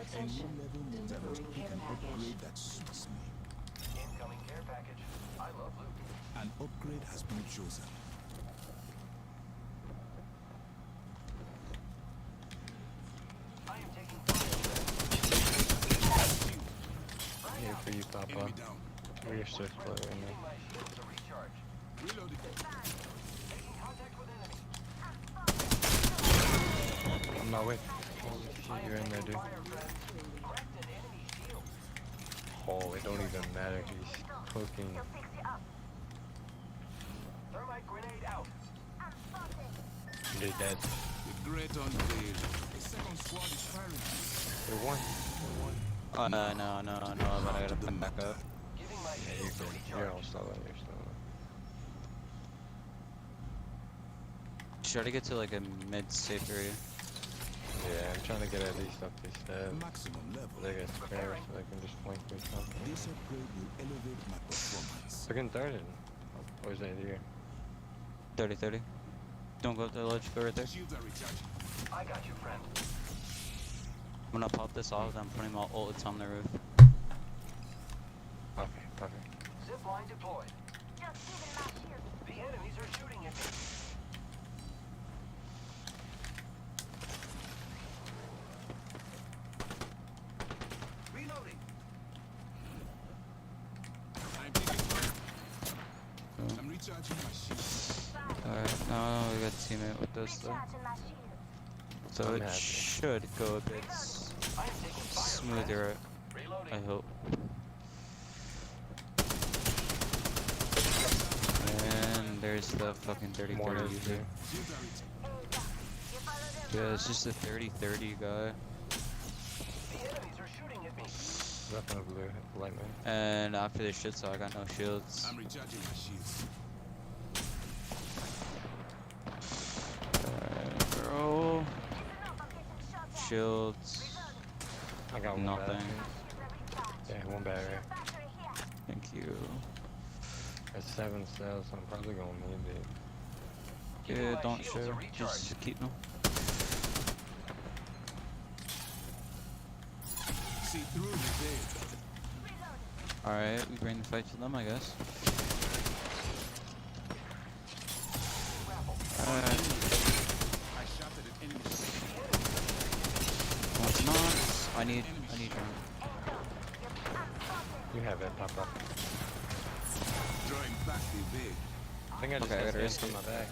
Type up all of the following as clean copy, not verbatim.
Attention, delivering care package. That suits me. Incoming care package. I love loot. An upgrade has been chosen. I am taking Here for you, Papa. Enemy down. We're your switch player right Giving now. my shields a recharge. Reloading. Making contact with enemy. I'm not with. Holy shit, you're in there, dude. Fire, friends. Cracked an enemy shield. Oh, it don't even matter. He's cooking. Thermite grenade out. They're dead. The great unveil. The second squad is firing. They're one. Oh no, but I gotta put back up. Giving my Yeah, shields a you're recharge. all slow. You're slow. Try to get to like a mid-safe area. Yeah, I'm trying to get at least up this step. Maximum level. They get square so I can just flank me something. This upgrade will elevate my performance. They're getting started. Or is it here? 30. Don't go up the ledge, go right there. Shields are recharging. I got you, friend. I'm gonna pop this off, then putting my ults on the roof. Okay, perfect. Zip line deployed. The enemies are shooting at me. Reloading. I'm taking fire. I'm recharging my shields. Alright, now we got a teammate with us though. So I'm it happy. should go a bit I am taking fire, smoother, Reloading. I hope. And there's the fucking 30-30 Mortars, user. dude. Shields are recharging. Yeah, it's just a 30-30 guy. The enemies are shooting at me. Nothing over there. Lightning. And after this shit, so I got no shields. I'm recharging my shields. Bro. Shields. I got one Nothing. bag. Yeah, one bag right. Thank you. That's 7 cells, so I'm probably gonna need it. Giving Yeah, my don't shields a share. recharge. Just keep them. See through the veil. Alright, we bring the fight to them, I guess. Alright. I shot at an enemy. Once not. I need him. You have it, Papa. Drawing back the veil. I think I just Okay, I got gotta scanned from my bag.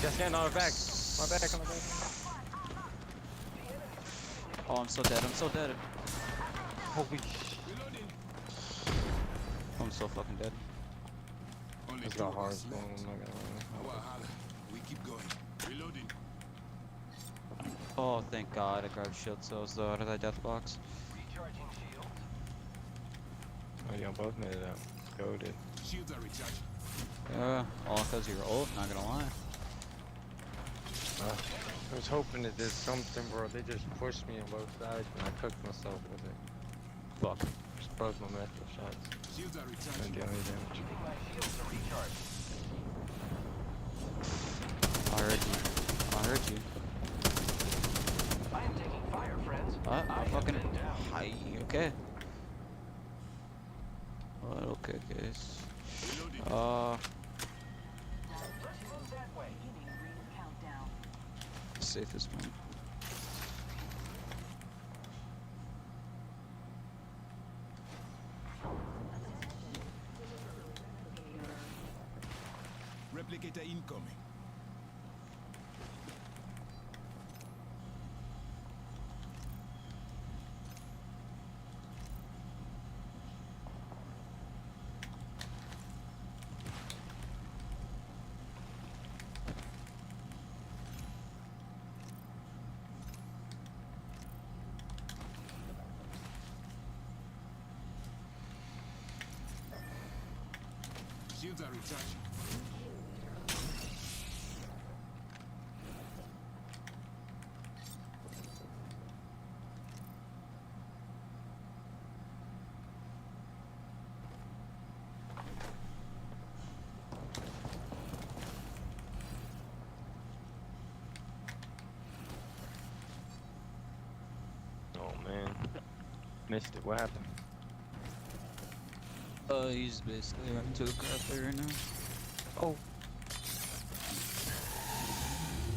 Just scanned on my back. My back, on my back. Oh, I'm so dead. Holy sh! Reloading. I'm so fucking dead. Only It's two got of hard, us so left. I'm not gonna Wahala. We keep going. Reloading. Oh, thank God. I grabbed shield cells though out of that death box. Recharging shield. Oh, y'all both made it out. Goated. Shields are recharging. Yeah, all because you're old, not gonna lie. I was hoping that there's something, bro. They just pushed me on both sides, and I cooked myself with it. Fuck. Just broke my medical shots. Shields are Didn't recharging. do any damage. Giving my shields a recharge. I heard you. I am taking fire, friends. I I have fucking. been down. Hi, okay. Well, okay, guys. Reloading. Let's move that way. Safest one. Replicator incoming. Shields are recharging. man. Missed it. What happened? He's basically running to the cafe right now. Oh.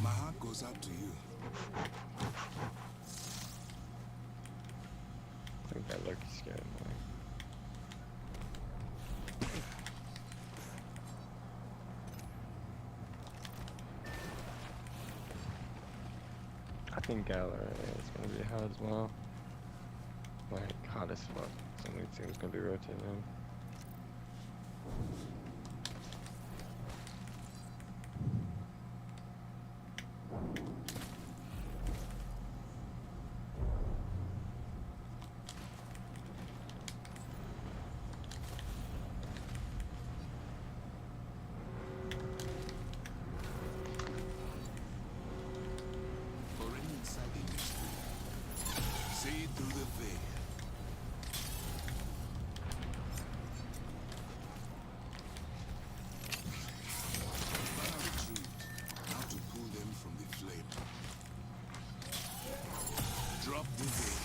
My heart goes out to you. I think that Loki scared me. I think Gallery is gonna be hot as well. Like hot as fuck. So many teams gonna be rotating in. Already inside the industry. See it through the veil. Now the truth. How to pull them from the flame. Drop the veil.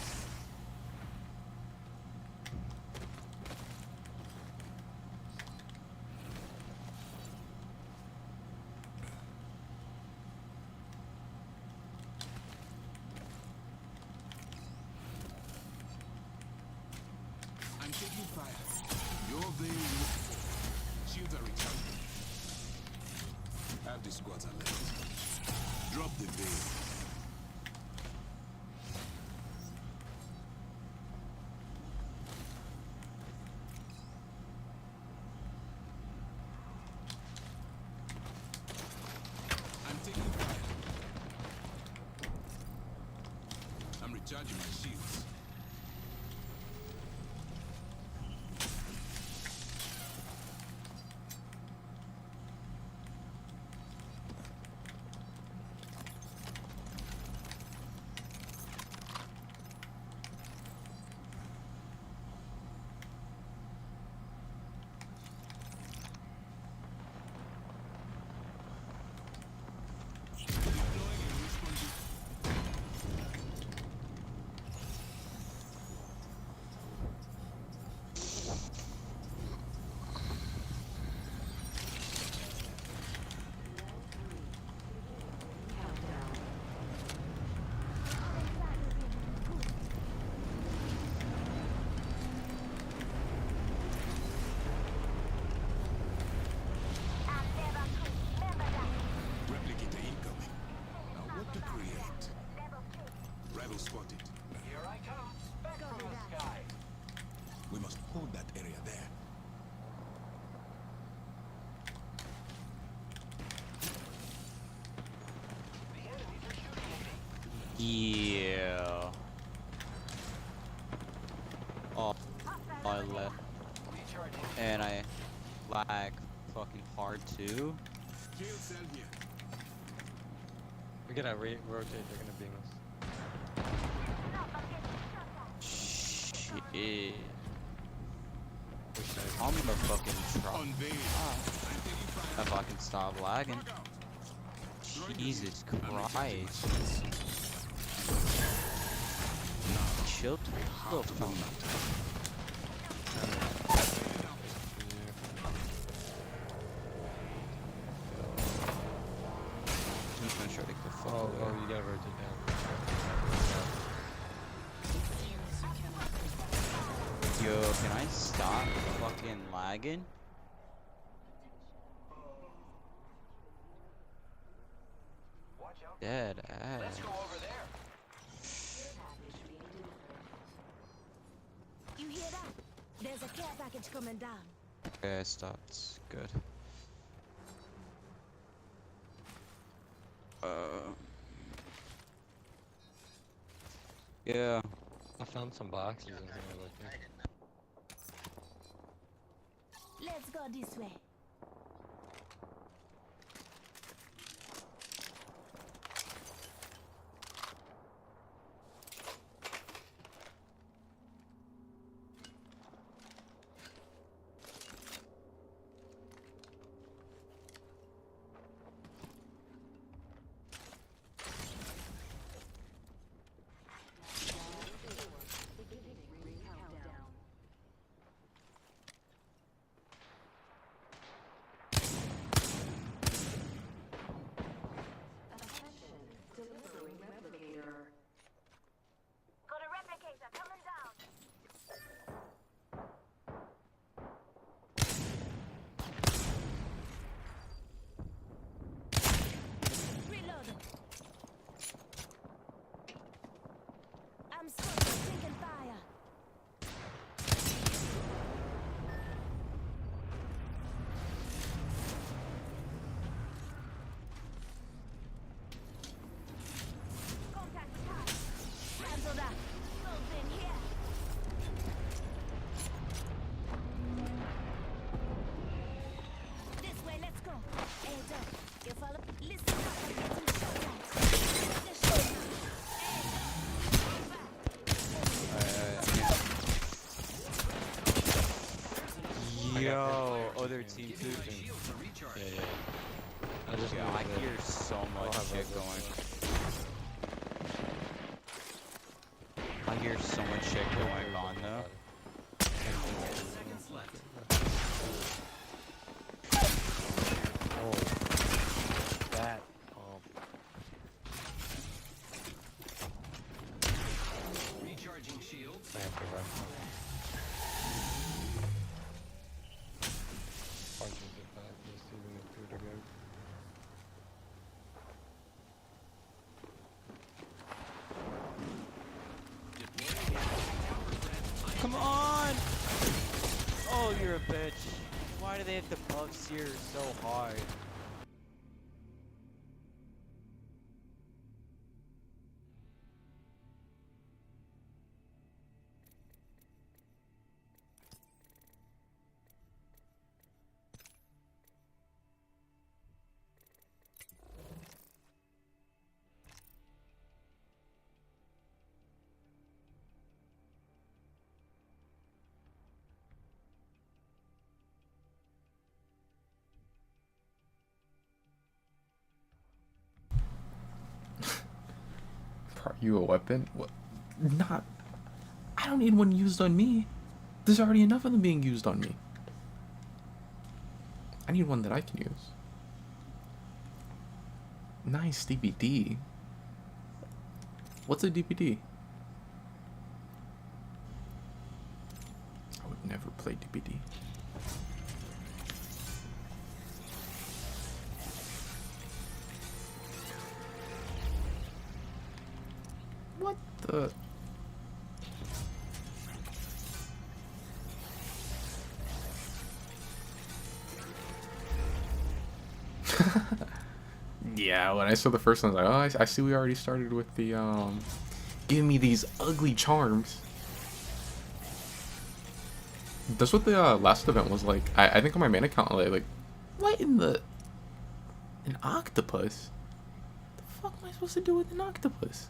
I'm taking fire. Your veil will fall. Shields are recharging. Half the squads are left. Drop the veil. I'm taking fire. I'm recharging my shields. Deploying and responding. Replicator incoming. Now what to create? Rival spotted. Here I come. Back from the sky. We must hold that area there. The enemies are shooting at me. Yeah. Oh, I left. Recharging. And I lag fucking hard too. Kill cell here. We gotta rotate. They're gonna beam us. Shit. Which side? I'm gonna fucking try. Unveil. Ah, I'm taking fire. if I can stop lagging. Frag out. Jesus I'm recharging my Christ. shields. Chill to the phone. I'm just gonna try to get the fuck Oh, away. you gotta rotate down. Yo, can I stop fucking lagging? Watch out. Dead Let's ass. go over there. You hear that? There's a care package coming down. Okay, I stopped. Good. Yeah. I found some boxes in here. Like, Let's go this way. Yo, other team too. Yeah, yeah. I just Yeah, know I that hear so much have shit other going. I hear so much shit going on though. Oh, that. Recharging shields. I have to run. Punching it back, just even if two to go. Come on! Oh, you're a bitch. Why do they have to buff Seer so hard? Are you a weapon? What? Not. I don't need one used on me. There's already enough of them being used on me. I need one that I can use. Nice DPD. What's a DPD? I would never play DPD. What the? Yeah, when I saw the first one, I was like, oh, I see we already started with the, give me these ugly charms. That's what the last event was like. I think on my main account, like, what in the... An octopus? The fuck am I supposed to do with an octopus?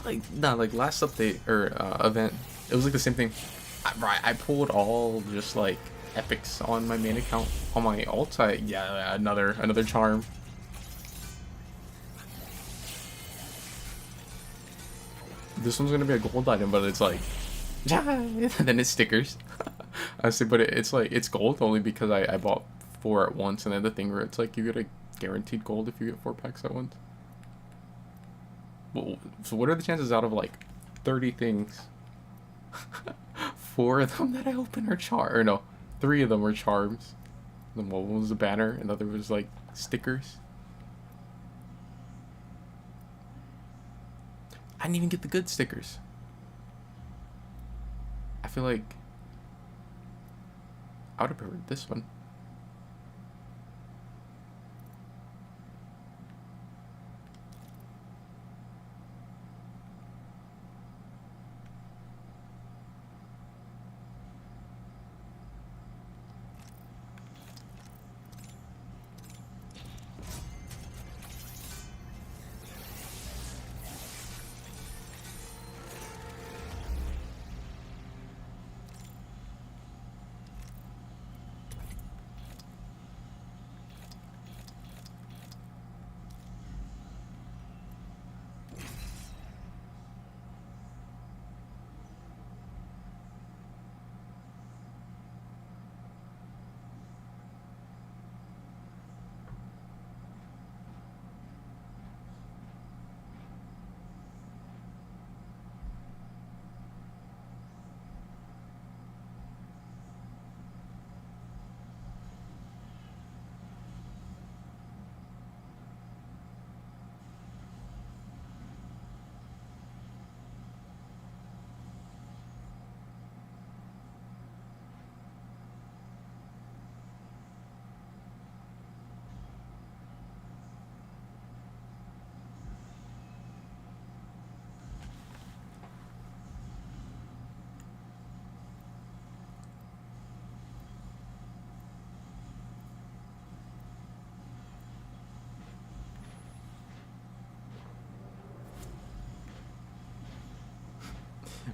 Like, nah, like, last update, or, event, it was like the same thing. I pulled all just, like, epics on my main account. On my alt, yeah, another charm. This one's gonna be a gold item, but it's like, and then it's stickers. I say, but it's like, it's gold only because I bought 4 at once, and then the thing where it's like, you get a guaranteed gold if you get 4 packs at once. Well, so what are the chances out of like 30 things? 4 of them that I open are or no, 3 of them were charms. Then one was a banner, and the other was like stickers. I didn't even get the good stickers. I feel like I would have preferred this one.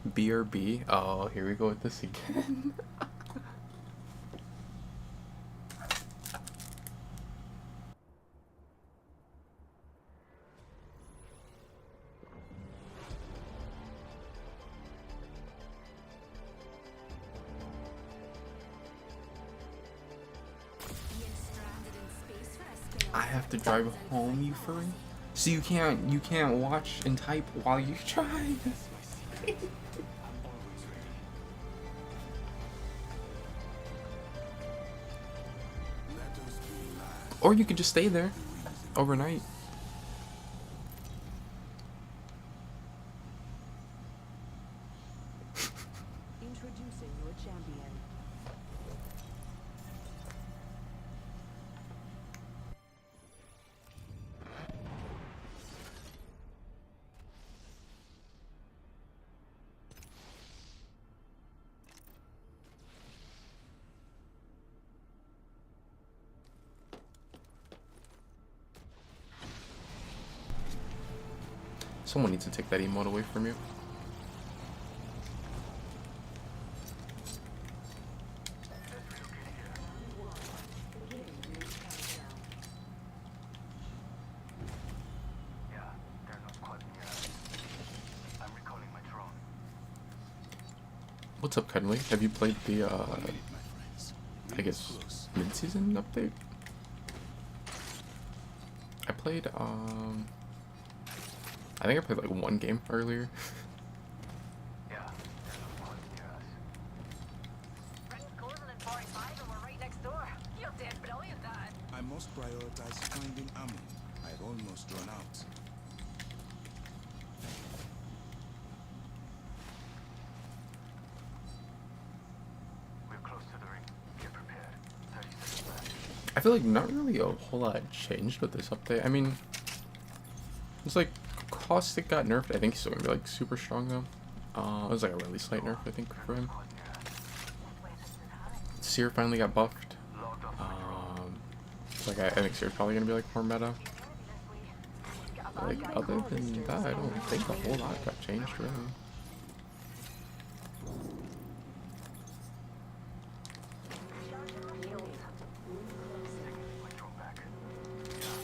BRB. Oh, here we go with this again. I have to drive home, you furry. So you can't watch and type while you try. Or you could just stay there overnight. Introducing your champion. Someone needs to take that emote away from you. Yeah, they're not quite near us. I'm recalling my drone. What's up, Cuddly? Have you played the My friends. I guess mid-season update? I played I think I played like one game earlier. Yeah, they're not quite near us. Friends closing in 45 and we're right next door. You're dead brilliant, Dad. I must prioritize finding ammo. I've almost run out. We're close to the ring. Get prepared. 30 seconds left. I feel like not really a whole lot changed with this update. I mean, it's like Caustic got nerfed. I think he's still gonna be like super strong though. It was like a really slight nerf, I think, for him. Quite near us. Seer finally got buffed. Logged on Like I think Seer's probably gonna be like more meta. Like other than that, I don't think a whole lot got changed really. my drone back. Yeah,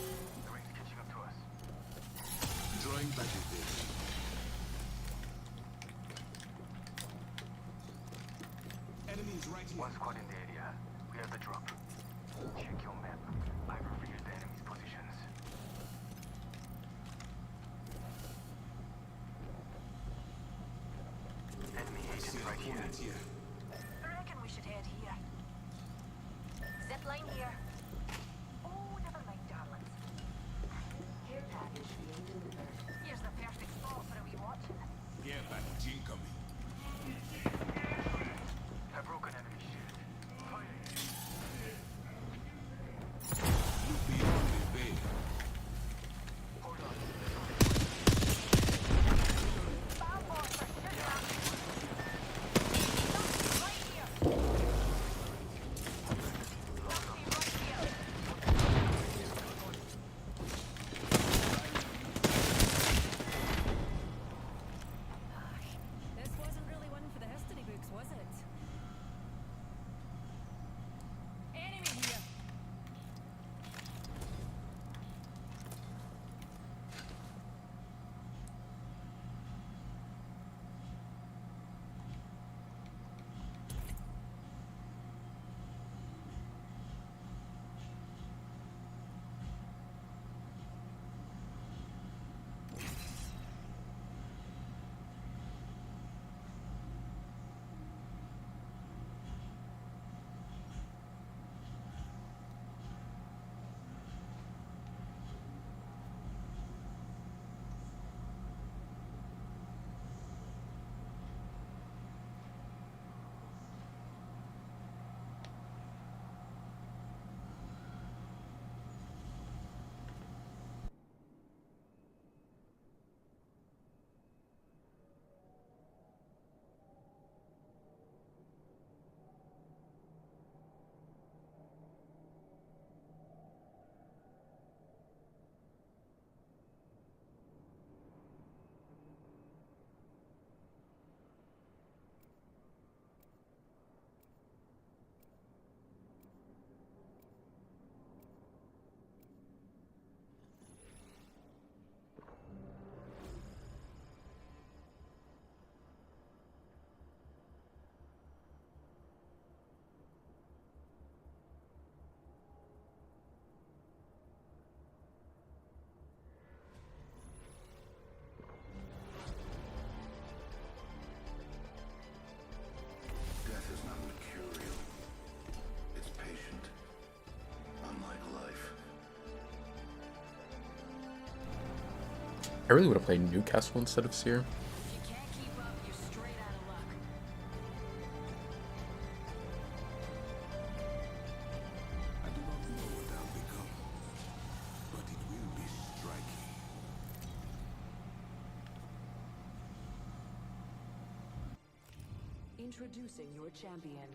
the ring's catching up to us. Drawing back the day. Enemies right here. One squad in the area. We have the drop. Check your map. I've revealed the enemy's positions. Enemy agents See right the here. opponent here. I reckon we should head here. Zip line here. Oh, never mind, darlings. Care package being delivered. Here's the perfect spot for a wee watch. Care package incoming. A broken enemy shield. Firing. Look beyond the veil. Hold on. Spam bots are shooting at me. Right here. Logged on. I really would have played Newcastle instead of Seer. If you can't keep up, you're straight out of luck. I do not know what I'll become, but it will be striking. Introducing your champion.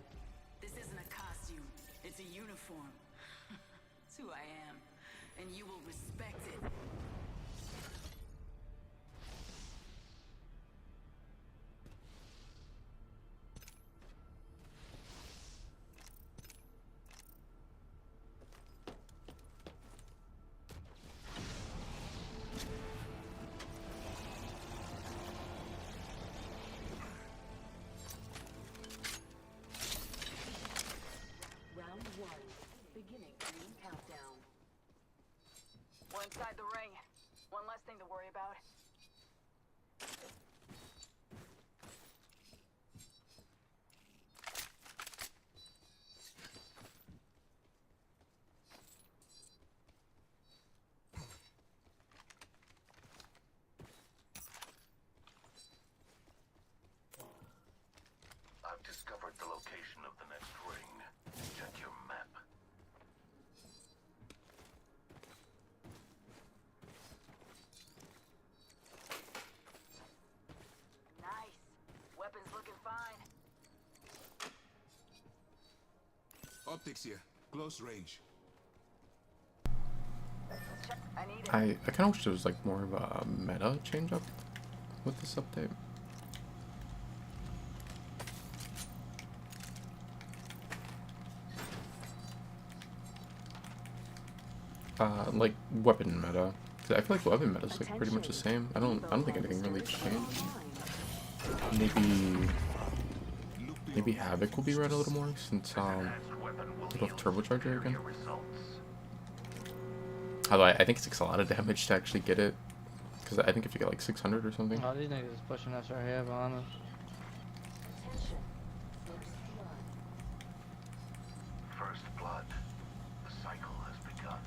This isn't a costume. It's a uniform. It's who I am. And you will respect it. Round 1. Beginning ring countdown. We're inside the ring. One less thing to worry about. I've discovered the location of the next ring. Check your map. Nice. Weapons looking fine. Optics here, close range. I need it. I kind of wish there was like more of a meta change up with this update. Like weapon meta. 'Cause I feel like weapon meta is like pretty much the same. I don't think anything really changed. Maybe Havoc will be read a little more since you have turbocharger again. Although I think it takes a lot of damage to actually get it, because I think if you get like 600 or something. Oh, these niggas is pushing us right here behind us. Attention. First blood. First blood. The cycle has begun.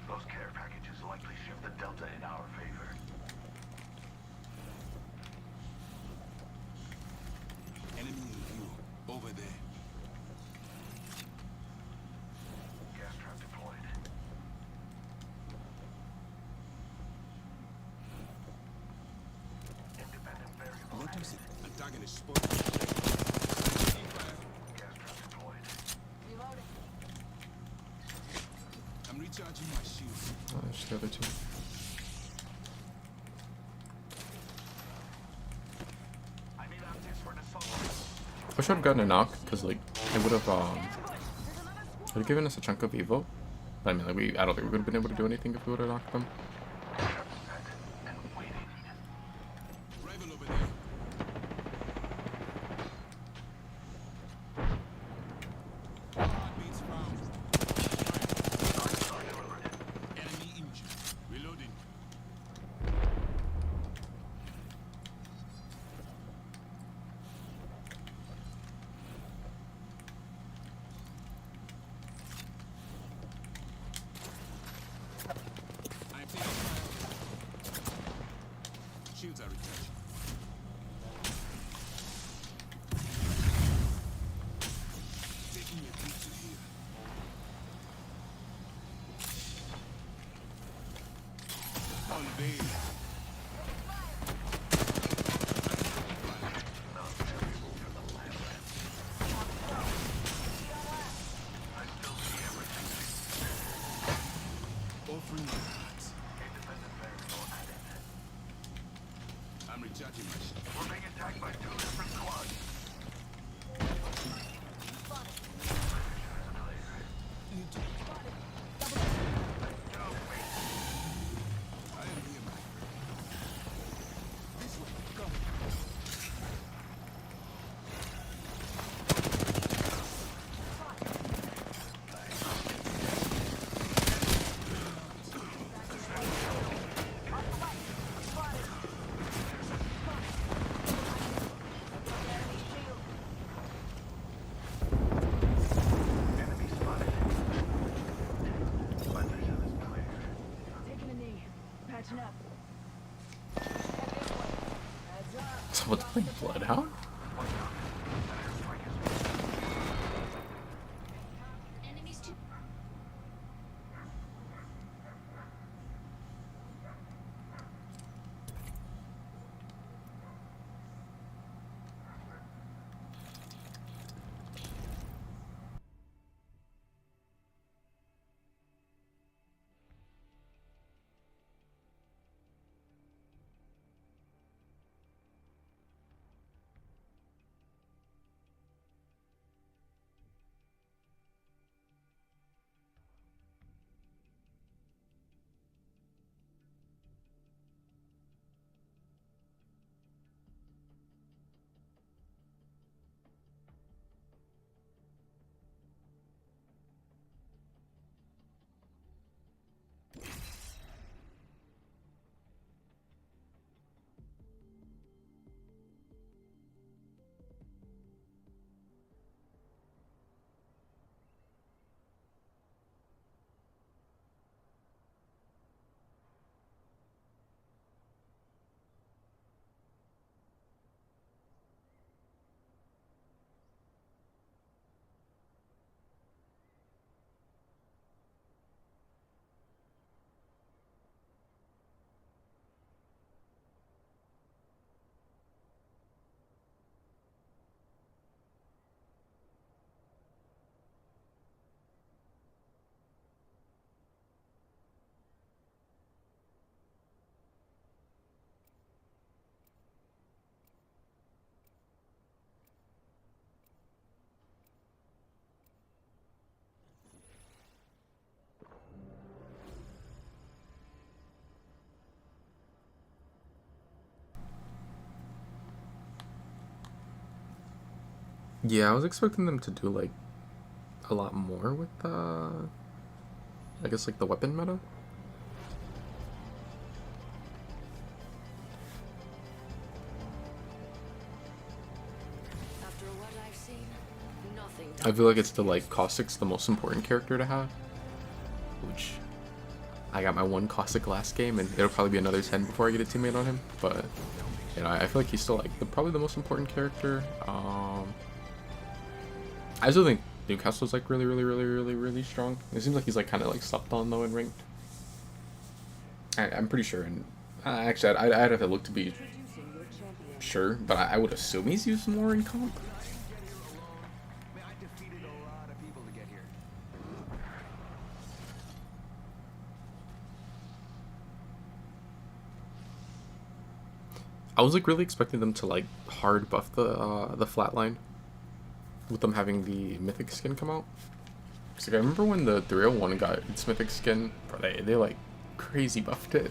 Those care packages likely shift the delta in our favor. Enemy in view, over there. Gas trap deployed. Independent variable What added. is it? Antagonist spotted. Gas trap deployed. Reloading. I'm recharging my shield. Oh, there's the other two. I need optics for an assault rifle. I should have gotten a knock, because like it would have given us a chunk of Evo. But I mean, like I don't think we would have been able to do anything if we would have knocked them. Set and waiting. Rival over there. Heartbeats found. Enemy injured. Reloading. I'm taking fire. Shields are recharged. Taking a beat to here. On bay. Offering my heart. Independent variable added. I'm recharging my shield. We're being attacked by 2 different squads. Need to. I am here, my friend. What's playing Bloodhound? Yeah, I was expecting them to do like a lot more with I guess like the weapon meta. After what I've seen, nothing. I feel like it's the like Caustic's the most important character to have, which I got my one Caustic last game, and it'll probably be another 10 before I get a teammate on him. But you know, I feel like he's still like probably the most important character. I still think Newcastle's like really strong. It seems like he's like kind of like slept on though in ranked. I'm pretty sure, and actually I'd have to look to be sure, but I would assume he's used more in comp. Man, I defeated a lot of people to get here. I was like really expecting them to like hard buff the flatline with them having the mythic skin come out. Cause like I remember when the 301 got its mythic skin, bro, they like crazy buffed it.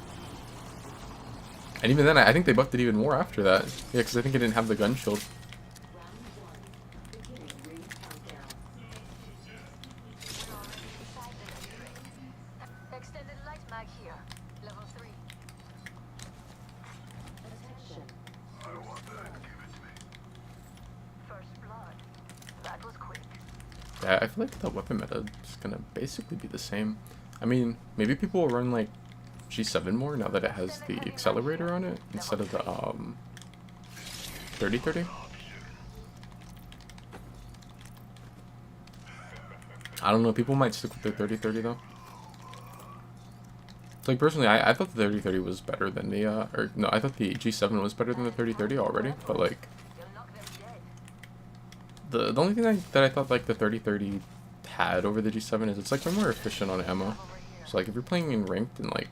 And even then, I think they buffed it even more after that. Yeah, because I think it didn't have the gun shield. Extended light mag here. Level 3. I don't want that. Give it to me. First blood. That was quick. Yeah, I feel like the weapon meta is gonna basically be the same. I mean, maybe people will run like G7 more now that it has the accelerator on it instead of the 30-30. I don't know, people might stick with their 30-30 though. So like personally, I thought the 30-30 was better than the or no, I thought the G7 was better than the 30-30 already, but like You'll knock them dead. the only thing that I thought like the 30-30 had over the G7 is it's like way more efficient on ammo. So like if you're playing in ranked and like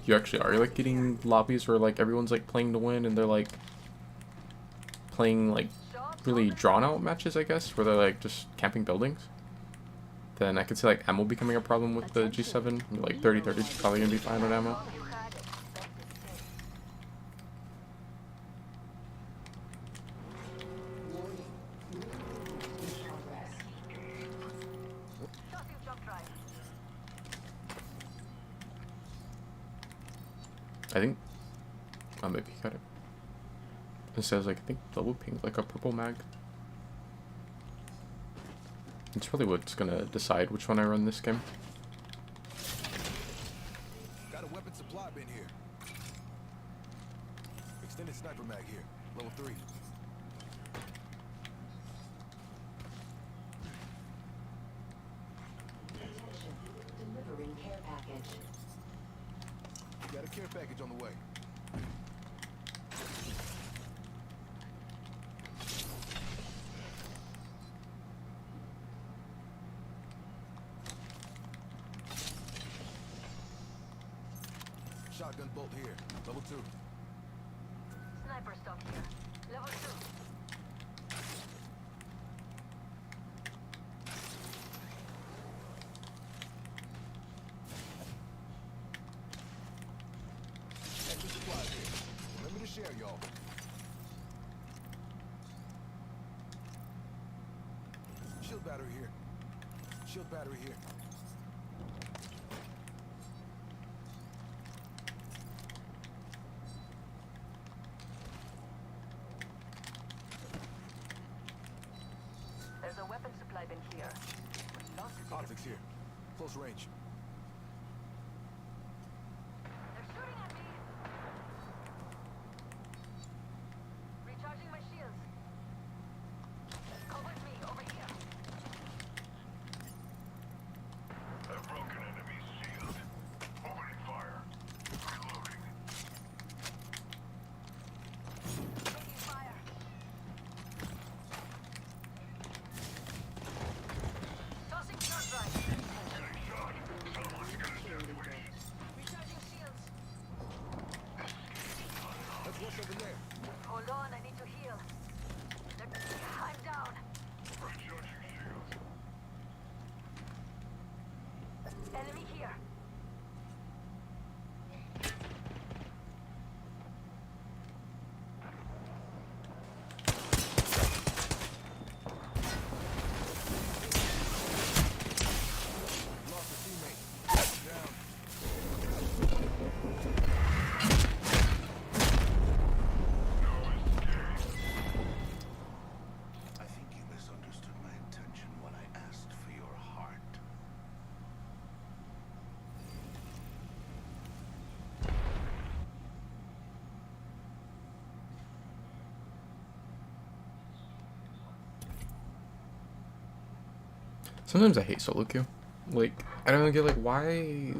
you actually are like getting lobbies where like everyone's like playing to win and they're like playing like really drawn out matches, I guess, where they're like just camping buildings, then I could see like ammo becoming a problem with the G7. Like 30-30 is probably gonna be fine on ammo. You had expected to take. Shot you jump drive. I think maybe he got it. It says like I think double ping like a purple mag. It's probably what's gonna decide which one I run this game. Got a weapon supply bin here. Extended sniper mag here. Level 3. Attention. Delivering care package. Got a care package on the way. Shotgun bolt here. Level 2. Sniper stock here. Level 2. Extra supplies here. Remember to share, y'all. Shield battery here. Shield battery here. There's a weapon supply bin here. Would love to take Optics here. Close range. They're shooting at me. Recharging my shields. Come with me over here. A broken enemy's shield. Opening fire. Reloading. Taking fire. Tossing shot drive. Getting shot. Someone's gonna sandwich. Recharging shields. Let's rush over there. Hold on, I need to heal. I'm down. Recharging shields. Enemy here. Lost a teammate. Down. I think you misunderstood my intention when I asked for your heart. Sometimes I hate solo queue. Like, I don't get like why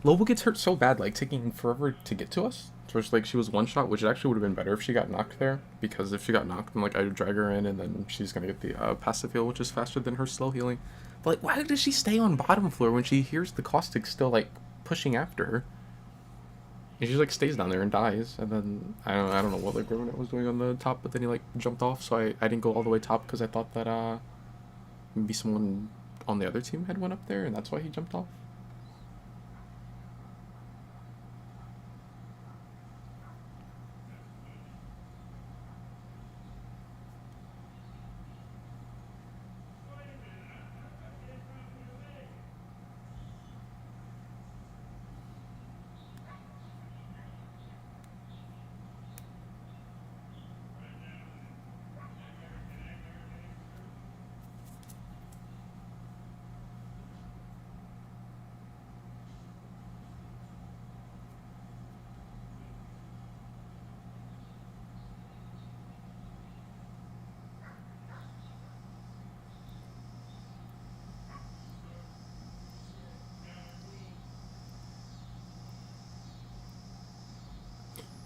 Lobo gets hurt so bad, like taking forever to get to us. So it's like she was one shot, which actually would have been better if she got knocked there. Because if she got knocked, then like I would drag her in, and then she's gonna get the passive heal, which is faster than her slow healing. But like, why does she stay on bottom floor when she hears the caustic still like pushing after her? And she just like stays down there and dies. And then I don't know what like Revenant was doing on the top, but then he like jumped off. So I didn't go all the way top because I thought that maybe someone on the other team had went up there, and that's why he jumped off.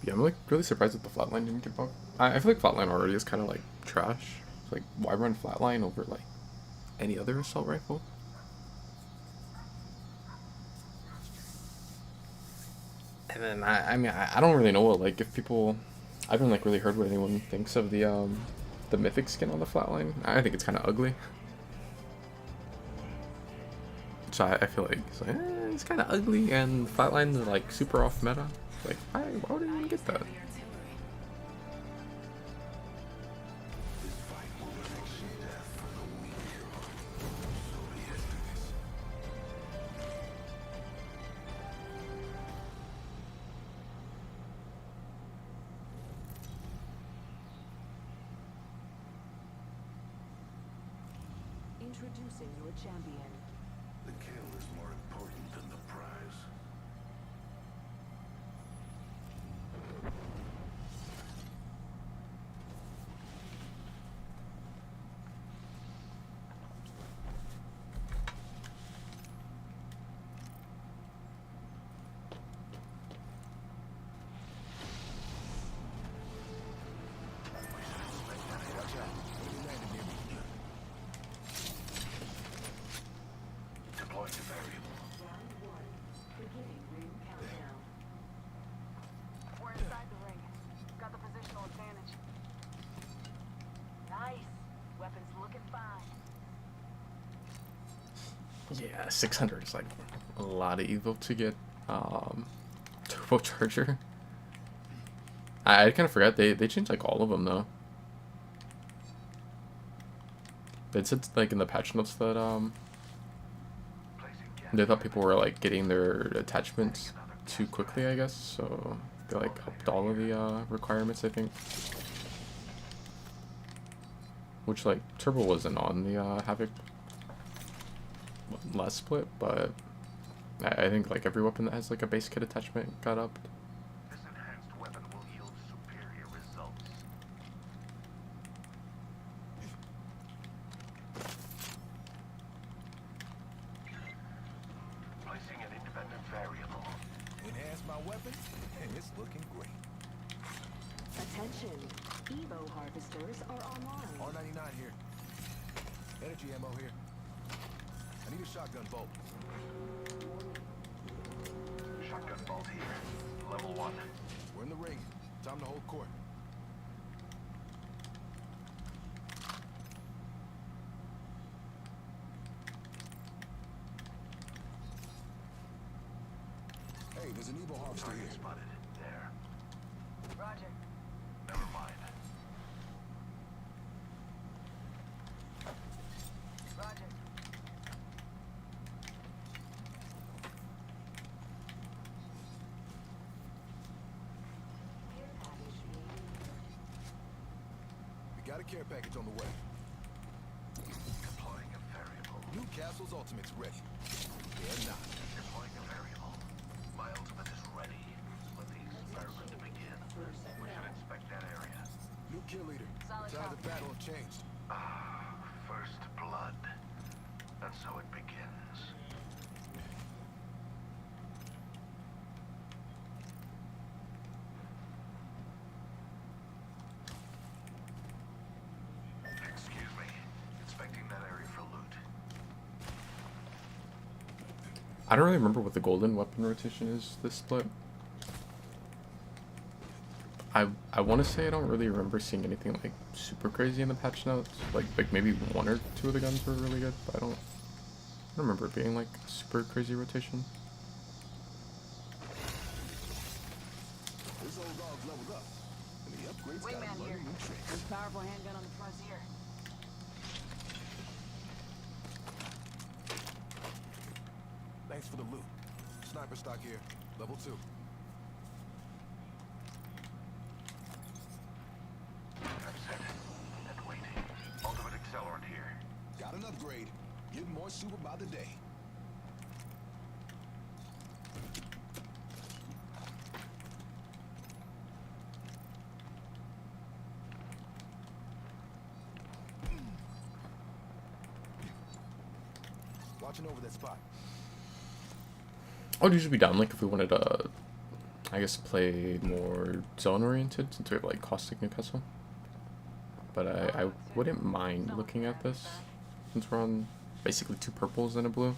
Yeah, I'm like really surprised that the flatline didn't get buffed. I feel like flatline already is kind of like trash. It's like, why run flatline over like any other assault rifle? And then I mean I don't really know what like if people, I haven't like really heard what anyone thinks of the mythic skin on the flatline. I think it's kind of ugly. So I feel like it's kind of ugly, and flatlines are like super off meta. Like, why would anyone get that? Introducing your champion. The kill is more important than the prize. Yeah, 600 is like a lot of evil to get. Turbocharger. I kind of forgot they changed like all of them though. They said like in the patch notes that they thought people were like getting their attachments too quickly, I guess. So they like upped all of the requirements, I think. Which like turbo wasn't on the Havoc last split, but I think like every weapon that has like a base kit attachment got upped. This enhanced weapon will yield superior results. Placing an independent variable. Enhance my weapon, and it's looking great. Attention. Evo harvesters are online. R99 here. Energy ammo here. I need a shotgun bolt. Shotgun bolt here. Level 1. We're in the ring. Time to hold court. Hey, there's an Evo harvester Target here. spotted. There. Roger. Never mind. Roger. We got a care package on the way. Deploying a variable. Newcastle's ultimate's ready. They're not. Deploying a variable. My ultimate is ready. Let the experiment begin. We should inspect that area. New kill leader. Solid Times of copy. battle have changed. First blood. And so it begins. Excuse me. Inspecting that area for loot. I don't really remember what the golden weapon rotation is this split. I want to say I don't really remember seeing anything like super crazy in the patch notes. Like maybe one or two of the guns were really good, but I don't remember it being like a super crazy rotation. This old dog's leveled up. And the upgrade's got Wingman to learn here. a new trick. There's powerful handgun on the front Seer. Thanks for the loot. Sniper stock here. Level 2. I'm set. And waiting. Ultimate accelerant here. Got an upgrade. Getting more super by the day. Watching over that spot. I would usually be down like if we wanted to, I guess, play more zone oriented since we have like Caustic Newcastle. But I wouldn't mind looking at this since we're on basically 2 purples and a blue.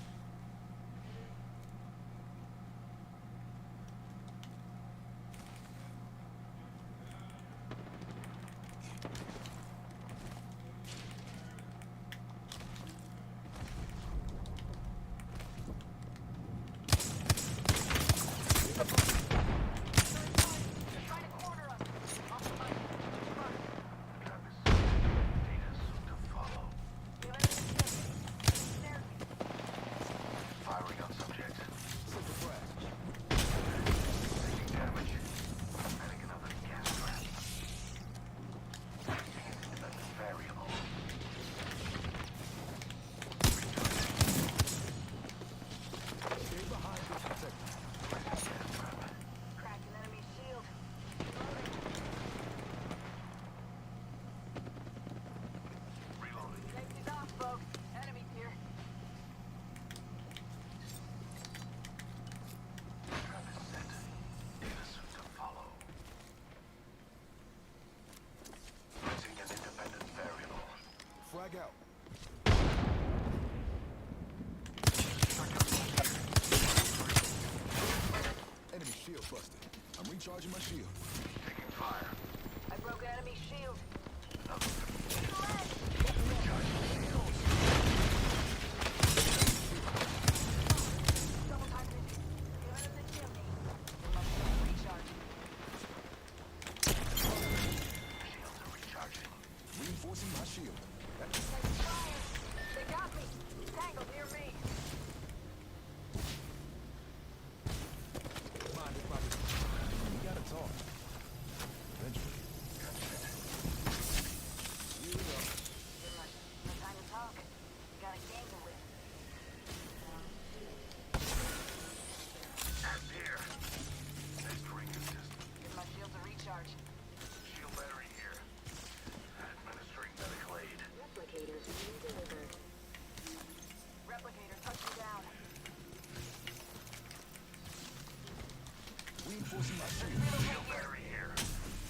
Reinforcing my shield. Shield battery here.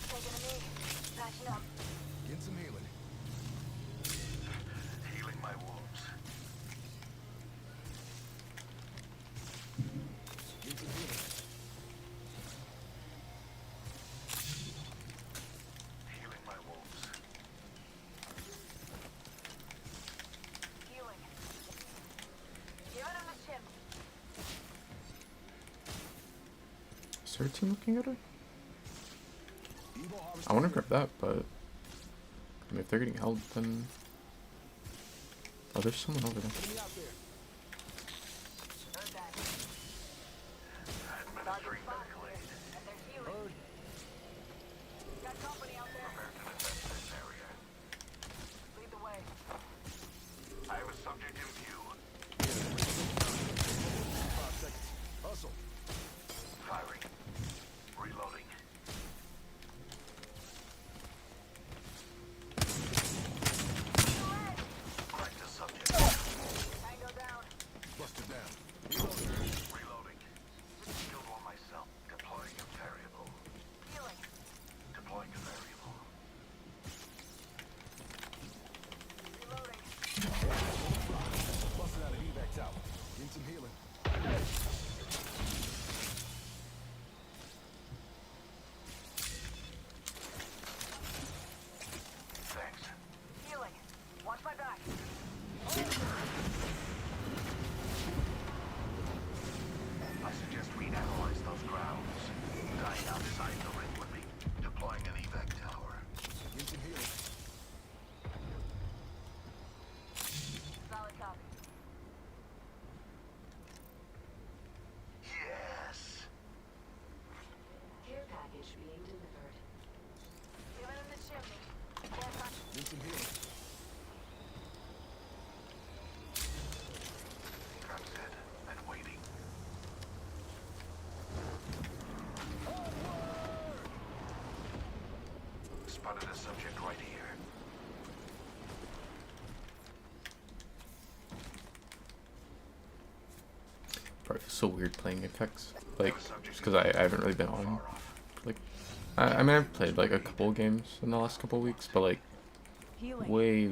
Taking a knee. Patching up. Getting some healing. Healing my wounds. Getting some healing. Healing my wounds. Healing. Giving him the shim. Is there a team looking at her? Evo harvest. I want to grab that, but I mean, if they're getting held, then oh, there's someone over there. Enemy out there. Heard that. Administering medical aid. And they're healing. Heard. Got company out there. Prepare to defend this area. Lead the way. I have a subject in view. 5 seconds. Hustle. Firing. Reloading. Correct the subject. Tango down. Buster down. Reloading. Killed one myself. Deploying a variable. Healing. Deploying a variable. Reloading. Busting out an evac tower. Getting some healing. Thanks. Healing. Watch my back. I suggest we analyze those grounds. Dying outside the ring with me. Deploying an evac tower. Getting some healing. Solid copy. Yes. Care package being delivered. Giving him the chimney. Can't touch. Getting some healing. Trap set and waiting. Spotted a subject right here. Bro, it's so weird playing Apex. Like, just because I haven't really been on. Like, I mean, I've played like a couple of games in the last couple of weeks, but like, Healing. way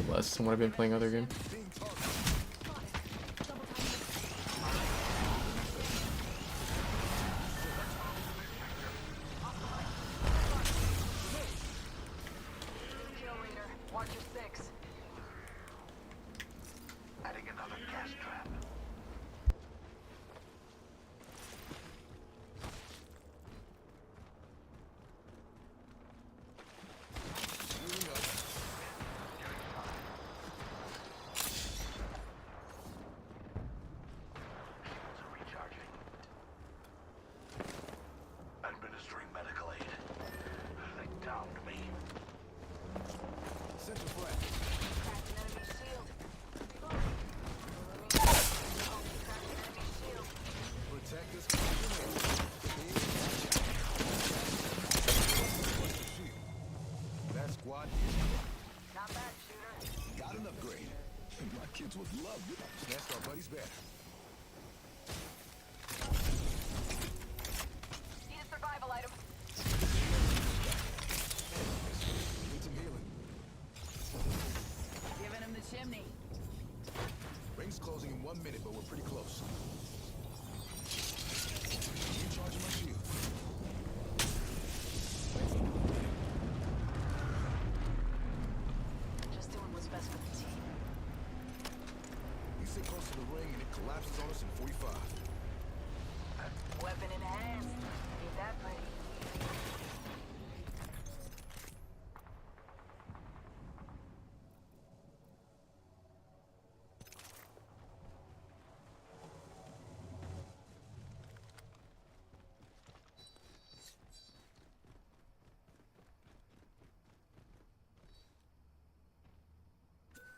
less than what I've been playing other games. Being targeted. Kill leader. Watch your six. Adding another gas trap. Healing up. Shields are recharging. Administering medical aid. They downed me. Central flag. Cracked an enemy shield. Reloading. Cracked an enemy shield. Protect us. Shield. That squad is Not bad, shooter. got an upgrade. My kids would love it. Snatched our buddy's back. Need a survival item. Need some healing. Giving him the chimney. Ring's closing in 1 minute, but we're pretty close. Recharging my shield. Just doing what's best for the team. You sit close to the ring and it collapses on us in 45. Weapon in hand. Ain't that pretty?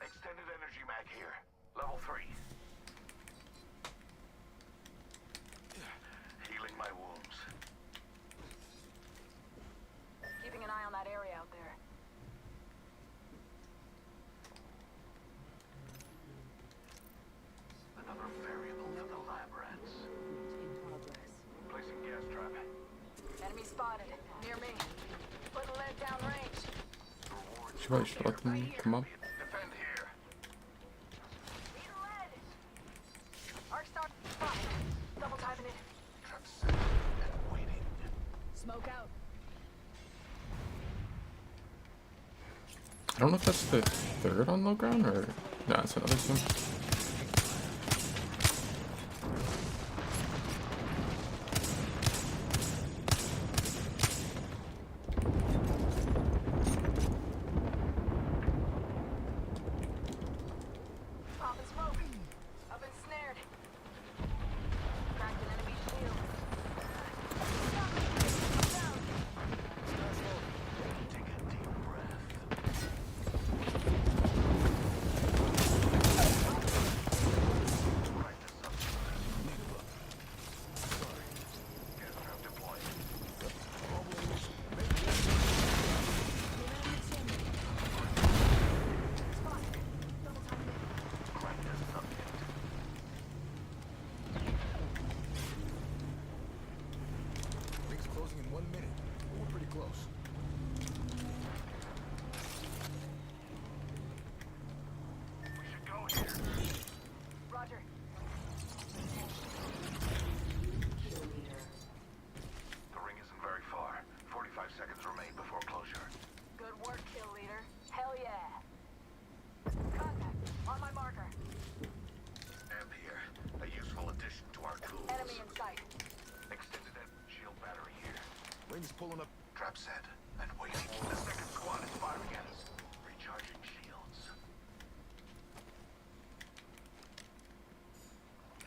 Extended energy mag here. Level 3. Healing my wounds. You probably should let them come up. Defend here. Need lead. Arc star spotted. Double timing it. Trap set and waiting. Smoke out. I don't know if that's the third on low ground or no, it's another team. Pop and smoke. I've been snared. Cracked an enemy shield. Down. Take a deep breath. Right to subject. Gas trap deployed. Right to subject. Ring's closing in 1 minute. But we're pretty close. We should go here. Roger. Kill leader. The ring isn't very far. 45 seconds remain before closure. Good work, kill leader. Hell yeah. Contact. On my marker. Amp here. A useful addition to our tools. Enemy in sight. Extended shield battery here. Ring's pulling up. Trap set and waiting. The second squad is firing at us. Recharging shields.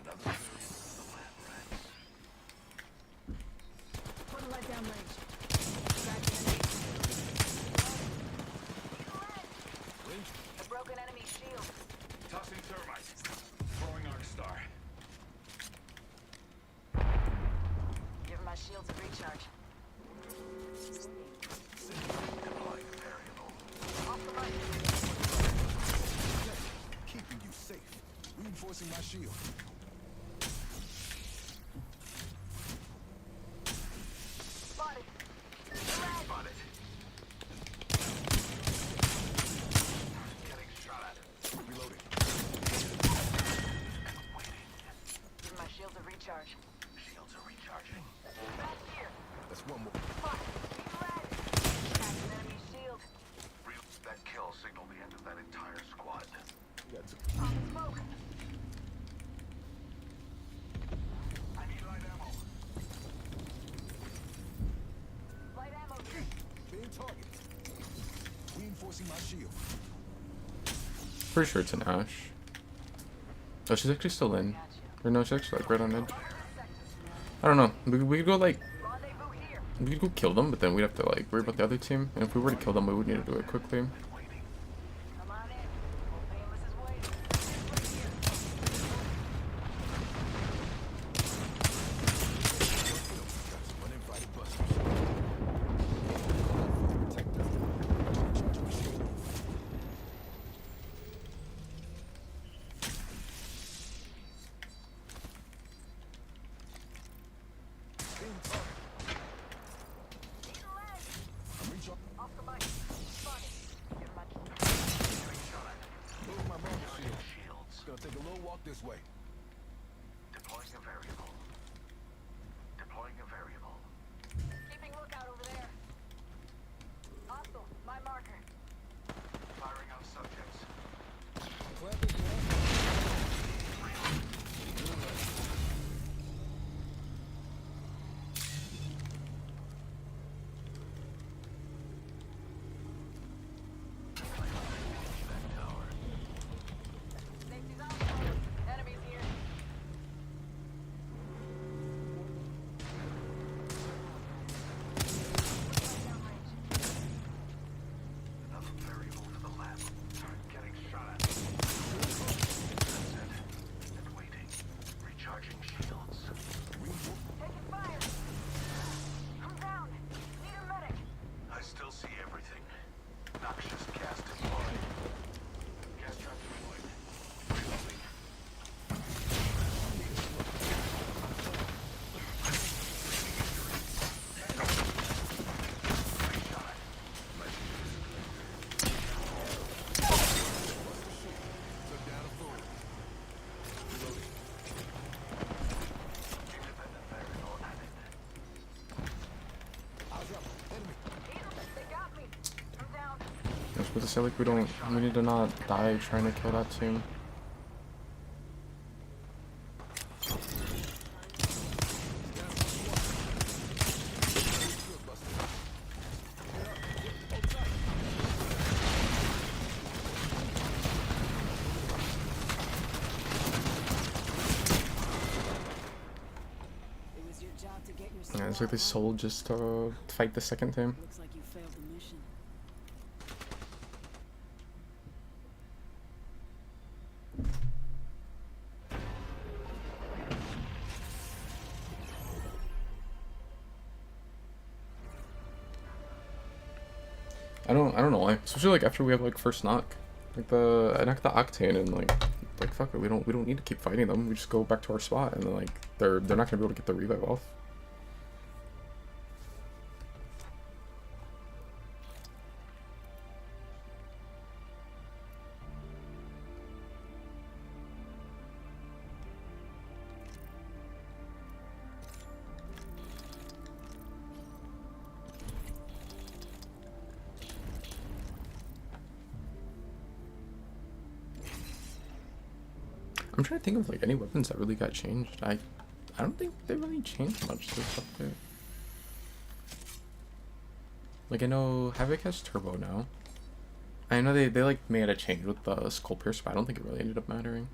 Another the lab rats. Put a light down range. A broken enemy shield. Tossing thermite. Throwing arc star. Give my shields a recharge. Deploying variable. Off the mic. Keeping you safe. Reinforcing my shield. Spotted. Spotted. Getting shot at. Reloading. And waiting. Give my shields a recharge. Shields are recharging. Back here. That's one more. Spotted. Red. Cracked an enemy shield. That kill signaled the end of that entire squad. We got two. Pop and smoke. I need light ammo. Light ammo here. Being targeted. Reinforcing my shield. Pretty sure it's an Ash. Oh, she's actually still in. Or no, she's actually like right on edge. I don't know. We could go like Rendezvous here. we could go kill them, but then we'd have to like worry about the other team. And if we were to kill them, we would need to do it quickly. Come on in. Famous is waiting. Right here. Uninvited busters. Protect them. Recharging my shield. Being targeted. Need lead. I'm recharging. Off the mic. Spotted. Give Because I feel like we need to not die trying to kill that team. It was your job to get your Yeah, it's like they sold just to fight the second team. Looks like you failed the mission. I don't know why. Especially like after we have like first knock. Like I knocked the Octane and like fuck it, we don't need to keep fighting them. We just go back to our spot and then like they're not gonna be able to get the revive off. I'm trying to think of like any weapons that really got changed. I don't think they really changed much this update. Like I know Havoc has turbo now. I know they like made a change with the Skull Pierce, but I don't think it really ended up mattering.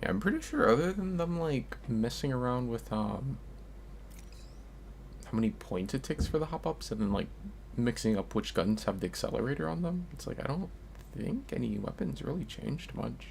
Yeah, I'm pretty sure other than them like messing around with how many points it takes for the hop-ups and then like mixing up which guns have the accelerator on them, it's like I don't think any weapons really changed much.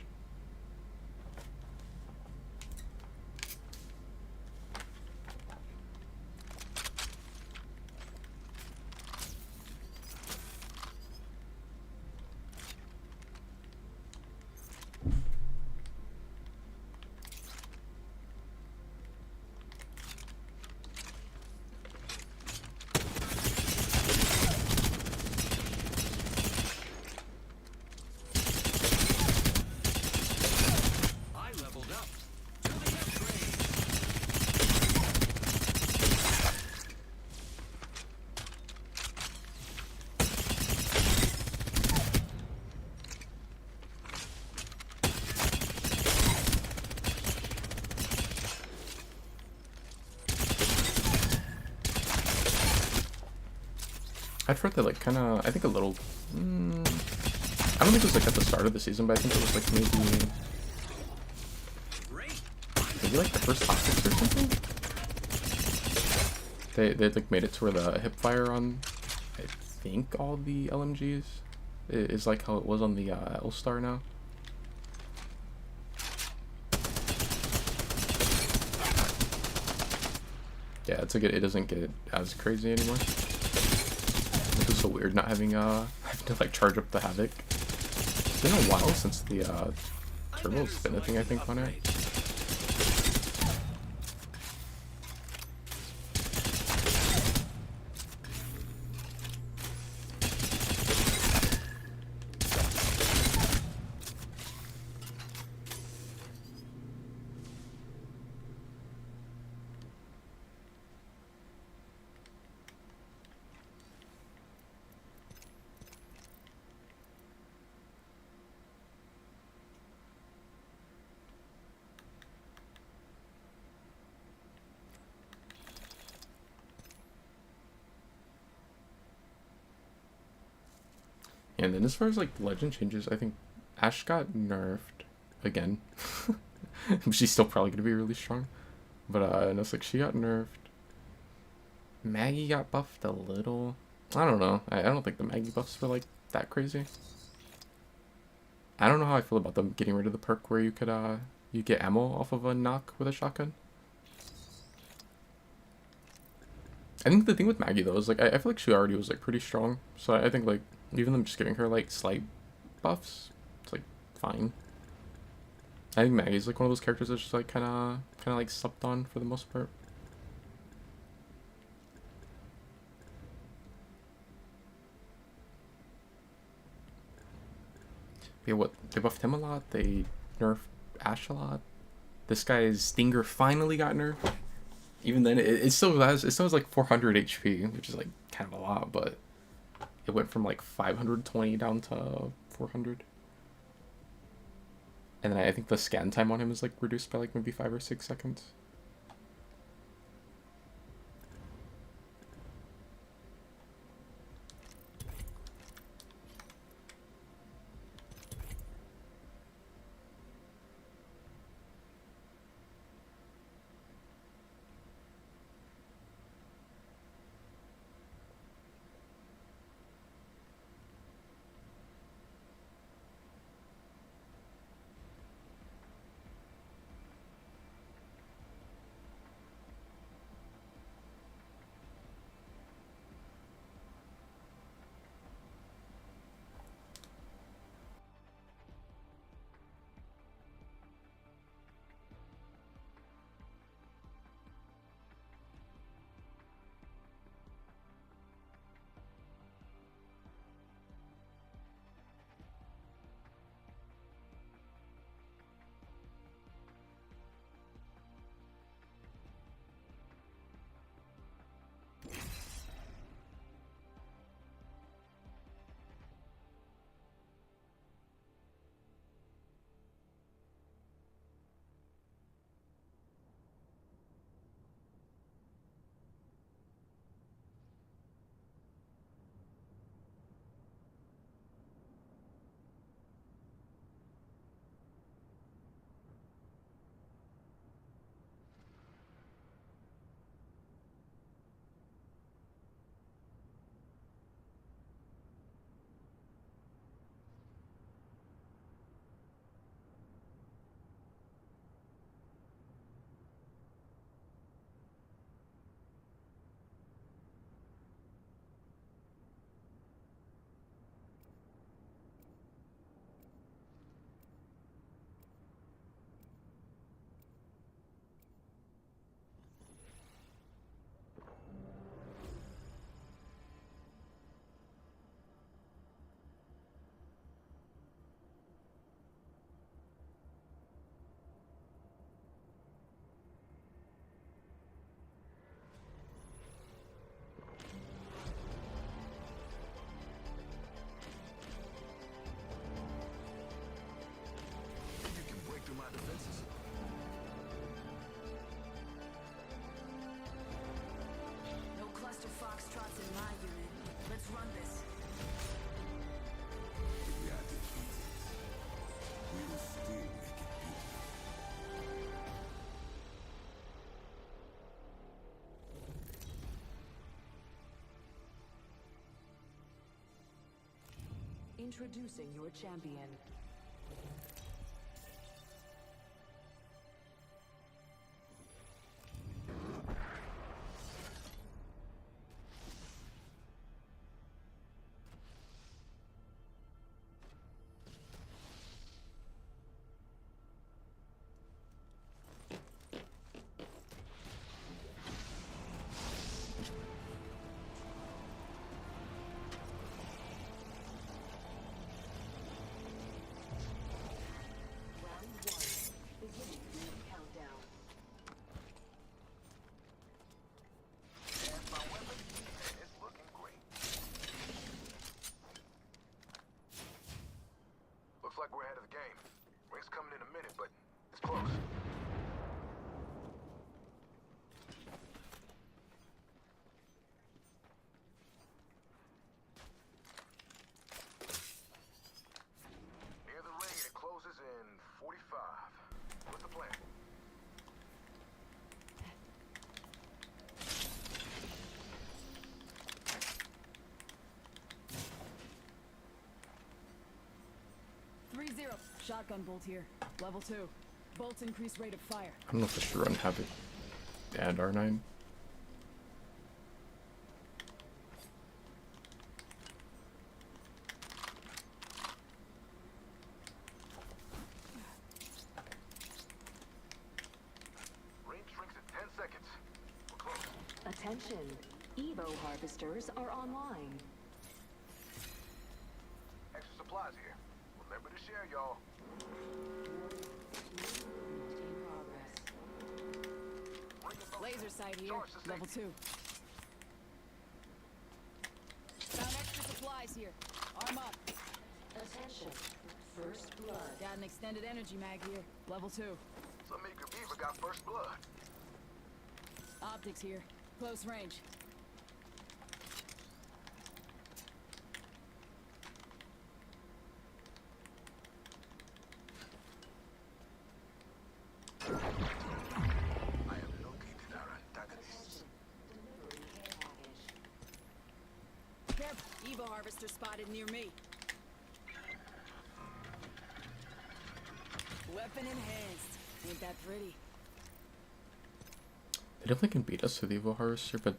I'd heard that like kind of, I think a little, I don't think it was like at the start of the season, but I think it was like maybe like the first topics or something. They like made it to where the hip fire on, I think all the LMGs is like how it was on the L-Star now. Yeah, it's like it doesn't get as crazy anymore. It was so weird not having having to like charge up the Havoc. It's been a while since the turbo's been a thing, I think, on it. And then as far as like legend changes, I think Ash got nerfed again. She's still probably gonna be really strong, but and it's like she got nerfed. Maggie got buffed a little. I don't know. I don't think the Maggie buffs were like that crazy. I don't know how I feel about them getting rid of the perk where you could you get ammo off of a knock with a shotgun. I think the thing with Maggie though is like I feel like she already was like pretty strong, so I think like even them just giving her like slight buffs, it's like fine. I think Maggie's like one of those characters that's just like kind of like slept on for the most part. they buffed him a lot. They nerfed Ash a lot. This guy's Stinger finally got nerfed. Even then, it still has like 400 HP, which is like kind of a lot, but it went from like 520 down to 400. And then I think the scan time on him is like reduced by like maybe 5 or 6 seconds. No cluster foxtrots in my unit. Let's run this. Introducing your champion. Looks like we're ahead of the game. Ring's coming in a minute, but it's close. Near the ring, it closes in 45. What's the plan? Shotgun bolt here. Level 2. Bolts increase rate of fire. I don't know if I should run Havoc and R9. Range shrinks in 10 seconds. We're close. Attention, Evo harvesters are online. Extra supplies here. Remember to share. here, y'all. Laser sight here. Source is Level 2. Found extra supplies here. Arm up. Attention. First blood. Got an extended energy mag here. Level 2. Some eager beaver got first blood. Optics here. Close range. I have located our antagonist. Careful. Evo harvester spotted near me. Weapon enhanced. Ain't that pretty? They definitely can beat us with the Evo Harvester, but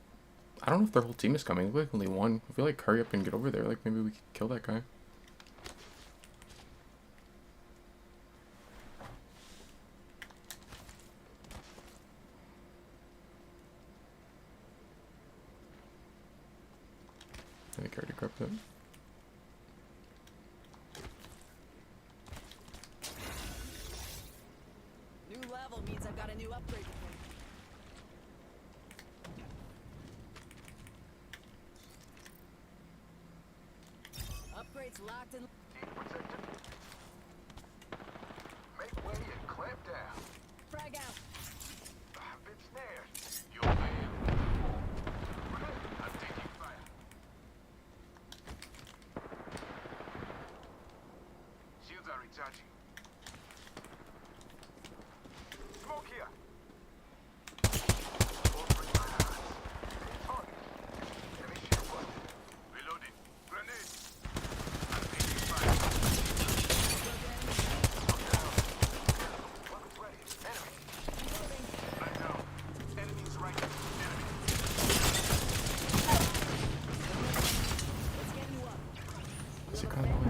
I don't know if their whole team is coming. Look, like only one. I feel like hurry up and get over there. Like maybe we could kill that guy. I think I already grabbed it. New level means I've got a new upgrade for you. Upgrades locked and Team protected. Make way and clamp down. frag out. I've been snared. You're failed. I'm taking fire. Shields are recharging. Smoke here. Open my eyes. Target. Enemy shield busted. Reloading. Grenade. I'm taking fire. I'm down. Weapons ready. Enemy. I know. Enemies right. Enemy. Let's get you up. What's it kind of like?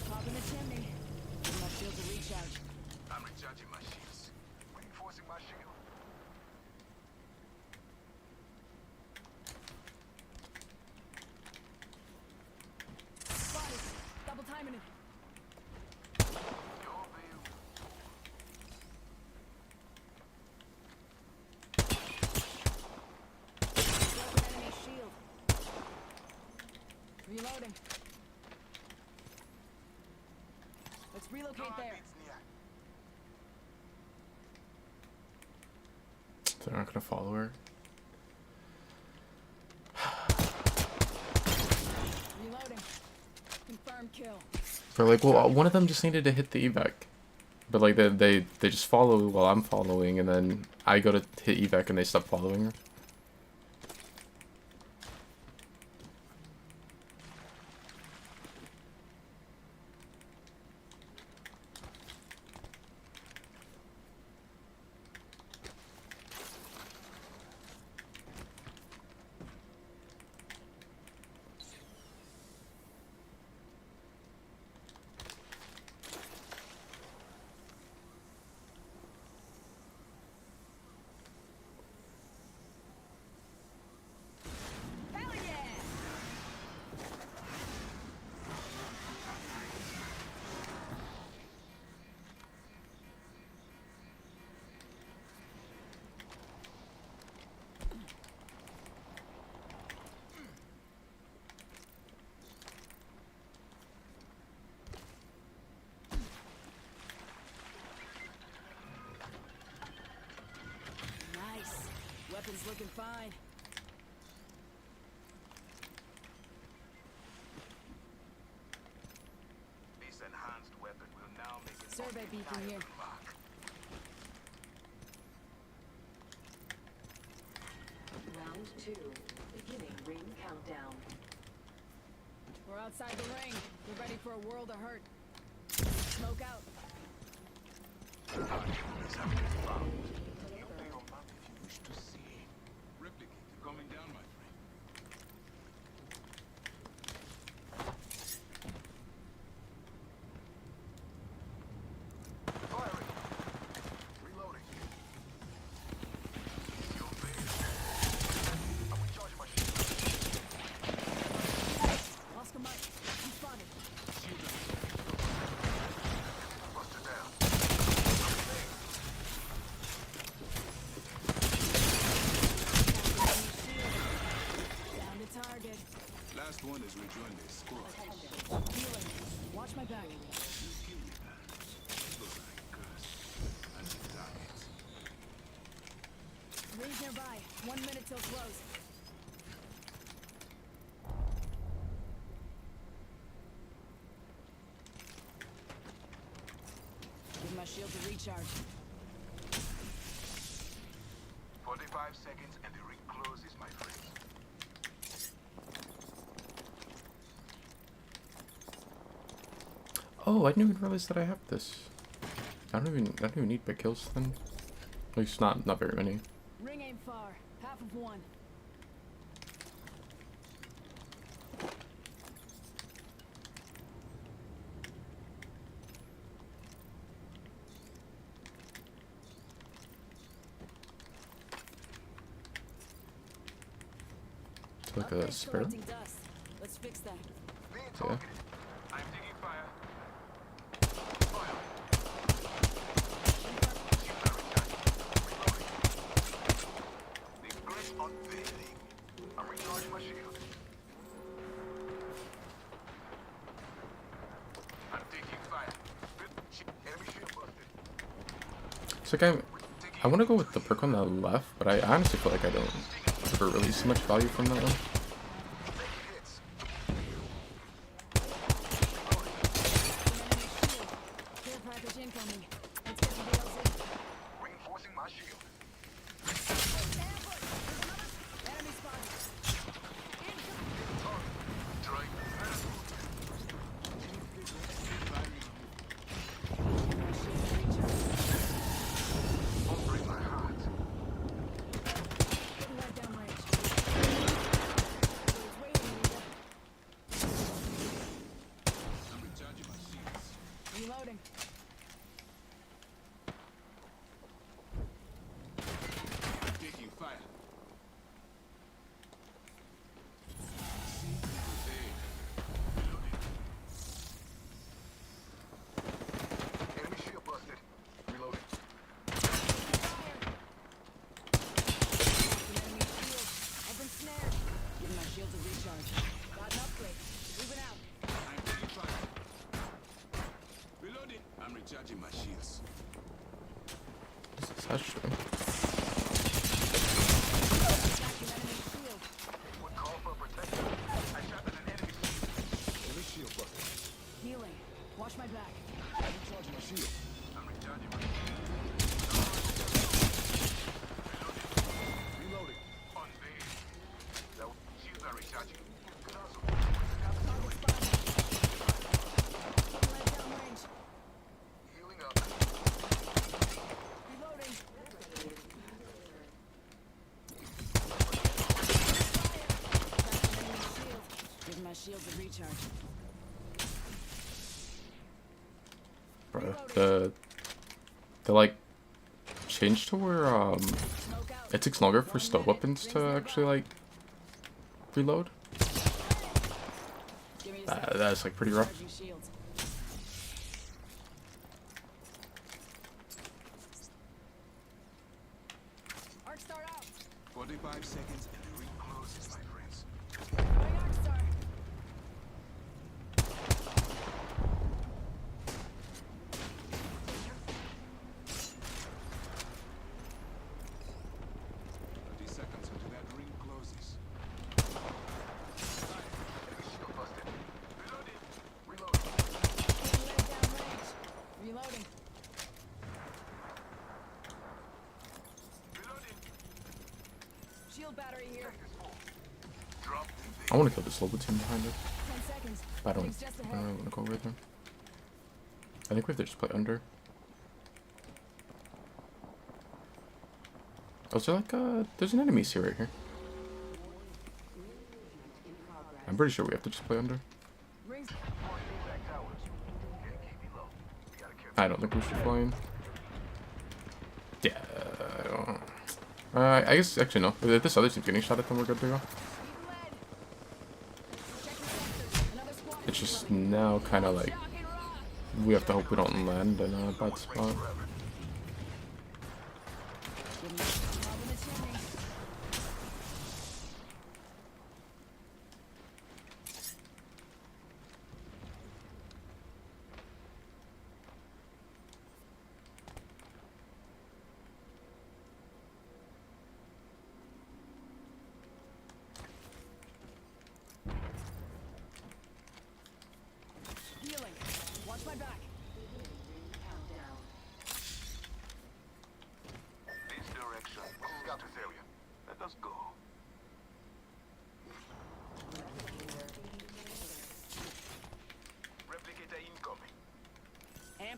Pop in the chimney. Give my shield to recharge. I'm recharging my shields. Reinforcing my shield. Spotted. Double timing it. Your view. Broken enemy shield. Reloading. Let's relocate there. They're not gonna follow her. Reloading. Confirm kill. They're like, well, one of them just needed to hit the evac, but like they just follow while I'm following, and then I go to hit evac and they stop following her. Hell yeah! Nice. Weapons looking fine. This enhanced weapon will now make it Survey beacon here. unlock. Round 2. Beginning ring countdown. We're outside the ring. Get ready for a world of hurt. Smoke out. Replicator coming down, my friend. Firing. Reloading. Your always rejoin their squad. Healing. Watch my back. Rings nearby. 1 minute till close. Give my shield to recharge. 45 seconds and the ring closes, my friends. Oh, I didn't even realize that I have this. I don't even need big kills then. At least not very many. Ring ain't far. Half of one. It's like a spare. Collecting dust. Let's fix that. Yeah. I'm taking fire. The great unveiling. I'm recharging my shield. I'm taking fire. Enemy shield busted. It's like I want to go with the perk on the left, but I honestly feel like I don't ever really see much value from that one. Care package incoming. Let's get the DLC. Reinforcing my shield. Enemy spotted. Drake. My shield to recharge. Break my heart. Getting right down range. So it's waiting, Rita. I'm recharging my shields. Reloading. I'm taking fire. See, there. Enemy shield busted. Reloading. An enemy shield. I've been snared. Getting my shield to recharge. Got an upgrade. Moving out. I'm taking fire. Reloading. I'm recharging my shields. That's true. Attacking enemy shield. Would call for protection. I shot at an enemy shield. Enemy shield busted. Healing. Watch my back. Recharging my shield. I'm recharging my shield. Reloading. Unveiled. That shields are recharging. Good hustle. Target spotted. Getting right down range. Healing up. Reloading. Attacking enemy shield. Giving my shield to recharge. Bro, the like changed to where Smoke out. it takes longer for stealth weapons to actually like reload. Give me a sec. That's like pretty rough. Charging shields. Arc star out. 45 seconds and the ring closes, my friends. Going arc star. Seconds until that ring closes. Enemy shield busted. Reloading. Getting right down range. Reloading. Reloading. Shield battery here. Drop. I want to kill this little team behind it. 10 seconds. But I don't Rings just ahead. really want to go over there. I think we have to just play under. Oh, is there like there's an enemy here right here. I'm pretty sure we have to just play under. Rings. Back towers. Okay, keep me low. We gotta care. I don't think we should fly in. Yeah, I don't. I guess actually no. If this other team's getting shot at, then we're good to go. Keep lead. Checking sectors. Another squad. It's just now kind of like Shock and rock. we have to hope we don't land in a bad spot. Give me a knob in the chimney.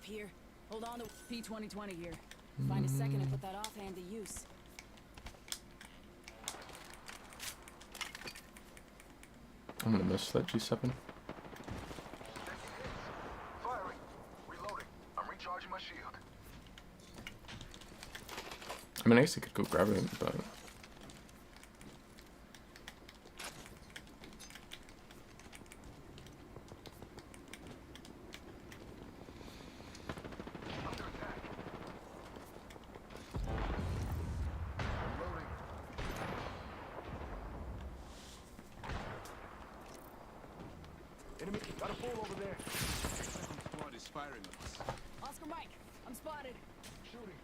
up here. Hold on to P2020 here. Find a second and put that offhand to use. I'm gonna miss that G7. Firing. Reloading. I'm recharging my shield. I mean, I guess I could go grab it, but Under attack. Reloading. Enemy, got a fool over there. Squad is firing at us. Oscar Mike, I'm spotted. Shooting.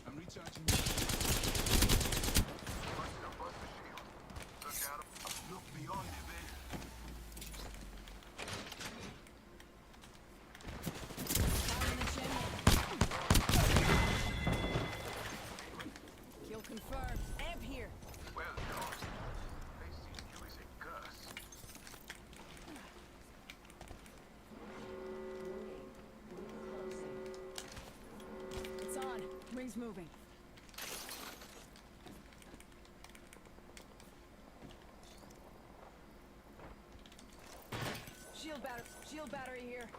I'm recharging. Busted the shield. Look at him. Look beyond the veil. Fire in the chimney. Kill confirmed. Amp here. Well done. They see you as a Gus. It's on. Ring's moving. Shield battery here.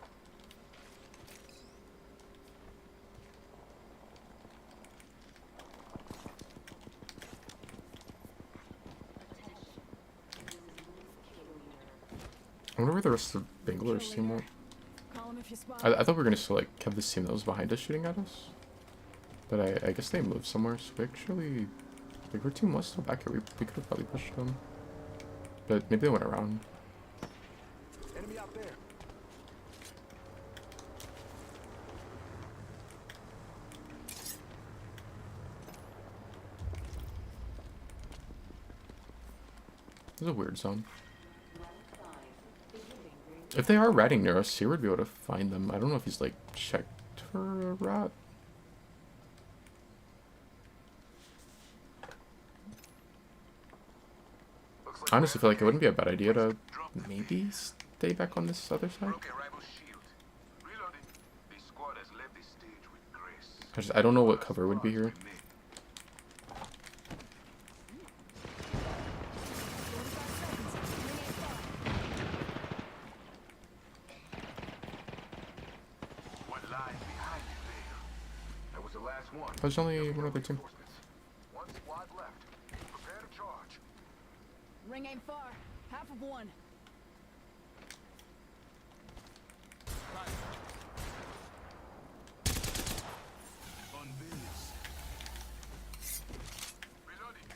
I wonder where the rest of Bangalore's team went. Call him if you spot I thought we were gonna still like have this team that was behind us shooting at us, but I guess they moved somewhere. So we actually, like, our team was still back here. We could have probably pushed them, but maybe they went around. Enemy out there. This is a weird zone. If they are ratting near us, Seer would be able to find them. I don't know if he's like checked for a rat. Looks like I honestly feel like it wouldn't be a bad idea to maybe stay back on this other side. broke a rival shield. Reloading. This squad has left this stage with grace. I don't know what cover would be here. What lies behind the veil? That was the last one. There's only one other team. One squad left. Prepare to charge. Ring ain't far. Half of one. On business. Reloading.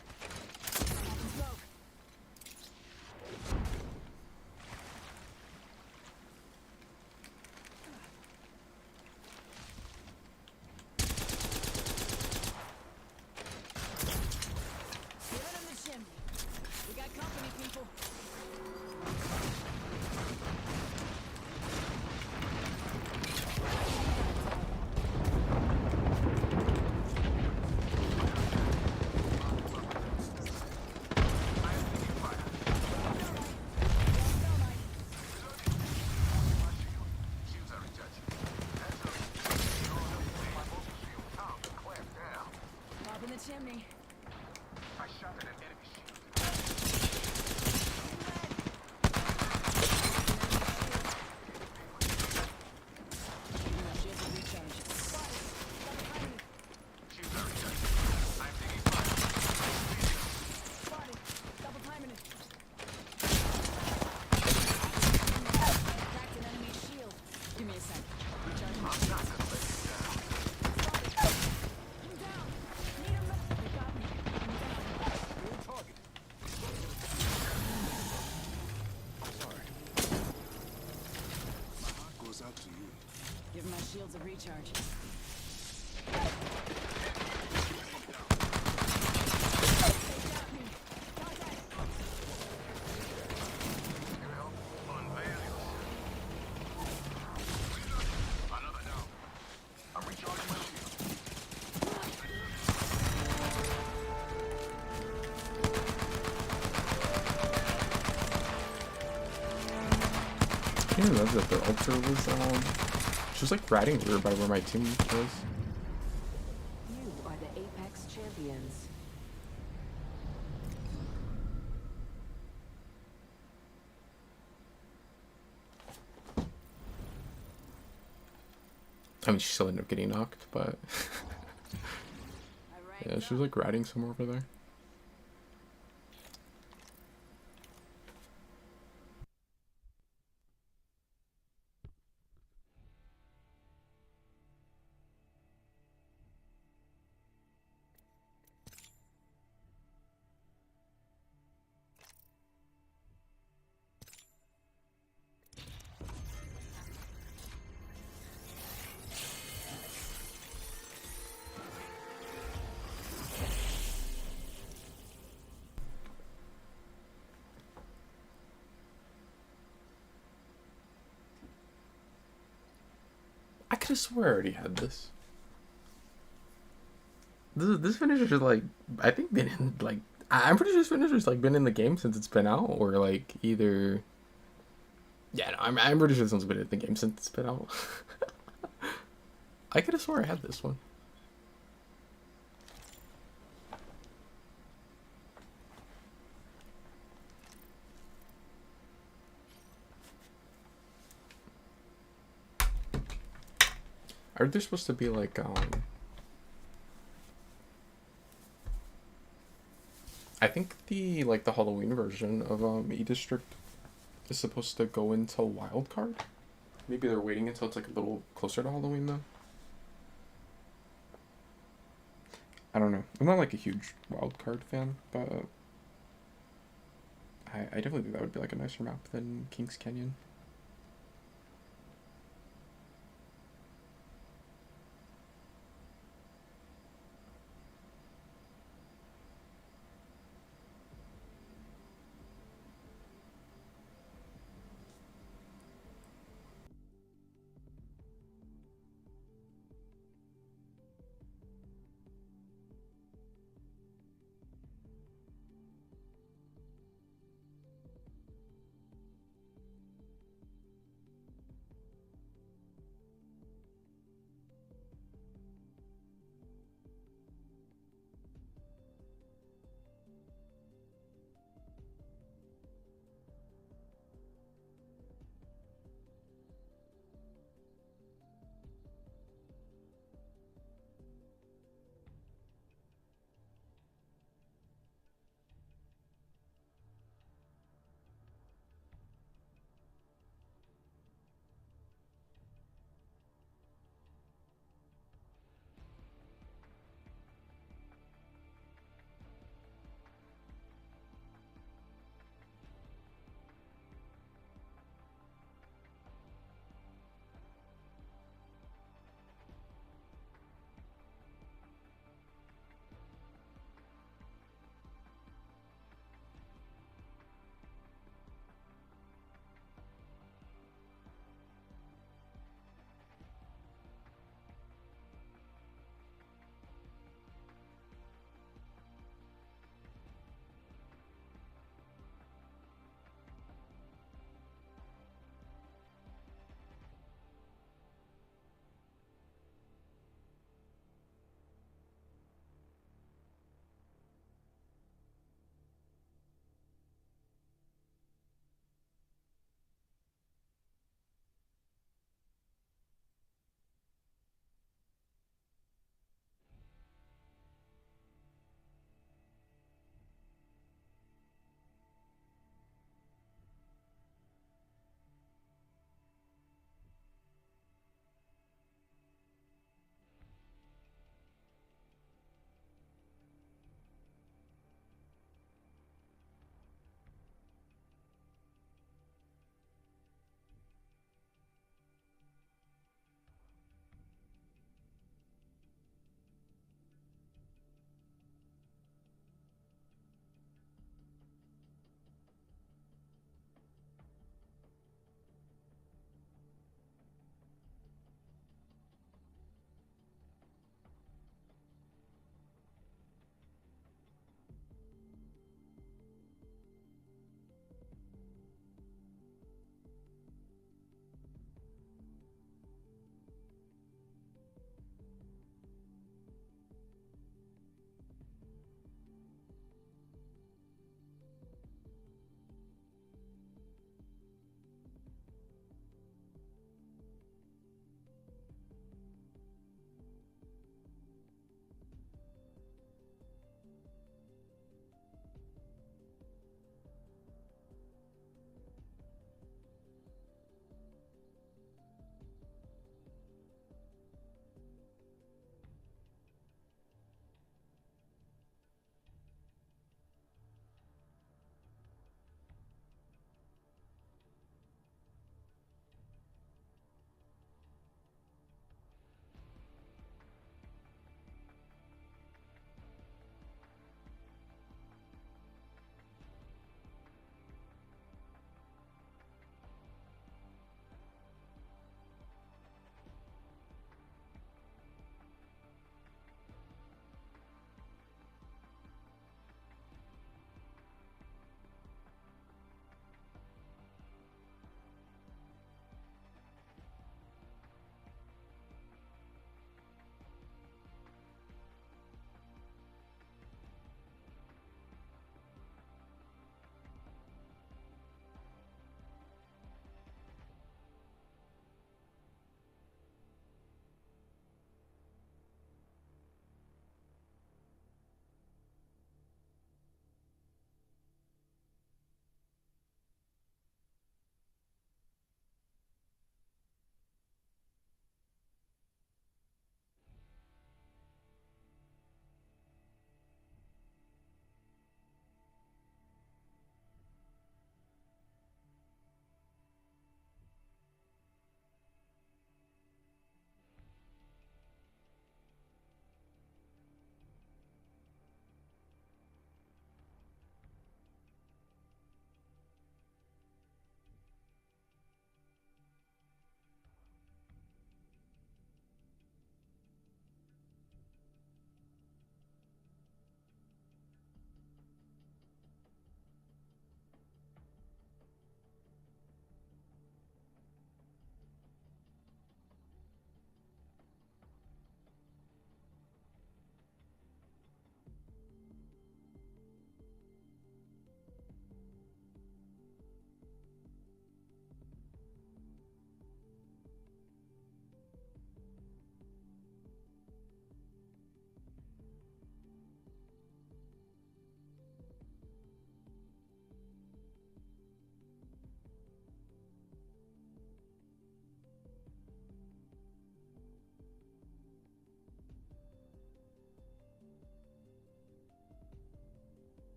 Smoke. Give it in the chimney. We got company, people. Shields are recharging. Time to clamp down. Pop in the chimney. I shot at an enemy shield. Shields will recharge. Shields are recharging. I'm taking fire. Spotted. Double timing it. Cracked an enemy shield. Give me a sec. Recharge my shield. Not gonna let you down. I'm down. Need him. They got me. I'm down. Good target. My heart goes out to you. Give my shields a recharge. They got me. Contact. Unveil yourself. Another down. I'm recharging my shield. I didn't realize that the ultra was She was like riding weird by where my team was. You are the Apex champions. I mean, she still ended up getting knocked, but yeah, she was like riding somewhere over there. I could have swore I already had this. This finisher's like, I think been in like, I'm pretty sure this finisher's like been in the game since it's been out, or like either. Yeah, no, I'm pretty sure this one's been in the game since it's been out. I could have swore I had this one. Are there supposed to be like I think the like the Halloween version of E District is supposed to go into Wildcard. Maybe they're waiting until it's like a little closer to Halloween though. I don't know. I'm not like a huge Wildcard fan, but I definitely think that would be like a nicer map than Kings Canyon.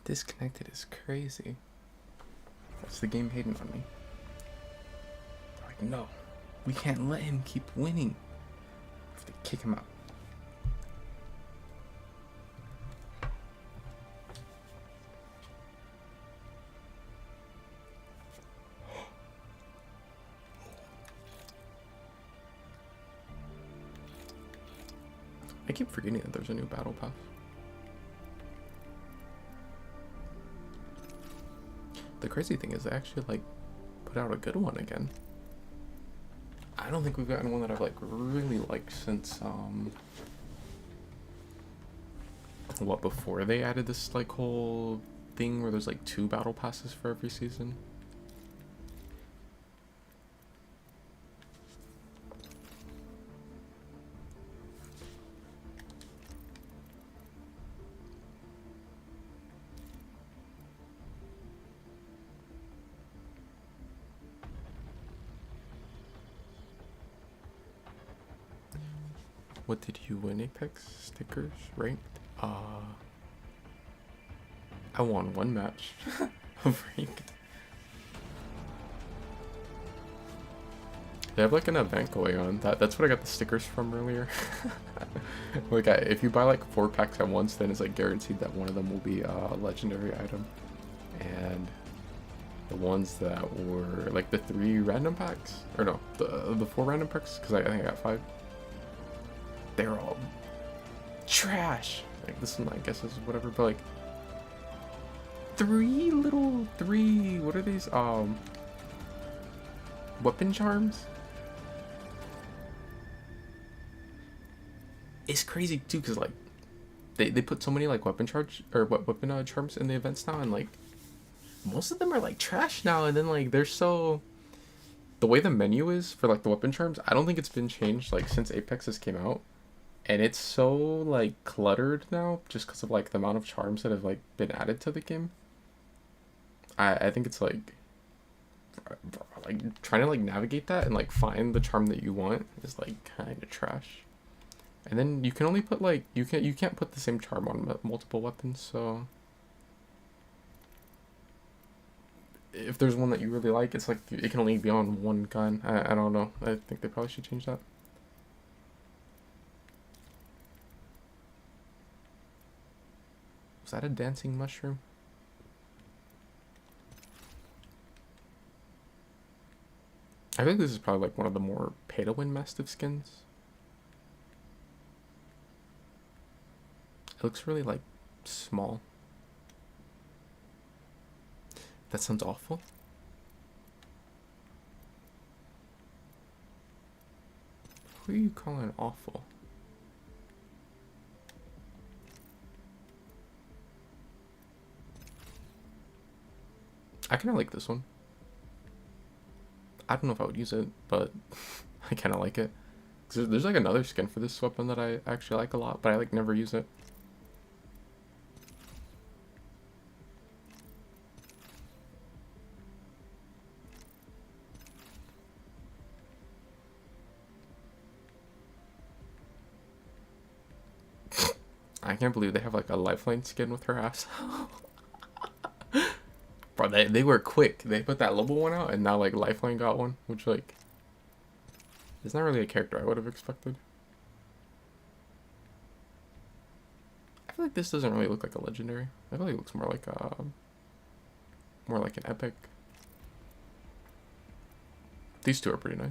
Disconnected is crazy. That's the game hating on me. Like, no, we can't let him keep winning. We have to kick him out. I keep forgetting that there's a new battle pass. The crazy thing is they actually like put out a good one again. I don't think we've gotten one that I've like really liked since what, before they added this like whole thing where there's like 2 battle passes for every season. What did you win, Apex? Stickers? Ranked? I won 1 match of ranked. They have like an event going on. That's what I got the stickers from earlier. Like if you buy like 4 packs at once, then it's like guaranteed that one of them will be a legendary item. And the ones that were like the 3 random packs, or no, the 4 random packs, because I think I got 5. They're all trash. Like this one, I guess is whatever, but like 3, what are these? Weapon charms? It's crazy too, cause like they put so many like weapon charms in the events now, and like most of them are like trash now, and then like they're so, the way the menu is for like the weapon charms, I don't think it's been changed like since Apex has came out. And it's so like cluttered now just because of like the amount of charms that have like been added to the game. I think it's like trying to like navigate that and like find the charm that you want is like kind of trash. And then you can only put like you can't put the same charm on multiple weapons, so if there's one that you really like, it's like it can only be on 1 gun. I don't know. I think they probably should change that. Was that a dancing mushroom? I think this is probably like one of the more pay-to-win Mastiff skins. It looks really like small. That sounds awful. Who are you calling awful? I kind of like this one. I don't know if I would use it, but I kind of like it. 'Cause there's like another skin for this weapon that I actually like a lot, but I like never use it. I can't believe they have like a lifeline skin with her ass. Bro, they were quick. They put that Lobo one out, and now like Lifeline got one, which like is not really a character I would have expected. I feel like this doesn't really look like a legendary. I feel like it looks more like an epic. These 2 are pretty nice.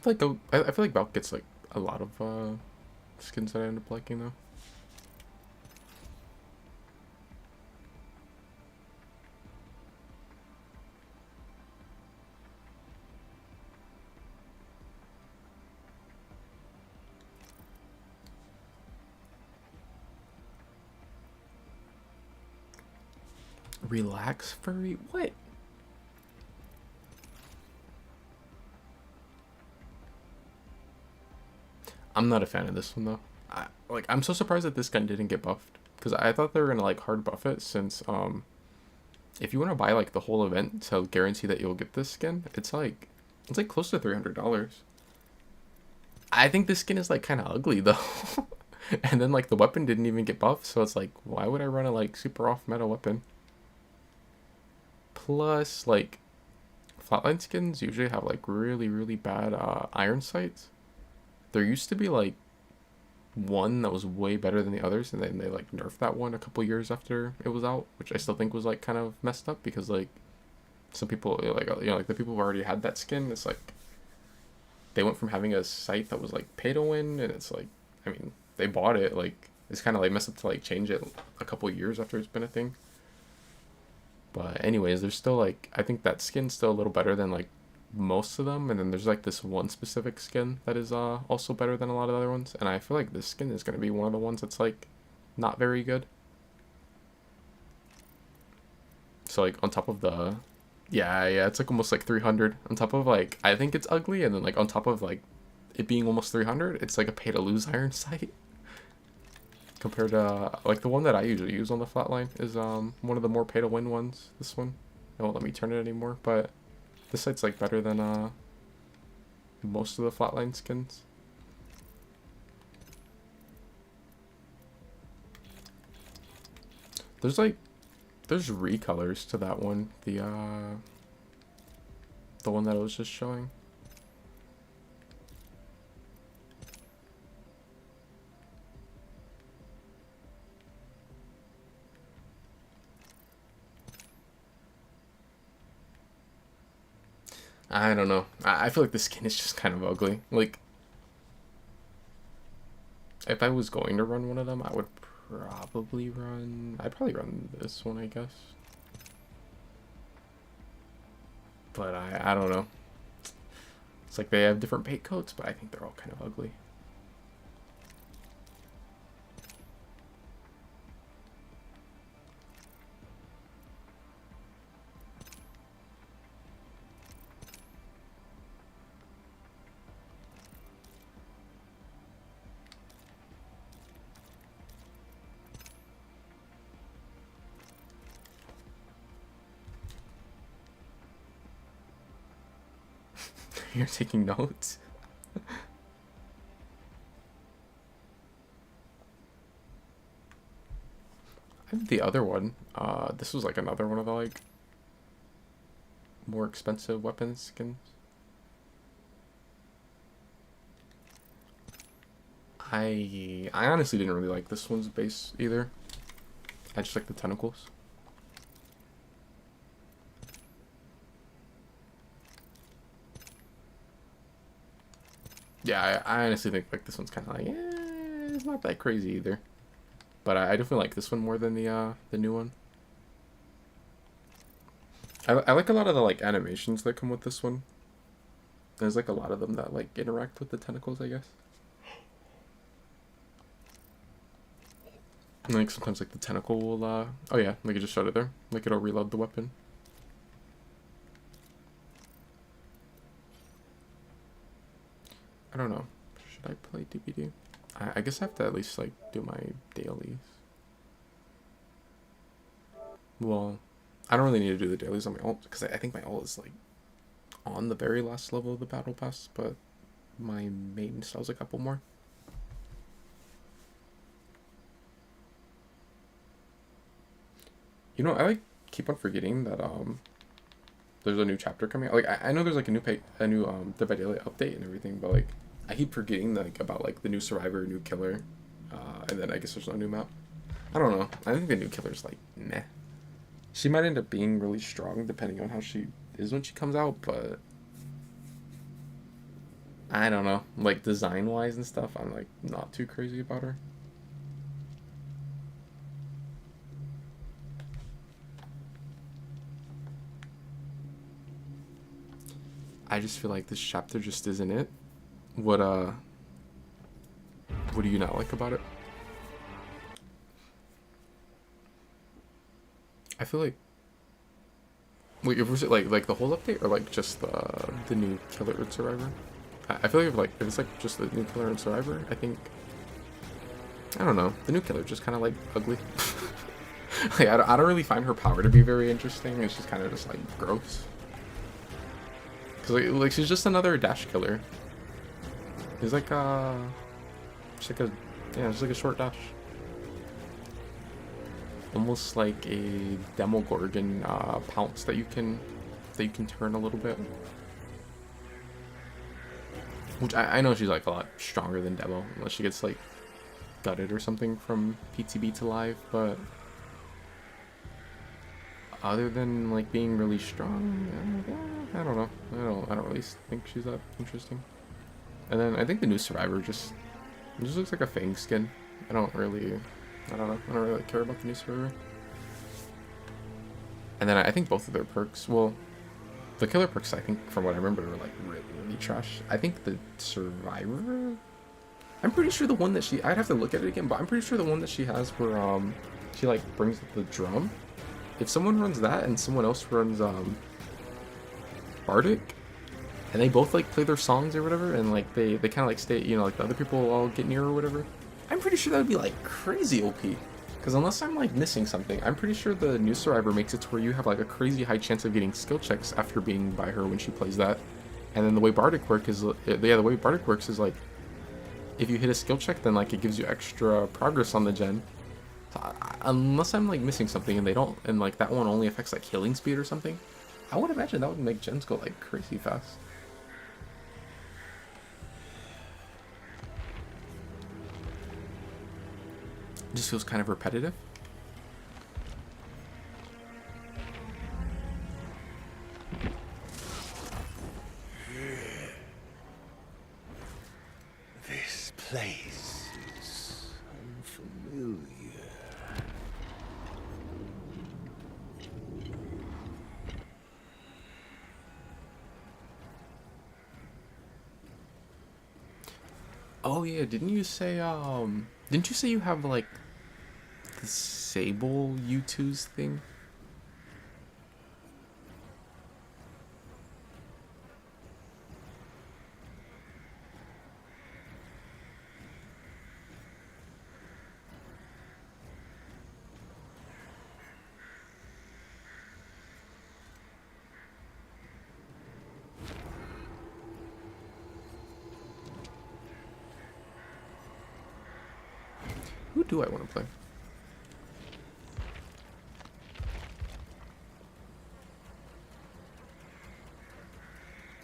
I feel like Valk gets like a lot of skins that I end up liking though. Relax, furry? What? I'm not a fan of this one though. I'm so surprised that this gun didn't get buffed, because I thought they were gonna like hard buff it, since if you want to buy like the whole event to guarantee that you'll get this skin, it's like close to $300. I think this skin is like kind of ugly though. And then like the weapon didn't even get buffed, so it's like, why would I run a like super off meta weapon? Plus, like, flatline skins usually have like really bad iron sights. There used to be like one that was way better than the others, and then they like nerfed that one a couple years after it was out, which I still think was like kind of messed up, because like some people like, you know, like the people who already had that skin, it's like they went from having a sight that was like pay to win, and it's like, I mean, they bought it, like it's kind of like messed up to like change it a couple years after it's been a thing. But anyways, there's still like, I think that skin's still a little better than like most of them, and then there's like this one specific skin that is also better than a lot of other ones, and I feel like this skin is going to be one of the ones that's like not very good. So like on top of the yeah, it's like almost like 300 on top of like, I think it's ugly, and then like on top of like it being almost 300, it's like a pay to lose iron sight compared to like the one that I usually use on the flatline is one of the more pay to win ones. This one, it won't let me turn it anymore, but this sight's like better than most of the flatline skins. There's recolors to that one, the one that I was just showing. I don't know. I feel like the skin is just kind of ugly. Like, if I was going to run one of them, I'd probably run this one, I guess. But I don't know. It's like they have different paint coats, but I think they're all kind of ugly. You're taking notes? I have the other one. This was like another one of the like more expensive weapon skins. I honestly didn't really like this one's base either. I just like the tentacles. Yeah, I honestly think like this one's kind of like, it's not that crazy either. But I definitely like this one more than the new one. I like a lot of the like animations that come with this one. There's like a lot of them that like interact with the tentacles, I guess. And like sometimes like the tentacle will oh yeah, like I just showed it there. Like it'll reload the weapon. I don't know. Should I play DBD? I guess I have to at least like do my dailies. Well, I don't really need to do the dailies on my ult, because I think my ult is like on the very last level of the battle pass, but my main still has a couple more. You know, I like keep on forgetting that there's a new chapter coming out. Like I know there's like a new Dead by Daylight update and everything, but like I keep forgetting like about like the new survivor, new killer, and then I guess there's no new map. I don't know. I think the new killer's like meh. She might end up being really strong depending on how she is when she comes out, but I don't know. Like design wise and stuff, I'm like not too crazy about her. I just feel like this chapter just isn't it. What do you not like about it? I feel like, wait, was it like the whole update, or like just the new killer and survivor? I feel like if it's like just the new killer and survivor, I think, I don't know, the new killer just kind of like ugly. Like I don't really find her power to be very interesting. It's just kind of just like gross. Cause like she's just another dash killer. She's like she's like a Yeah, it's like a short dash. Almost like a Demogorgon pounce that you can turn a little bit. Which I know she's like a lot stronger than Demo, unless she gets like gutted or something from PTB to live, but other than like being really strong, I don't know. I don't really think she's that interesting. And then I think the new Survivor just looks like a Fang skin. I don't really care about the new Survivor. And then I think both of their perks, well, the killer perks, I think, from what I remember, were like really trash. I think the Survivor, I'm pretty sure the one that I'd have to look at it again, but I'm pretty sure the one that she has where she like brings the drum. If someone runs that and someone else runs Bardic, and they both like play their songs or whatever, and like they kind of like stay, you know, like the other people all get near or whatever, I'm pretty sure that would be like crazy OP. Because unless I'm like missing something, I'm pretty sure the new Survivor makes it to where you have like a crazy high chance of getting skill checks after being by her when she plays that. And then the way Bardic works is, is like, if you hit a skill check, then like it gives you extra progress on the gen. So unless I'm like missing something and they don't, and like that one only affects like healing speed or something, I would imagine that would make gens go like crazy fast. It just feels kind of repetitive. This place is unfamiliar. Oh yeah, didn't you say you have like the Sable U2's thing? Who do I want to play?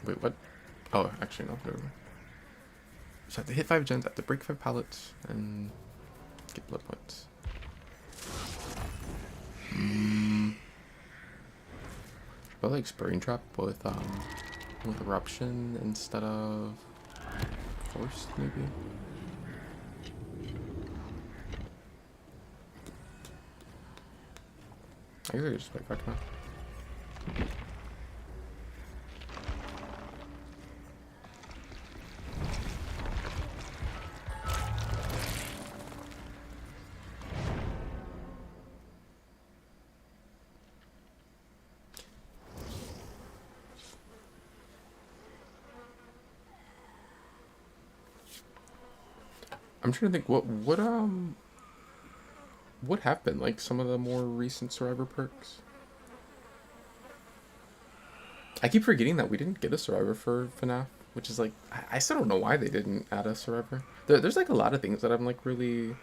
Wait, what? Oh, actually, no. Never mind. So I have to hit 5 gens, I have to break 5 pallets, and get blood points. But like Spurring Trap with Eruption instead of Forced, maybe? I guess I could just play back now. I'm trying to think what happened, like some of the more recent Survivor perks. I keep forgetting that we didn't get a Survivor for FNAF, which is like, I still don't know why they didn't add a Survivor. There's like a lot of things that I'm like really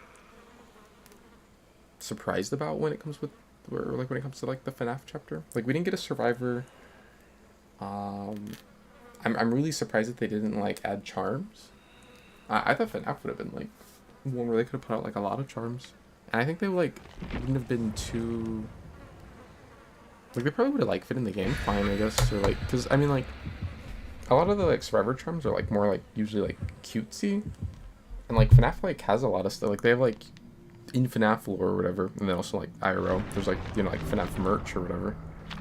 surprised about when it comes to like the FNAF chapter. Like we didn't get a Survivor. I'm really surprised that they didn't like add charms. I thought FNAF would have been like one where they could have put out like a lot of charms. And I think they like wouldn't have been too, like they probably would have like fit in the game fine, I guess, or like, because I mean like a lot of the like Survivor charms are like more like usually like cutesy, and like FNAF like has a lot of stuff, like they have like in FNAF lore or whatever, and then also like IRL there's like, you know, like FNAF merch or whatever,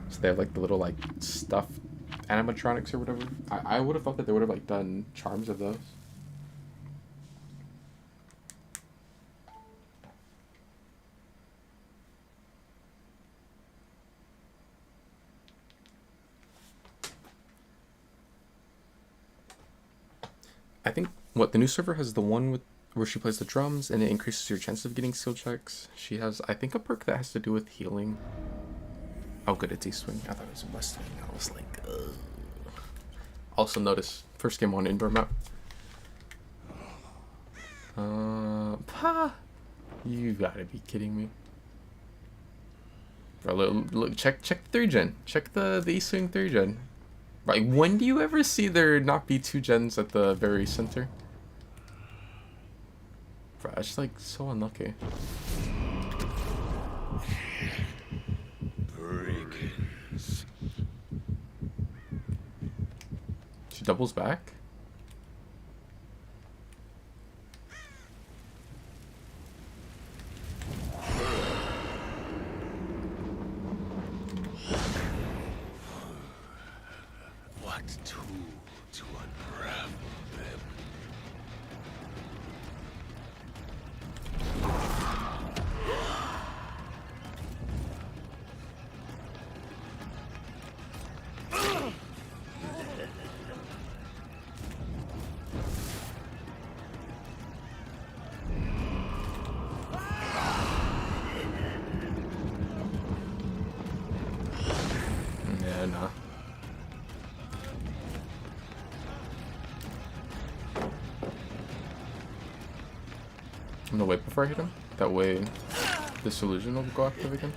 so they have like the little like stuffed animatronics or whatever. I would have thought that they would have like done charms of those. I think the new server has the one with where she plays the drums and it increases your chance of getting skill checks. She has, I think, a perk that has to do with healing. Oh, good, it's East Wing. I thought it was West Wing. I was like, ugh. Also, notice first game on indoor map. Ha! You gotta be kidding me. Bro, look, check the 3 gen. Check the E-Swing 3 gen. Like, when do you ever see there not be 2 gens at the very center? Bro, it's like so unlucky. Brigands. She doubles back? What tool to unravel them? Yeah, nah. I'm gonna wait before I hit him. That way, this illusion will go active again.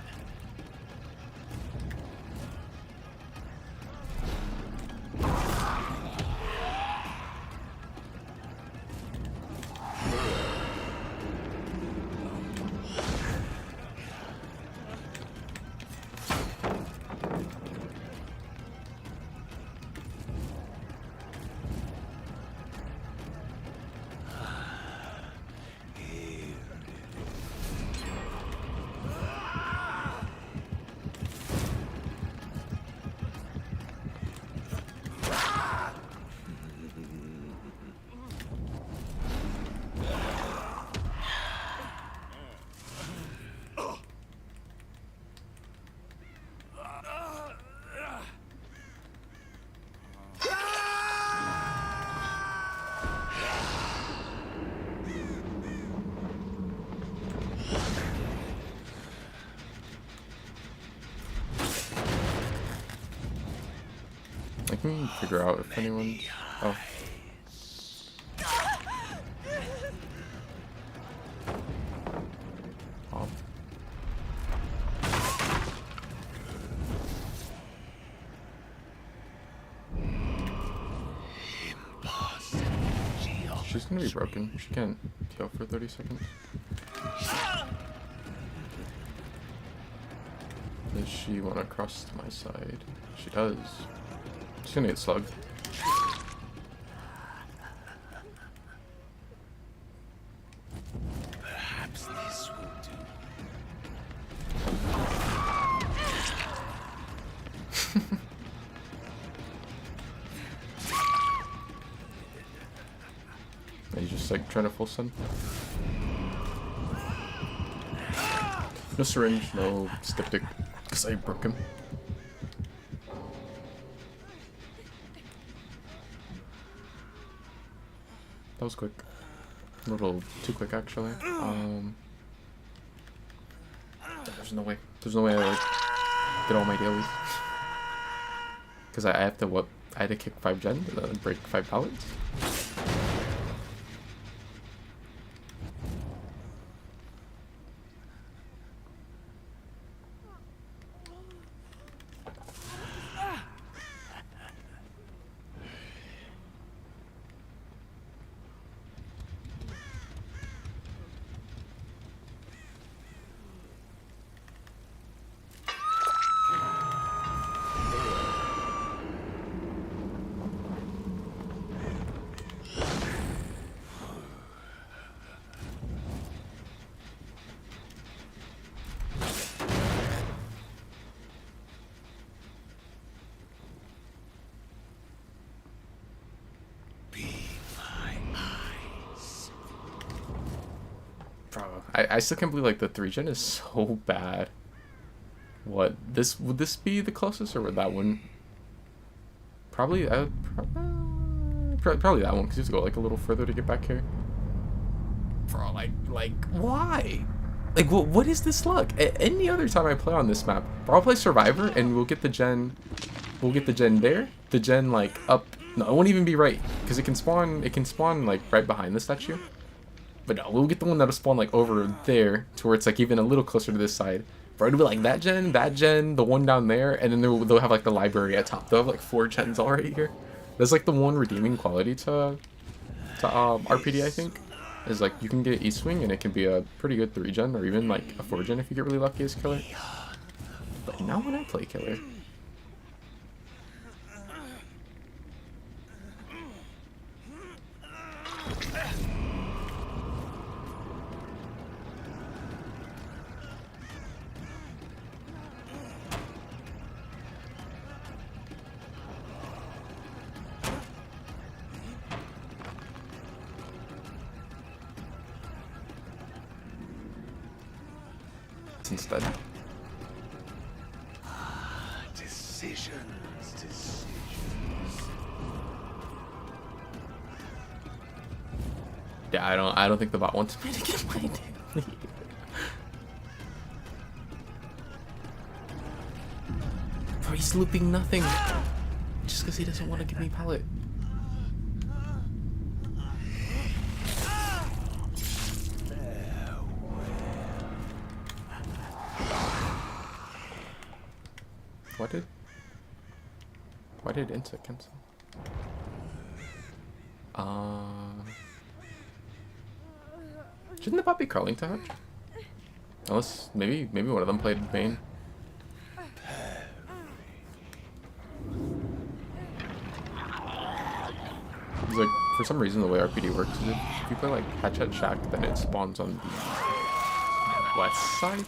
I can figure out if anyone's... Oh. Oh. She's gonna be broken. She can't heal for 30 seconds. Does she want to cross to my side? She does. She's gonna get slugged. Perhaps this will do. He's just like trying to full send. No syringe, no styptic, because I broke him. That was quick. A little too quick, actually. There's no way. There's no way I like did all my dailies. Because I have to what? I had to kick 5 gen and then break 5 pallets. Bro, I still can't believe like the 3 gen is so bad. What this would this be the closest or would that one? Probably I would probably that one because you have to go like a little further to get back here. Bro, like why? Like what is this luck? Any other time I play on this map, bro, I'll play Survivor and we'll get the gen. We'll get the gen there. The gen like up. No, it won't even be right because it can spawn. It can spawn like right behind the statue. But no, we'll get the one that'll spawn like over there to where it's like even a little closer to this side. Bro, it'll be like that gen, the one down there, and then they'll have like the library at top. They'll have like 4 gens already here. That's like the one redeeming quality to RPD, I think. Is like you can get East Wing and it can be a pretty good 3 gen or even like a 4 gen if you get really lucky as killer. But not when I play killer. Instead. Decisions. Yeah, I don't think the bot wants me to get my daily. Bro, he's looping nothing. Just because he doesn't want to give me pallet. Why did insect cancel? Shouldn't the bot be crawling to hatch? Unless maybe one of them played main. It's like for some reason the way RPD works is if you play like hatch at shack, then it spawns on the west side.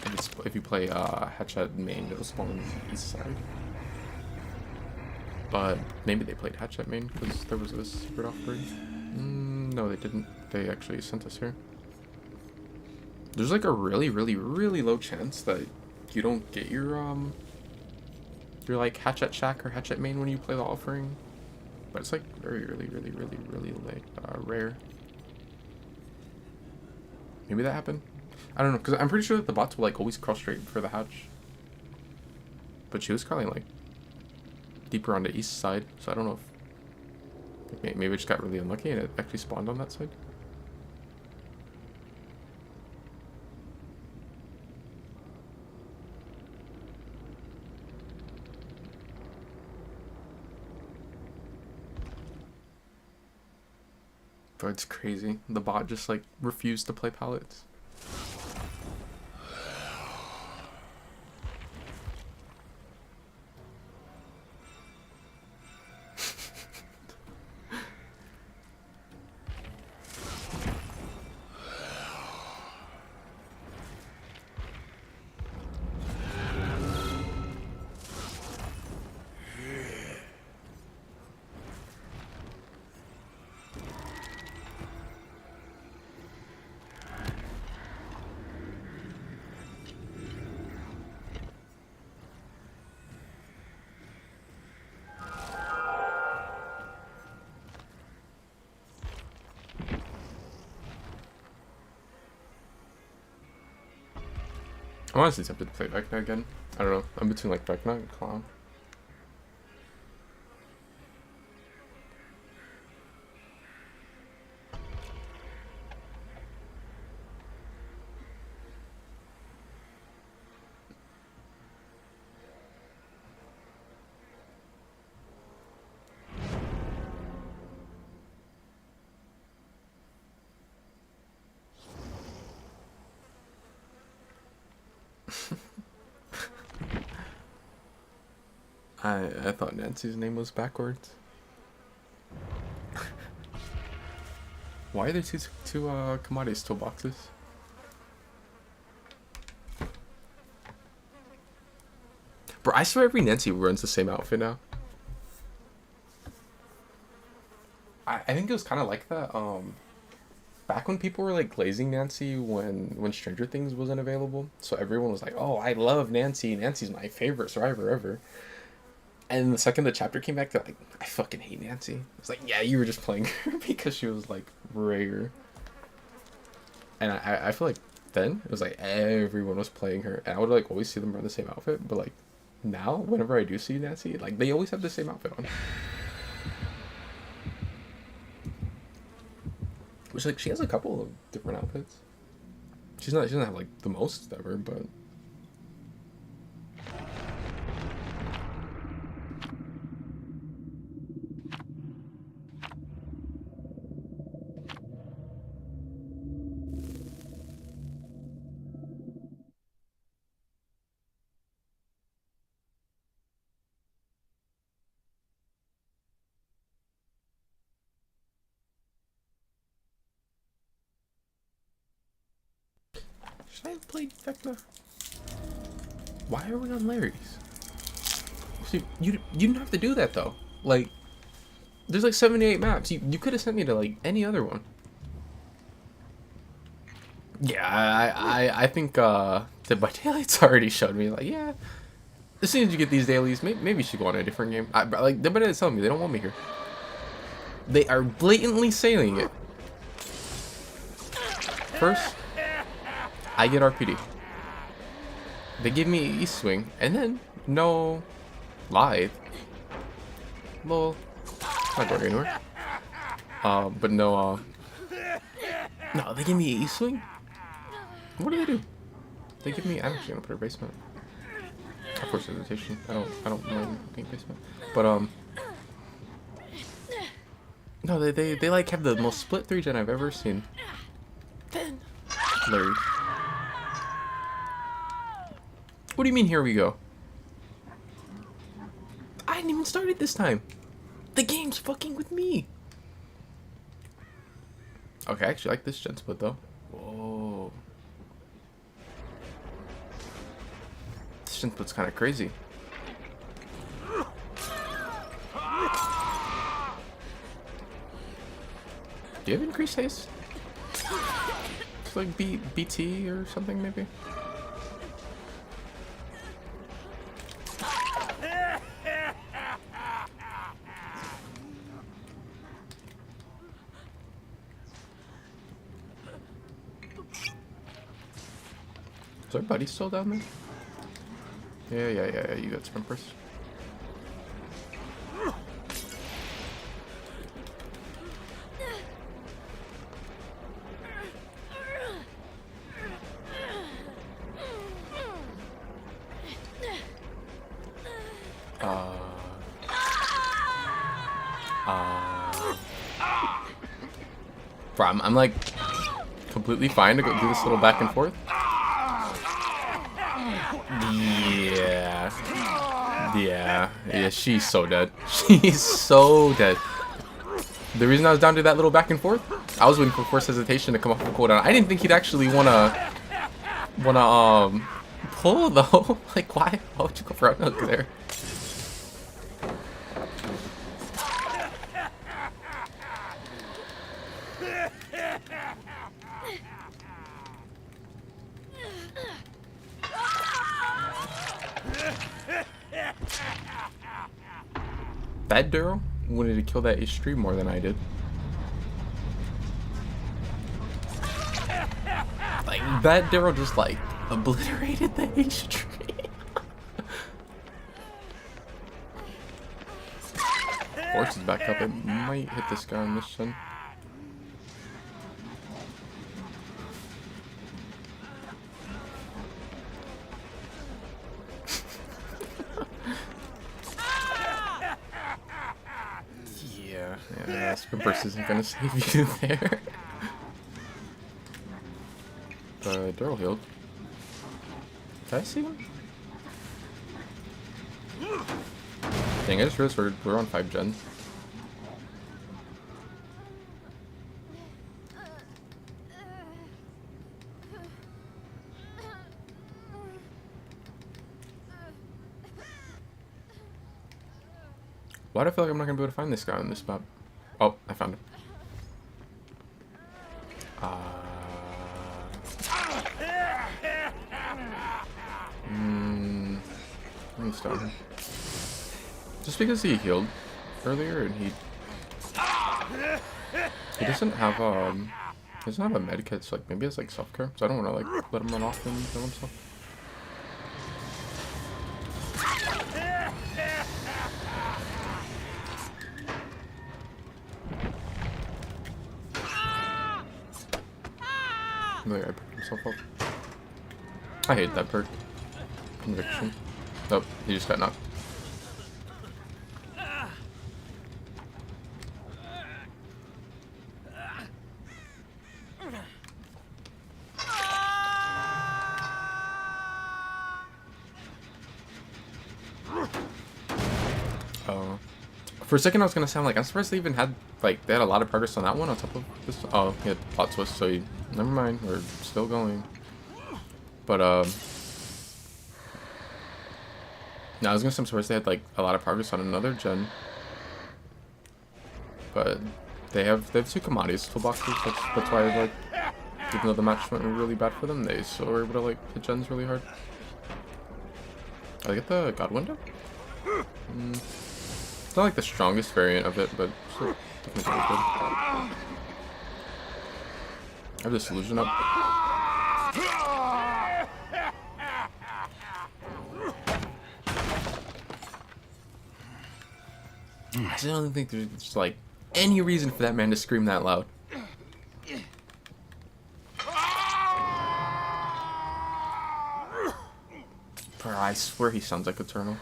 And if you play hatch at main, it'll spawn on the east side. But maybe they played hatch at main because there was this secret offer. No, they didn't. They actually sent us here. There's like a really low chance that you don't get your like hatch at shack or hatch at main when you play the offering. But it's like very really like rare. Maybe that happened. I don't know, because I'm pretty sure that the bots will like always cross straight for the hatch. But she was crawling like deeper on the east side, so I don't know if like, maybe it just got really unlucky and it actually spawned on that side. But it's crazy. The bot just like refused to play pallets. I'm honestly tempted to play Vecna again. I don't know. I'm between like Vecna and Clown. I thought Nancy's name was backwards. Why are there two commodities toolboxes? Bro, I swear every Nancy runs the same outfit now. I think it was kind of like that. Back when people were like glazing Nancy when Stranger Things wasn't available, so everyone was like, "Oh, I love Nancy. Nancy's my favorite survivor ever." And the second the chapter came back, they're like, "I fucking hate Nancy." It's like, yeah, you were just playing her because she was like rare. And I feel like then it was like everyone was playing her, and I would like always see them run the same outfit. But like now, whenever I do see Nancy, like they always have the same outfit on. Which, like, she has a couple of different outfits. She doesn't have, like, the most ever, but... Should I have played Vecna? Why are we on Larry's? See, you didn't have to do that though. Like, there's like 78 maps. You could have sent me to like any other one. Yeah, I think the my dailies already showed me like, yeah. As soon as you get these dailies, maybe you should go on a different game. Like they're telling me they don't want me here. They are blatantly saying it. First, I get RPD. They give me East Swing, and then no live. Well, not going anywhere. But no, no, they give me East Swing. What do they do? They give me. I'm actually gonna put a basement. Of course, hesitation. I don't mind being basement. But no, they like have the most split 3-gen I've ever seen. Then Larry. What do you mean, here we go? I didn't even start it this time. The game's fucking with me. Okay, I actually like this gen split though. Whoa. This gen split's kind of crazy. Do you have increased haste? It's like BT or something maybe? Is our buddy still down there? Yeah, you got sprimpers. Bro, I'm like completely fine to go do this little back and forth. Yeah, she's so dead. She's so dead. The reason I was down to that little back and forth, I was waiting for force hesitation to come off the cooldown. I didn't think he'd actually wanna pull though. Like why would you go for a hook there? That Duro wanted to kill that H tree more than I did. Like that Duro just like obliterated the H tree. Force is back up. It might hit this guy on this gen. Yeah, Sprimpers isn't gonna save you there. Daryl healed. Did I see one? Dang, I just realized we're on 5 gens. Why do I feel like I'm not gonna be able to find this guy on this map? Oh, I found him. Let me stop him. Just because he healed earlier and he doesn't have a med kit, so like maybe it's like self-care, so I don't want to like let him run off and kill himself. The guy picked himself up. I hate that perk. Conviction. Oh, he just got knocked. Oh. For a second I was gonna sound like, I'm surprised they even had, like, they had a lot of progress on that one on top of this. Oh, he had plot twist, so never mind, we're still going. But, no, I was gonna say I'm surprised they had, like, a lot of progress on another gen. But they have 2 commodities toolboxes, that's why, like, even though the match went really bad for them, they still were able to, like, hit gens really hard. Did I get the God Window? It's not like the strongest variant of it, but still definitely pretty good. I have this illusion up. I still don't think there's just, like, any reason for that man to scream that loud. Bro, I swear he sounds like Eternal.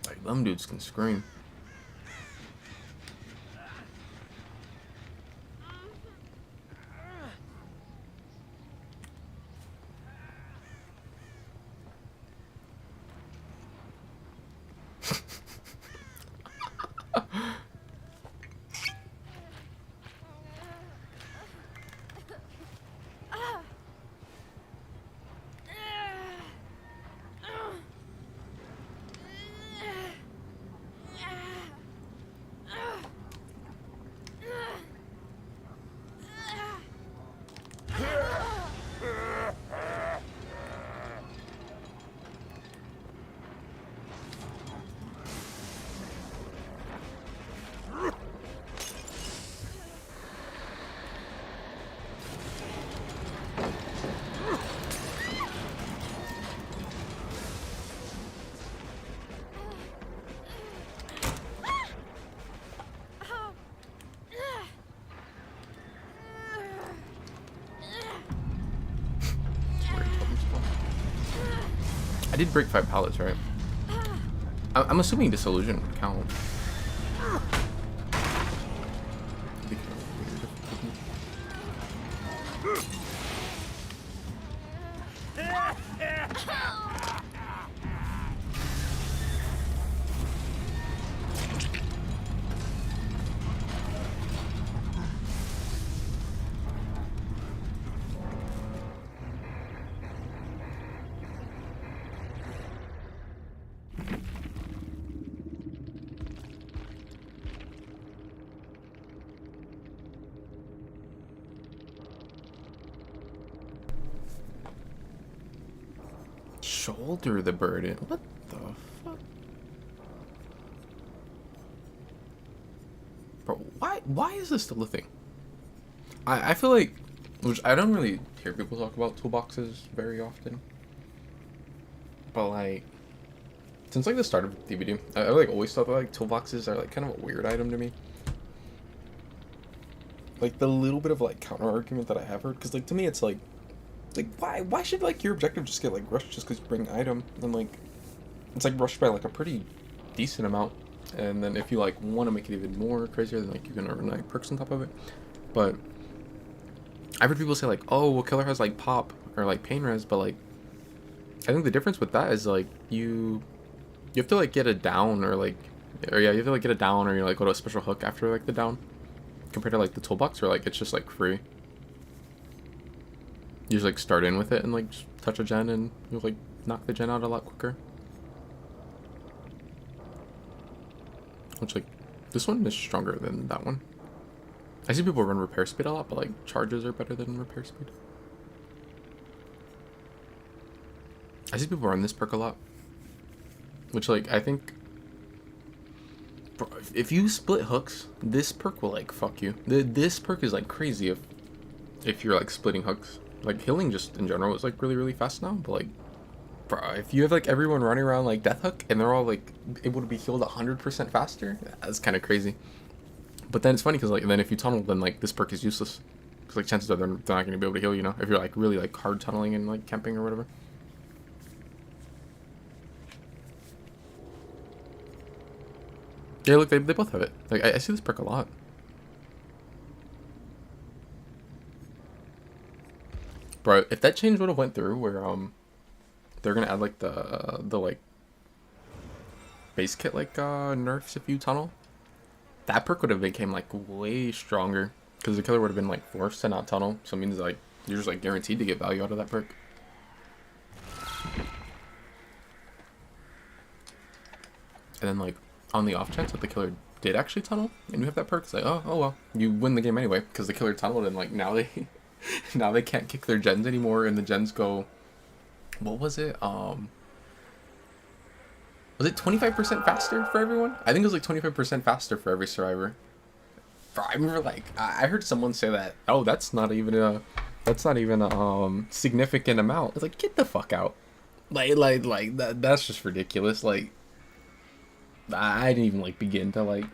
Like, them dudes can scream. I did break 5 pallets, right? I'm assuming Disillusion would count. Shoulder the burden. What the fuck? Bro, why is this still a thing? I feel like, which I don't really hear people talk about toolboxes very often, but like, since like the start of DVD, I like always thought that like toolboxes are like kind of a weird item to me. Like the little bit of like counter argument that I have heard, because like to me it's like why should like your objective just get like rushed just because you bring an item, and like it's like rushed by like a pretty decent amount, and then if you like want to make it even more crazier, then like you can earn like perks on top of it. But I've heard people say like, oh well, killer has like pop or like pain res, but like I think the difference with that is like you have to like get a down, or like, or yeah, you have to like get a down, or you like go to a special hook after like the down, compared to like the toolbox where like it's just like free. You just like start in with it and like just touch a gen and you'll like knock the gen out a lot quicker. Which like this one is stronger than that one. I see people run repair speed a lot, but like charges are better than repair speed. I see people run this perk a lot, which like I think, bro, if you split hooks, this perk will like fuck you. This perk is like crazy if you're like splitting hooks. Like healing just in general is like really fast now, but like Bro, if you have like everyone running around like Death Hook and they're all like able to be healed 100% faster, that's kind of crazy. But then it's funny because like then if you tunnel, then like this perk is useless. Because like chances are they're not going to be able to heal, you know, if you're like really like hard tunneling and like camping or whatever. Yeah, look, they both have it. Like I see this perk a lot. Bro, if that change would have went through where they're gonna add like the like base kit like nerfs if you tunnel, that perk would have became like way stronger because the killer would have been like forced to not tunnel, so it means like you're just like guaranteed to get value out of that perk. And then like on the off chance that the killer did actually tunnel and you have that perk, it's like oh well, you win the game anyway because the killer tunneled and like now they now they can't kick their gens anymore and the gens go, what was it? Was it 25% faster for everyone? I think it was like 25% faster for every survivor. Bro, I remember like I heard someone say that. Oh, that's not even a significant amount. It's like get the fuck out. Like that's just ridiculous. Like I didn't even like begin to like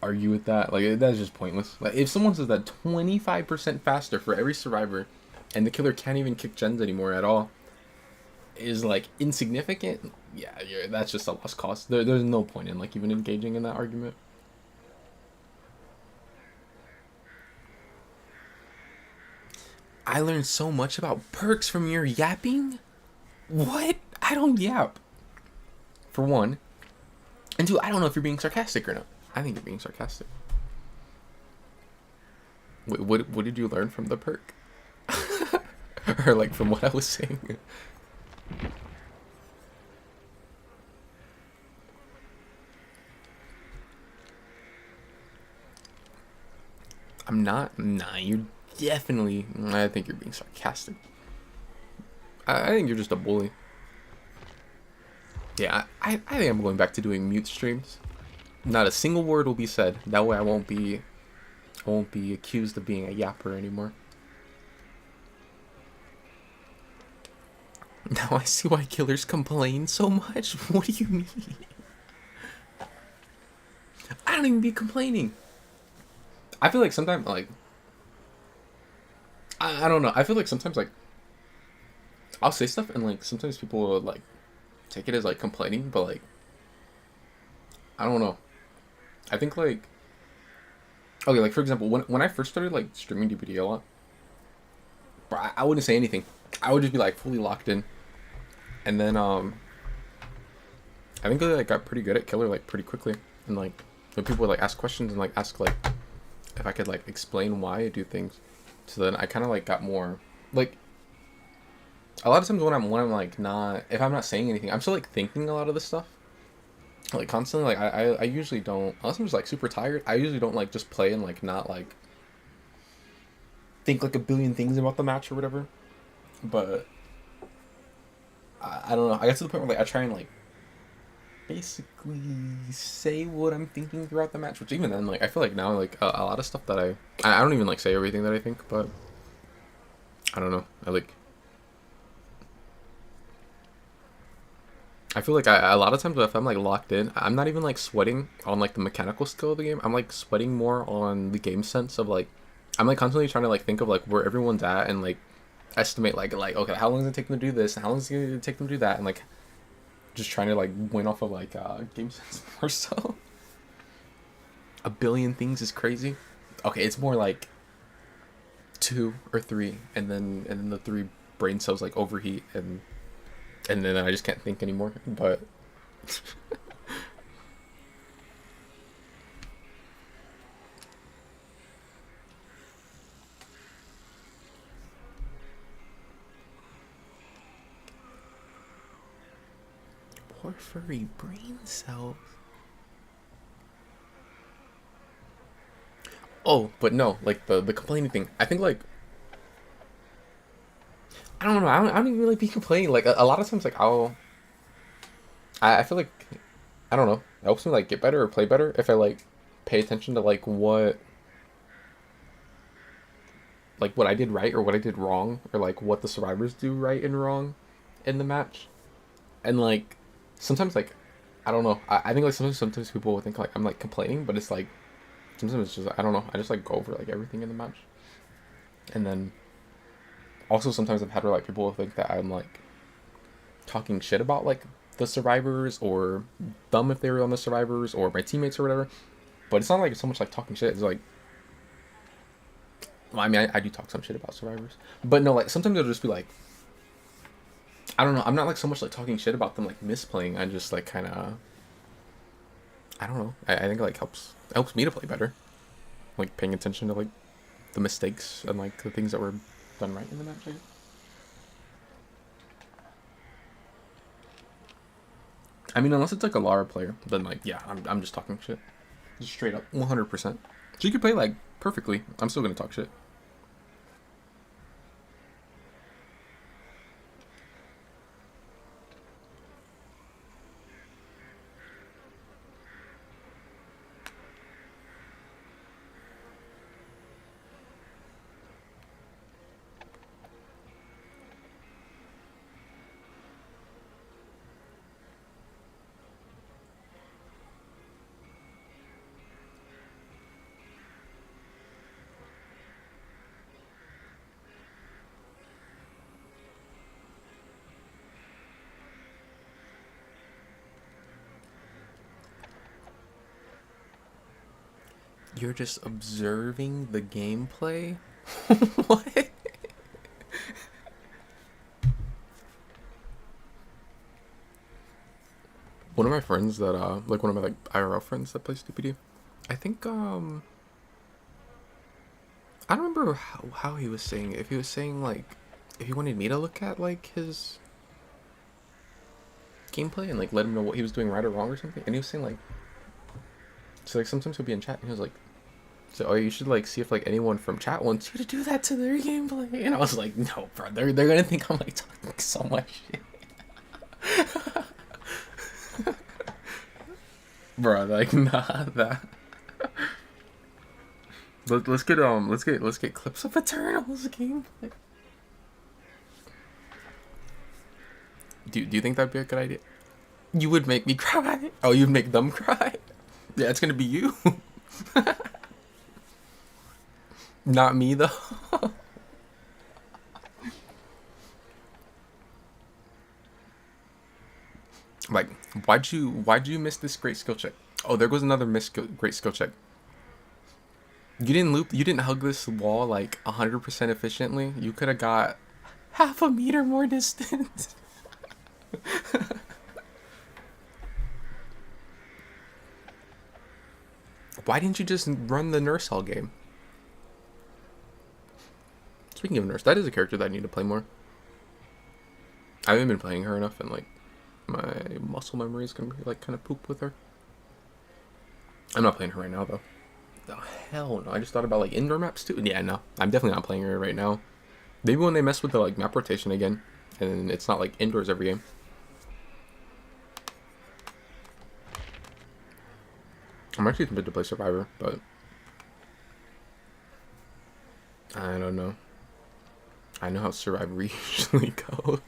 argue with that. Like that's just pointless. Like if someone says that 25% faster for every survivor and the killer can't even kick gens anymore at all is like insignificant, yeah, that's just a lost cause. There's no point in like even engaging in that argument. I learned so much about perks from your yapping. What? I don't yap. For one. And two, I don't know if you're being sarcastic or not. I think you're being sarcastic. Wait, what did you learn from the perk? Or like from what I was saying? I'm not. Nah, you definitely. I think you're being sarcastic. I think you're just a bully. Yeah, I think I'm going back to doing mute streams. Not a single word will be said. That way I won't be accused of being a yapper anymore. Now I see why killers complain so much. What do you mean? I don't even be complaining. I feel like sometimes, like, I don't know. I feel like sometimes, like, I'll say stuff and, like, sometimes people will, like, take it as, like, complaining, but, like, I don't know. I think, like, okay, like, for example, when I first started, like, streaming DBD a lot, I wouldn't say anything. I would just be, like, fully locked in. And then, I think I, like, got pretty good at killer, like, pretty quickly. And, like, when people would, like, ask questions and, like, ask, like, if I could, like, explain why I do things. So then I kind of, like, got more, like, a lot of times when I'm like, not, if I'm not saying anything, I'm still, like, thinking a lot of this stuff. Like, constantly, like, I usually don't, unless I'm just, like, super tired, I usually don't, like, just play and, like, not, like, think, like, a billion things about the match or whatever. But, I don't know, I get to the point where, like, I try and, like, basically say what I'm thinking throughout the match, which even then, like, I feel like now, like, a lot of stuff that I don't even, like, say everything that I think, but I don't know, I feel like a lot of times if I'm, like, locked in, I'm not even, like, sweating on, like, the mechanical skill of the game. I'm, like, sweating more on the game sense of, like, I'm, like, constantly trying to, like, think of, like, where everyone's at and, like, estimate, like, okay, how long does it take them to do this? And how long is it going to take them to do that? And, like, just trying to, like, win off of, like, game sense more so. A billion things is crazy. Okay, it's more like 2 or 3, and then the 3 brain cells, like, overheat, and then I just can't think anymore, but porphyry brain cells. Oh, but no, like the complaining thing. I think, like, I don't know. I don't even really be complaining. Like a lot of times, like I feel like, I don't know. It helps me, like, get better or play better if I, like, pay attention to, like, what I did right or what I did wrong, or, like, what the survivors do right and wrong, in the match, and like sometimes like I don't know. I think like sometimes people will think like I'm like complaining, but it's like sometimes it's just I don't know. I just like go over like everything in the match, and then also sometimes I've had where like people will think that I'm like talking shit about like the survivors or them if they were on the survivors or my teammates or whatever. But it's not like so much like talking shit. It's like, well, I mean, I do talk some shit about survivors, but no, like sometimes it'll just be like, I don't know. I'm not like so much like talking shit about them like misplaying. I just like kind of, I don't know. I think it like helps me to play better, like paying attention to like the mistakes and like the things that were done right in the match. I guess. I mean, unless it's like a Lara player, then like yeah, I'm just talking shit, just straight up 100%. She could play like perfectly. I'm still gonna talk shit. You're just observing the gameplay? What? One of my friends that, like one of my like IRL friends that plays DPD, I think, I don't remember how he was saying, if he was saying like, if he wanted me to look at like his gameplay and like let him know what he was doing right or wrong or something, and he was saying like, so like sometimes he'll be in chat and he was like, so oh, you should like see if like anyone from chat wants you to do that to their gameplay. And I was like, no, bro, they're gonna think I'm like talking so much shit. Bro, like nah, that. Let's get clips of Eternals gameplay. Do you think that'd be a good idea? You would make me cry. Oh, you'd make them cry. Yeah, it's gonna be you. Not me though. Like, why'd you miss this great skill check? Oh, there goes another great skill check. You didn't hug this wall like 100% efficiently. You could have got half a meter more distance. Why didn't you just run the nurse all game? Speaking of nurse, that is a character that I need to play more. I haven't been playing her enough, and like my muscle memory is gonna be like kind of poop with her. I'm not playing her right now though. Oh, hell no! I just thought about like indoor maps too. Yeah, no, I'm definitely not playing her right now. Maybe when they mess with the like map rotation again, and it's not like indoors every game. I'm actually tempted to play Survivor, but I don't know. I know how Survivor usually goes.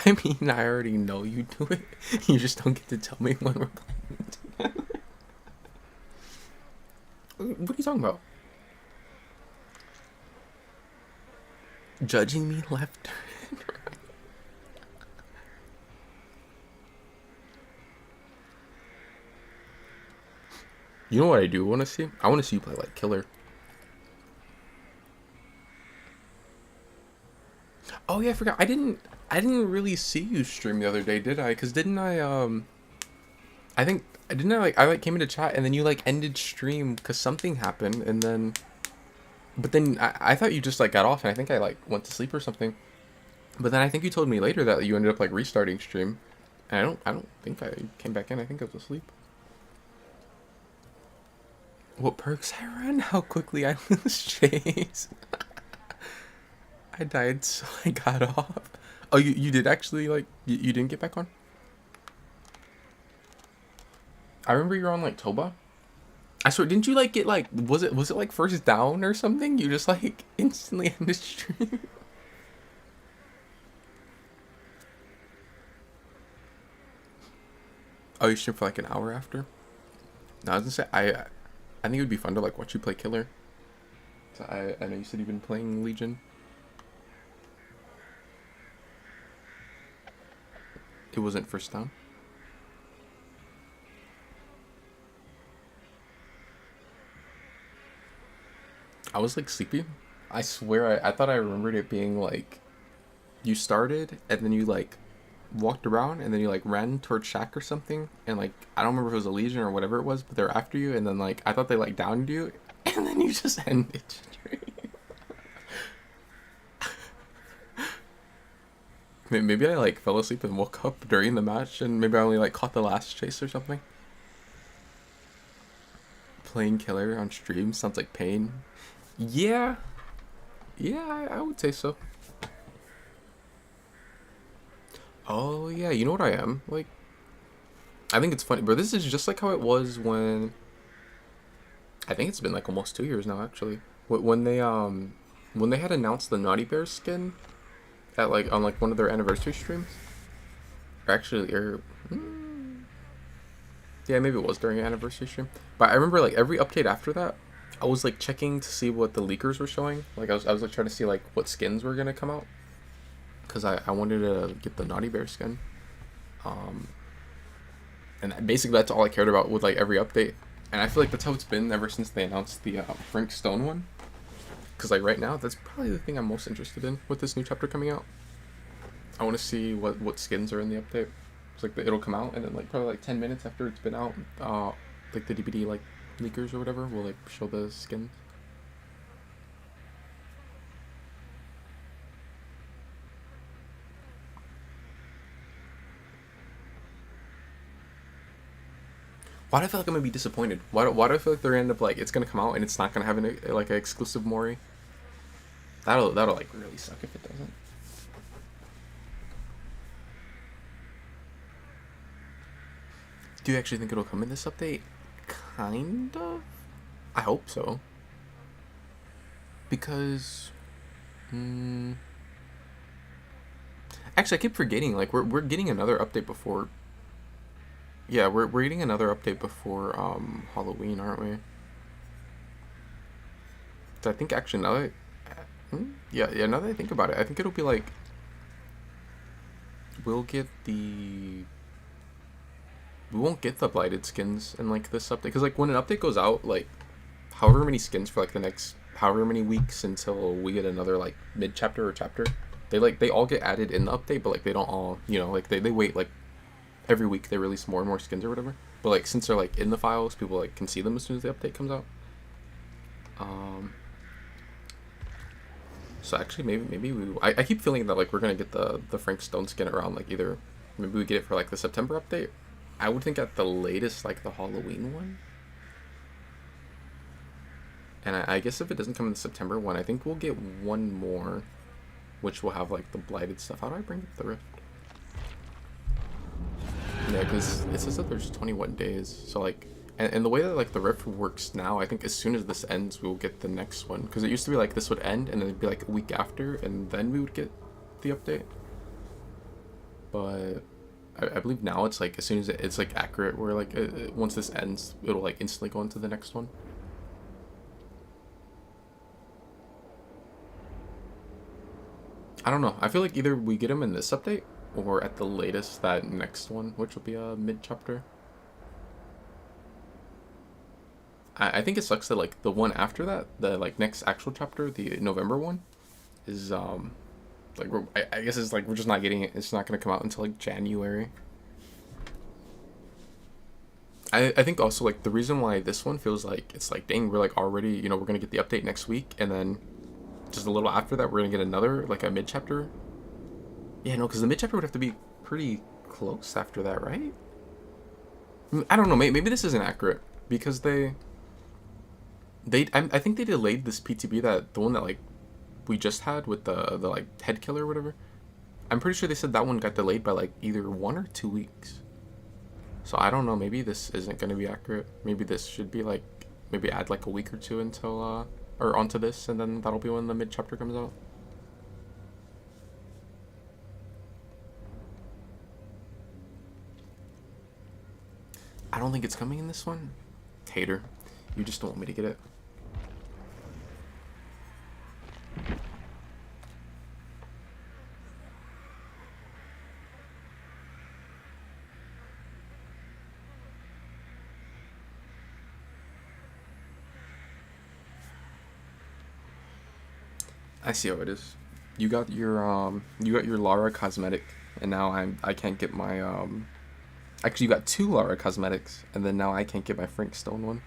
I mean, I already know you do it. You just don't get to tell me when we're playing together. What are you talking about? Judging me left and right. You know what I do want to see? I want to see you play like Killer. Oh yeah, I forgot. I didn't really see you stream the other day, did I? Cause didn't I I think didn't I like came into chat and then you like ended stream because something happened and then but then I thought you just like got off and I think I like went to sleep or something. But then I think you told me later that you ended up like restarting stream. And I don't think I came back in. I think I was asleep. What perks I run? How quickly I lose chase. I died so I got off. Oh, you did actually, like, you didn't get back on? I remember you were on, like, Toba. I swear, didn't you like get like was it like first down or something? You just like instantly ended stream. Oh, you stream for like an hour after? No, I was gonna say I think it would be fun to like watch you play Killer. So I know you said you've been playing Legion. It wasn't first down. I was like sleepy. I swear I thought I remembered it being like you started and then you like walked around and then you like ran towards Shack or something and like I don't remember if it was a Legion or whatever it was, but they're after you and then like I thought they like downed you and then you just ended stream. Maybe I like fell asleep and woke up during the match and maybe I only like caught the last chase or something. Playing Killer on stream sounds like pain. Yeah, I would say so. Oh yeah, you know what I am? Like, I think it's funny, bro. This is just like how it was when... I think it's been like almost 2 years now, actually. When they had announced the Naughty Bear skin at like on like one of their anniversary streams. Or actually, yeah, maybe it was during an anniversary stream. But I remember like every update after that, I was like checking to see what the leakers were showing. Like I was like trying to see like what skins were gonna come out. Cause I wanted to get the Naughty Bear skin. And basically that's all I cared about with like every update. And I feel like that's how it's been ever since they announced the Frank Stone one. Cause like right now, that's probably the thing I'm most interested in with this new chapter coming out. I want to see what skins are in the update. It's like it'll come out and then like probably like 10 minutes after it's been out, like the DVD like leakers or whatever will like show the skins. Why do I feel like I'm gonna be disappointed? Why do I feel like they're gonna end up like it's gonna come out and it's not gonna have like an exclusive Mori? That'll like really suck if it doesn't. Do you actually think it'll come in this update? Kind of. I hope so. Because, actually, I keep forgetting. Like we're getting another update before. Yeah, we're getting another update before Halloween, aren't we? So I think actually now that now that I think about it, I think it'll be like we won't get the blighted skins in like this update because like when an update goes out, like however many skins for like the next however many weeks until we get another like mid chapter or chapter, they all get added in the update, but like they don't all, you know, like they wait like every week they release more and more skins or whatever. But like since they're like in the files, people like can see them as soon as the update comes out. So actually maybe I keep feeling that like we're gonna get the Frank Stone skin around like either maybe we get it for like the September update. I would think at the latest like the Halloween one. And I guess if it doesn't come in the September one, I think we'll get one more, which will have like the blighted stuff. How do I bring up the rift? Yeah, because it says that there's 21 days. So like, and the way that like the rift works now, I think as soon as this ends, we will get the next one. Because it used to be like this would end and then it'd be like a week after, and then we would get the update. But I believe now it's like as soon as it's like accurate, where like once this ends, it'll like instantly go into the next one. I don't know. I feel like either we get them in this update or at the latest that next one, which will be a mid chapter. I think it sucks that like the one after that, the like next actual chapter, the November one, is like I guess it's like we're just not getting it. It's not gonna come out until like January. I think also like the reason why this one feels like it's like dang, we're like already, you know, we're gonna get the update next week and then just a little after that we're gonna get another like a mid chapter. Yeah, no, because the mid chapter would have to be pretty close after that, right? I don't know. Maybe this isn't accurate because I think they delayed this PTB, that the one that like we just had with the like head killer or whatever. I'm pretty sure they said that one got delayed by like either 1 or 2 weeks. So I don't know. Maybe this isn't going to be accurate. Maybe this should be like maybe add like a week or two until or onto this, and then that'll be when the mid chapter comes out. I don't think it's coming in this one. Hater. You just don't want me to get it. I see how it is. You got your Lara cosmetic, and now I can't get my actually you got 2 Lara cosmetics, and then now I can't get my Frank Stone one.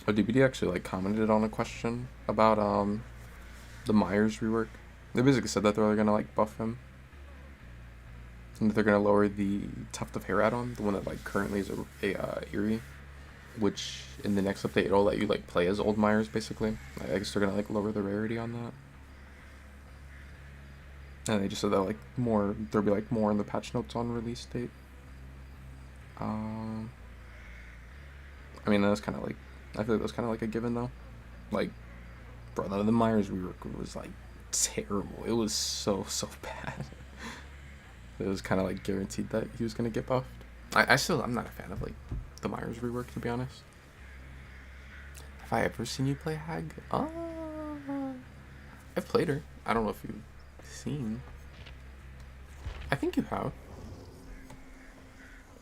Oh, DBD actually like commented on a question about the Myers rework. They basically said that they're gonna like buff him, and that they're gonna lower the tuft of hair add-on, the one that like currently is a Eerie, which in the next update it'll let you like play as old Myers basically. I guess they're gonna like lower the rarity on that. And they just said that like there'll be like more in the patch notes on release date. I mean that's kind of like. I feel like that was kind of like a given though. Like, bro, the Myers rework was like terrible. It was so bad. It was kind of like guaranteed that he was gonna get buffed. I'm not a fan of like the Myers rework, to be honest. Have I ever seen you play Hag? I've played her. I don't know if you've seen. I think you have.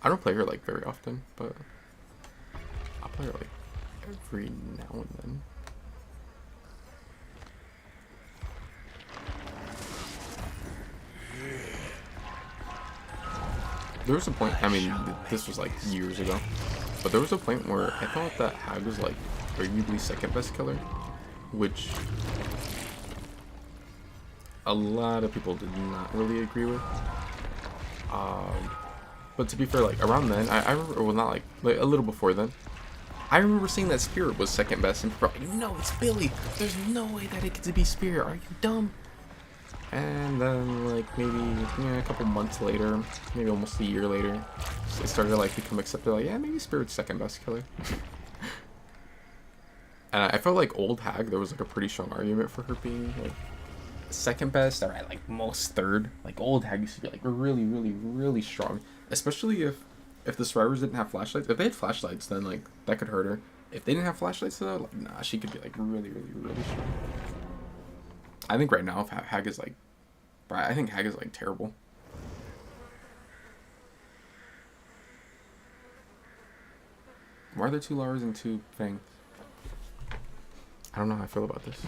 I don't play her like very often, but I'll play her like every now and then. There was a point, I mean, this was like years ago, but there was a point where I thought that Hag was like arguably second best killer, which a lot of people did not really agree with. But to be fair, like around then, I remember, well, not like a little before then, I remember seeing that Spirit was second best, and people were like, no, it's Billy. There's no way that it could be Spirit. Are you dumb? And then, like, maybe a couple months later, maybe almost a year later, it started to, like, become accepted, like, yeah, maybe Spirit's second best killer. And I felt like old Hag, there was, like, a pretty strong argument for her being, like, second best, or at, like, most third. Like, old Hag used to be, like, really strong. Especially if the survivors didn't have flashlights. If they had flashlights, then, like, that could hurt her. If they didn't have flashlights, though, like, nah, she could be, like, really strong. I think right now, if Hag is, like, I think Hag is, like, terrible. Why are there 2 Laras and 2 Fangs? I don't know how I feel about this.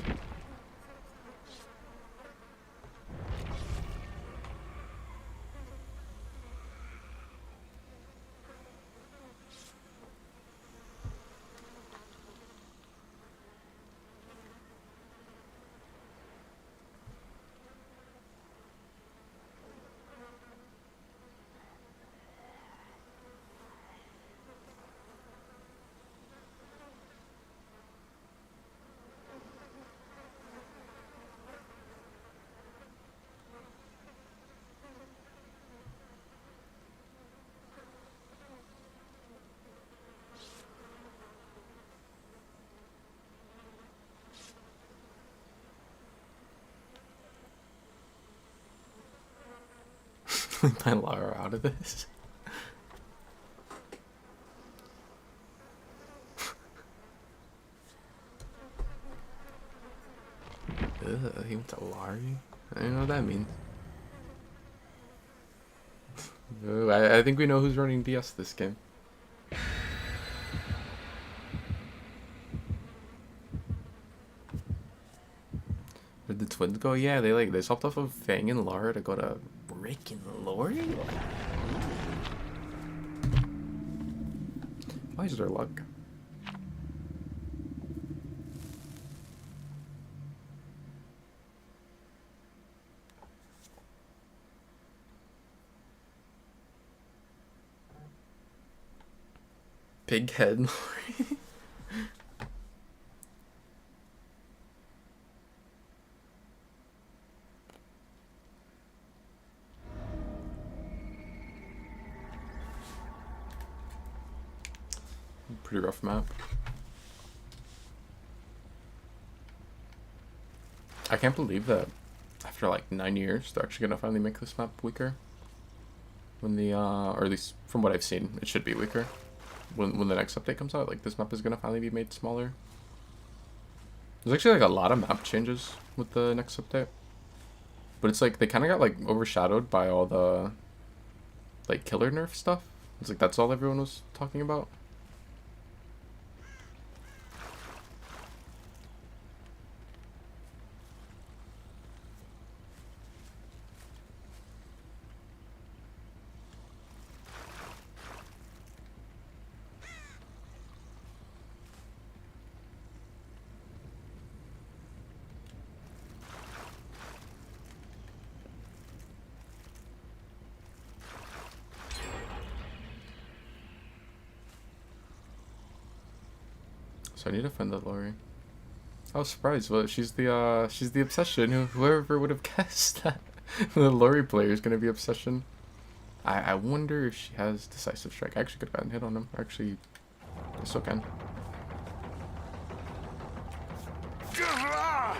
My Lara out of this. Ugh, he went to Lari? I don't know what that means. I think we know who's running DS this game. Where'd the twins go? Yeah, they swapped off of Fang and Lara to go to Rick and Lori? Why is there luck? Big head. Pretty rough map. I can't believe that after like 9 years they're actually gonna finally make this map weaker. When the or at least from what I've seen, it should be weaker. When the next update comes out, like this map is gonna finally be made smaller. There's actually like a lot of map changes with the next update. But it's like they kinda got like overshadowed by all the like killer nerf stuff. It's like that's all everyone was talking about. So I need to find the Lori. I was surprised, but she's the obsession. Whoever would have guessed that the Lori player is gonna be obsession. I wonder if she has decisive strike. I actually could have gotten hit on him. Actually, I still can. I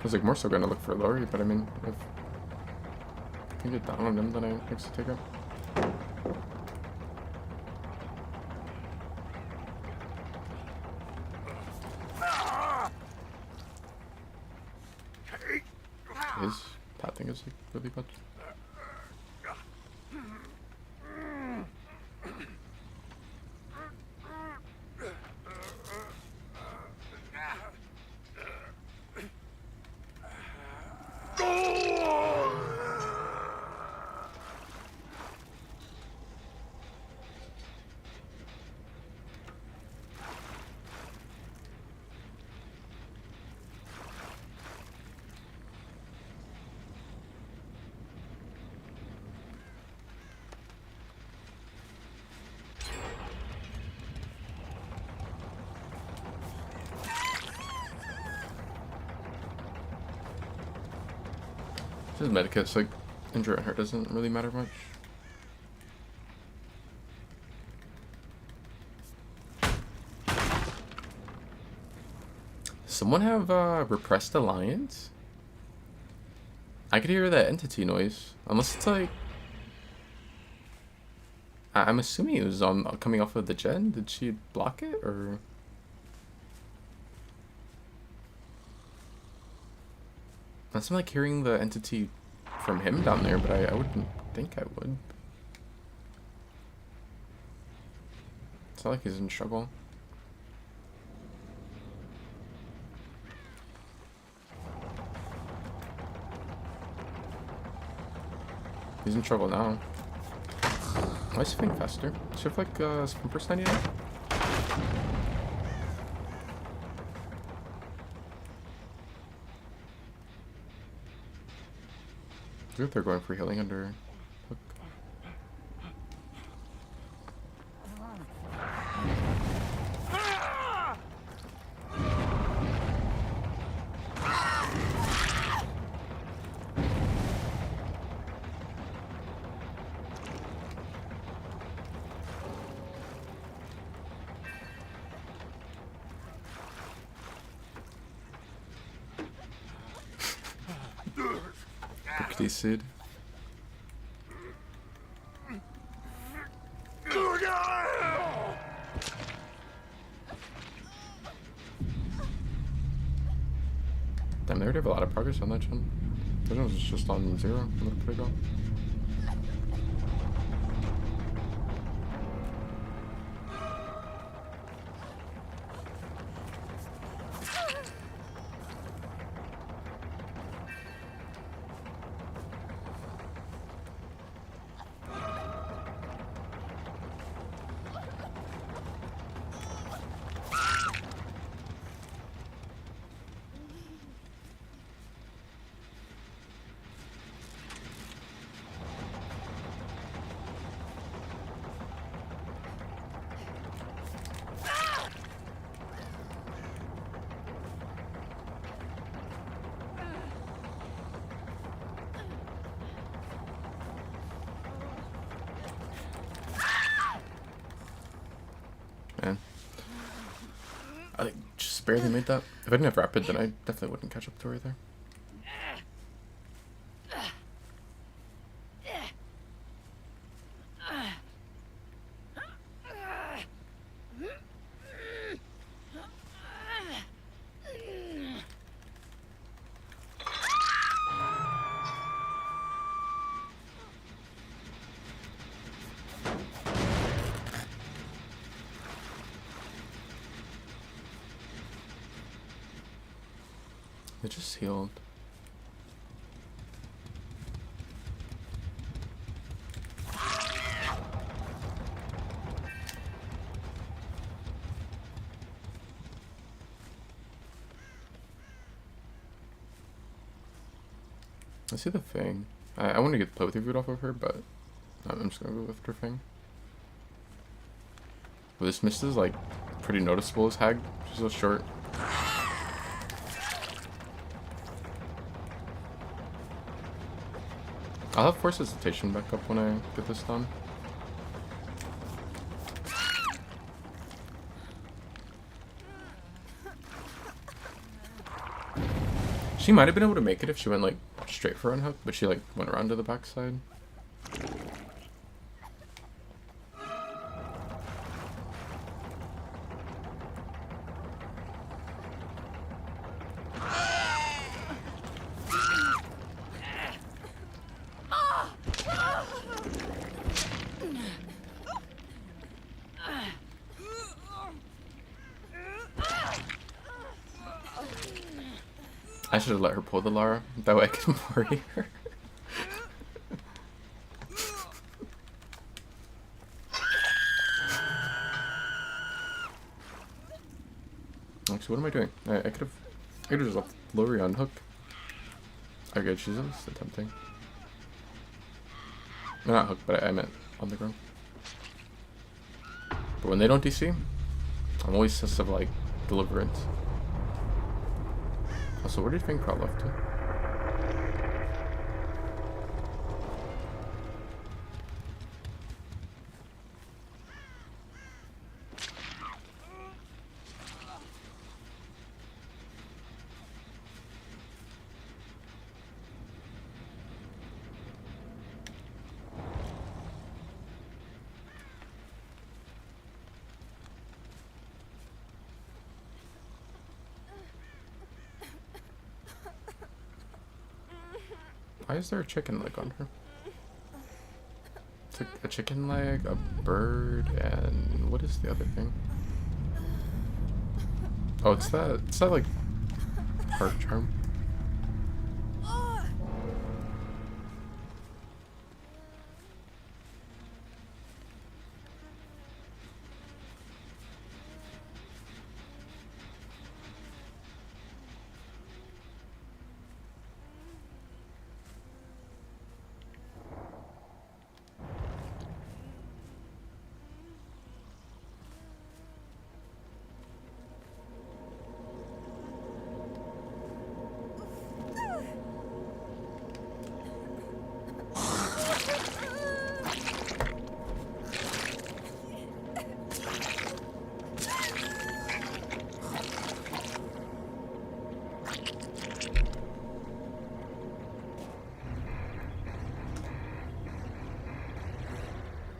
was like more so gonna look for Lori, but I mean, if I can get down on him, then I actually take him. His pathing is like really bad. His medikits, like, injury on her doesn't really matter much. Someone have repressed alliance? I could hear that entity noise, unless it's like I'm assuming it was on coming off of the gen. Did she block it or? I'm like hearing the entity from him down there, but I wouldn't think I would. It's not like he's in trouble. He's in trouble now. Why is he moving faster? Does he have like sprint burst 99? I think they're going for healing under hook. Sid. Damn, they already have a lot of progress on that gen. That one was just on 0 a little bit ago. I like, just barely made that. If I didn't have rapid, then I definitely wouldn't catch up to her there. They just healed. I see the Fang. I want to get play with your food off of her, but I'm just gonna go with her Fang. But this mist is like pretty noticeable as Hag. She's so short. I'll have force hesitation back up when I get this done. She might have been able to make it if she went like straight for unhook, but she like went around to the backside. I should have let her pull the Lara, that way I could worry her. Actually, what am I doing? I could have just left Lori on hook. Okay, she's at least attempting. No, not hook, but I meant on the ground. But when they don't DC, I'm always sense of like deliverance. Also, where did Fang crawl off to? Why is there a chicken leg on her? It's like a chicken leg, a bird, and what is the other thing? Oh, it's that like heart charm.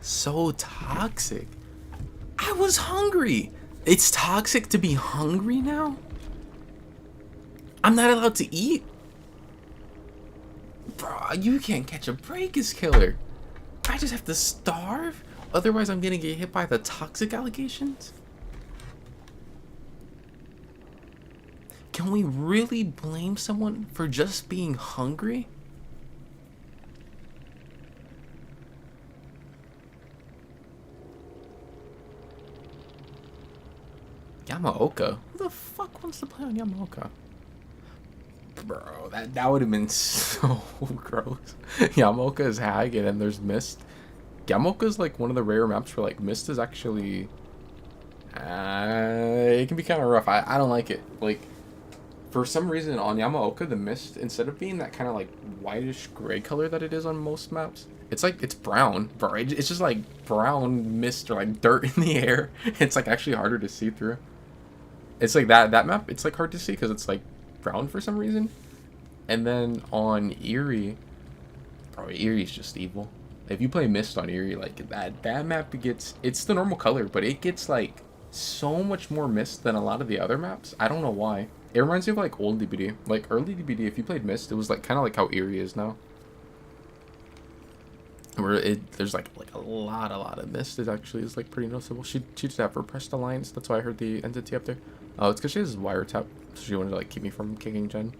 So toxic. I was hungry. It's toxic to be hungry now? I'm not allowed to eat? Bro, you can't catch a break as killer. I just have to starve? Otherwise I'm gonna get hit by the toxic allegations? Can we really blame someone for just being hungry? Yamaoka? Who the fuck wants to play on Yamaoka? Bro, that would have been so gross. Yamaoka is Hag and then there's Mist. Yamaoka is like one of the rare maps where like Mist is actually... it can be kind of rough. I don't like it. Like, for some reason on Yamaoka, the Mist, instead of being that kind of like whitish gray color that it is on most maps, it's like, it's brown, bro. It's just like brown mist or like dirt in the air. It's like actually harder to see through. It's like that map. It's like hard to see because it's like brown for some reason. And then on Eerie, bro, Eerie's just evil. If you play Mist on Eerie, like that map gets, it's the normal color, but it gets like so much more Mist than a lot of the other maps. I don't know why. It reminds me of like old DBD. Like early DBD, if you played Mist, it was like kind of like how Eerie is now. Where there's like a lot of Mist. It actually is like pretty noticeable. She did have repressed alliance. That's why I heard the entity up there. Oh, it's because she has wiretap, so she wanted to like keep me from kicking Jen.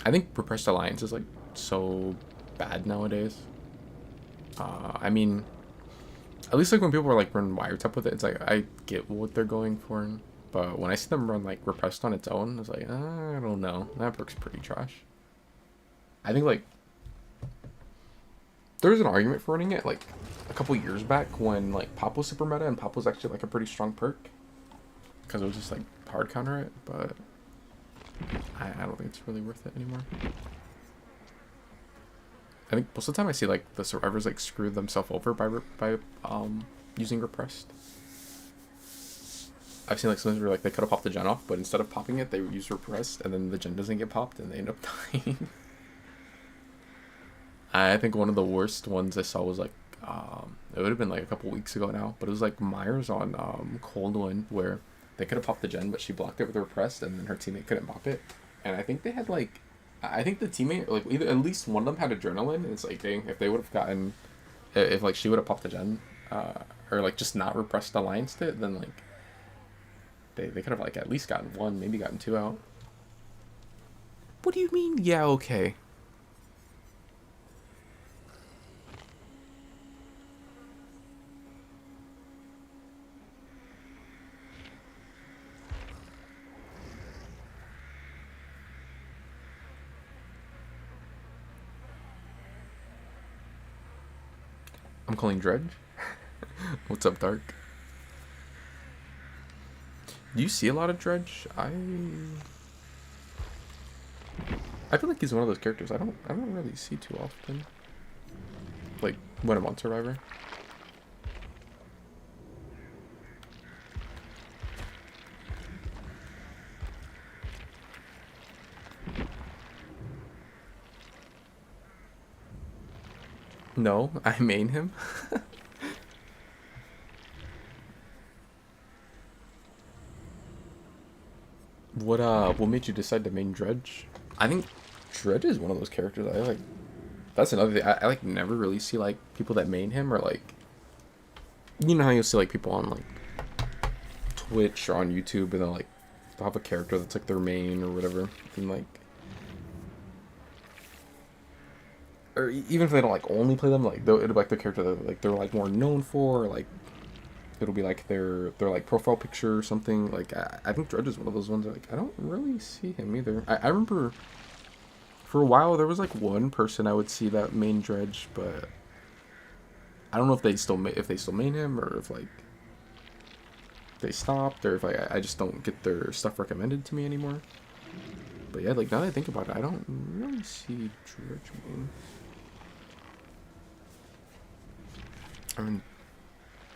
I think repressed alliance is like so bad nowadays. I mean, at least like when people are like run wiretap with it, it's like I get what they're going for, but when I see them run like repressed on its own, it's like I don't know. That works pretty trash. I think like there was an argument for running it like a couple years back when like Pop was super meta and Pop was actually like a pretty strong perk because it was just like hard counter it, but I don't think it's really worth it anymore. I think most of the time I see like the survivors like screw themselves over by using repressed. I've seen like sometimes where like they could have popped the gen off, but instead of popping it, they use repressed, and then the gen doesn't get popped, and they end up dying. I think one of the worst ones I saw was like it would have been like a couple weeks ago now, but it was like Myers on Cold One where they could have popped the gen, but she blocked it with repressed, and then her teammate couldn't pop it. And I think they had like, I think the teammate, like either at least one of them had adrenaline. And it's like, dang, if they would have gotten, if like she would have popped the gen, or like just not repressed allianced it, then like they could have like at least gotten one, maybe gotten two out. What do you mean? Yeah, okay. I'm calling Dredge. What's up, Dark? Do you see a lot of Dredge? I feel like he's one of those characters I don't really see too often. Like when I'm on Survivor. No, I main him. What made you decide to main Dredge? I think Dredge is one of those characters I like. That's another thing. I like never really see like people that main him, or like, you know how you'll see like people on like Twitch or on YouTube and they'll like they'll have a character that's like their main or whatever, and like, or even if they don't like only play them, like it'll be like the character that like they're like more known for, or, like it'll be like their like profile picture or something. Like I think Dredge is one of those ones that, like I don't really see him either. I remember for a while there was like one person I would see that main Dredge, but I don't know if they still main him, or if like they stopped, or if like I just don't get their stuff recommended to me anymore. But yeah, like now that I think about it, I don't really see Dredge main. I mean,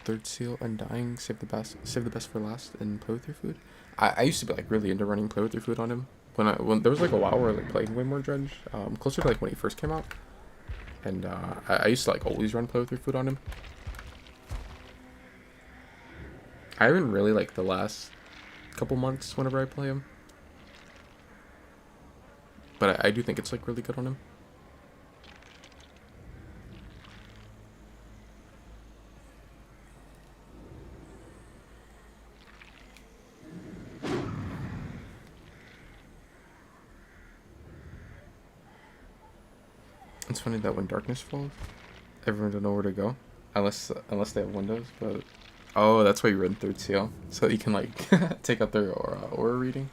third seal, Undying, save the best for last, and play with your food. I used to be like really into running play with your food on him. When there was like a while where I like playing way more Dredge, closer to like when he first came out, and I used to like always run play with your food on him. I haven't really like the last couple months whenever I play him, but I do think it's like really good on him. It's funny that when darkness falls, everyone don't know where to go, unless they have windows. But oh, that's why you run third seal, so you can like take out their aura reading.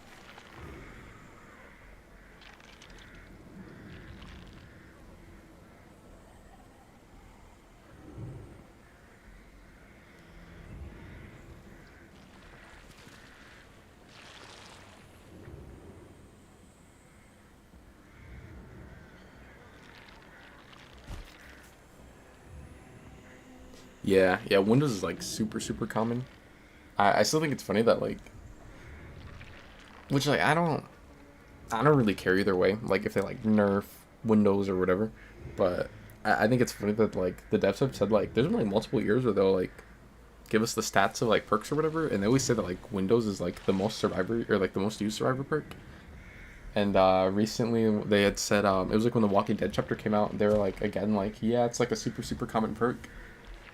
Yeah, Windows is like super common. I still think it's funny that like, which like I don't really care either way. Like if they like nerf Windows or whatever, but I think it's funny that like the devs have said like there's been like multiple years where they'll like give us the stats of like perks or whatever, and they always say that like Windows is like the most survivor or like the most used survivor perk. And recently they had said it was like when the Walking Dead chapter came out, they were like again like yeah it's like a super common perk,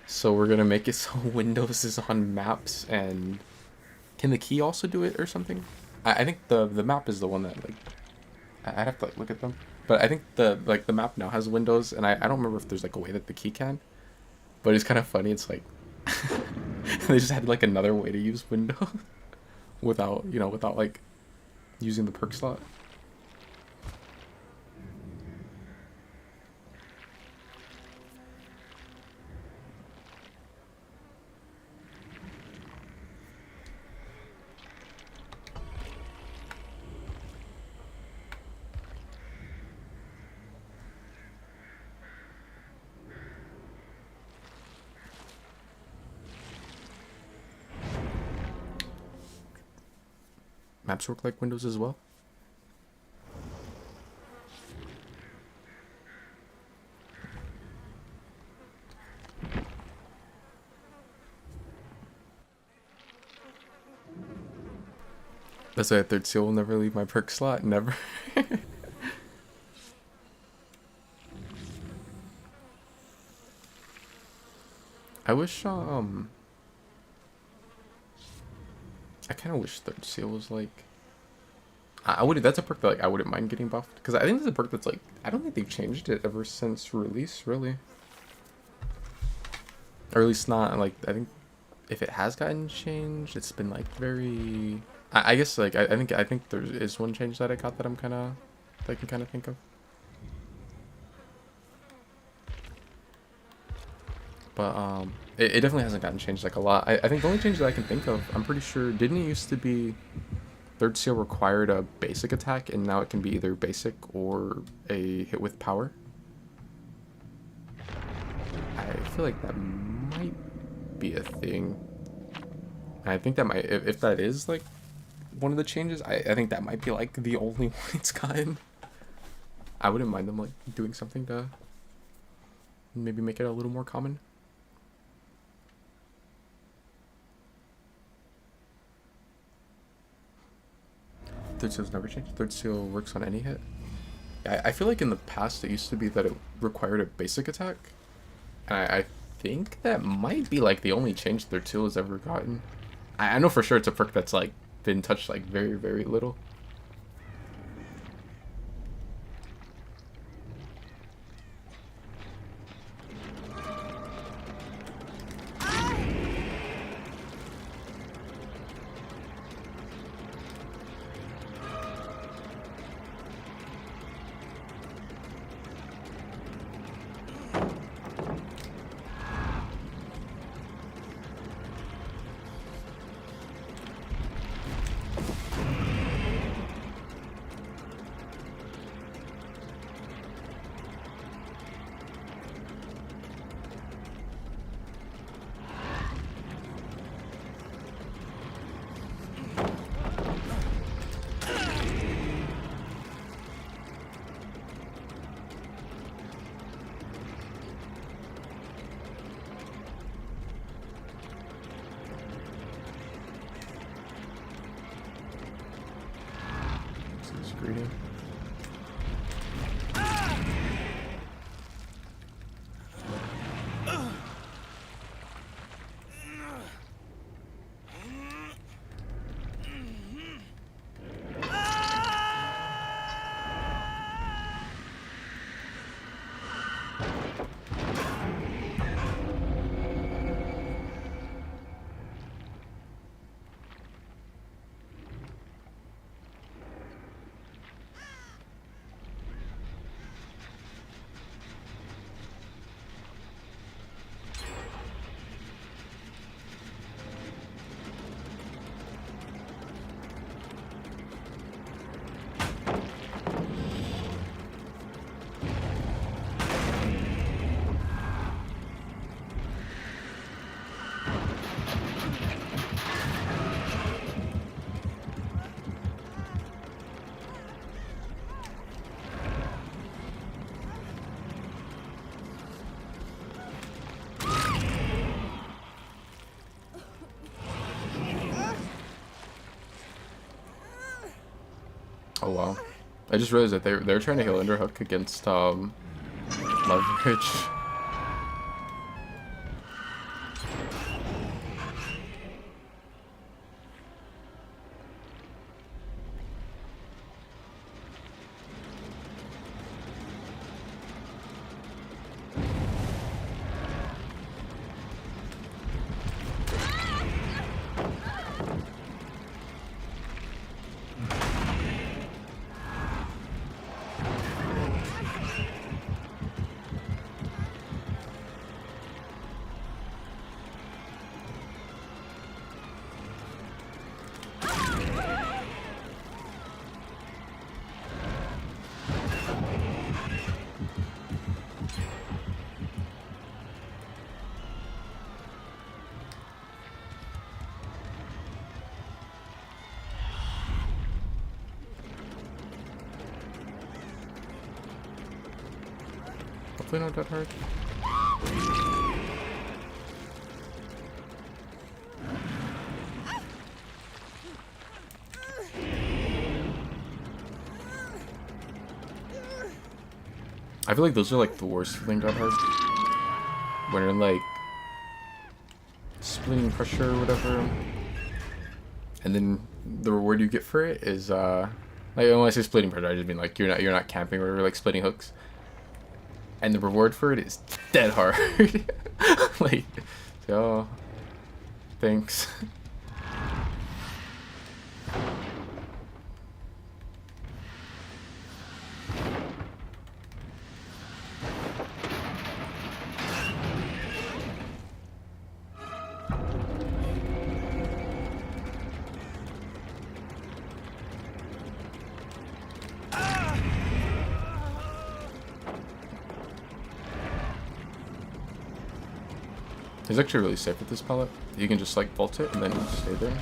so we're gonna make it so Windows is on maps. And can the key also do it or something? I think the map is the one that like I'd have to like look at them, but I think the map now has Windows, and I don't remember if there's like a way that the key can, but it's kind of funny. It's like they just had like another way to use Windows without without like using the perk slot. Maps work like Windows as well? That's why a third seal will never leave my perk slot. Never. I wish, I kind of wish third seal was like, I would, that's a perk that like I wouldn't mind getting buffed, because I think it's a perk that's like, I don't think they've changed it ever since release, really. Or at least not, like, I think if it has gotten changed, it's been like very, I guess like, I think there is one change that I got that I'm kind of, that I can kind of think of. But it definitely hasn't gotten changed like a lot. I think the only change that I can think of, I'm pretty sure, didn't it used to be third seal required a basic attack, and now it can be either basic or a hit with power? I feel like that might be a thing. And I think that might, if that is like one of the changes, I think that might be like the only one it's gotten. I wouldn't mind them like doing something to maybe make it a little more common. Third seal's never changed. Third seal works on any hit. I feel like in the past it used to be that it required a basic attack. And I think that might be like the only change third seal has ever gotten. I know for sure it's a perk that's like been touched like very little. Greeting. Oh wow. I just realized that they're trying to heal Underhook against Leverage. Hopefully not that hard. I feel like those are like the worst feeling that hard. When you're like splitting pressure or whatever. And then the reward you get for it is like when I say splitting pressure, I just mean like you're not camping or whatever, like splitting hooks. And the reward for it is dead hard. Like, oh, thanks. He's actually really safe with this pellet. You can just like bolt it and then just stay there.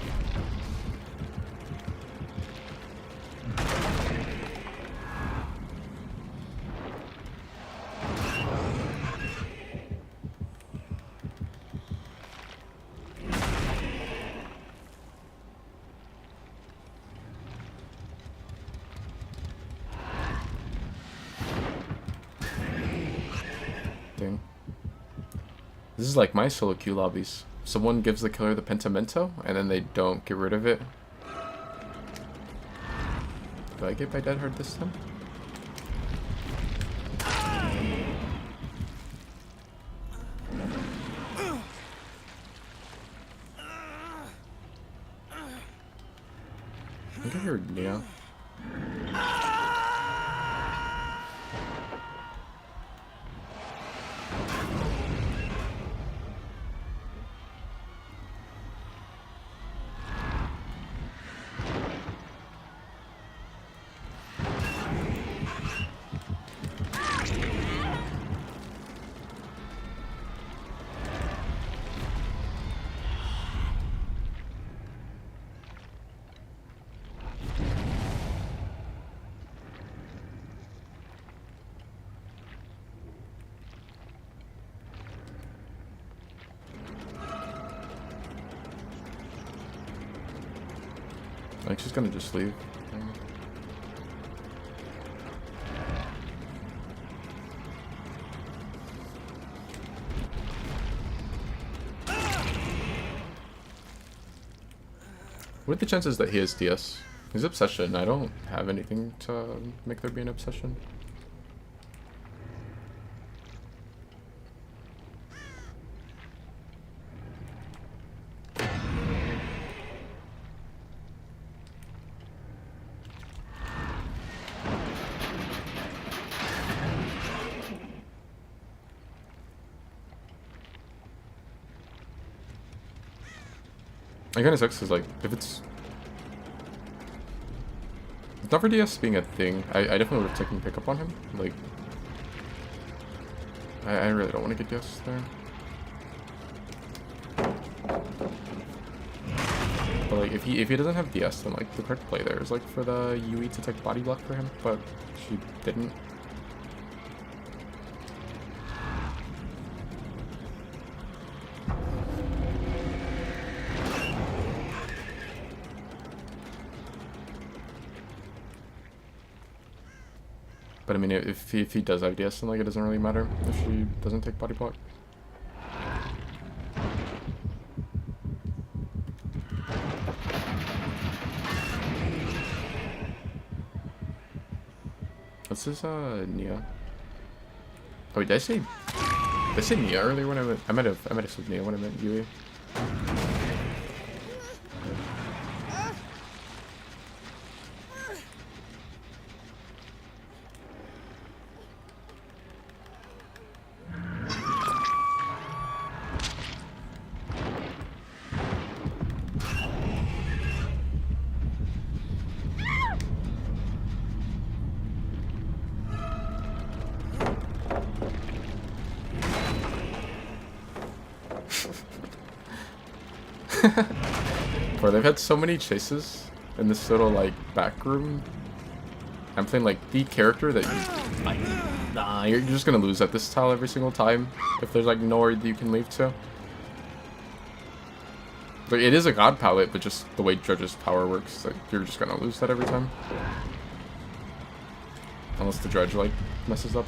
Dang. This is like my solo queue lobbies. Someone gives the killer the pentamento, and then they don't get rid of it. Do I get by dead hard this time? I think I heard Neo. Like she's gonna just leave. What are the chances that he has DS? He's obsession. I don't have anything to make there be an obsession. It kind of sucks because, like, if it's not for DS being a thing, I definitely would have taken pickup on him. Like, I really don't want to get DS there. But, like, if he doesn't have DS, then, like, the correct play there is, like, for the UE to take body block for him, but she didn't. But I mean, if he does IDS, then like it doesn't really matter if she doesn't take body block. What's this Nia? Oh wait, did I say Nia earlier when I might have said Nia when I meant Yui. Bro, they've had so many chases in this little like back room. I'm playing like the character that you like. Nah, you're just gonna lose at this tile every single time if there's like nowhere that you can leave to. Like it is a god palette, but just the way Judge's power works, like you're just gonna lose that every time. Unless the Dredge like messes up.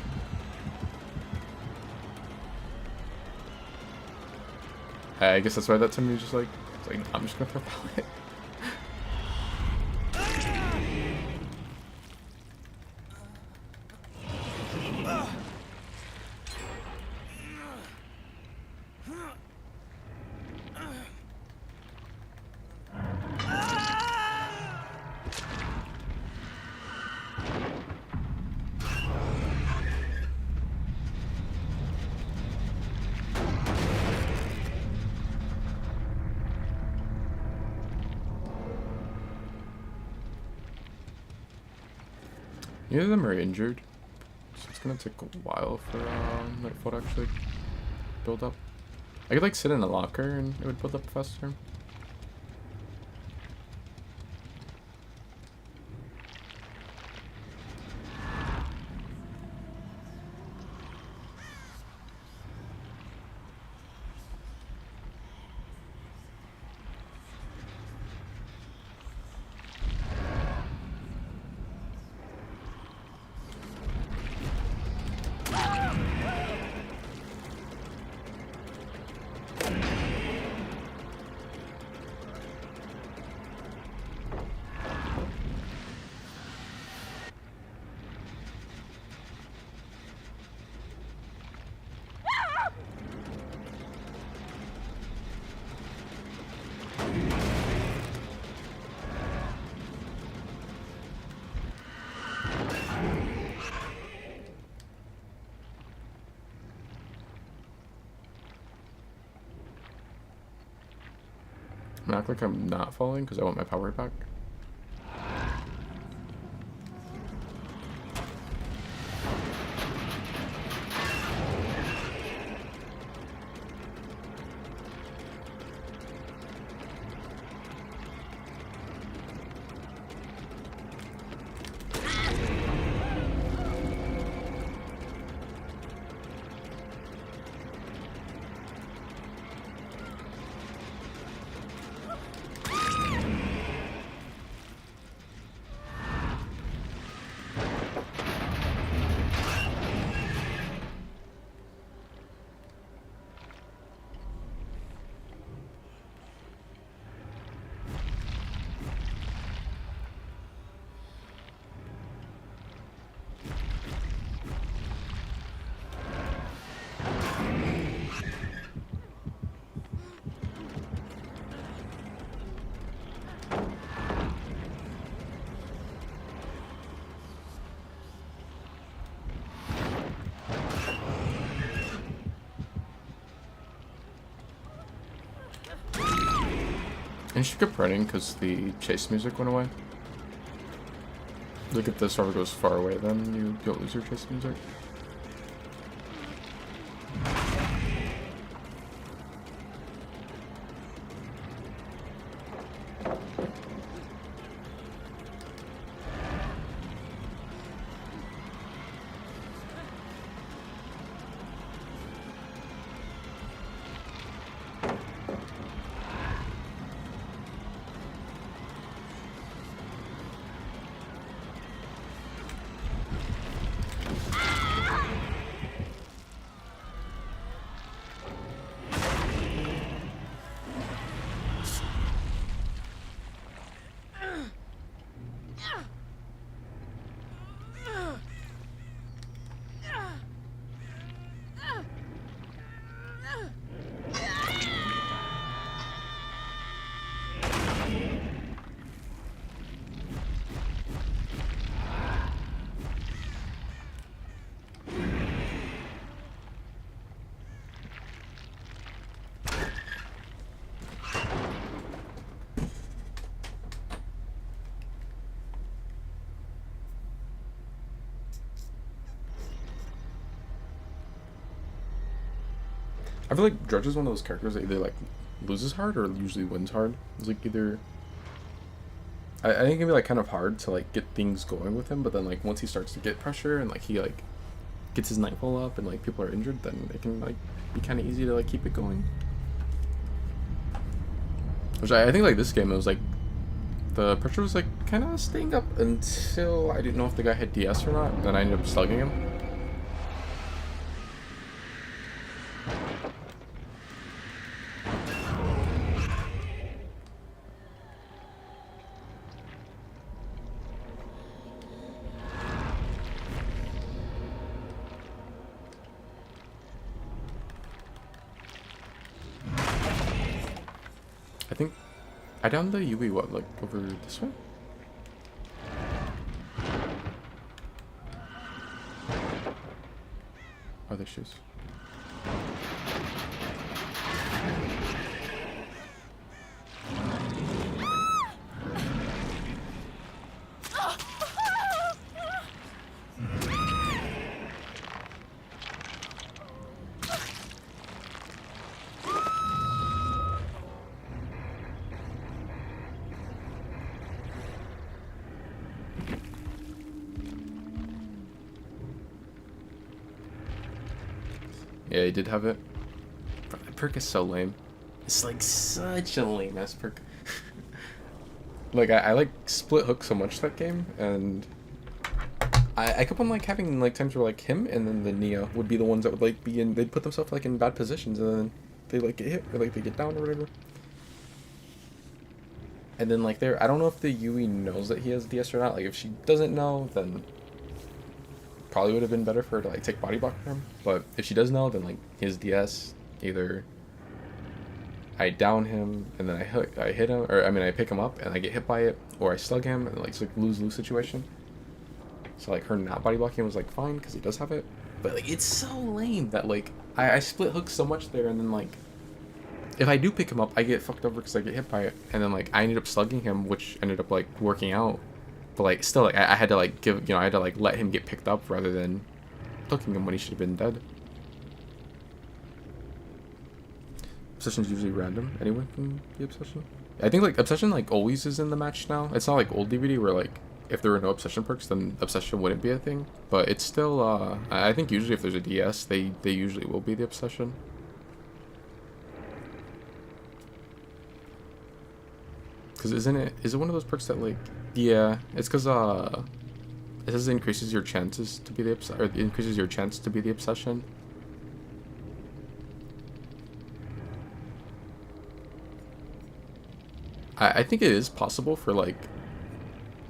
I guess that's why that to me was just like, I'm just gonna throw palette. Neither of them are injured, so it's gonna take a while for Nightfall to actually build up. I could like sit in a locker and it would build up faster. I'm gonna act like I'm not falling because I want my power back. And you should keep running because the chase music went away. Like if the server goes far away, then you'll lose your chase music. I feel like Drudge is one of those characters that either like loses hard or usually wins hard. It's like either. I think it can be like kind of hard to like get things going with him, but then like once he starts to get pressure and like he like gets his nightfall up and like people are injured, then it can like be kind of easy to like keep it going. Which I think like this game, it was like the pressure was like kind of staying up until I didn't know if the guy had DS or not. Then I ended up slugging him. I think I downed the UE, what, like over this way? Oh, there's shoes. Yeah, he did have it. Bro, that perk is so lame. It's like such a lame ass perk. Like I like split hook so much that game, and I kept on like having like times where like him and then the Neo would be the ones that would like be in. They'd put themselves like in bad positions, and then they like get hit or like they get down or whatever. And then like there, I don't know if the Yui knows that he has DS or not. Like if she doesn't know, then probably would have been better for her to like take body block for him. But if she does know, then like his DS, either I down him and then I hit him, or I mean I pick him up and I get hit by it, or I slug him and like it's like lose situation. So like her not body blocking was like fine because he does have it, but like it's so lame that like I split hook so much there, and then like if I do pick him up I get fucked over because I get hit by it, and then like I ended up slugging him, which ended up like working out. But like still, like I had to like give, I had to like let him get picked up rather than hooking him when he should have been dead. Obsession's usually random. Anyone can be obsession. I think like obsession like always is in the match now. It's not like old DVD where like if there were no obsession perks then obsession wouldn't be a thing. But it's still I think usually if there's a DS they usually will be the obsession. Cause is it one of those perks that like, yeah, it's cause it says it increases your chances to be the increases your chance to be the obsession. I think it is possible for like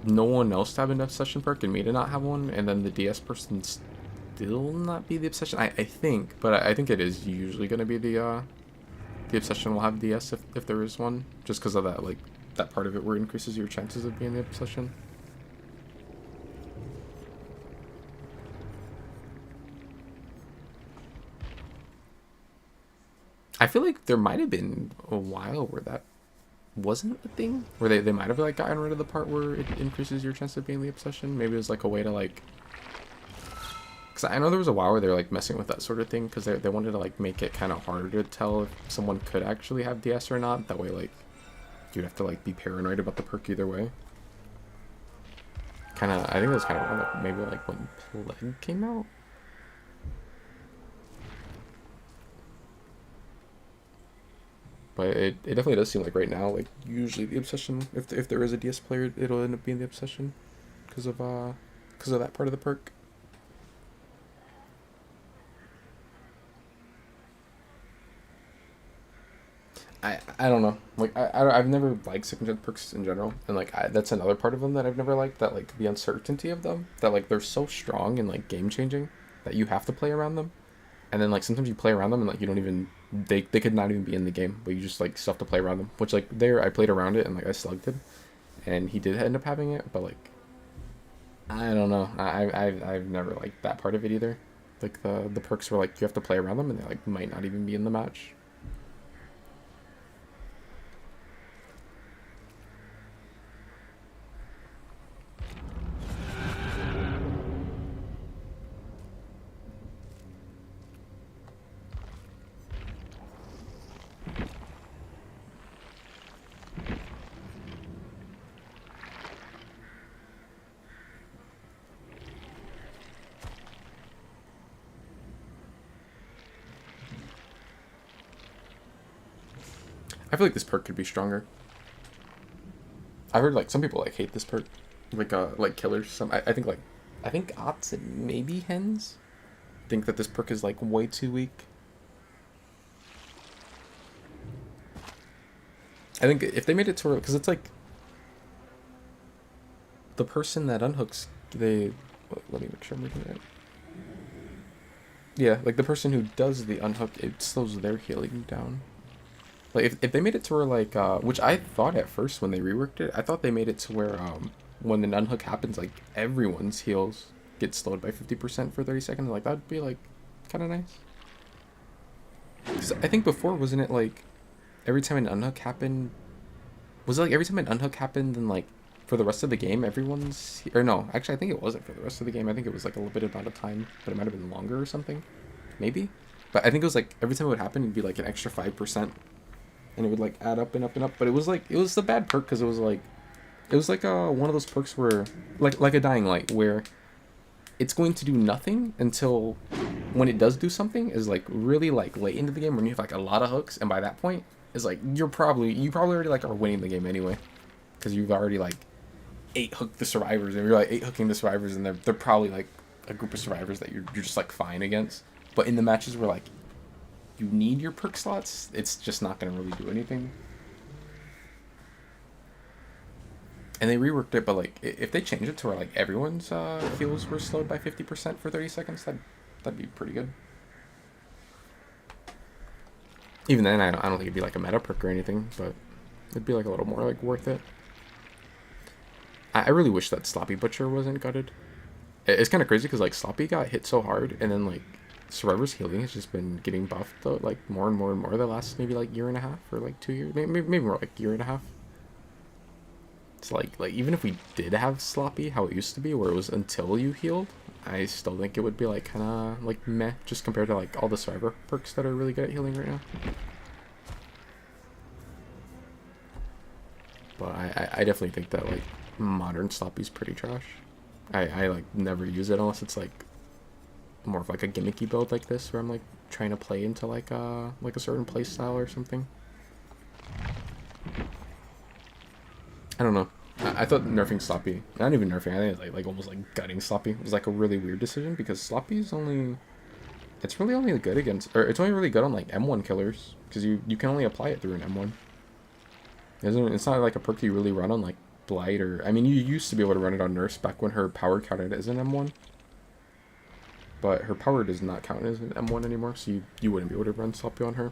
no one else to have an obsession perk and me to not have one, and then the DS person still not be the obsession. I think, but I think it is usually gonna be the obsession will have DS if there is one, just because of that like that part of it where it increases your chances of being the obsession. I feel like there might have been a while where that wasn't a thing, where they might have like gotten rid of the part where it increases your chance of being the obsession. Maybe it was like a way to like, because I know there was a while where they were like messing with that sort of thing because they wanted to like make it kind of harder to tell if someone could actually have DS or not. That way like you'd have to like be paranoid about the perk either way. Kind of, I think it was kind of around like maybe like when Plague came out. But it definitely does seem like right now, like usually the obsession, if there is a DS player, it'll end up being the obsession because of that part of the perk. I don't know, like I've never liked second gen perks in general, and like that's another part of them that I've never liked, that like the uncertainty of them, that like they're so strong and like game changing that you have to play around them, and then like sometimes you play around them and like you don't even, they could not even be in the game, but you just like still have to play around them, which like there I played around it and like I slugged him and he did end up having it, but like I don't know, I've never liked that part of it either, like the perks were like you have to play around them and they like might not even be in the match. I feel like this perk could be stronger. I heard like some people like hate this perk, like killers. I think I think ops and maybe hens think that this perk is like way too weak. I think if they made it to where, because it's like the person that unhooks, let me make sure I'm reading it right. Yeah, like the person who does the unhook, it slows their healing down. Like if they made it to where like which I thought at first when they reworked it, I thought they made it to where when an unhook happens, like everyone's heals get slowed by 50% for 30 seconds. Like that'd be like kind of nice. Because I think before, wasn't it like every time an unhook happened, was it like every time an unhook happened, then like for the rest of the game everyone's, or no, actually I think it wasn't for the rest of the game. I think it was like a little bit amount of time, but it might have been longer or something, maybe. But I think it was like every time it would happen, it'd be like an extra 5%, and it would like add up and up and up. But it was the bad perk, because it was like one of those perks where like a dying light, where it's going to do nothing until when it does do something is like really like late into the game when you have like a lot of hooks, and by that point is like you probably already like are winning the game anyway, because you've already like 8-hooked the survivors, and you're like 8-hooking the survivors, and they're probably like a group of survivors that you're just like fine against. But in the matches where like you need your perk slots, it's just not going to really do anything. And they reworked it, but like if they changed it to where like everyone's heals were slowed by 50% for 30 seconds, that'd be pretty good. Even then, I don't think it'd be like a meta perk or anything, but it'd be like a little more like worth it. I really wish that Sloppy Butcher wasn't gutted. It's kind of crazy because like Sloppy got hit so hard, and then like Survivor's healing has just been getting buffed though, like more and more and more the last maybe like year and a half or like 2 years, maybe more like year and a half. It's like even if we did have Sloppy how it used to be, where it was until you healed, I still think it would be like kind of like meh, just compared to like all the Survivor perks that are really good at healing right now. But I definitely think that like modern Sloppy's pretty trash. I like never use it unless it's like more of like a gimmicky build like this, where I'm like trying to play into like a certain play style or something. I don't know. I thought nerfing Sloppy, not even nerfing, I think it was like almost like gutting Sloppy was like a really weird decision, because Sloppy's it's really only good against, or it's only really good on like M1 killers, because you can only apply it through an M1. It's not like a perk you really run on like Blight, or I mean you used to be able to run it on Nurse back when her power counted as an M1, but her power does not count as an M1 anymore, so you wouldn't be able to run Sloppy on her.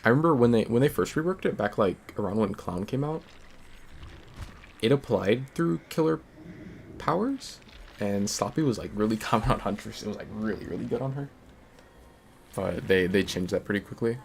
I remember when they first reworked it back like around when Clown came out, it applied through killer powers, and Sloppy was like really common on Huntress. It was like really good on her, but they changed that pretty quickly.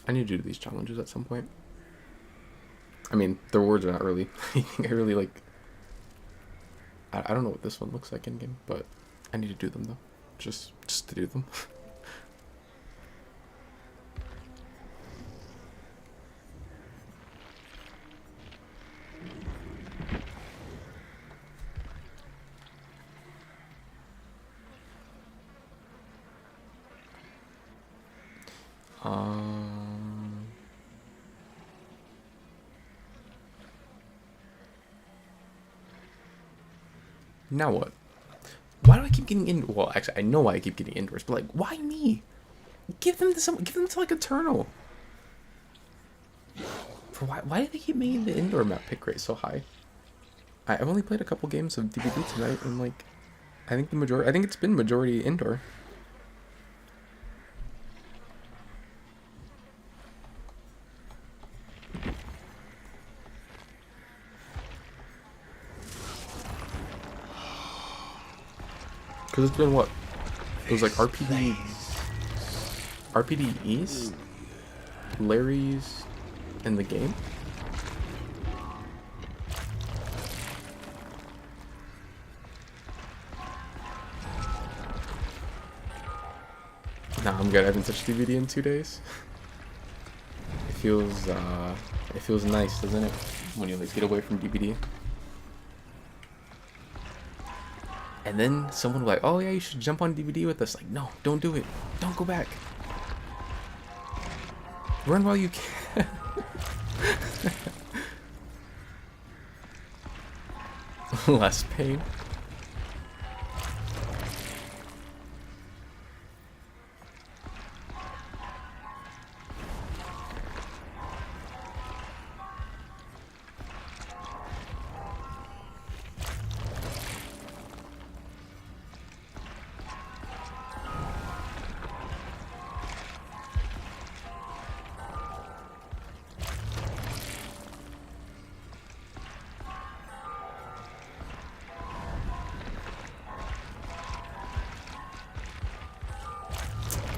I need to do these challenges at some point. I mean, the rewards are not really anything I really like. I don't know what this one looks like in game, but I need to do them though, just to do them. Now what? Why do I keep getting in? Well, actually, I know why I keep getting indoors, but like, why me? Give them to like Eternal. For why do they keep making the indoor map pick rate so high? I've only played a couple games of DBD tonight, and like, I think it's been majority indoor. Because it's been what? It was like RPD East, Larry's, in the game. Nah, I'm good. I haven't touched DVD in 2 days. It feels nice, doesn't it? When you like get away from DVD. And then someone was like, "Oh yeah, you should jump on DVD with us." Like, no, don't do it. Don't go back. Run while you can. Less pain.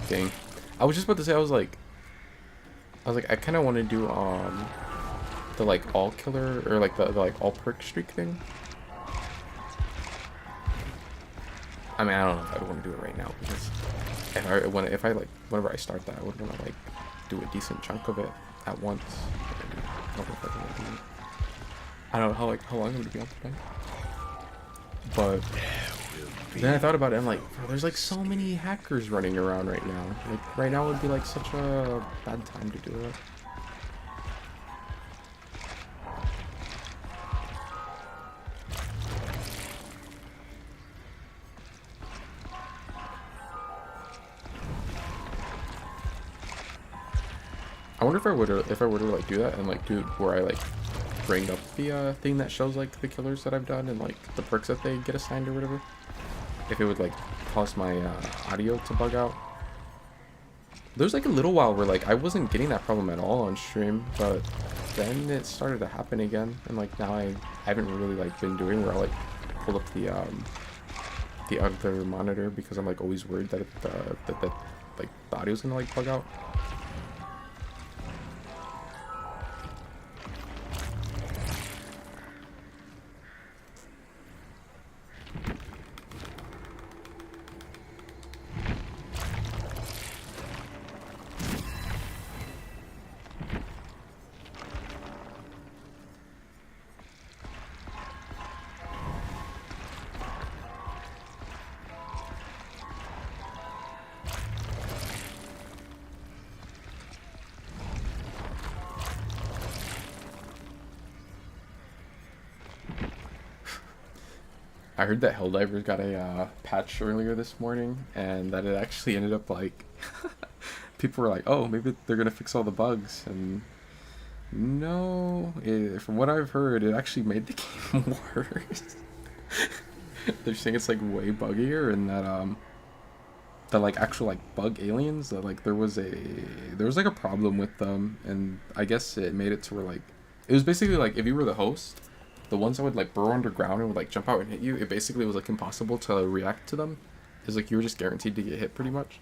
Dang. I was just about to say, I was like, I kind of want to do the like all killer or like the like all perk streak thing. I mean, I don't know if I'd want to do it right now because if I like whenever I start that, I would want to like do a decent chunk of it at once. I don't know if I can do it. I don't know how long I'm gonna be on tonight, but then I thought about it. I'm like, bro, there's like so many hackers running around right now. Like right now would be like such a bad time to do it. I wonder if I were to like do that and like do where I like bring up the thing that shows like the killers that I've done and like the perks that they get assigned or whatever. If it would like cause my audio to bug out. There's like a little while where like I wasn't getting that problem at all on stream, but then it started to happen again, and like now I haven't really like been doing where I like pull up the other monitor because I'm like always worried that that like the audio's gonna like bug out. I heard that Helldivers got a patch earlier this morning, and that it actually ended up like people were like, "Oh, maybe they're gonna fix all the bugs," and no, from what I've heard, it actually made the game worse. They're saying it's like way buggier, and that like actual like bug aliens, that like there was like a problem with them, and I guess it made it to where like it was basically like if you were the host, the ones that would like burrow underground and would like jump out and hit you, it basically was like impossible to react to them. It's like you were just guaranteed to get hit pretty much.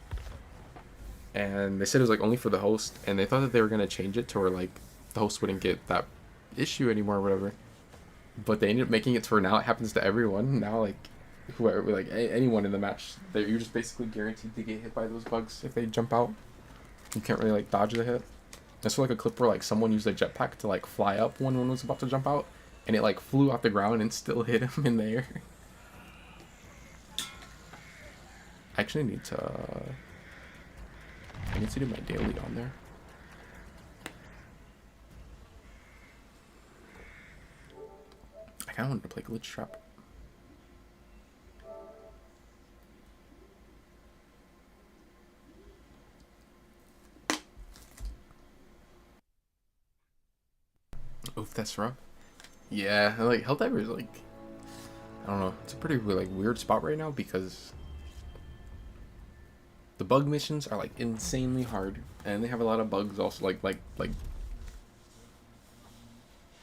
And they said it was like only for the host, and they thought that they were gonna change it to where like the host wouldn't get that issue anymore or whatever. But they ended up making it to where now it happens to everyone. Now like whoever, like anyone in the match, you're just basically guaranteed to get hit by those bugs if they jump out. You can't really like dodge the hit. That's like a clip where like someone used a jetpack to like fly up when one was about to jump out, and it like flew off the ground and still hit him in the air. I actually need to do my daily on there. I kinda wanted to play Glitch Trap. Oof, that's rough. Yeah, like Helldivers, like I don't know, it's a pretty like weird spot right now because the bug missions are like insanely hard, and they have a lot of bugs also, like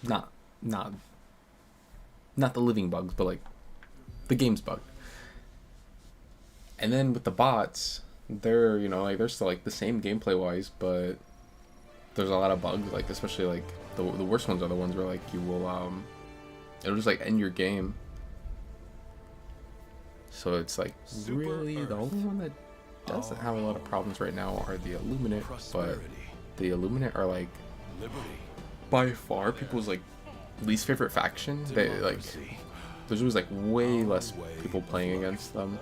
not the living bugs, but like the game's bug. And then with the bots, they're, you know, like they're still like the same gameplay wise, but there's a lot of bugs, like especially like the worst ones are the ones where like you will it'll just like end your game. So it's like really the only one that doesn't have a lot of problems right now are the Illuminate, but the Illuminate are like by far people's like least favorite faction. They like there's always like way less people playing against them.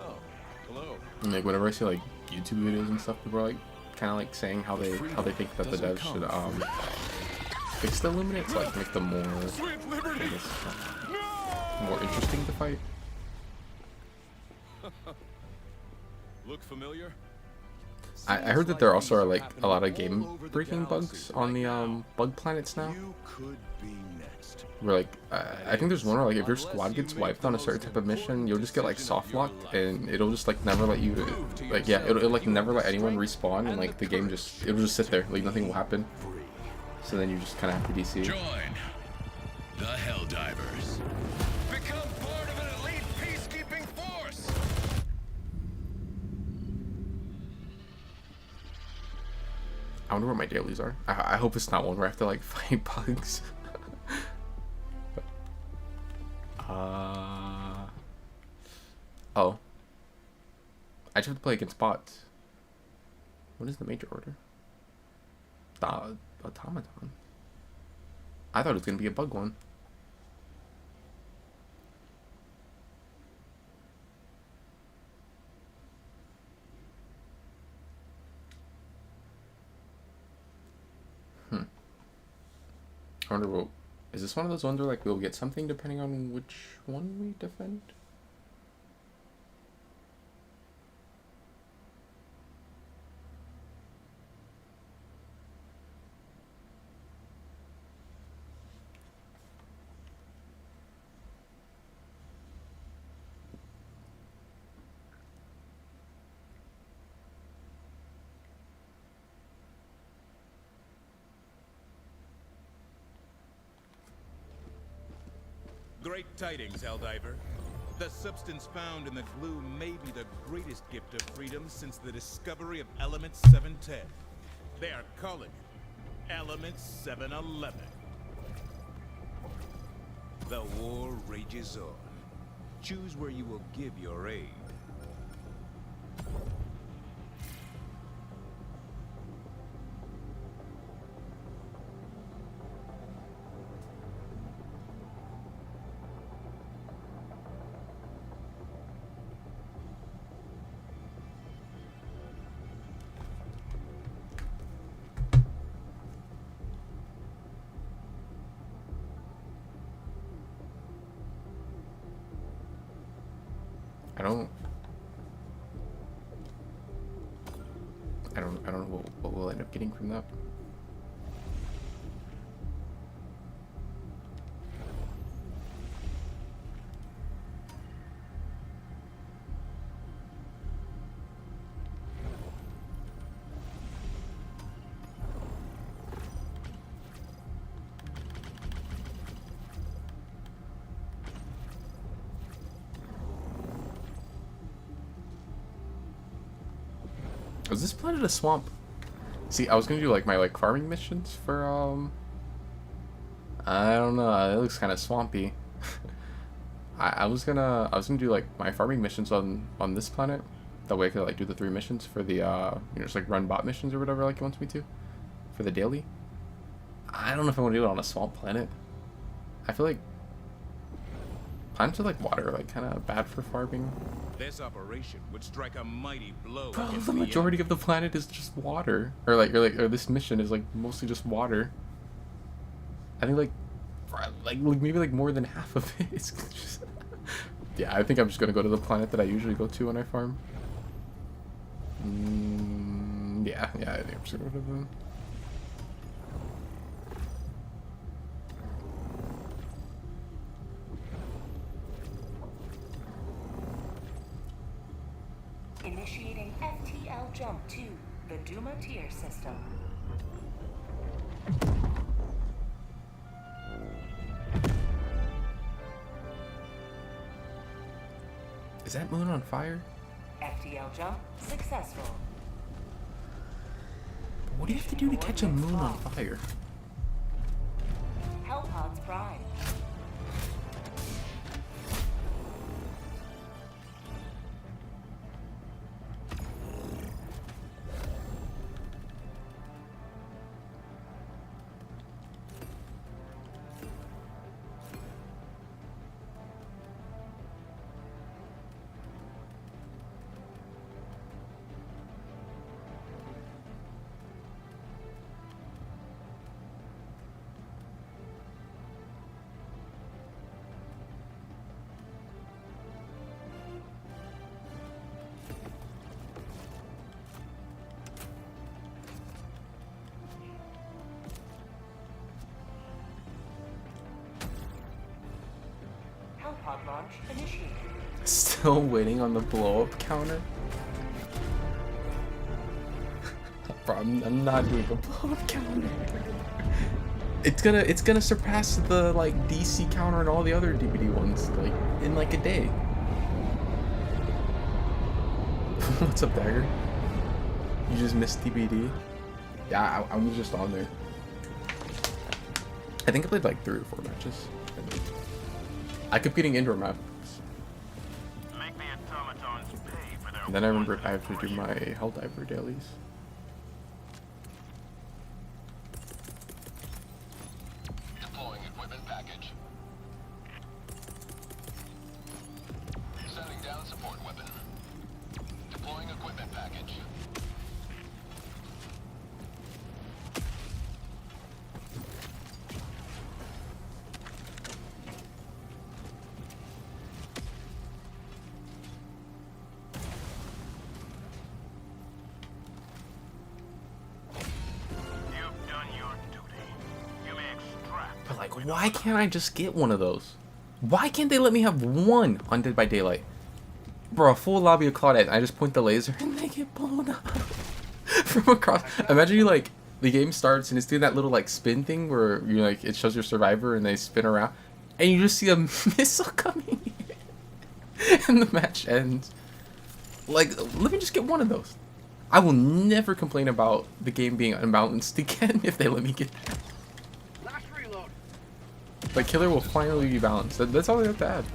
And like whenever I see like YouTube videos and stuff, people are like kind of like saying how they think that the devs should fix the Illuminate to like make them more, I guess, more interesting to fight. Look familiar? I heard that there also are like a lot of game breaking bugs on the bug planets now. You could be next. Where like I think there's one where like if your squad gets wiped on a certain type of mission, you'll just get like soft locked and it'll just like never let you like yeah it'll like never let anyone respawn, and like the game it'll just sit there, like nothing will happen. So then you just kind of have to DC. Join the Helldivers. Become part of an elite peacekeeping force. I wonder what my dailies are. I hope it's not one where I have to like fight bugs. Oh. I just have to play against bots. What is the major order? The automaton. I thought it was gonna be a bug one. I wonder what is this one of those ones where like we'll get something depending on which one we defend? Great tidings, Helldiver. The substance found in the glue may be the greatest gift of freedom since the discovery of Element 710. They are calling it Element 711. The war rages on. Choose where you will give your aid. I don't know what we'll end up getting from that. Was this planet a swamp? See, I was gonna do like my like farming missions for I don't know, it looks kind of swampy. I was gonna do like my farming missions on this planet. That way I could like do the 3 missions for the you know, just like run bot missions or whatever like he wants me to for the daily. I don't know if I want to do it on a swamp planet. I feel like planets with like water are like kind of bad for farming. This operation would strike a mighty blow. Bro, against the majority of the planet is just water, or this mission is like mostly just water. I think like maybe like more than half of it is just. Yeah, I think I'm just gonna go to the planet that I usually go to when I farm. Yeah, I think I'm just gonna go to them. Initiating FTL jump to the Duma tier system. Is that moon on fire? FTL jump successful. What do you have to do to catch a moon on fire? Hellpods Prime. Hellpod launch initiated. Still waiting on the blow up counter? Bro, I'm not doing a blow up counter. It's gonna surpass the like DC counter and all the other DVD ones like in like a day. What's up, Dagger? You just missed TBD? Yeah, I was just on there. I think I played like 3 or 4 matches. I kept getting indoor maps. And then I remembered I have to do my Helldiver dailies. Deploying equipment package. Setting down support weapon. Deploying equipment package. But like, why can't I just get one of those? Why can't they let me have one on Dead by Daylight? Bro, a full lobby of Claudette, I just point the laser and they get blown up from across. Imagine you like, the game starts and it's doing that little like spin thing where you like, it shows your survivor and they spin around and you just see a missile coming and the match ends. Like, let me just get one of those. I will never complain about the game being unbalanced again if they let me get that. Like, Killer will finally be balanced. That's all they have to add.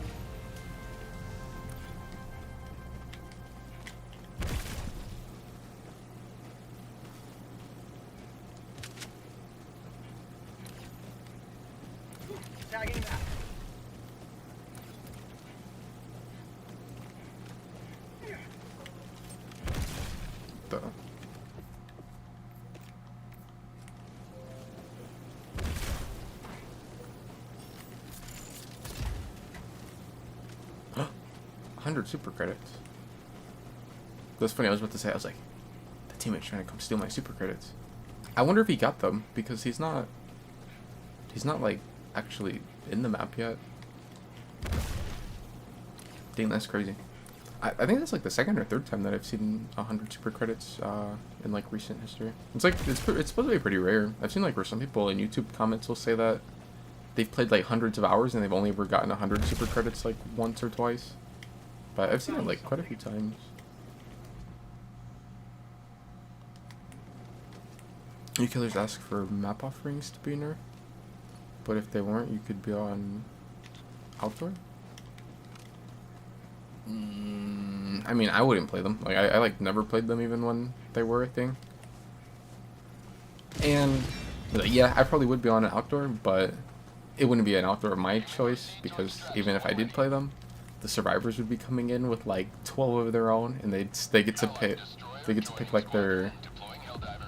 Duh. $100 super credits. That's funny, I was about to say, I was like, the teammate's trying to come steal my super credits. I wonder if he got them, because he's not like actually in the map yet. Dang, that's crazy. I think that's like the second or third time that I've seen 100 super credits in like recent history. It's like, it's supposed to be pretty rare. I've seen like where some people in YouTube comments will say that they've played like hundreds of hours and they've only ever gotten 100 super credits like once or twice. But I've seen it like quite a few times. You killers ask for map offerings to be nerfed, but if they weren't, you could be on outdoor. I mean, I wouldn't play them. Like I like never played them even when they were a thing. And yeah, I probably would be on an outdoor, but it wouldn't be an outdoor of my choice because even if I did play them, the survivors would be coming in with like 12 of their own, and they get to pick like their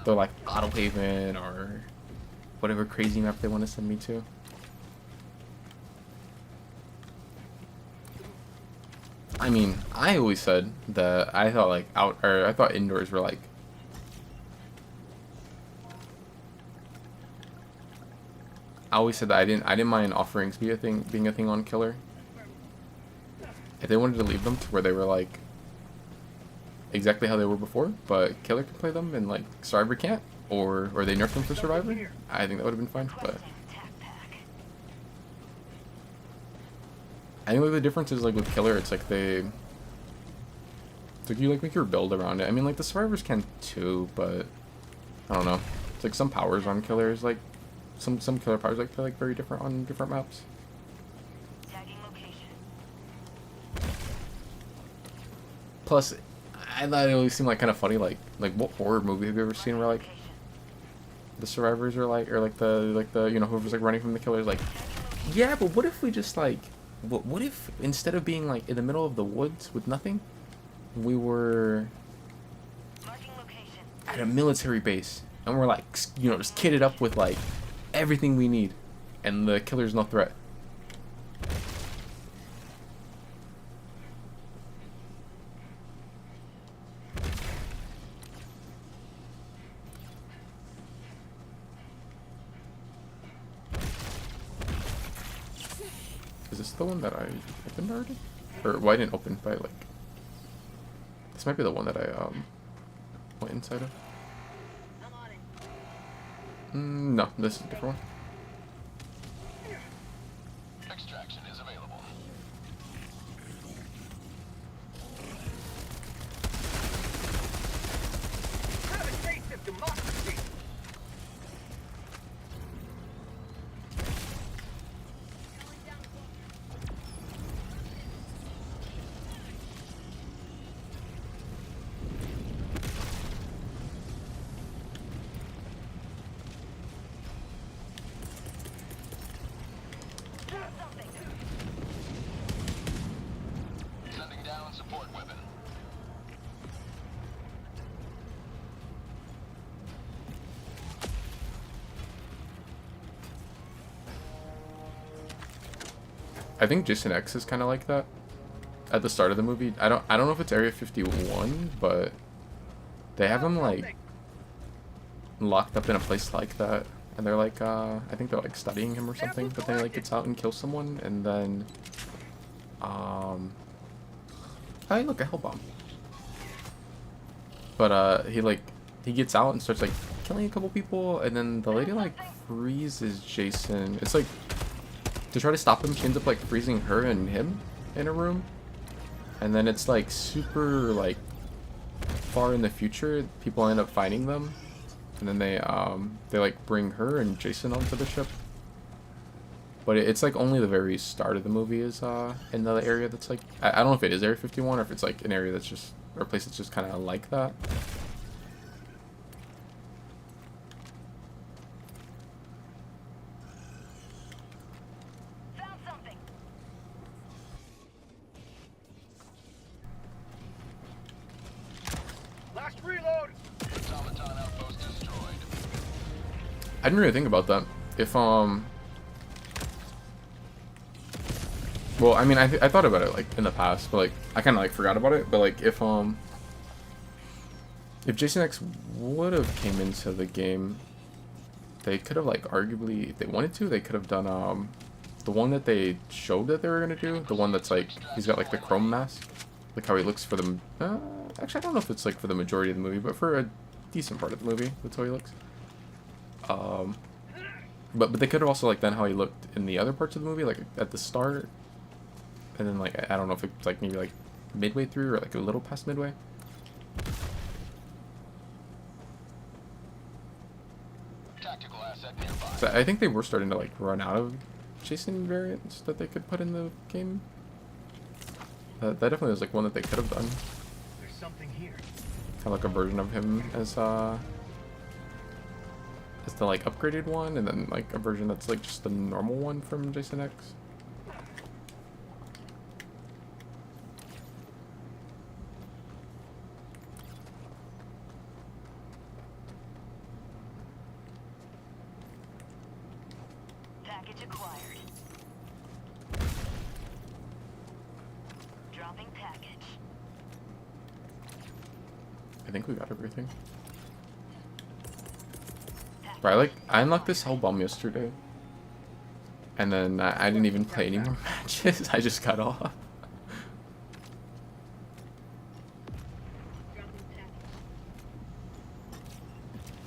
like Auto Haven or whatever crazy map they want to send me to. I mean, I always said that I thought like I thought indoors were like I always said that I didn't mind offerings being a thing on Killer. If they wanted to leave them to where they were like exactly how they were before, but Killer can play them and like Survivor can't, or they nerf them for Survivor, I think that would have been fine. But I think like the difference is like with Killer, it's like It's like you like make your build around it. I mean, like the survivors can too, but I don't know. It's like some powers on killers, like some killer powers like they're like very different on different maps. Tagging location. Plus, I thought it always seemed like kind of funny. Like what horror movie have you ever seen where like the survivors are like, or like the you know whoever's like running from the killers like, yeah, but what if we just like, what if instead of being like in the middle of the woods with nothing, we were at a military base and we're like, you know, just kitted up with like everything we need, and the killer's no threat. Is this the one that I opened already? Or, well, I didn't open, but like... This might be the one that I, went inside of. No, this is a different one. Extraction is available. Have a taste of democracy. Sending down support weapon. I think Jason X is kind of like that. At the start of the movie. I don't know if it's Area 51, but... They have him, like... locked up in a place like that. And they're like, I think they're like studying him or something, but then he like gets out and kills someone, and then, hey, look, a hell bomb. But, he gets out and starts like killing a couple people, and then the lady like freezes Jason. It's like, to try to stop him, she ends up like freezing her and him in a room. And then it's like super like far in the future, people end up finding them. And then they like bring her and Jason onto the ship. But it's like only the very start of the movie is in the area that's like, I don't know if it is Area 51 or if it's like an area that's just, or a place that's just kind of like that. Found something. Last reload. Automaton outpost destroyed. I didn't really think about that. If well, I mean, I thought about it like in the past, but like I kind of like forgot about it. But like if Jason X would have came into the game, they could have like arguably, if they wanted to, they could have done the one that they showed that they were gonna do, the one that's like he's got like the chrome mask, like how he looks for the. Actually, I don't know if it's like for the majority of the movie, but for a decent part of the movie, that's how he looks. But they could have also like done how he looked in the other parts of the movie, like at the start, and then like I don't know if it's like maybe like midway through or like a little past midway. Tactical asset nearby. So I think they were starting to like run out of Jason variants that they could put in the game. That definitely was like one that they could have done. There's something here. Kind of like a version of him as the like upgraded one, and then like a version that's like just the normal one from Jason X. Package acquired. Dropping package. I think we got everything. Right, I unlocked this hell bomb yesterday, and then I didn't even play any more matches. I just got off.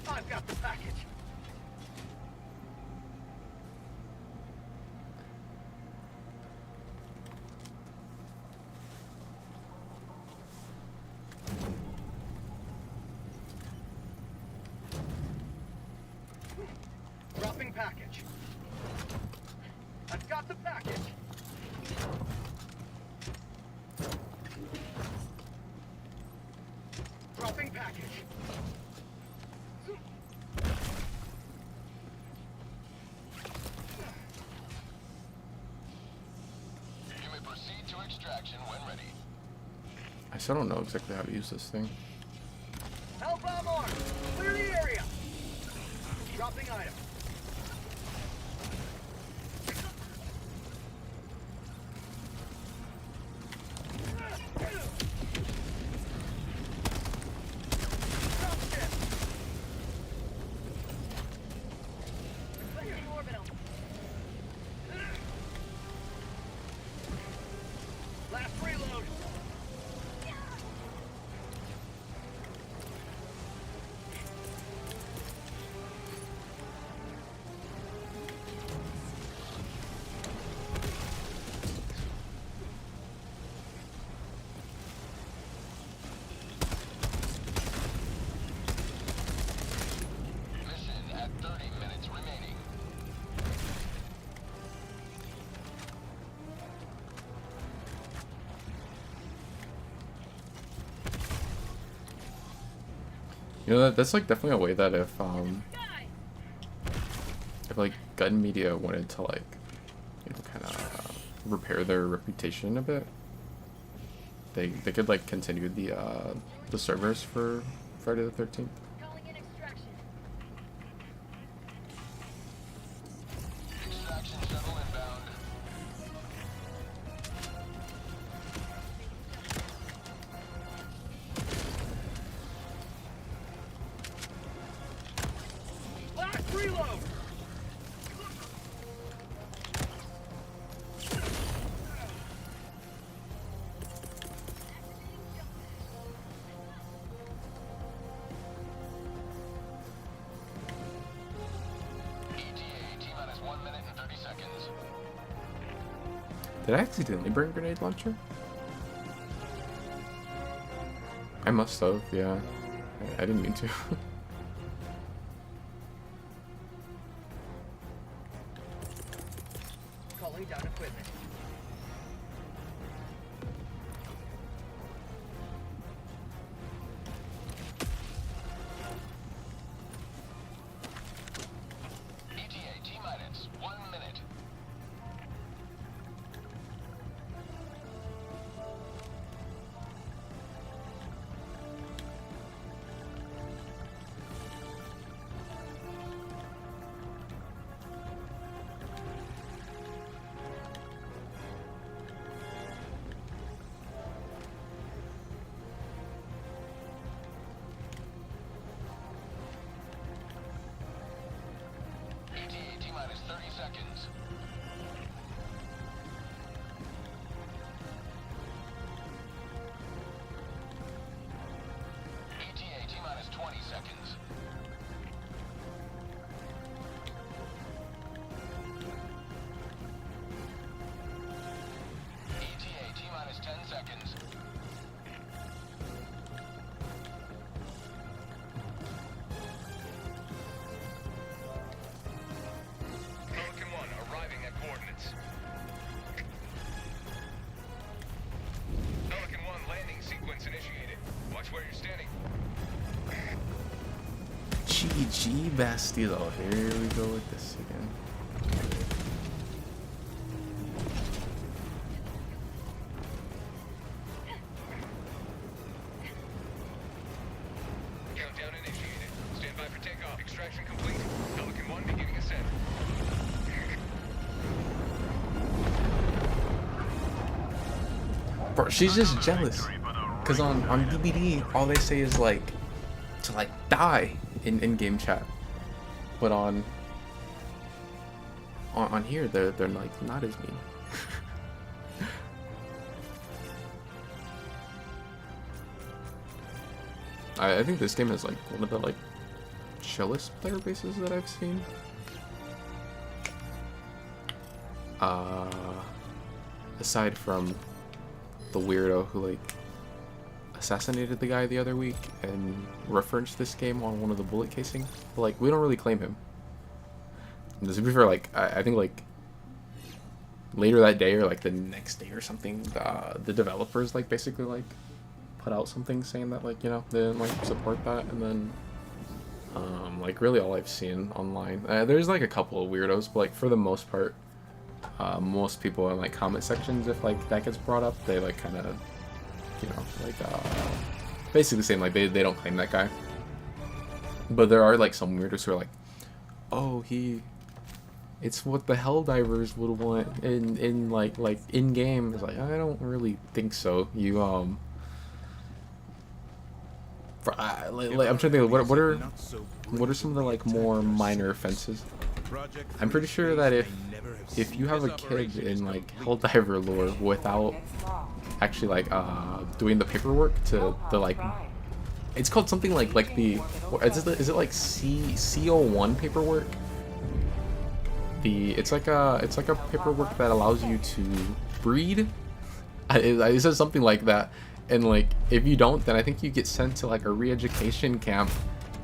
I've got the package. package. I've got the package. Dropping package. You may proceed to extraction when ready. I still don't know exactly how to use this thing. Hellbound arm! Clear the area! Dropping item. Drop ship! Requesting orbital. Last reload! Mission at 30 minutes remaining. You know, that's like definitely a way that if like gun media wanted to like, you know, kind of repair their reputation a bit, they could like continue the servers for Friday the 13th. Calling in extraction. Extraction shuttle inbound. Last reload! ETA T-minus 1 minute and 30 seconds. Did I accidentally bring a grenade launcher? I must have, yeah. I didn't mean to. Calling down equipment. ETA T-minus 1 minute. ETA T-minus 30 seconds. ETA T-minus 20 seconds. ETA T-minus 10 seconds. Pelican 1 arriving at coordinates. Pelican 1 landing sequence initiated. Watch where you're standing. GG Bastille. Here we go with this again. Countdown initiated. Stand by for takeoff. Extraction complete. Pelican 1 beginning ascent. Bro, she's just jealous. Cause on DBD, all they say is like to like die in game chat, but on here they're like not as mean. I think this game is like one of the like chillest player bases that I've seen. Aside from the weirdo who like assassinated the guy the other week and referenced this game on one of the bullet casings, but like we don't really claim him. to be fair, like I think like later that day or like the next day or something, the developers like basically like put out something saying that like, you know, they didn't like support that, and then like really all I've seen online, there's like a couple of weirdos, but like for the most part, most people in like comment sections, if like that gets brought up, they like kind of, you know, like basically saying like they don't claim that guy. But there are like some weirdos who are like, oh, it's what the Helldivers would want in like in game. It's like, I don't really think so. You I'm trying to think of what are some of the like more minor offenses. I'm pretty sure that if you have a kid in like Helldiver lore without actually like doing the paperwork to the like, it's called something like the, is it like CO1 paperwork? It's like a paperwork that allows you to breed. It says something like that, and like if you don't, then I think you get sent to like a re-education camp,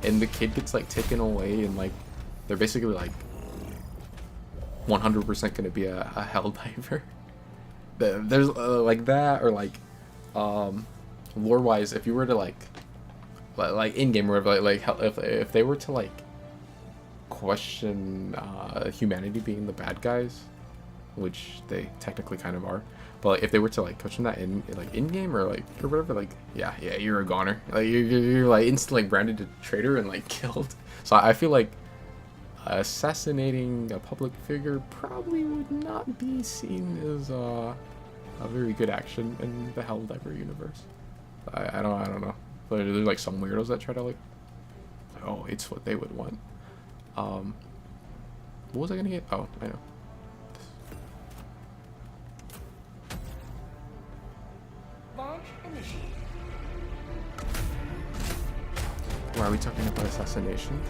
and the kid gets like taken away, and like they're basically like 100% gonna be a Helldiver. There's like that, or like lore wise, if you were to like in game or whatever, like if they were to like question humanity being the bad guys, which they technically kind of are, but like if they were to like question that in game or like or whatever, like yeah you're a goner, like you're like instantly branded a traitor and like killed. So I feel like assassinating a public figure probably would not be seen as a very good action in the Helldiver universe. I don't know. But there's like some weirdos that try to like, oh, it's what they would want. What was I gonna get? Oh, I know. Launch initiated. Why are we talking about assassination?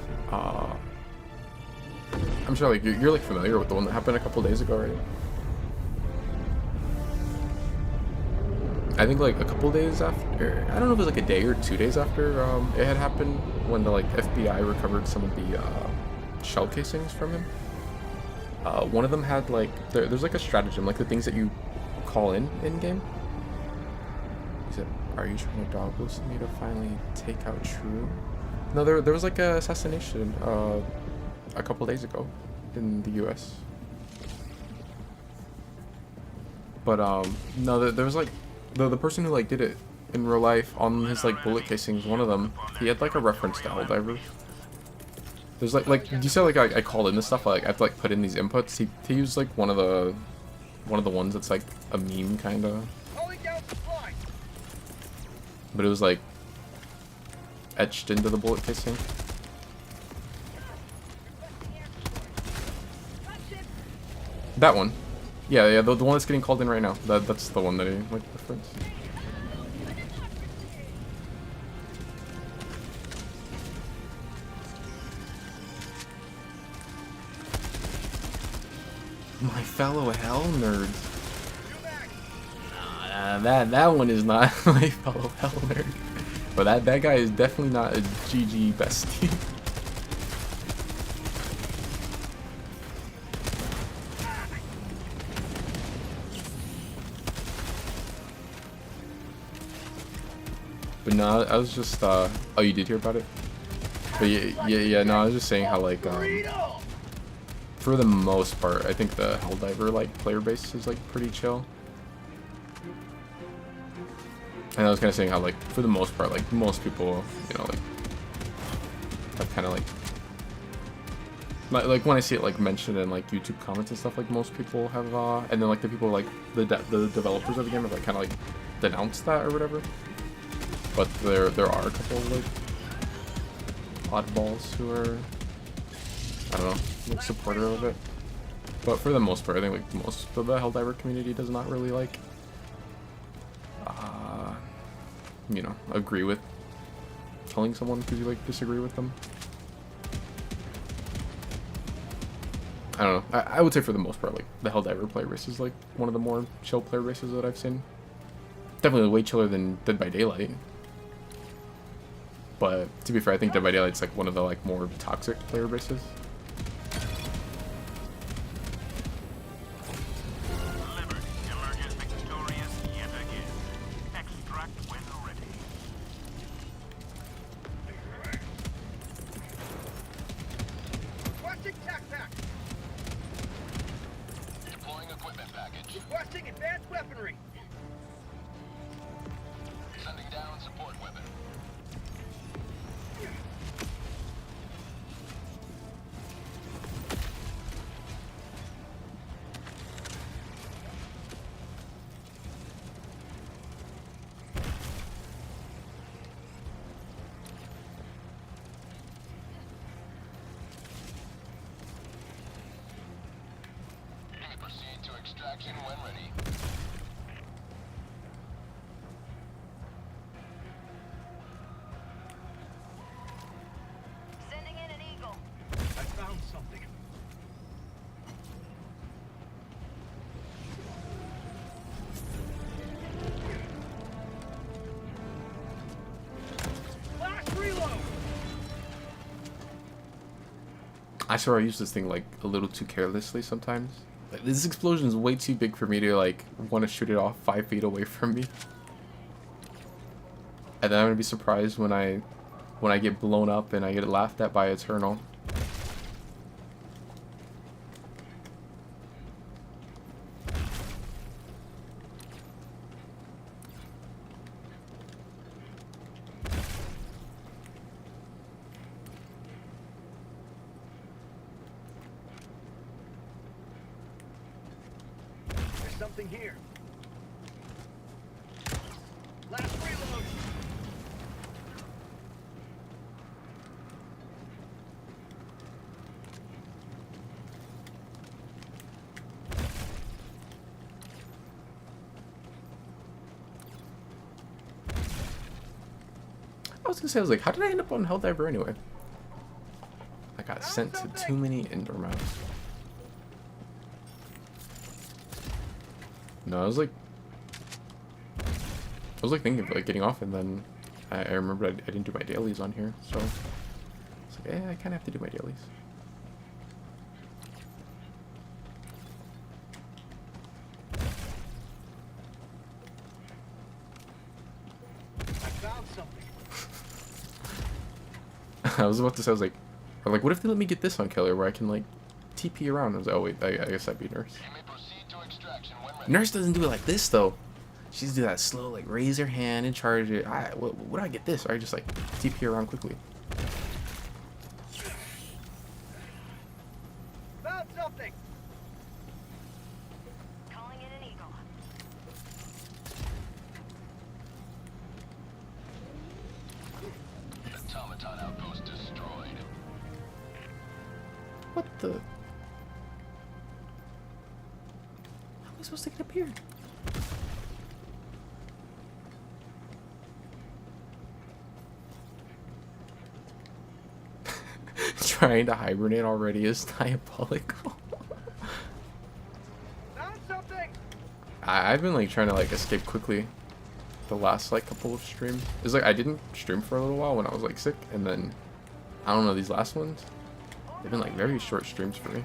I'm sure like you're like familiar with the one that happened a couple days ago, right? I think like a couple days after, I don't know if it was like a day or 2 days after it had happened, when the like FBI recovered some of the shell casings from him. One of them had like, there's like a stratagem, like the things that you call in game. He said, "Are you trying to dog whistle me to finally take out True?" No, there was like a assassination a couple days ago in the US. But no, there was like the person who like did it in real life on his like bullet casings. One of them, he had like a reference to Helldivers. There's like you said, like I called in this stuff. Like I have to like put in these inputs. He used like one of the ones that's like a meme kind of. But it was like etched into the bullet casing. That one. Yeah, the one that's getting called in right now. That's the one that I like reference. My fellow hell nerds. Nah, that one is not my fellow hell nerd. But that guy is definitely not a GG bestie. But no, I was just, oh, you did hear about it? But yeah, no, I was just saying how, like, for the most part, I think the Helldiver, like, player base is, like, pretty chill. And I was kind of saying how, like, for the most part, like, most people, you know, like, have kind of, like, when I see it, like, mentioned in, like, YouTube comments and stuff, like, most people have, and then, like, the people, like, the developers of the game have, like, kind of, like, denounced that or whatever. But there are a couple of, like, oddballs who are, I don't know, like, supporter of it. But for the most part, I think, like, most of the Helldiver community does not really, like, you know, agree with killing someone because you, like, disagree with them. I don't know. I would say for the most part, like, the Helldiver player base is, like, one of the more chill player bases that I've seen. Definitely way chiller than Dead by Daylight. But to be fair, I think Dead by Daylight's like one of the like more toxic player bases. extraction when ready. Sending in an eagle. I found something. Last reload. I swear I use this thing like a little too carelessly sometimes. Like, this explosion is way too big for me to like want to shoot it off 5 feet away from me. And then I'm gonna be surprised when I get blown up and I get laughed at by Eternal. There's something here. Last reload. I was gonna say, I was like, how did I end up on Helldiver anyway? I got sent to too many indoor maps. No, I was like thinking of like getting off, and then I remembered I didn't do my dailies on here, so it's like, yeah, I kind of have to do my dailies. I found something. I was about to say, I was like, what if they let me get this on Killer where I can like TP around? I was like, oh wait, I guess that'd be Nurse. You may proceed to extraction when ready. Nurse doesn't do it like this though. She's do that slow, like raise her hand and charge it. What do I get this? Or I just like TP around quickly. Found something. Calling in an eagle. Automaton outpost destroyed. What the? How am I supposed to get up here? Trying to hibernate already is diabolical. Found something. I've been like trying to like escape quickly the last like couple of streams. It's like I didn't stream for a little while when I was like sick, and then I don't know, these last ones, they've been like very short streams for me.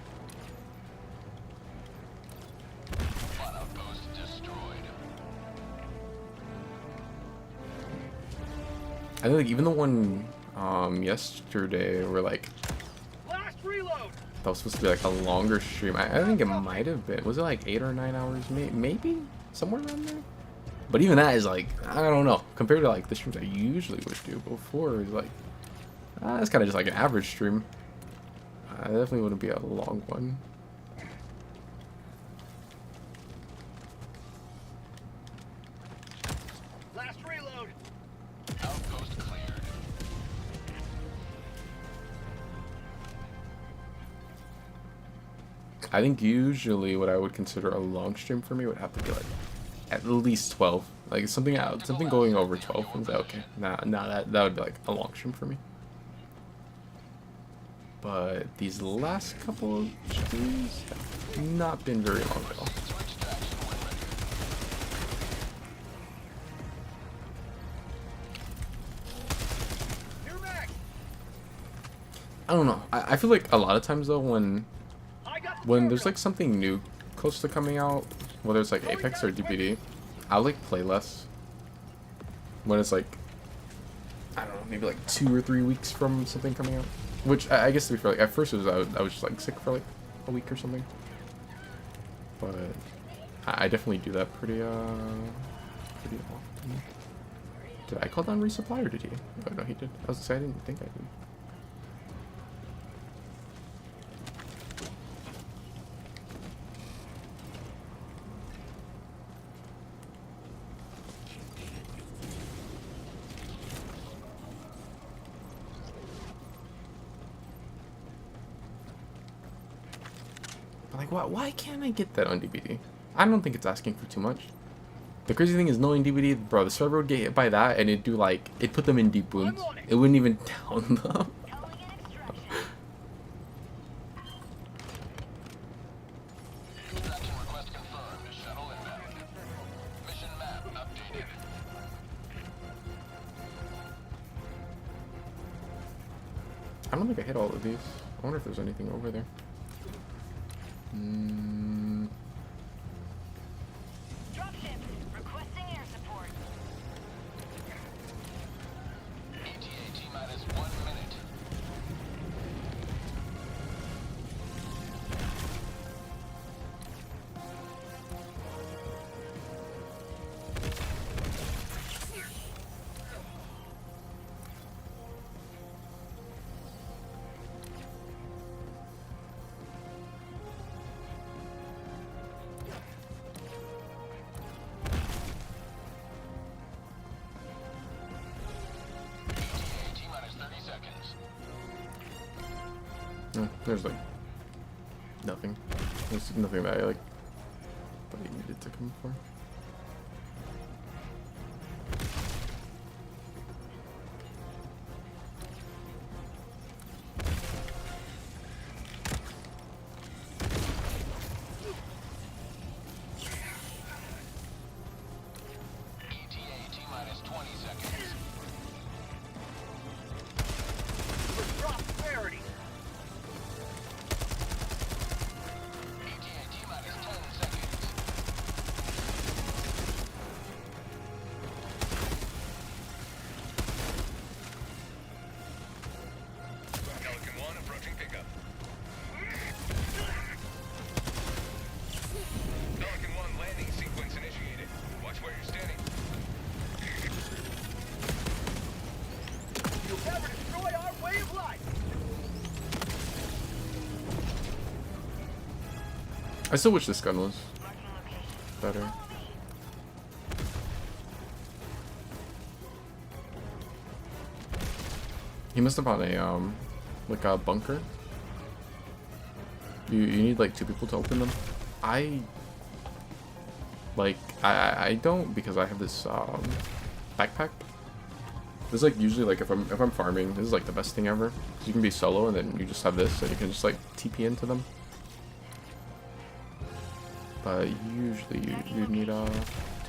One outpost destroyed. I think like even the one yesterday where like Last reload. that was supposed to be like a longer stream. I think it might have been. Was it like 8 or 9 hours? Maybe somewhere around there. But even that is like, I don't know, compared to like the streams I usually would do before. It's like it's kind of just like an average stream. It definitely wouldn't be a long one. Last reload. Outpost cleared. I think usually what I would consider a long stream for me would have to be like at least 12. Like something going over 12. I was like, okay, nah, that would be like a long stream for me. But these last couple of streams have not been very long at all. You're back. I don't know. I feel like a lot of times though when I got there's like something new close to coming out, whether it's like Apex or DBD, I like play less. When it's like, I don't know, maybe like 2 or 3 weeks from something coming out. Which I guess to be fair, like at first it was I was just like sick for like a week or something. But I definitely do that pretty often. Did I call down resupply or did he? Oh no, he did. I was gonna say I didn't think I did. Like, why can't I get that on DBD? I don't think it's asking for too much. The crazy thing is knowing DVD, bro, the server would get hit by that and it'd do like, it'd put them in deep wounds. It wouldn't even down them. Extraction request confirmed. Shuttle inbound. Mission map updated. I don't think I hit all of these. I wonder if there's anything over there. Dropship, requesting air support. ETA T-minus 1 minute. ETA T-minus 30 seconds. There's like nothing. There's nothing that I like thought you needed to come for. ETA T-minus 20 seconds. ETA T-minus 10 seconds. Pelican 1 approaching pickup. Pelican 1 landing sequence initiated. Watch where you're standing. You'll never destroy our way of life. I still wish this gun was better. He must have on a like a bunker. You need like 2 people to open them. I don't, because I have this backpack. This is like usually like if I'm farming, this is like the best thing ever. 'Cause you can be solo and then you just have this and you can just like TP into them. But usually you need 2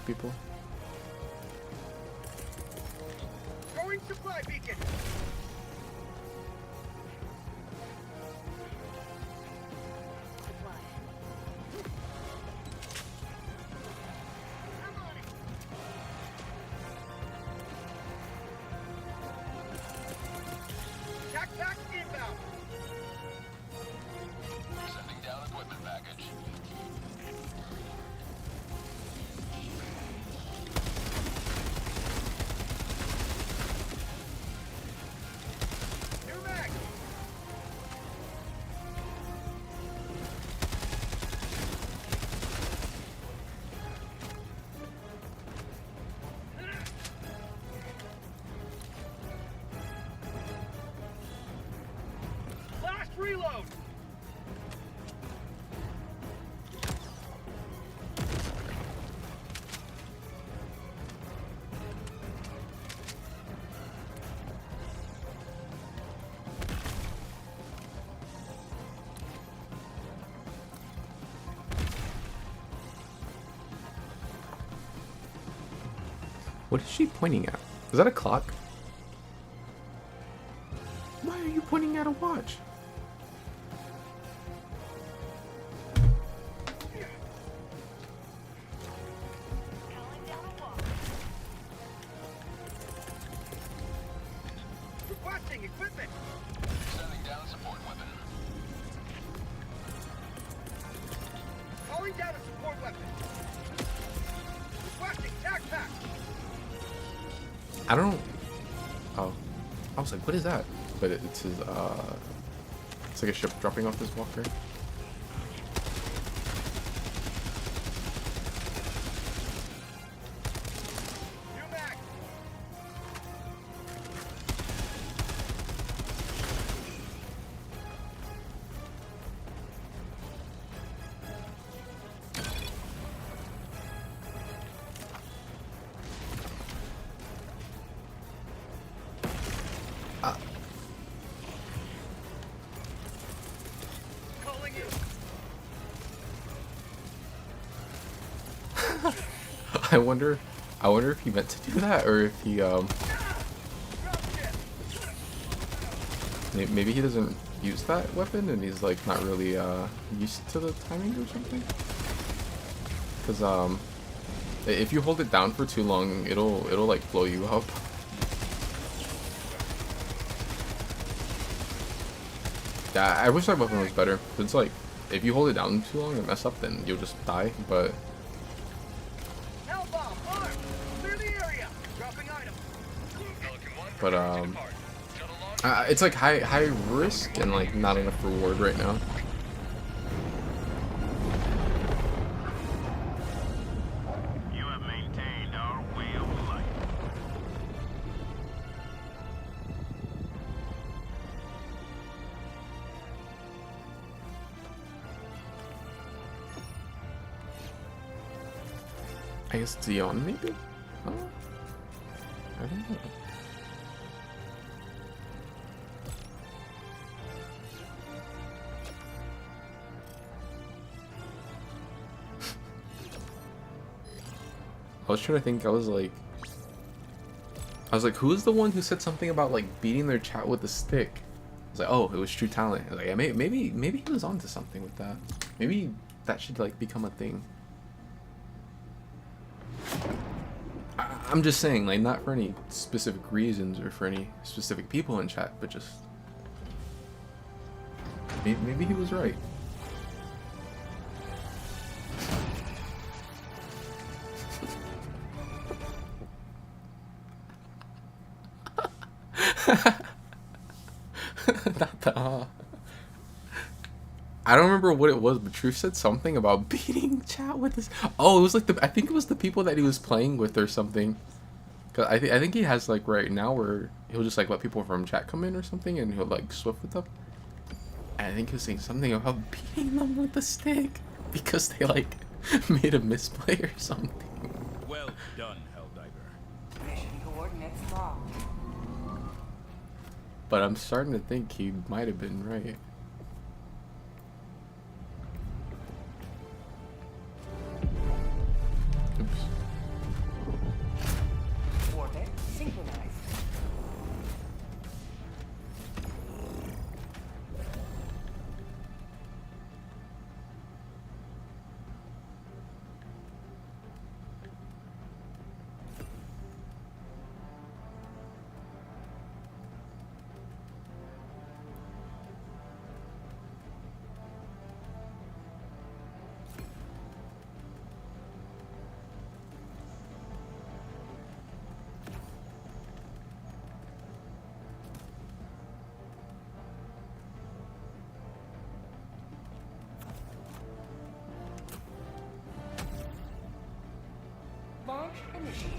people. Throwing supply beacon. Backpack inbound. Sending down equipment package. New mag. Last reload. What is she pointing at? Is that a clock? Why are you pointing at a watch? Calling down a wall. Requesting equipment. Sending down support weapon. Calling down a support weapon. Requesting tac pack. I don't. Oh, I was like, what is that? But it's his. It's like a ship dropping off this walker. New mag. I wonder if he meant to do that, or if he maybe he doesn't use that weapon and he's like not really used to the timing or something. Because if you hold it down for too long, it'll like blow you up. Yeah, I wish that weapon was better. It's like if you hold it down too long and mess up, then you'll just die. But it's like high risk and like not enough reward right now. You have maintained our way of life. I guess Dion maybe? Huh? I don't know. I was trying to think, I was like, who is the one who said something about like beating their chat with a stick? I was like, oh, it was True Talent. I was like, yeah, maybe he was onto something with that. Maybe that should like become a thing. I'm just saying, like, not for any specific reasons or for any specific people in chat, but just maybe he was right. Not the I don't remember what it was, but Truth said something about beating chat with this. Oh, it was like I think it was the people that he was playing with or something. Cause I think he has like right now where he'll just like let people from chat come in or something, and he'll like swift with them. And I think he was saying something about beating them with the stick because they like made a misplay or something. Well done, Helldiver. Mission coordinates locked. But I'm starting to think he might have been right. Oops. Orbit synchronized. Launch initiated.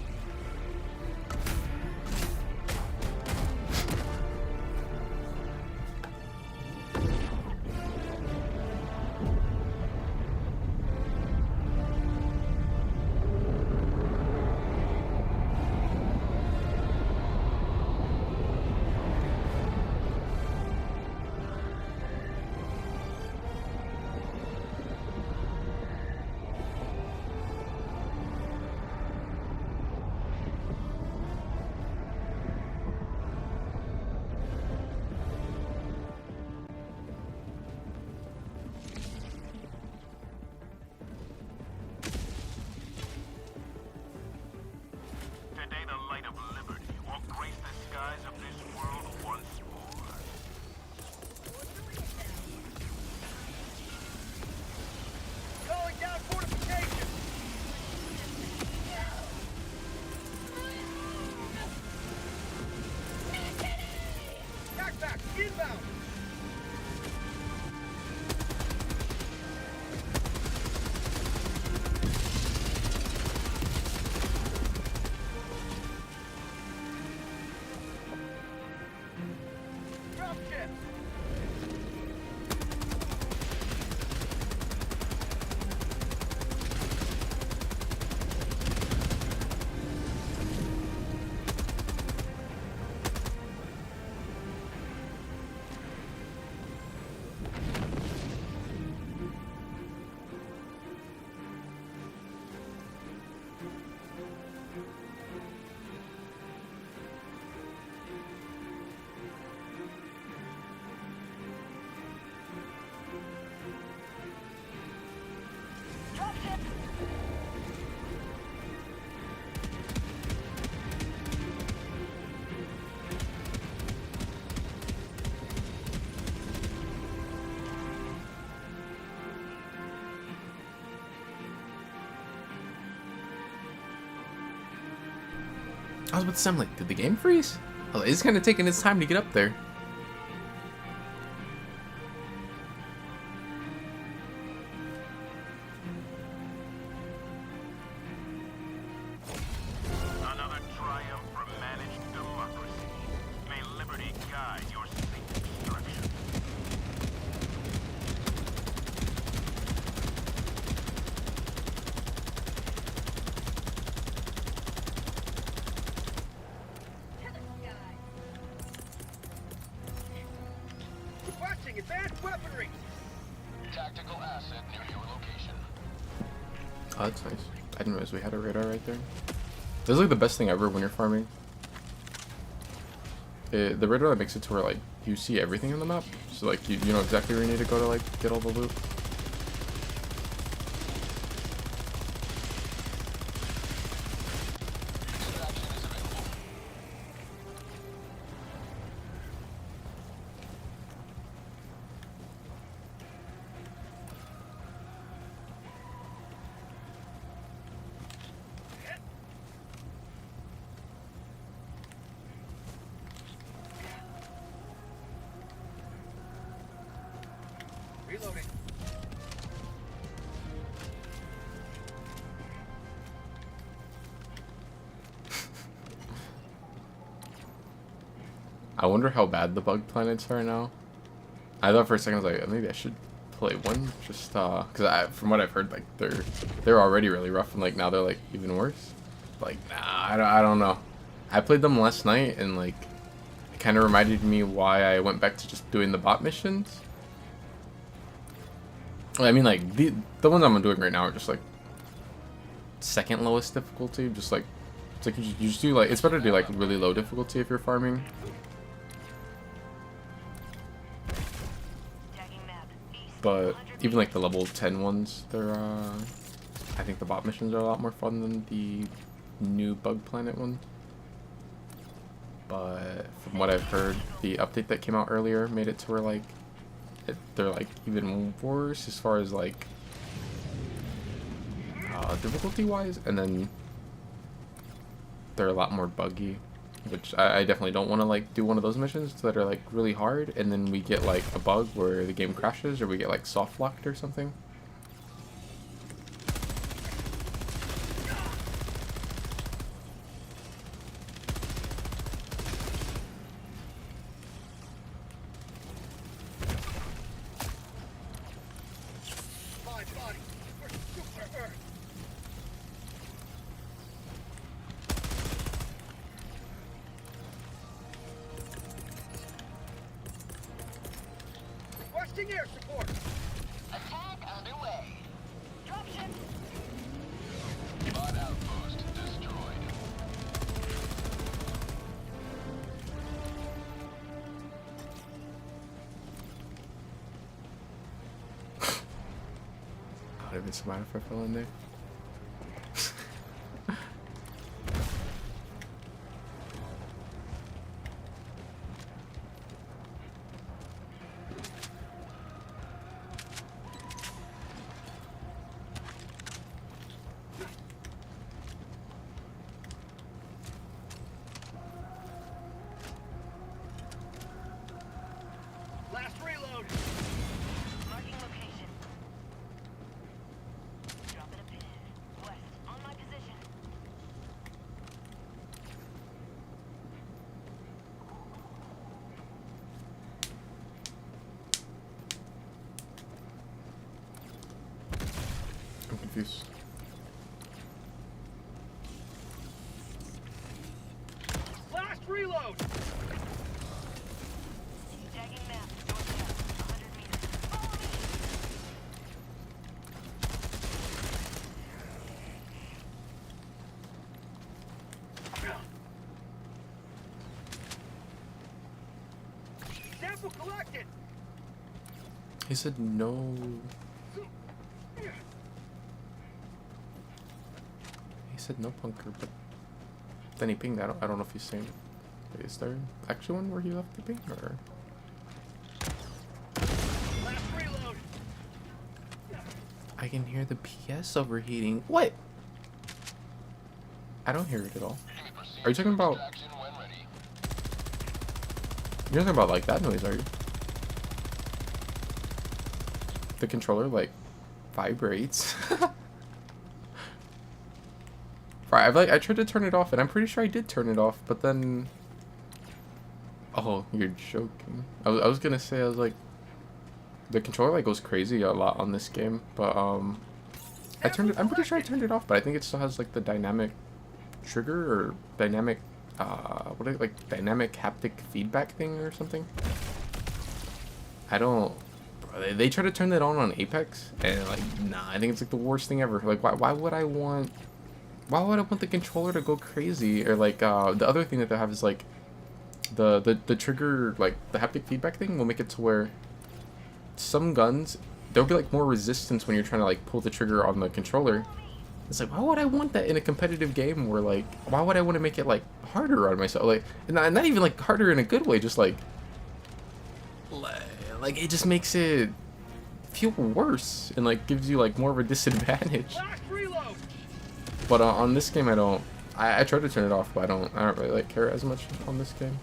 Today the light of liberty will grace the skies of this world once more. Calling down fortification! Backpack, inbound! I was about to say, I'm like, did the game freeze? I was like, it's kind of taking its time to get up there. Another triumph for managed democracy. May liberty guide your safe destruction. Requesting advanced weaponry. Tactical asset near your location. Oh, that's nice. I didn't realize we had a radar right there. This is like the best thing ever when you're farming. The radar that makes it to where like you see everything on the map, so like you know exactly where you need to go to like get all the loot. Reloading. I wonder how bad the bug planets are now. I thought for a second I was like, maybe I should play one, just because from what I've heard, like they're already really rough, and like now they're like even worse. Like, nah, I don't know. I played them last night, and like it kind of reminded me why I went back to just doing the bot missions. I mean, like the ones I'm doing right now are just like second lowest difficulty. Just like it's like you just do like, it's better to do like really low difficulty if you're farming. But even like the level 10 ones, they're I think the bot missions are a lot more fun than the new bug planet one. But from what I've heard, the update that came out earlier made it to where like they're like even worse as far as like difficulty wise, and then they're a lot more buggy, which I definitely don't want to like do one of those missions that are like really hard and then we get like a bug where the game crashes or we get like soft locked or something. Requesting air support. Attack underway. Dropship. Bot outpost destroyed. I would have been so mad if I fell in there. Last reload. Marking location. Dropping a pin. West. On my position. I'm confused. Last reload. Tagging map. Northwest. 100 meters. Follow me. Sample collected. He said no. He said no bunker, but then he pinged. I don't know if he's saying. Wait, is there actually one where he left the ping, or? Last reload. I can hear the PS overheating. What? I don't hear it at all. Are you talking about? You're talking about like that noise, are you? The controller like vibrates. Right, I tried to turn it off, and I'm pretty sure I did turn it off, but then. Oh, you're joking. I was gonna say, I was like, the controller like goes crazy a lot on this game, but I'm pretty sure I turned it off, but I think it still has like the dynamic trigger or dynamic dynamic haptic feedback thing or something. I don't. They try to turn that on Apex, and like, nah, I think it's like the worst thing ever. Like, why would I want the controller to go crazy? Or like the other thing that they have is like the trigger, like the haptic feedback thing will make it to where some guns, there'll be like more resistance when you're trying to like pull the trigger on the controller. It's like, why would I want that in a competitive game where like, why would I want to make it like harder on myself? Like, not even like harder in a good way, just like it just makes it feel worse and like gives you like more of a disadvantage. But on this game, I try to turn it off, but I don't really like care as much on this game.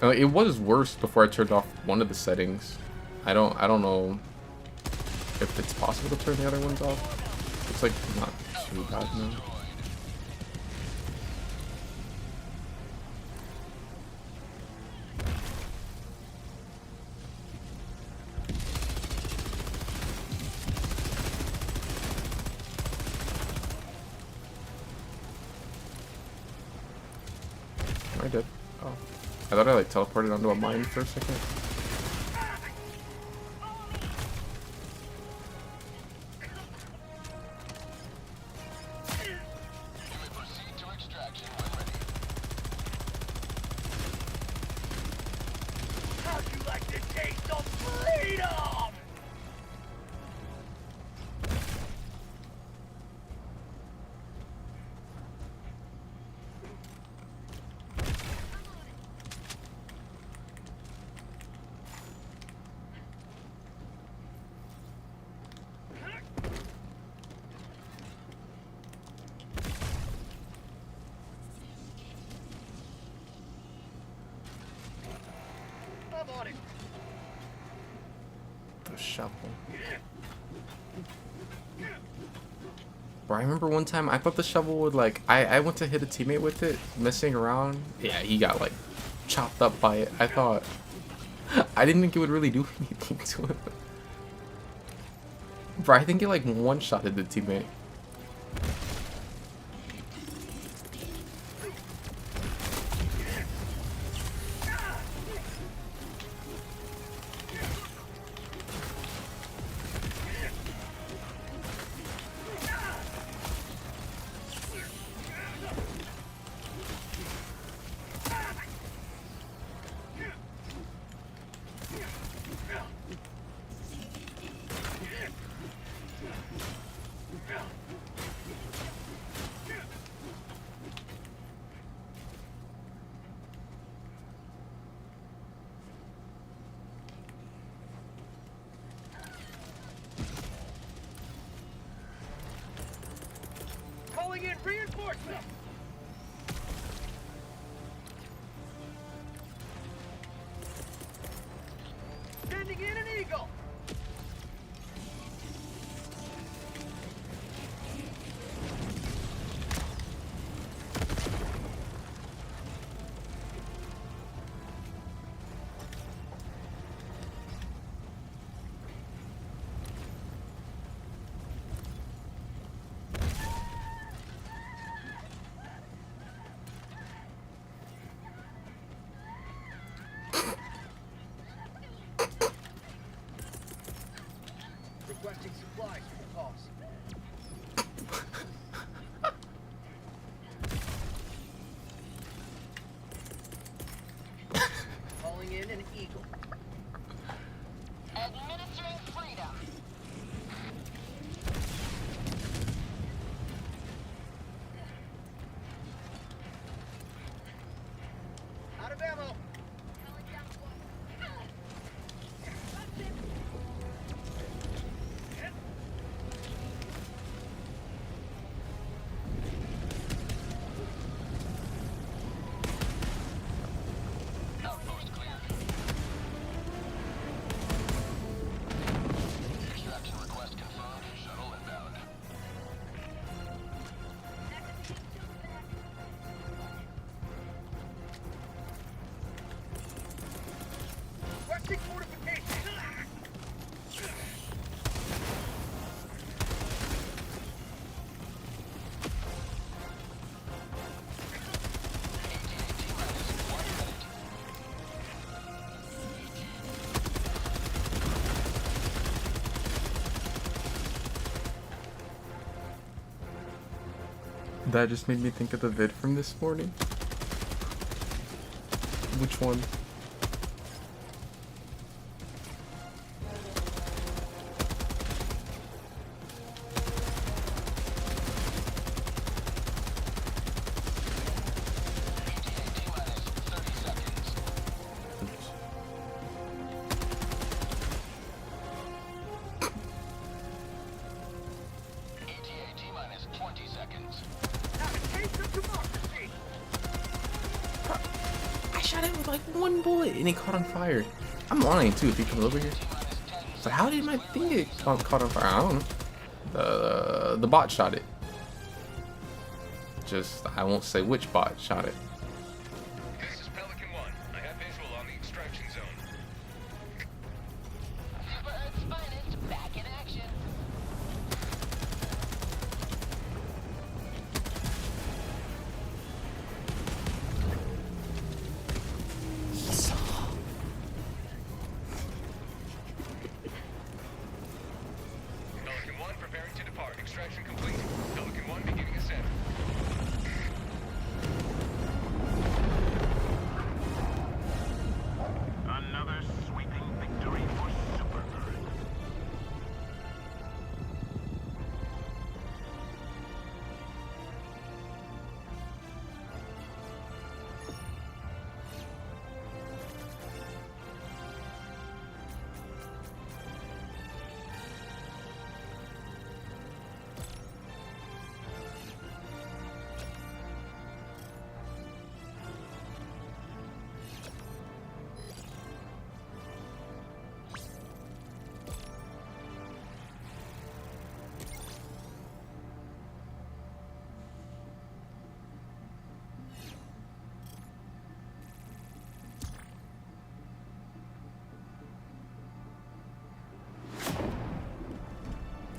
It was worse before I turned off one of the settings. I don't know if it's possible to turn the other ones off. It's like not too bad now. I did. Oh. I thought I like teleported onto a mine for a second. How'd you like the taste of freedom? I'm on it. The shovel. Bro, I remember one time I thought the shovel would like, I went to hit a teammate with it, messing around. Yeah, he got like chopped up by it. I didn't think it would really do anything to him. Bro, I think it like one-shotted the teammate. Calling in reinforcements. Sending in an eagle. Requesting supplies for the cause. Calling in an eagle. Administering freedom. Out of ammo. That just made me think of the vid from this morning. Which one? I shot him with like one bullet and he caught on fire. I'm lying too if he comes over here. So how did my thing get caught on fire? I don't know. The bot shot it. Just I won't say which bot shot it. This is Pelican 1. I have visual on the extraction zone. Super Earth's finest back in action. Pelican 1 preparing to depart. Extraction complete. Pelican 1 beginning ascent. Another sweeping victory for Super Earth.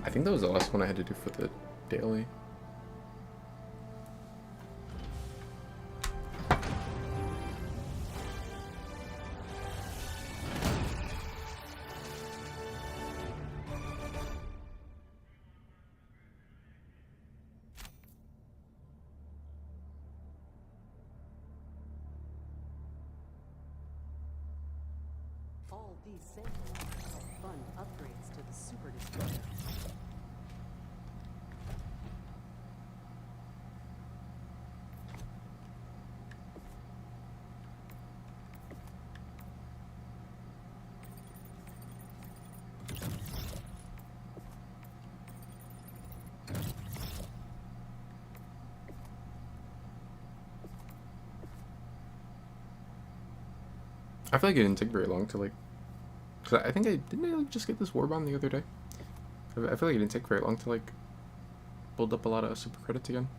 I think that was the last one I had to do for the daily. All these samples are fun upgrades to the Super Destroyer. I feel like it didn't take very long to like, cause I think I didn't I like just get this warbomb the other day. I feel like it didn't take very long to like build up a lot of super credits again.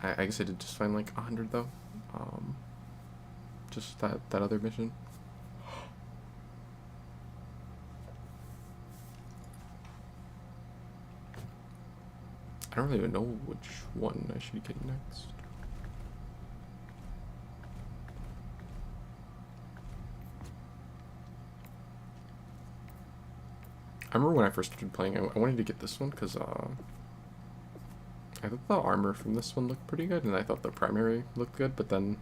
I guess I did just find like 100 though. Just that other mission. I don't really even know which one I should get next. I remember when I first started playing, I wanted to get this one because I thought the armor from this one looked pretty good, and I thought the primary looked good. But then,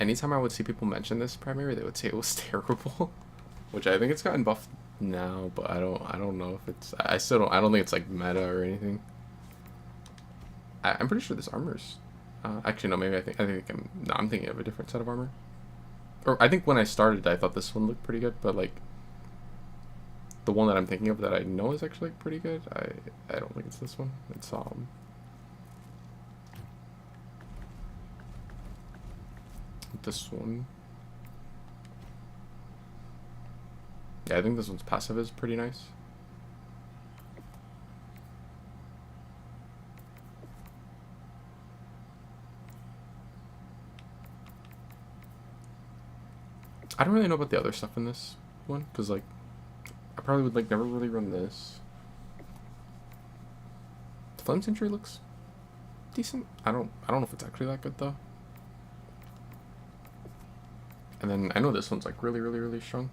anytime I would see people mention this primary, they would say it was terrible, which I think it's gotten buffed now. But I don't know if it's. I don't think it's like meta or anything. I'm pretty sure this armor's. Actually, no. Maybe I'm thinking of a different set of armor. Or I think when I started, I thought this one looked pretty good, but like. The one that I'm thinking of that I know is actually pretty good. I don't think it's this one. It's this one. Yeah, I think this one's passive is pretty nice. I don't really know about the other stuff in this one because like. I probably would like never really run this. The Flame Sentry looks decent. I don't know if it's actually that good though. And then I know this one's like really strong.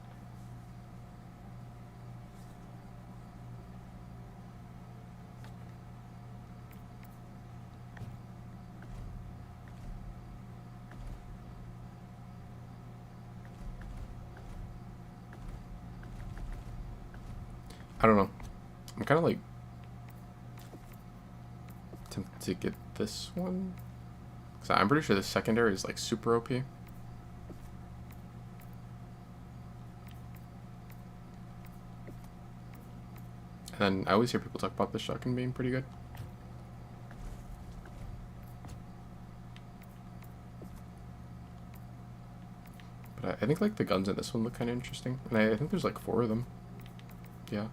I don't know. I'm kind of like tempted to get this one. So I'm pretty sure the secondary is like super OP. And then I always hear people talk about the shotgun being pretty good. But I think like the guns in this one look kind of interesting. And I think there's like 4 of them. Yeah.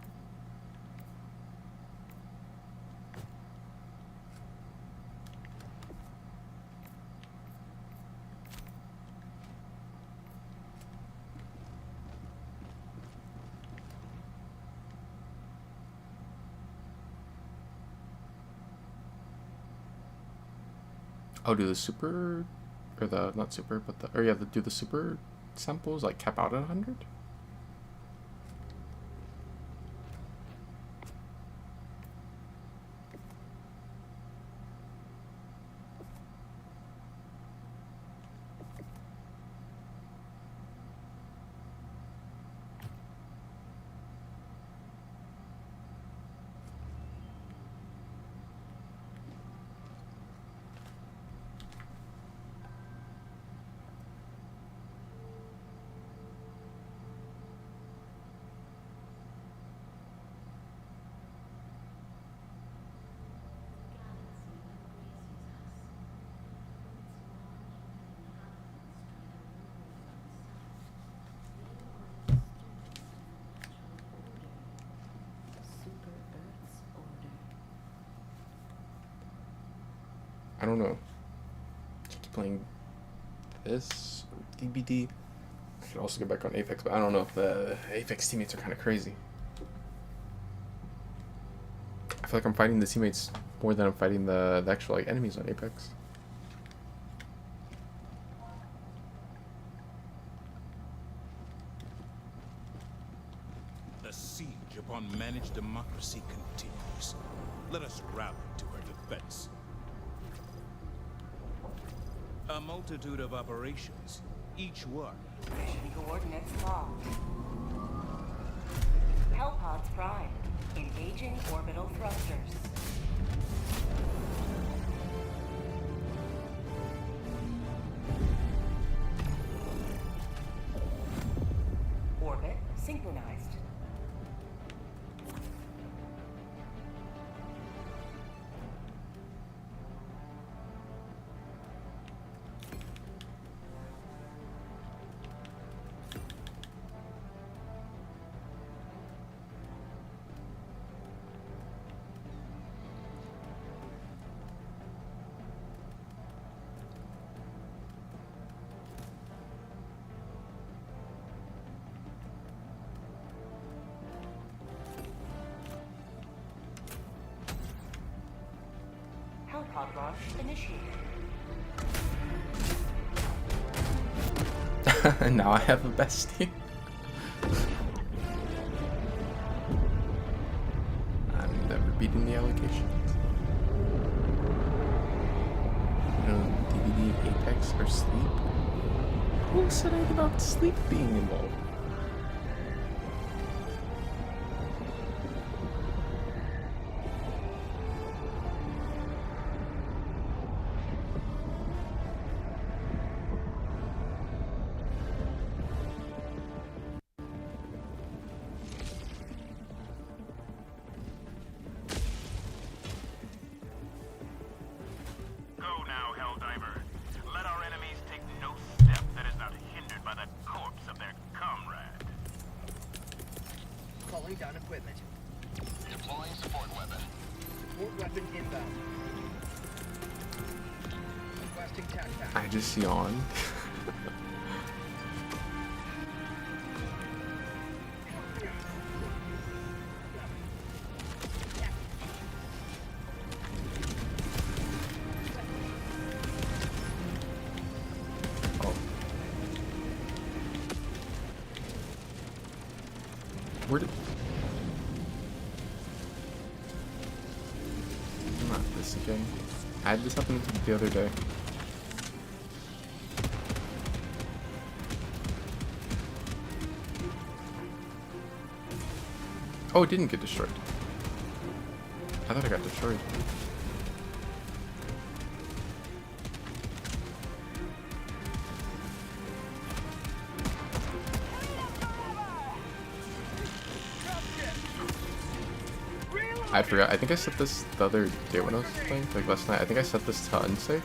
Oh, do the super, or the, not super, but the, or yeah, do the super samples like cap out at 100? I don't know. Keep playing this DBD. I should also get back on Apex, but I don't know. The Apex teammates are kind of crazy. I feel like I'm fighting the teammates more than I'm fighting the actual like enemies on Apex. The siege upon managed democracy continues. Let us rally to her defense. A multitude of operations, each one. Mission coordinates locked. Hellpods prime. Engaging orbital thrusters. Orbit synchronized. Hellpod launch initiated. Now I have a bestie. I'm never beating the allocations. You know, DVD, Apex, or Sleep? Who said anything about Sleep being involved? Calling down equipment. Deploying support weapon. Support weapon inbound. Requesting tac. I just see on. Where did... Not this again. I had this happen the other day. Oh, it didn't get destroyed. I thought it got destroyed. I forgot. I think I set this the other day when I was playing, like last night. I think I set this to unsafe.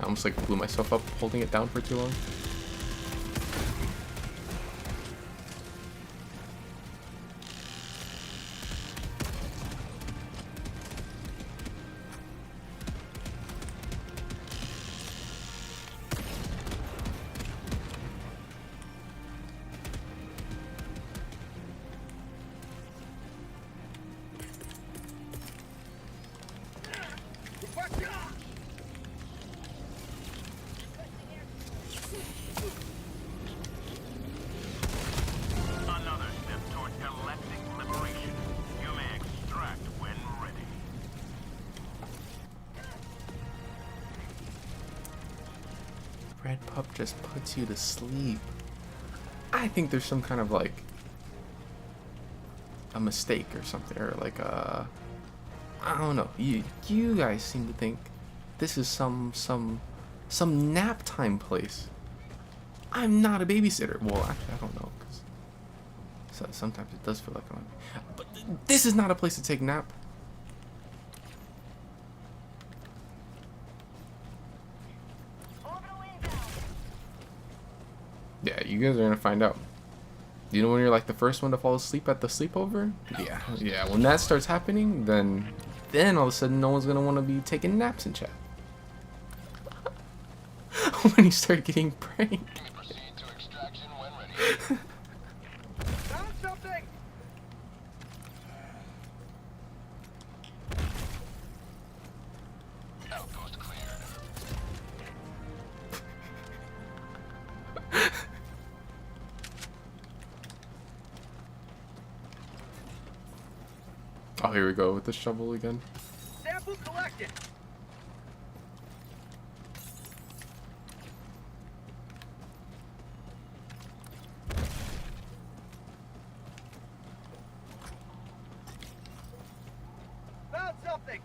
I almost like blew myself up holding it down for too long. Another step toward galactic liberation. You may extract when ready. Red pup just puts you to sleep. I think there's some kind of like a mistake or something, or like a, I don't know. You guys seem to think this is some nap time place. I'm not a babysitter. Well, actually, I don't know, because sometimes it does feel like I'm. But this is not a place to take a nap. Yeah, you guys are gonna find out. You know when you're like the first one to fall asleep at the sleepover? Yeah. When that starts happening, then all of a sudden no one's gonna want to be taking naps in chat. When you start getting pranked. Proceed to extraction when ready. Found something! Outpost cleared. Oh, here we go with the shovel again. Sample collected! Found something!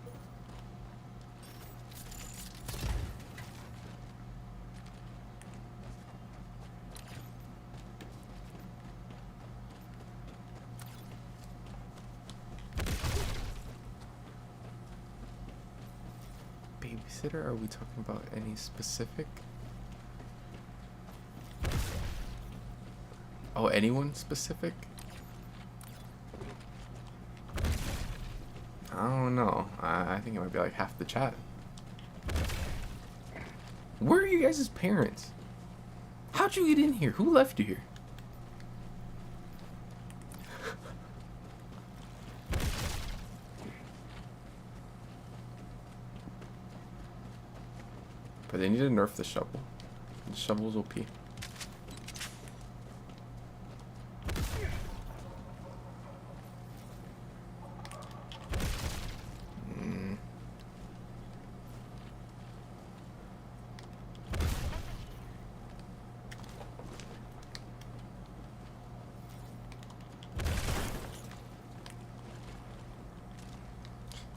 Babysitter? Are we talking about any specific? Oh, anyone specific? I don't know. I think it might be like half the chat. Where are you guys' parents? How'd you get in here? Who left you here? But they need to nerf the shovel. The shovel's OP.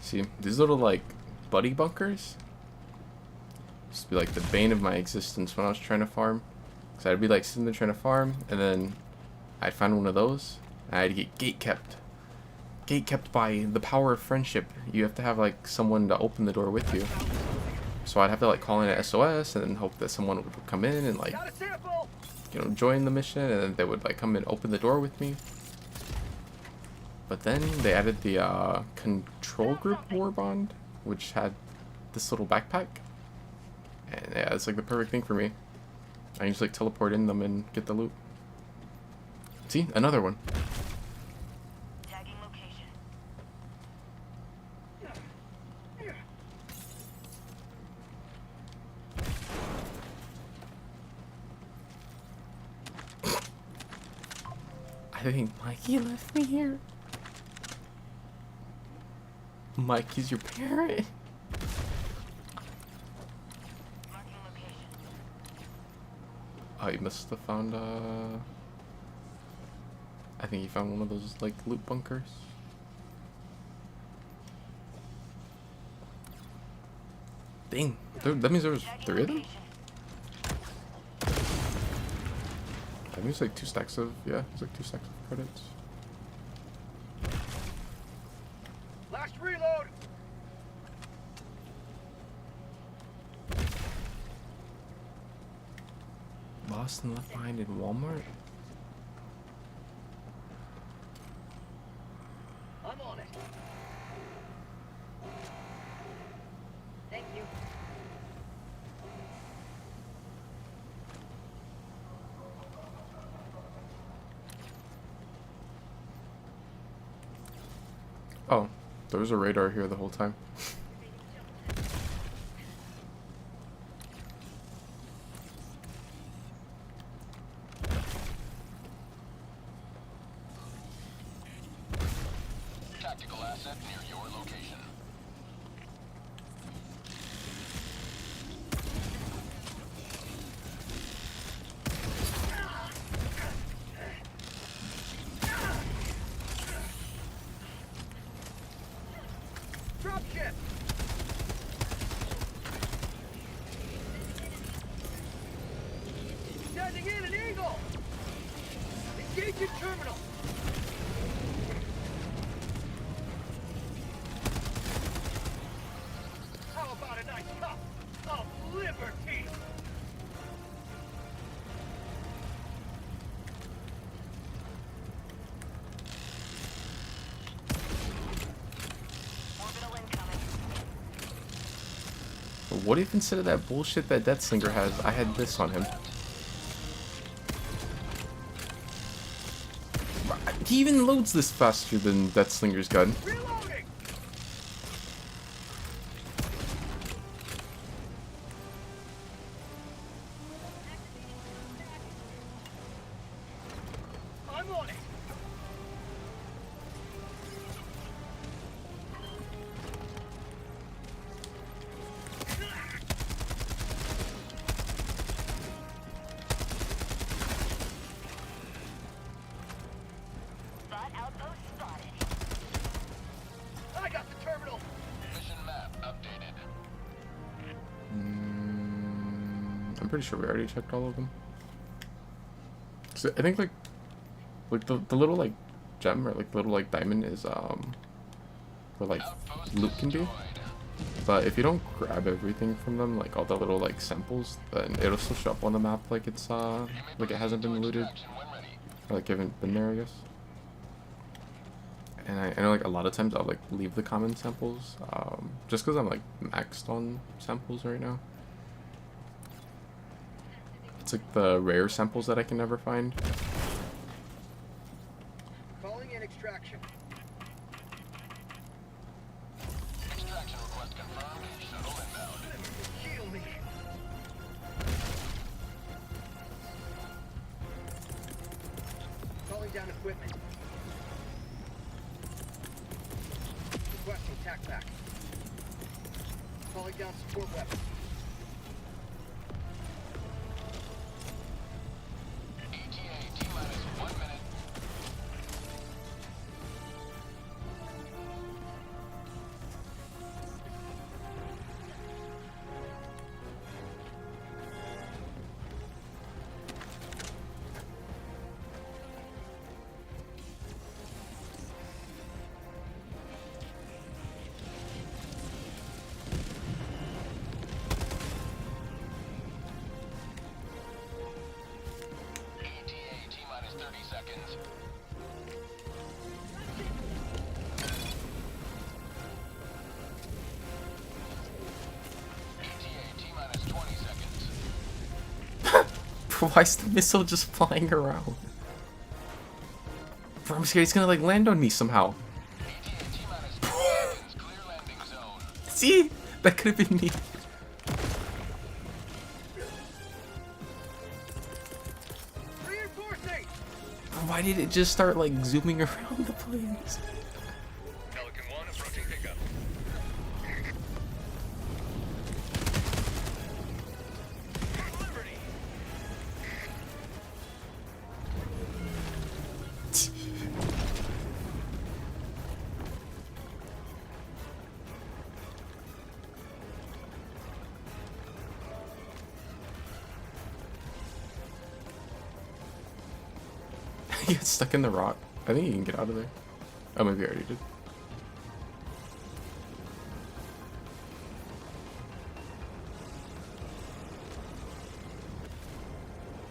See, these little like buddy bunkers used to be like the bane of my existence when I was trying to farm. Cause I'd be like sitting there trying to farm, and then I'd find one of those, and I'd get gate kept. Gate kept by the power of friendship. You have to have like someone to open the door with you. So I'd have to like call in an SOS and then hope that someone would come in and like, you know, join the mission, and then they would like come and open the door with me. But then they added the control group war bond, which had this little backpack. And yeah, it's like the perfect thing for me. I can just like teleport in them and get the loot. See? Another one. Tagging location. I think Mikey left me here. Mikey's your parent? Marking location. Oh, you must have found, I think he found one of those like loot bunkers. Dang, that means there was 3 of them? That means like 2 stacks of, yeah, it's like 2 stacks of credits. Last reload! Lost and left behind in Walmart? I'm on it. Thank you. Oh, there was a radar here the whole time. Tactical asset near your location. Drop ship! Sending in an eagle! Engaging terminal! How about a nice cup of liberty? Orbital incoming. But what if instead of that bullshit that Deathslinger has, I had this on him? He even loads this faster than Deathslinger's gun. Reloading! I'm on it! Bot outpost spotted. I got the terminal! Mission map updated. I'm pretty sure we already checked all of them. So I think like the little like gem or like the little like diamond is where like loot can be. But if you don't grab everything from them, like all the little like samples, then it'll still show up on the map like it's like it hasn't been looted. Or like you haven't been there, I guess. And I know like a lot of times I'll like leave the common samples, just because I'm like maxed on samples right now. It's like the rare samples that I can never find. Calling in extraction. Extraction request confirmed. Shuttle inbound. Heal me! Calling down equipment. Requesting tac back. Calling down support weapons. ETA T-minus 1 minute. ETA T-minus 30 seconds. ETA T-minus 20 seconds. Why is the missile just flying around? Bro, I'm scared he's gonna like land on me somehow. ETA T-minus 2 seconds. Clear landing zone. See? That could have been me. Reinforcing! Why did it just start like zooming around the place? Pelican 1 approaching pickup. Liberty! he get stuck in the rock? I think he can get out of there. Oh, maybe I already did.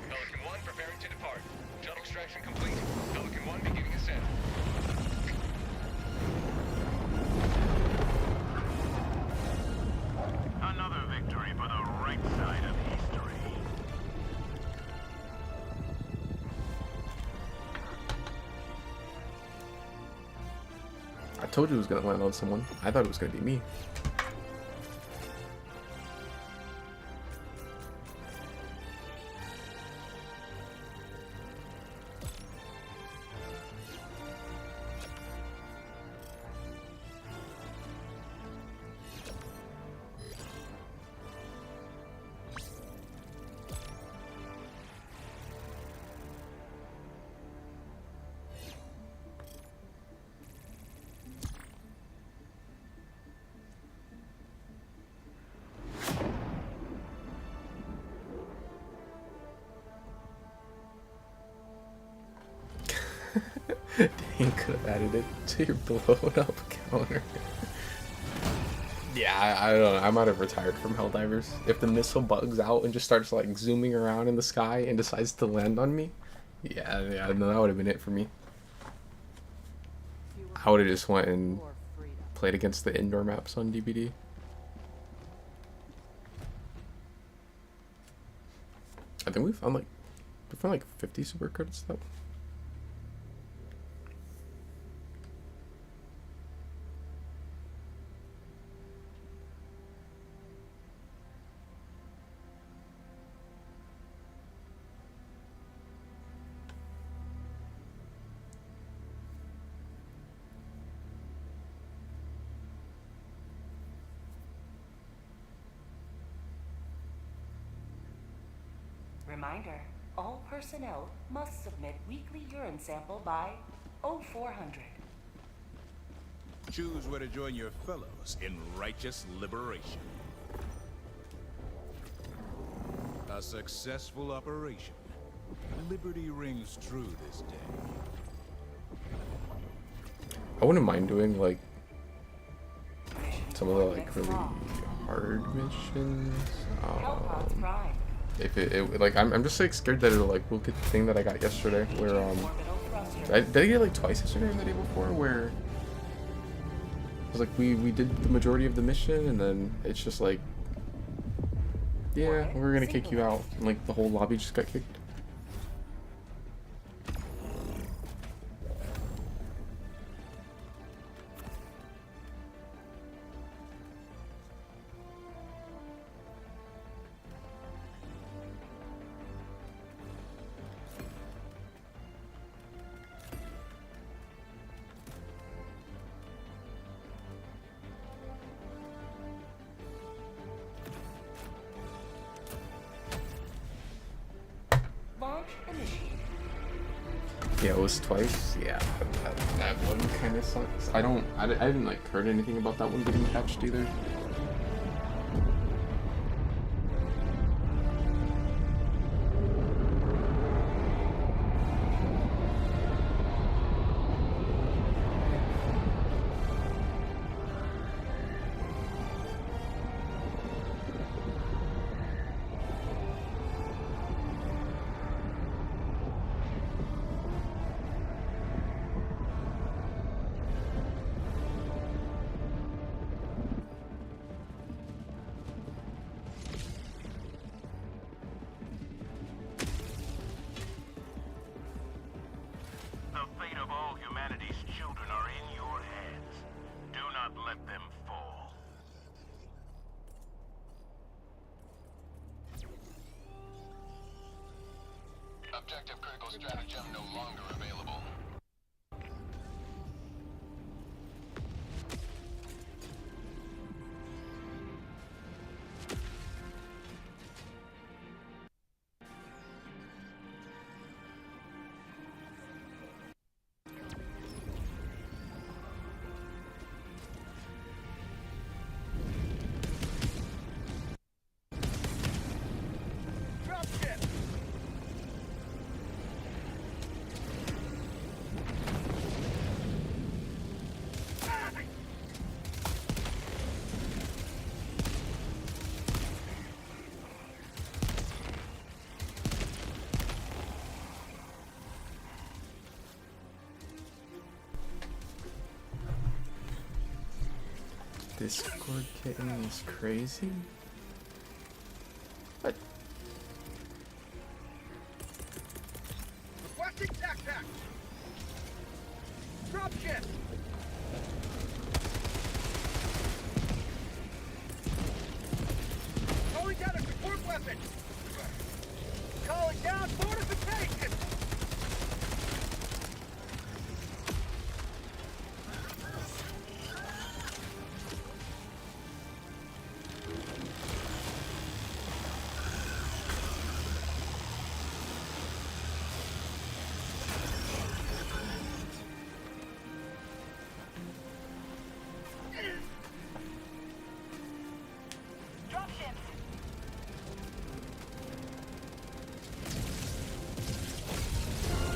Pelican 1 preparing to depart. Shuttle extraction complete. Pelican 1 beginning ascent. Another victory for the right side of history. I told you it was gonna land on someone. I thought it was gonna be me. Dang, could have added it to your blown up counter. Yeah, I don't know. I might have retired from Helldivers. If the missile bugs out and just starts like zooming around in the sky and decides to land on me, yeah, no, that would have been it for me. I would have just went and played against the indoor maps on DBD. I think we found like 50 super credits though. Reminder, all personnel must submit weekly urine sample by 0400. Choose where to join your fellows in righteous liberation. A successful operation. Liberty rings true this day. I wouldn't mind doing like some of the like really hard missions. Hellpods Prime. If it like I'm just like scared that it'll like we'll get the thing that I got yesterday where did I get it like twice yesterday or the day before where it was like we did the majority of the mission and then it's just like yeah, we're gonna kick you out and like the whole lobby just got kicked. Launch initiated. Yeah, it was twice. Yeah, that one kind of sucks. I didn't like heard anything about that one getting patched either. The fate of all humanity's children are in your hands. Do not let them fall. Objective critical stratagem no longer available. Discord kitten is crazy. What? Requesting tac pack. Drop ship. Calling down a support weapon. Calling down fortification. Dropships.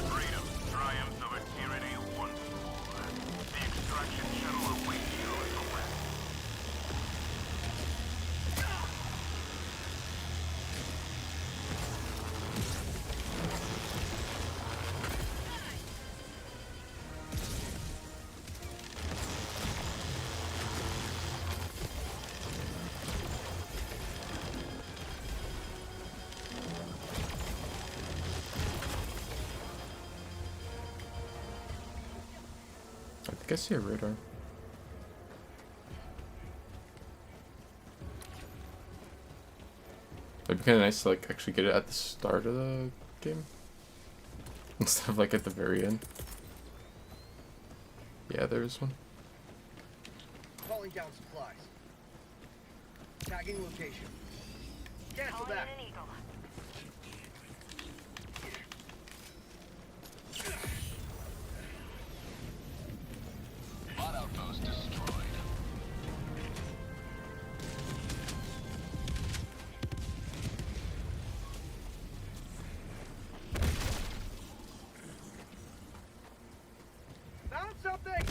Freedom, triumph over tyranny once more. The extraction shuttle awaits you at the west. I think I see a radar. It'd be kind of nice to like actually get it at the start of the game instead of like at the very end. Yeah, there is one. Calling down supplies. Tagging location. Cancel Calling that. in an eagle. Bot outpost destroyed. Found something.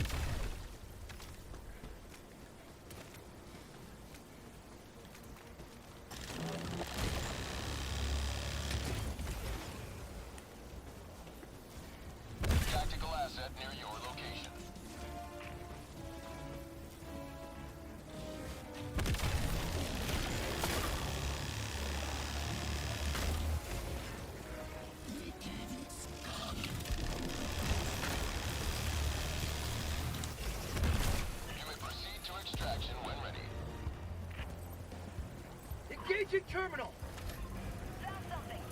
Tactical asset near your location. You may proceed to extraction when ready. Engaging terminal. Found something.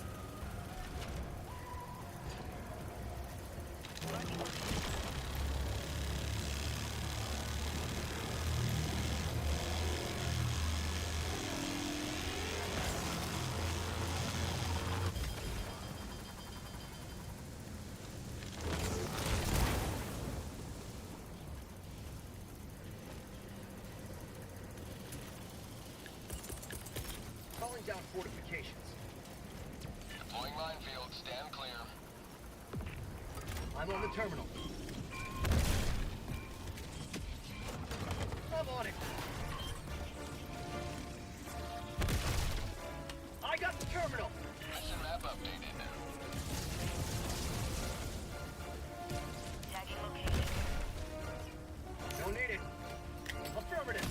Calling down fortifications. Deploying minefield. Stand clear. I'm on the terminal. I'm on it. I got the terminal. Mission map updated. Tagging location. Don't need it. Affirmative.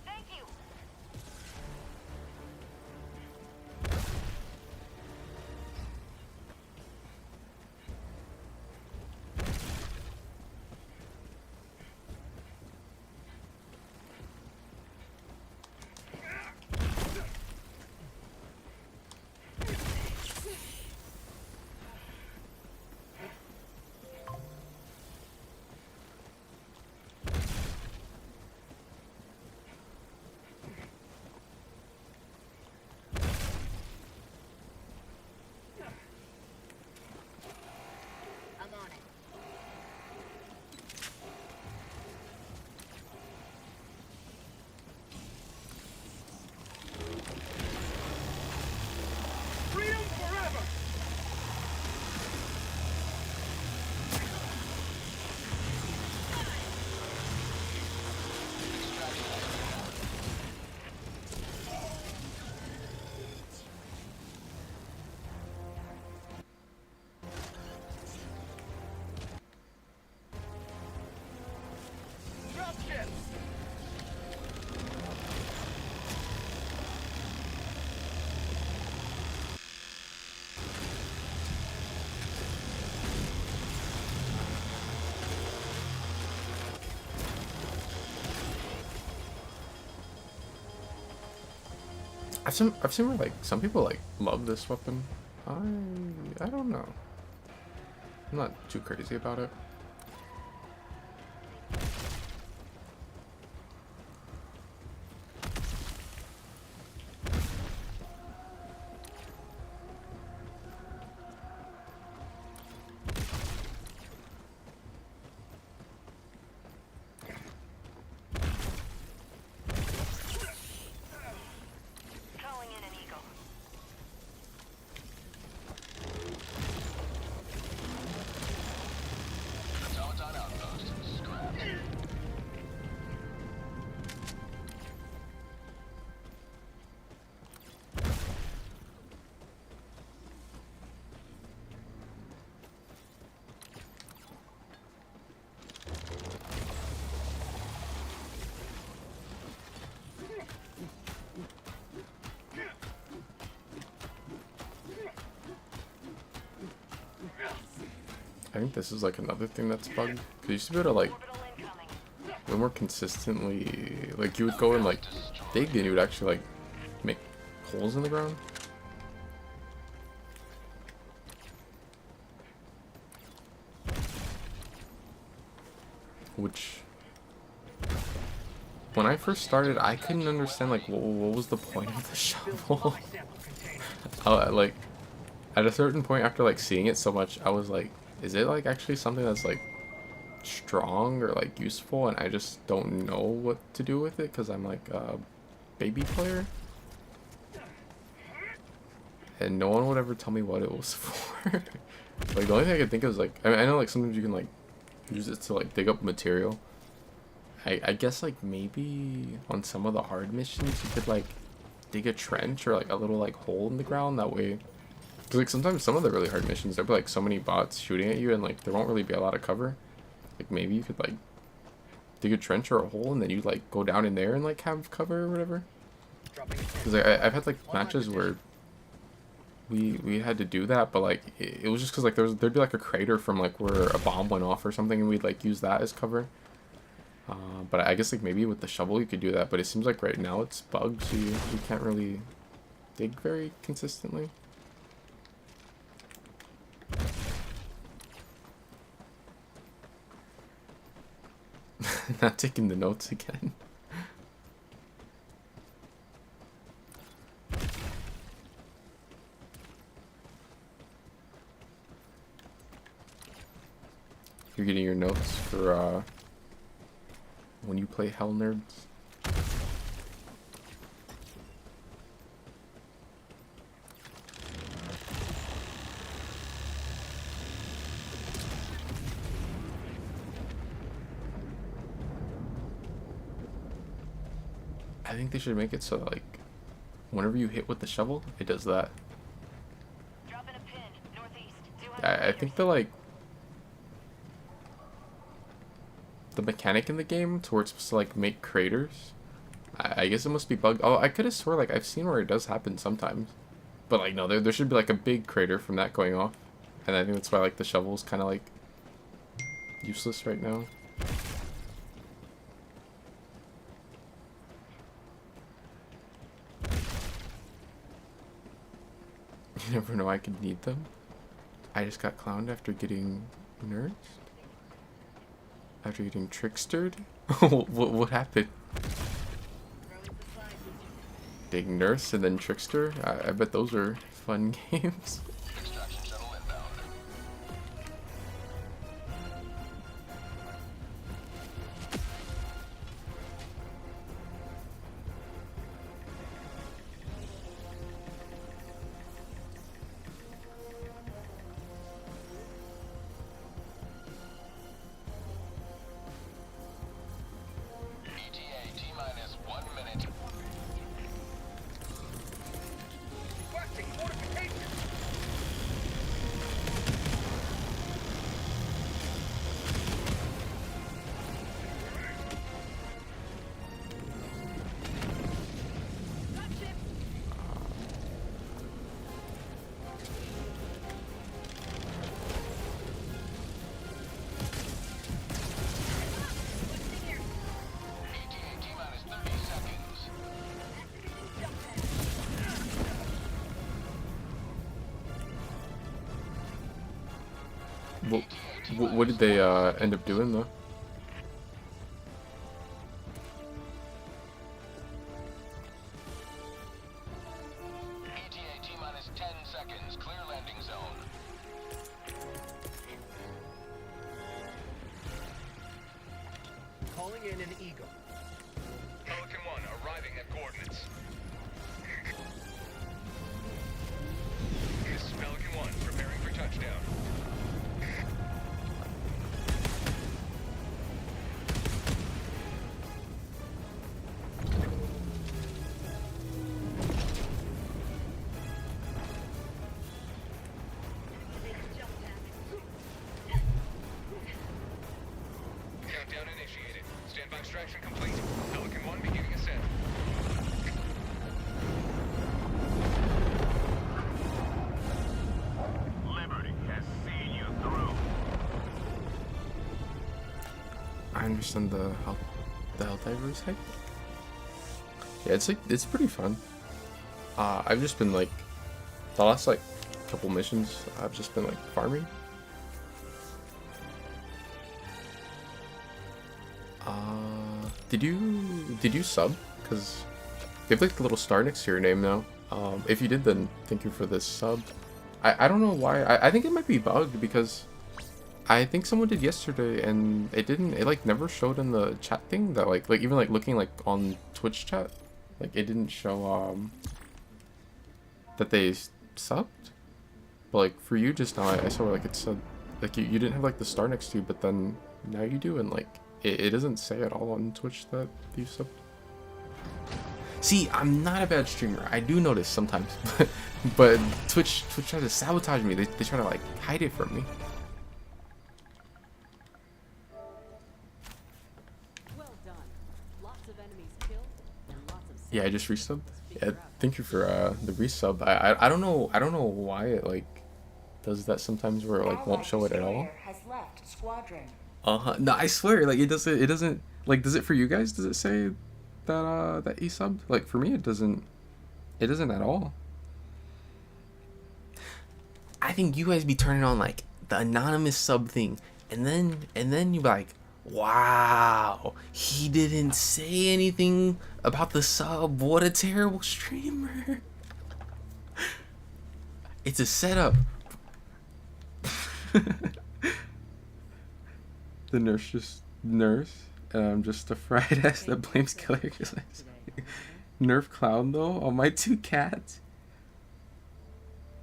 Thank you. I've seen where like some people like love this weapon. I don't know. I'm not too crazy about it. Calling in an eagle. Automaton outpost scrapped. I think this is like another thing that's bugged. Cause you used to be able to like Orbital incoming. way more consistently, like you would go and like dig and you would actually like make holes in the ground. Which, when I first started, I couldn't understand like what was the point of the shovel. Like at a certain point after like seeing it so much, I was like, is it like actually something that's like strong or like useful, and I just don't know what to do with it because I'm like a baby player and no one would ever tell me what it was for. Like the only thing I could think of is like, I mean, I know like sometimes you can like use it to like dig up material. I guess like maybe on some of the hard missions you could like dig a trench or like a little like hole in the ground, that way. Because like sometimes some of the really hard missions there'll be like so many bots shooting at you and like there won't really be a lot of cover. Like maybe you could like dig a trench or a hole and then you like go down in there and like have cover or whatever. Because I've had like matches where we had to do that, but like it was just because like there'd be like a crater from like where a bomb went off or something, and we'd like use that as cover. But I guess like maybe with the shovel you could do that, but it seems like right now it's bugged, so you can't really dig very consistently. Not taking the notes again. You're getting your notes for when you play Hell Nerds. I think they should make it so like whenever you hit with the shovel, it does that. Dropping a pin, northeast. 200 I think the like the mechanic in the game to where it's supposed to like make craters, I guess it must be bugged. Oh, I could have swore like I've seen where it does happen sometimes, but like no, there should be like a big crater from that going off, and I think that's why like the shovel's kind of like useless right now. You never know, I could need them. I just got clowned after getting nursed. After getting trickstered? what happened? Getting nursed and then trickster? I bet those are fun games. Extraction shuttle inbound. ETA T-minus 1 minute. Requesting fortification. What did they end up doing though? ETA T-minus 10 seconds. Clear landing zone. Calling in an Eagle. Pelican 1 arriving at coordinates. This is Pelican 1 preparing for touchdown. Countdown initiated. Standby extraction complete. Pelican 1 beginning ascent. Liberty has seen you through. I understand the Helldivers hype. Yeah, it's pretty fun. I've just been like the last like couple missions. I've just been like farming. Did you sub? Because you have like the little star next to your name now. If you did, then thank you for this sub. I don't know why. I think it might be bugged because I think someone did yesterday and it like never showed in the chat thing that like even like looking like on Twitch chat, like it didn't show that they subbed. But like for you just now, I saw like it said like you didn't have like the star next to you, but then now you do, and like it doesn't say at all on Twitch that you subbed. See, I'm not a bad streamer. I do notice sometimes, but Twitch tries to sabotage me. They try to like hide it from me. Well done. Lots of enemies killed and lots of Yeah, I just resubbed. Yeah, thank you for the resub. I don't know why it like does that sometimes where it like won't show it at all. Has left squadron. No, I swear, like it doesn't like, does it for you guys? Does it say that that he subbed? Like for me, it doesn't at all. I think you guys be turning on like the anonymous sub thing, and then you be like, wow, he didn't say anything about the sub. What a terrible streamer. It's a setup. The nurse, and I'm just a fried ass that blames killer killers. Nerf clown though on my two cats.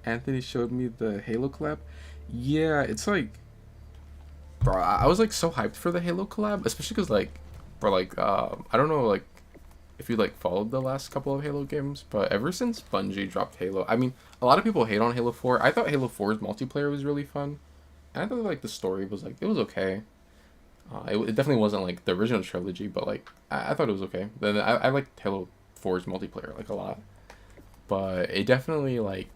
Anthony showed me the Halo collab. Yeah, it's like, bro, I was like so hyped for the Halo collab, especially because like, bro, like I don't know like if you like followed the last couple of Halo games, but ever since Bungie dropped Halo, I mean, a lot of people hate on Halo 4. I thought Halo 4's multiplayer was really fun, and I thought like the story was like, it was okay. It definitely wasn't like the original trilogy, but like I thought it was okay. Then I liked Halo 4's multiplayer like a lot, but it definitely like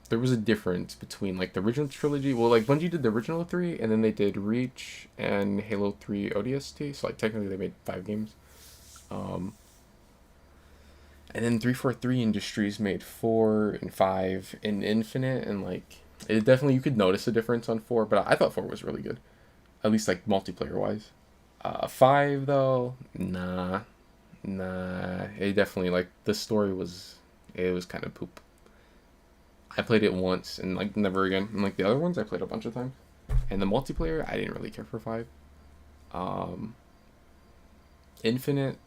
there was a difference between like the original trilogy. Well, like Bungie did the original 3, and then they did Reach and Halo 3 ODST. So like technically they made 5 games. And then 343 Industries made 4 and 5 and Infinite, and like it definitely, you could notice a difference on 4, but I thought 4 was really good. At least like multiplayer wise. 5 though, nah. It definitely like the story was kind of poop. I played it once and like never again. And like the other ones I played a bunch of times. And the multiplayer, I didn't really care for 5. Infinite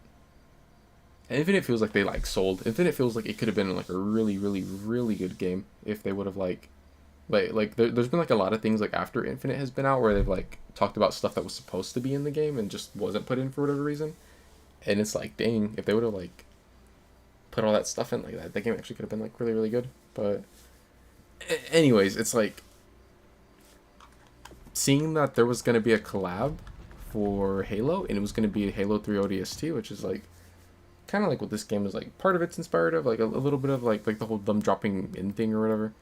feels like they like sold. Infinite feels like it could have been like a really, really, really good game if they would have like there's been like a lot of things like after Infinite has been out where they've like talked about stuff that was supposed to be in the game and just wasn't put in for whatever reason. And it's like, dang, if they would have like put all that stuff in like that game actually could have been like really, really good. But anyways, it's like seeing that there was going to be a collab for Halo and it was going to be a Halo 3 ODST, which is like kind of like what this game is like, part of it's inspired of, like a little bit of like the whole them dropping in thing or whatever.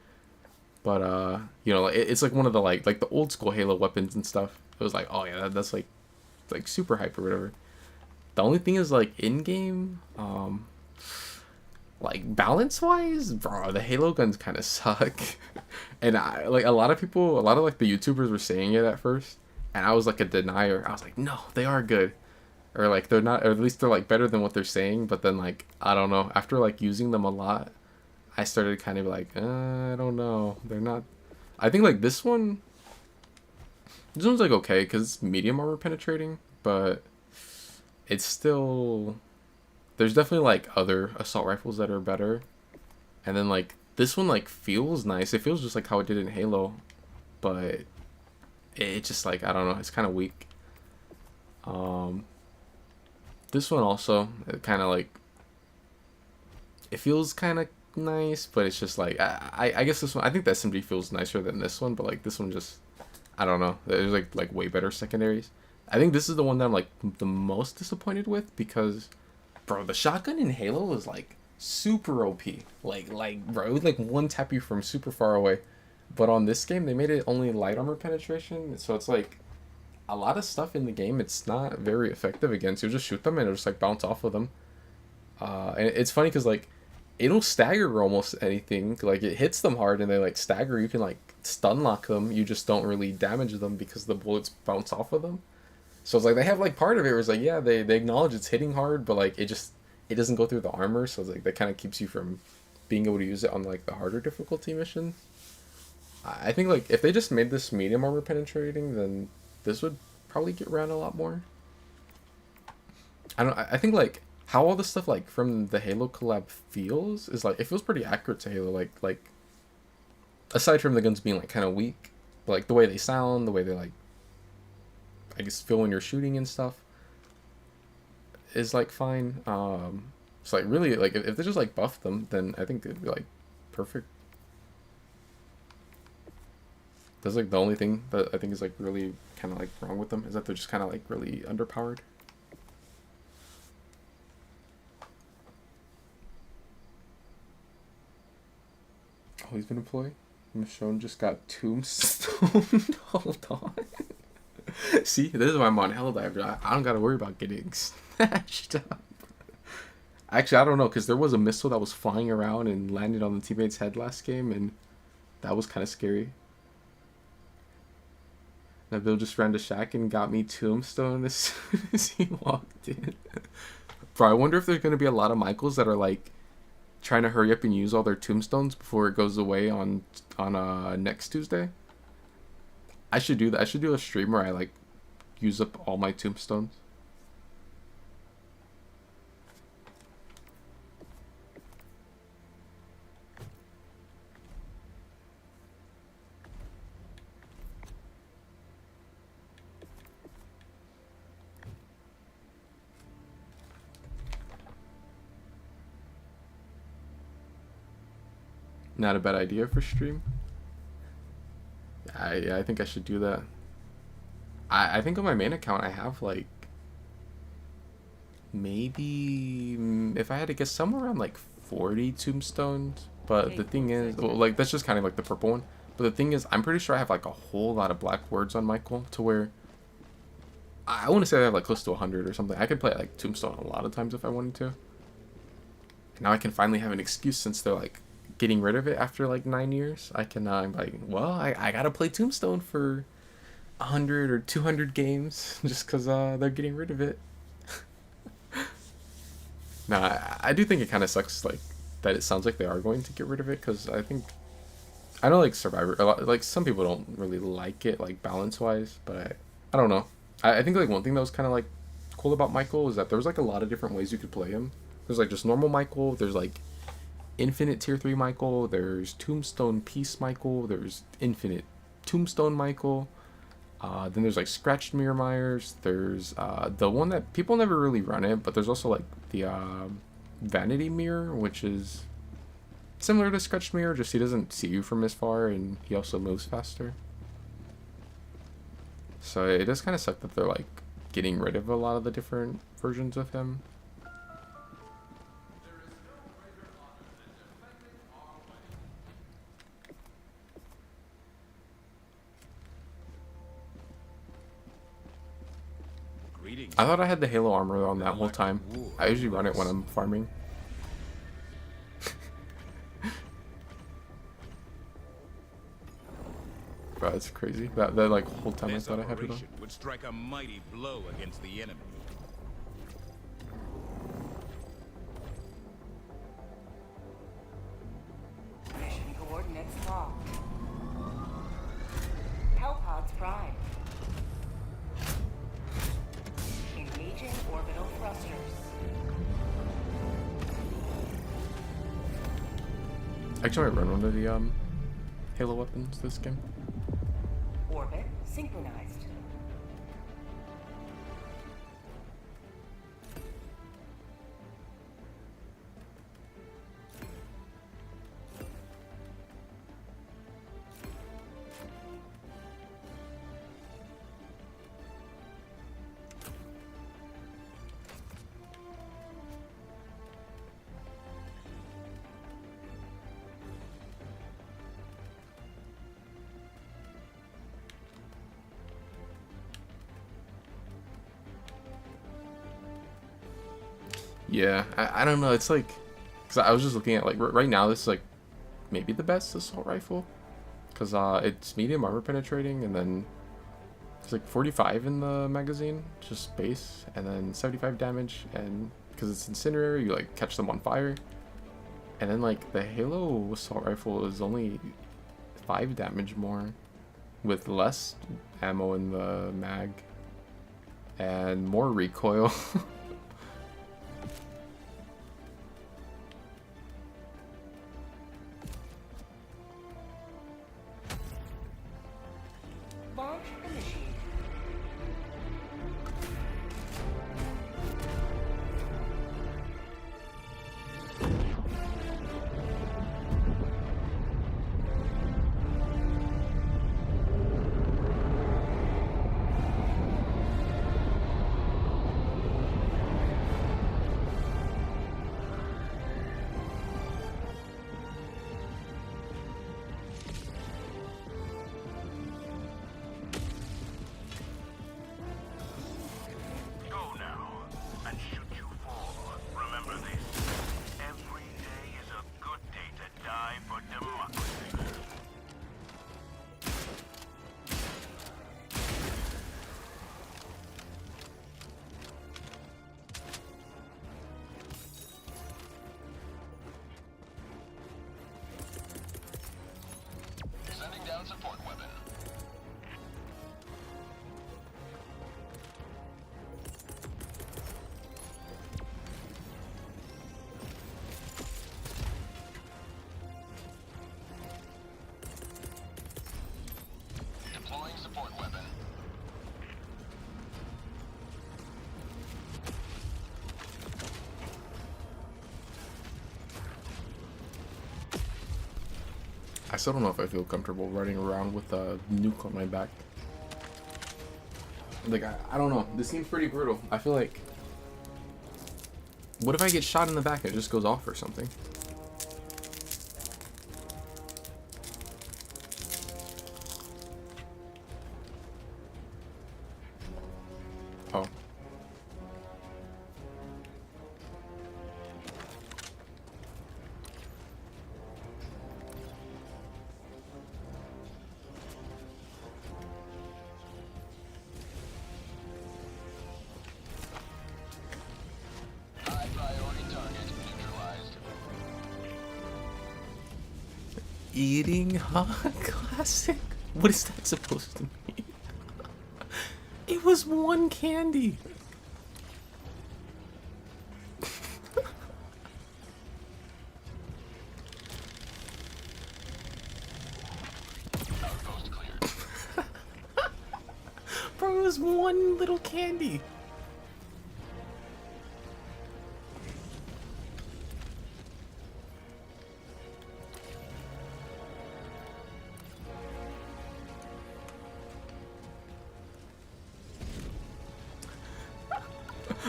But you know, it's like one of the like the old school Halo weapons and stuff. It was like, oh yeah, that's like super hype or whatever. The only thing is like in game, like balance wise, bro, the Halo guns kind of suck. And I like a lot of people, a lot of like the YouTubers were saying it at first, and I was like a denier. I was like, no, they are good, or like they're not, or at least they're like better than what they're saying. But then like I don't know, after like using them a lot, I started kind of like, I don't know, they're not. I think like this one's like okay because it's medium armor penetrating, but it's still, there's definitely like other assault rifles that are better. And then like this one like feels nice. It feels just like how it did in Halo, but it just like, I don't know, it's kind of weak. This one also, it kind of like, it feels kind of nice, but it's just like, I guess this one, I think the SMG feels nicer than this one, but like this one just, I don't know, there's like way better secondaries. I think this is the one that I'm like the most disappointed with because, bro, the shotgun in Halo was like super OP. Like bro, it would like one tap you from super far away. But on this game, they made it only light armor penetration, so it's like a lot of stuff in the game it's not very effective against. You'll just shoot them and it'll just like bounce off of them. And it's funny because like it'll stagger almost anything. Like it hits them hard and they like stagger. You can like stun lock them. You just don't really damage them because the bullets bounce off of them. So it's like they have like part of it where it's like, yeah, they acknowledge it's hitting hard, but like it doesn't go through the armor, so it's like that kind of keeps you from being able to use it on like the harder difficulty missions. I think like if they just made this medium armor penetrating, then this would probably get ran a lot more. I think like how all the stuff like from the Halo collab feels is like it feels pretty accurate to Halo, like aside from the guns being like kind of weak, like the way they sound, the way they like, I guess, feel when you're shooting and stuff is like fine. So like really like if they just like buff them, then I think it'd be like perfect. That's like the only thing that I think is like really kind of like wrong with them is that they're just kind of like really underpowered. Oh, he's been employed. Michonne just got tombstoned. Hold on. See, this is why I'm on Helldiver. I don't gotta worry about getting snatched up. Actually, I don't know, because there was a missile that was flying around and landed on the teammate's head last game, and that was kind of scary. Nabil just ran to Shaq and got me tombstone as soon as he walked in. Bro, I wonder if there's gonna be a lot of Michaels that are like trying to hurry up and use all their tombstones before it goes away on next Tuesday. I should do that. I should do a stream where I like use up all my tombstones. Not a bad idea for stream. I think I should do that. I think on my main account I have like maybe, if I had to guess, somewhere around like 40 tombstones. But the thing is, well, like that's just kind of like the purple one. But the thing is, I'm pretty sure I have like a whole lot of black words on Michael to where I want to say I have like close to 100 or something. I could play like Tombstone a lot of times if I wanted to. Now I can finally have an excuse since they're like getting rid of it after like 9 years. I can I'm like, well, I gotta play Tombstone for 100 or 200 games just because they're getting rid of it. Nah, I do think it kind of sucks like that it sounds like they are going to get rid of it, because I know like Survivor, a lot, like some people don't really like it like balance wise, but I don't know. I think like one thing that was kind of like cool about Michael is that there was like a lot of different ways you could play him. There's like just normal Michael, there's like infinite tier 3 Michael, there's Tombstone Peace Michael, there's infinite Tombstone Michael, then there's like Scratched Mirror Myers, there's the one that people never really run it, but there's also like the Vanity Mirror, which is similar to Scratched Mirror, just he doesn't see you from as far and he also moves faster. So it does kind of suck that they're like getting rid of a lot of the different versions of him. I thought I had the Halo armor on that whole time. I usually run it when I'm farming. Bro, that's crazy. That like whole time I This thought I had it on. operation would strike a mighty blow against the enemy. Mission coordinates locked. Hellpods prime. Engaging orbital thrusters. Actually, I run one of the Halo weapons this game. Orbit synchronized. Yeah, I don't know. It's like, cause I was just looking at like right now. This is like maybe the best assault rifle, cause it's medium armor penetrating, and then it's like 45 in the magazine, just base, and then 75 damage, and because it's incendiary, you like catch them on fire, and then like the Halo assault rifle is only 5 damage more, with less ammo in the mag, and more recoil. Launch initiated. Go now and shoot you fall. Remember this. Every day is a good day to die for democracy. Sending down support weapon. Deploying support weapon. I still don't know if I feel comfortable riding around with a nuke on my back. Like, I don't know. This seems pretty brutal. I feel like... What if I get shot in the back and it just goes off or something? Oh. High priority target neutralized. Eating hot classic? What is that supposed to mean? It was one candy. Outpost cleared. Bro, it was one little candy.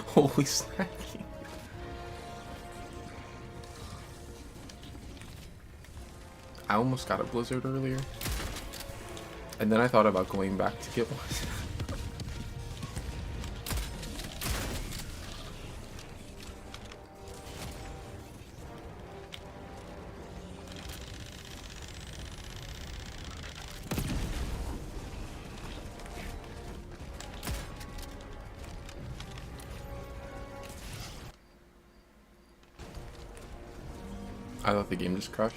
Holy snacking. I almost got a blizzard earlier. And then I thought about going back to get one. I thought the game just crashed.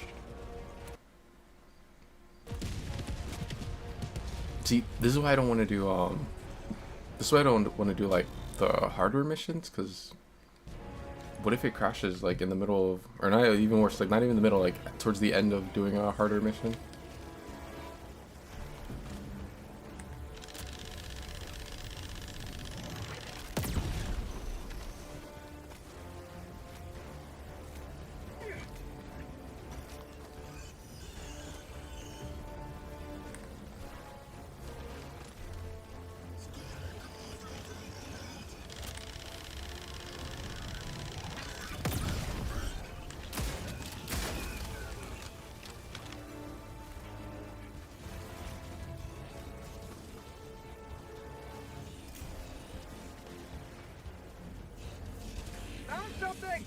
See, this is why I don't want to do this is why I don't want to do like the hardware missions, because what if it crashes like in the middle of, or not even worse, like not even in the middle, like towards the end of doing a hardware mission? Found something!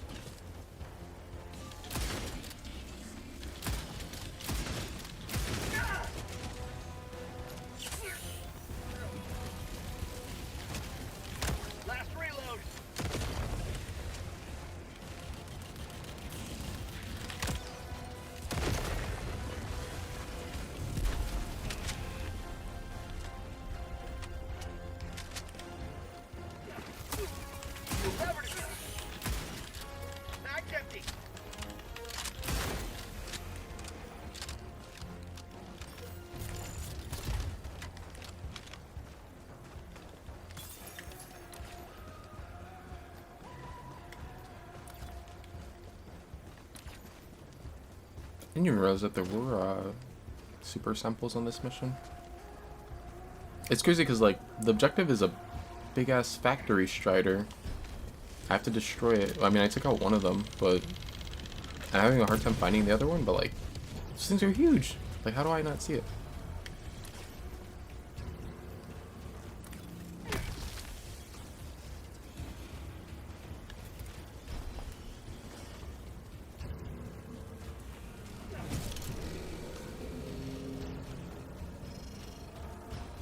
Last reload! Covered it! Mag's empty! I didn't even realize that there were super samples on this mission. It's crazy because like the objective is a big ass factory strider. I have to destroy it. I mean, I took out one of them, but I'm having a hard time finding the other one. But like, these things are huge. Like, how do I not see it?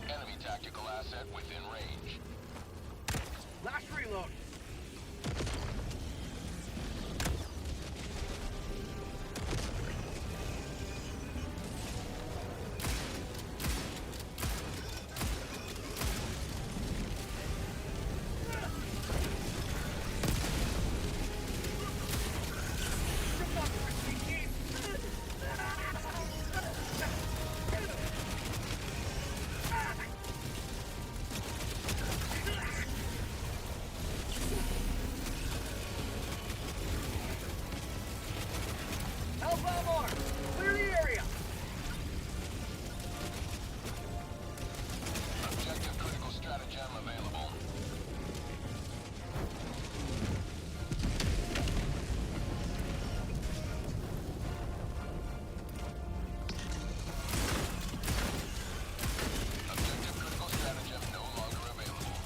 Enemy tactical asset within range. Last reload! Hellbound arm! Clear the area! Objective critical stratagem available. Objective critical stratagem no longer available.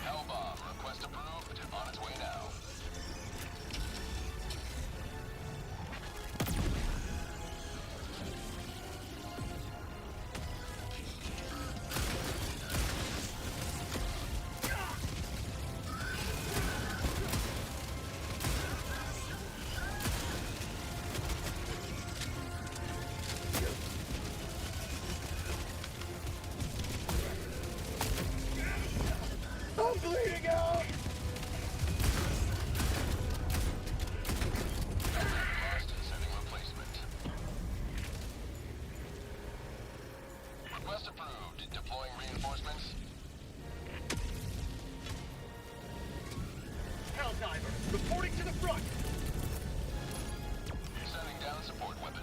Hellbomb request approved. On its way now. I'm bleeding out! Lost. Sending replacement. Request approved. Deploying reinforcements. Helldiver, reporting to the front! Sending down support weapon.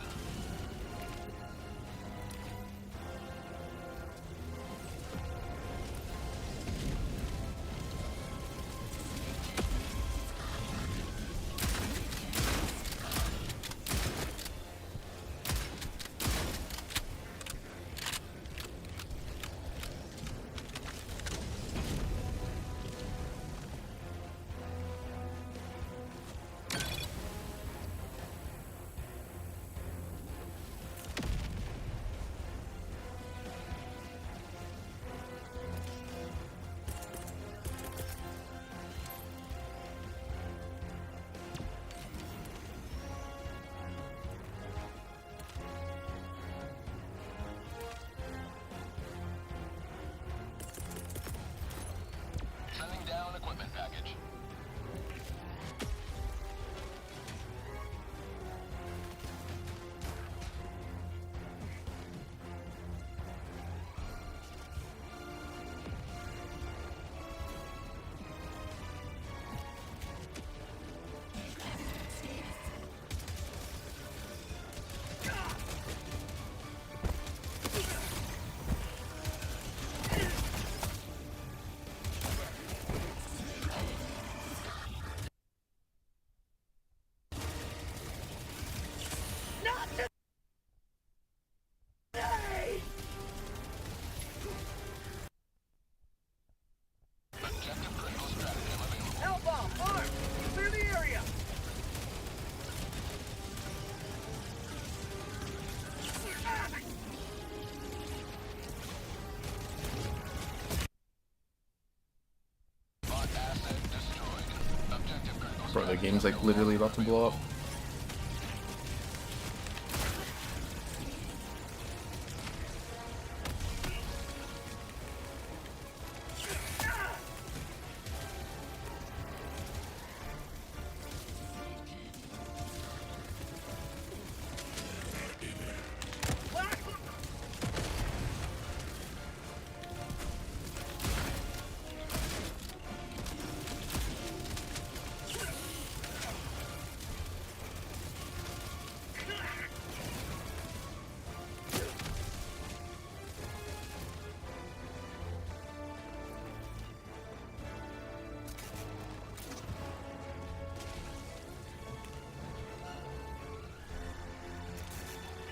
game's like literally about to blow up.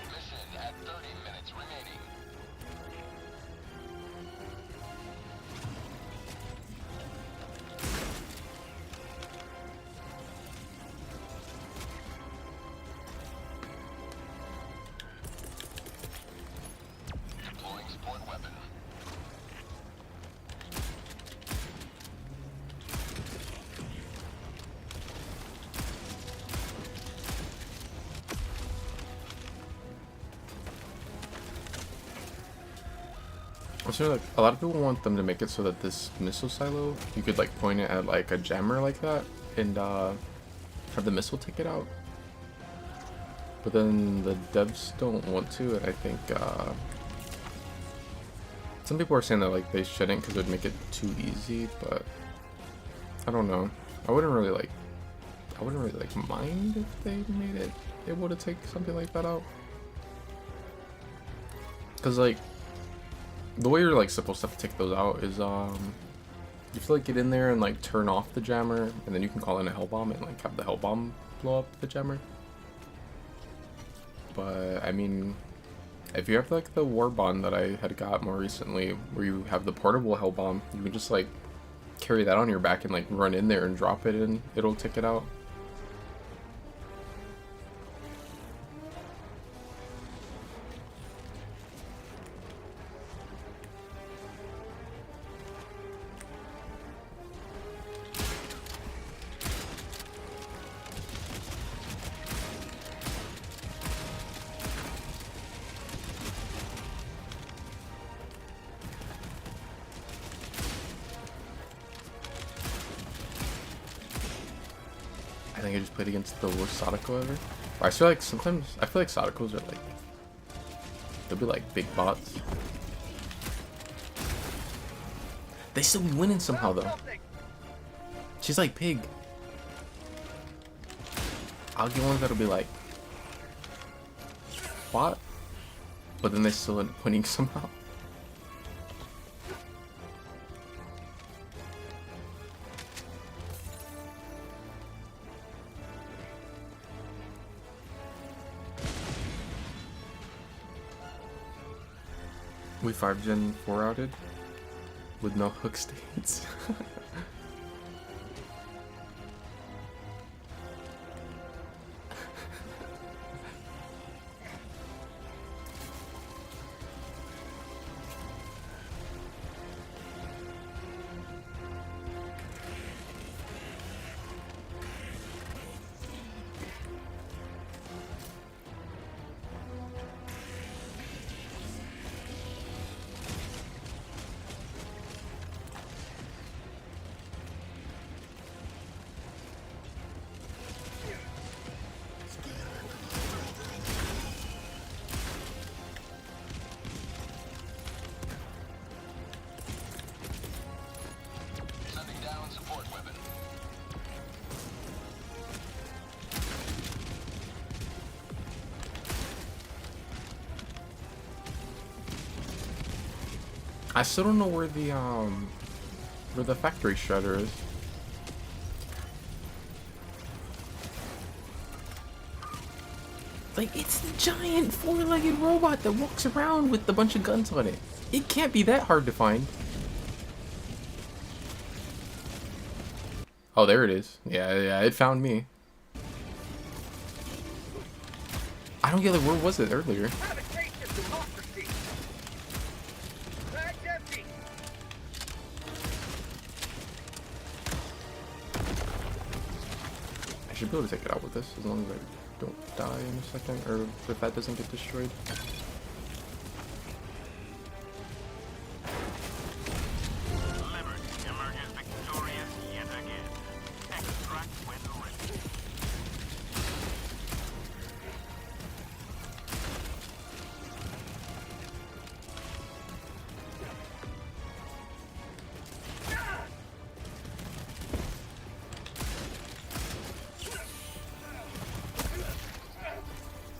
Mission at 30 minutes remaining. Deploying support weapon. So like a lot of people want them to make it so that this missile silo, you could like point it at like a jammer like that and have the missile take it out. But then the devs don't want to, and I think some people are saying that like they shouldn't because it would make it too easy, but I don't know. I wouldn't really like mind if they made it able to take something like that out. Cause like the way you're like supposed to have to take those out is you have to like get in there and like turn off the jammer, and then you can call in a hell bomb and like have the hell bomb blow up the jammer. But I mean, if you have like the war bond that I had got more recently, where you have the portable hell bomb, you can just like carry that on your back and like run in there and drop it and it'll take it out. I think I just played against the worst Sadako ever. I feel like sometimes Sadakos are like, they'll be like big bots. They still be winning somehow though. She's like pig. I'll get ones that'll be like bot, but then they still end up winning somehow. We 5 Gen 4 outed with no hook states. I still don't know where the factory shredder is. Like, it's the giant four-legged robot that walks around with a bunch of guns on it. It can't be that hard to find. Oh, there it is. Yeah, it found me. I don't get it. Where was it earlier? should be able to take it out with this as long as I don't die in a second, or if that doesn't get destroyed. Liberty emerges victorious yet again. Extract when ready.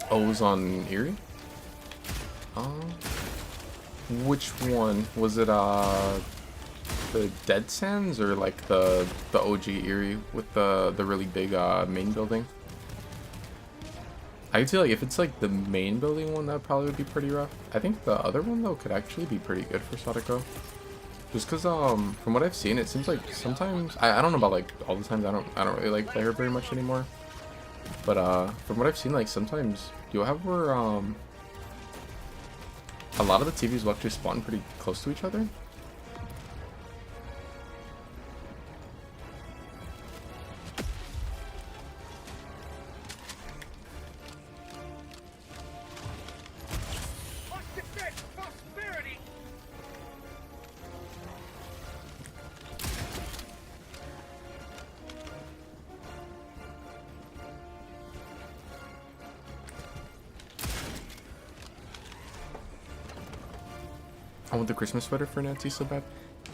Oh, it was on Erie? Which one? Was it the Dead Sands or like the OG Erie with the really big main building? I could see like if it's like the main building one, that probably would be pretty rough. I think the other one though could actually be pretty good for Sadako. Just cause from what I've seen, it seems like sometimes I don't know about like all the times, I don't really like play her very much anymore. But from what I've seen, like sometimes you'll have where a lot of the TVs will actually spawn pretty close to each other. Let's defend prosperity. I want the Christmas sweater for Nancy so bad.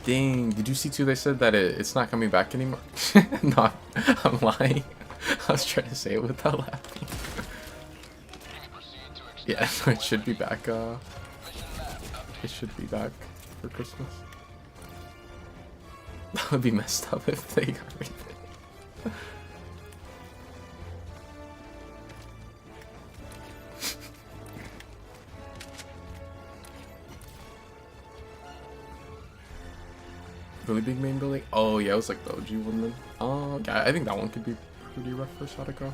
Dang, did you see too? They said that it's not coming back anymore. No, I'm lying. I was trying to say it without laughing. Yeah, it should be back. It should be back for Christmas. That would be messed up if they got rid of it. Really big main building? Oh yeah, it was like the OG one then. Oh, okay. I think that one could be pretty rough for Sadako.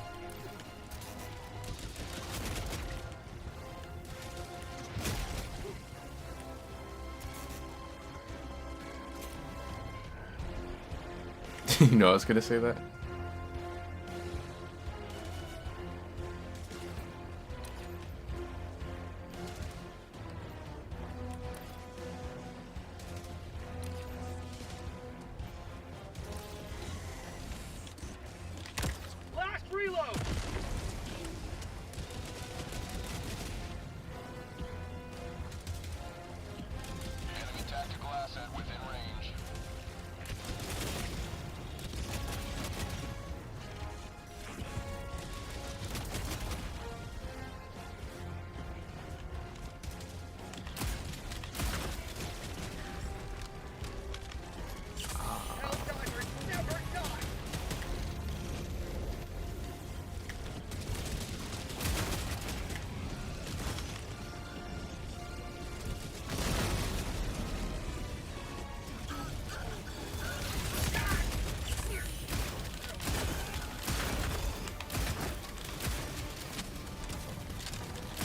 You know I was gonna say that. Last reload. Enemy tactical asset within range. Helldivers never die.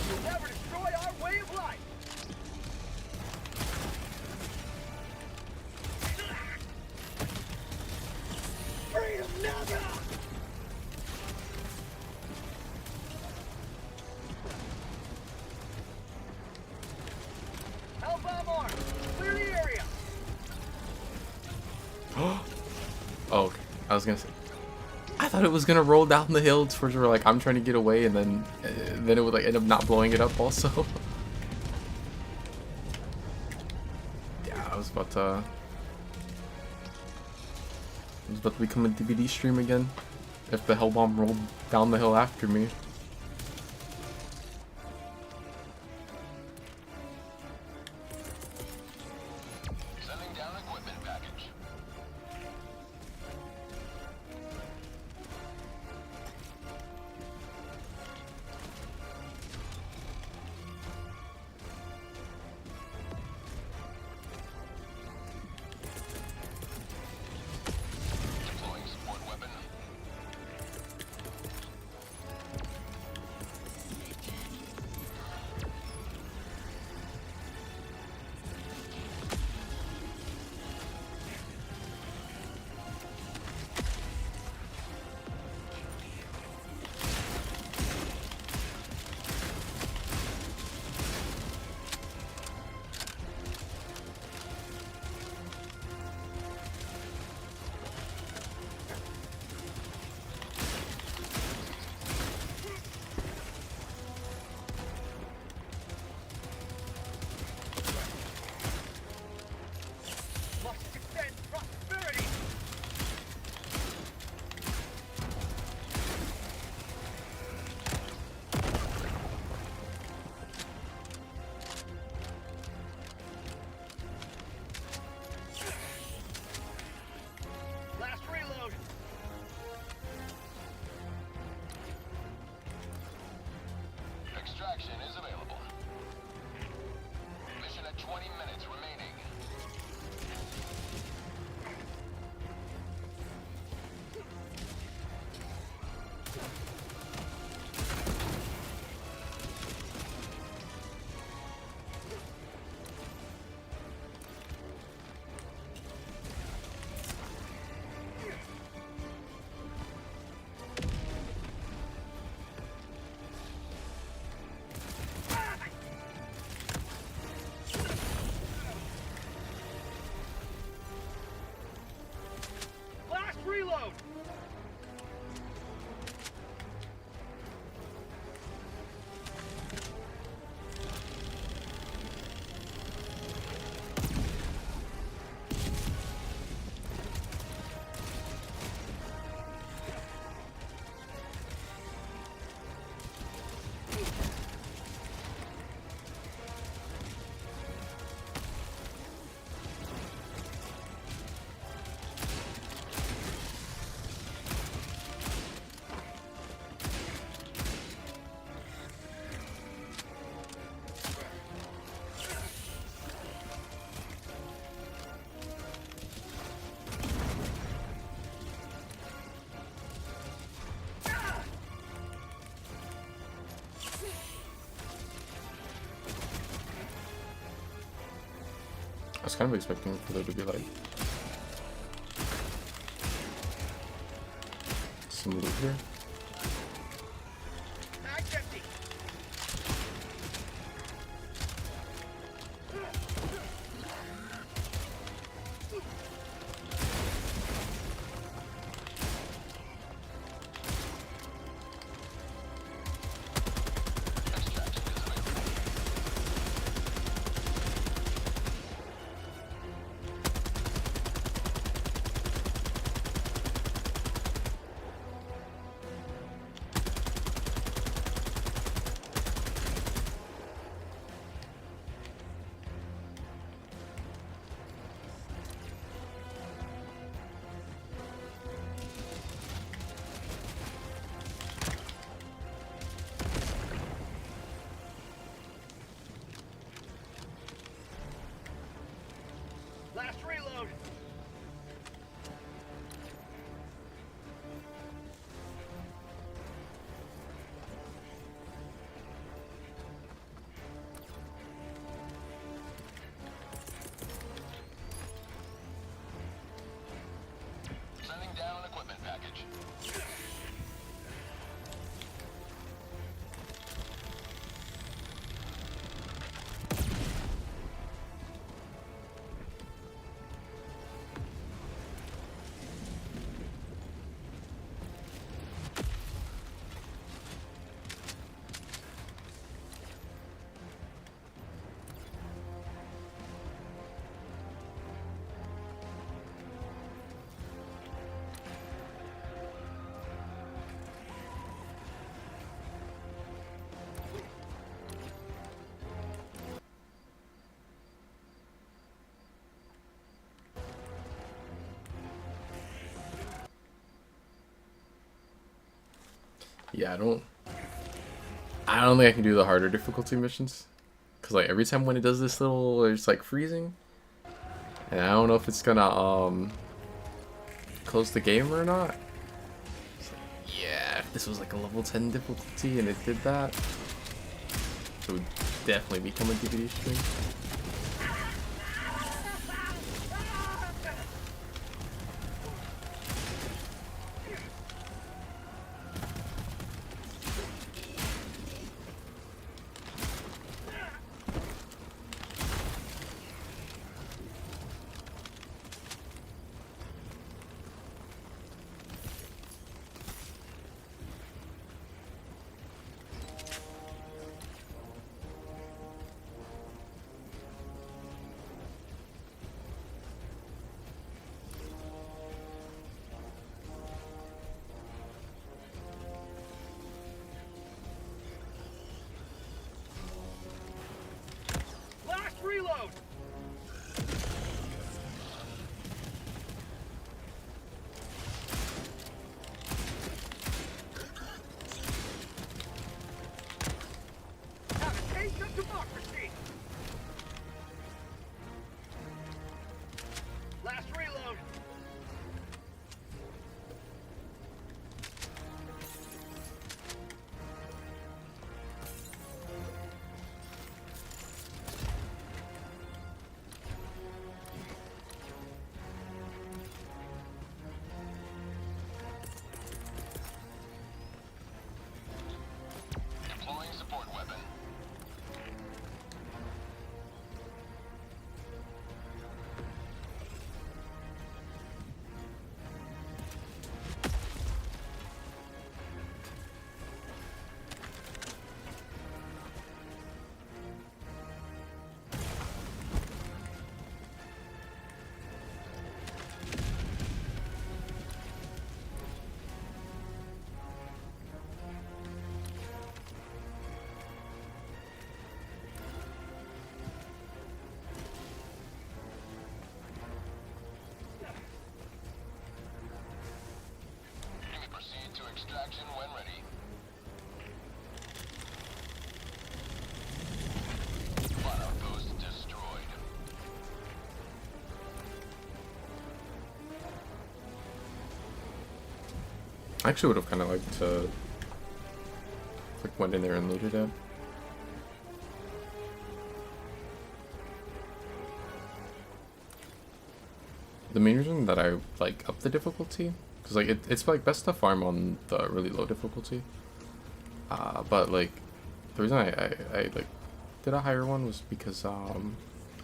You'll never destroy our way of life. Freedom never. Hellbomb arm. Clear the area. Oh, okay. I was gonna say. I thought it was gonna roll down the hill towards where like I'm trying to get away, and then it would like end up not blowing it up also. Yeah, I was about to become a DVD stream again if the hell bomb rolled down the hill after me. Sending down equipment package. Deploying support weapon. I was kind of expecting for there to be like some loot here. Mag's empty. Last reload. Sending down an equipment package. Yeah, I don't think I can do the harder difficulty missions. Cause like every time when it does this little, it's like freezing. And I don't know if it's gonna close the game or not. It's like, yeah, if this was like a level 10 difficulty and it did that, it would definitely become a DVD stream. Last reload. Have a taste of democracy. Last reload. Deploying support weapon. You may proceed to extraction when ready. Fire outpost destroyed. I actually would have kind of liked to like went in there and looted it. the main reason that I like up the difficulty, because like it's like best to farm on the really low difficulty. But like the reason I like did a higher one was because I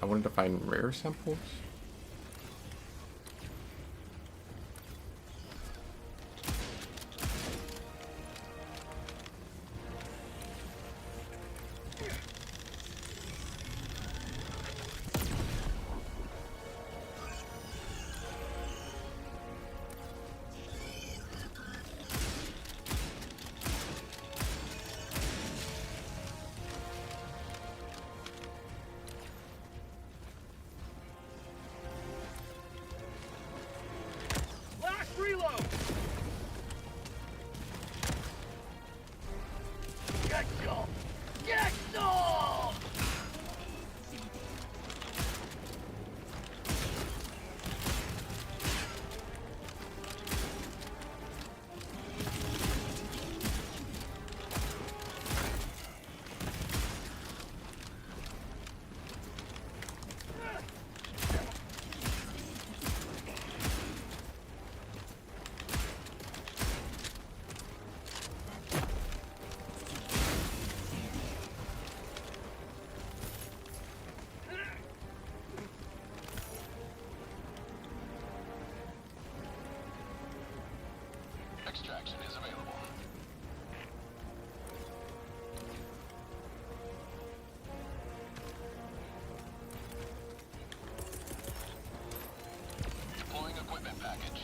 wanted to find rare samples. Last reload! Get some! Get some! Extraction is available. Deploying equipment package.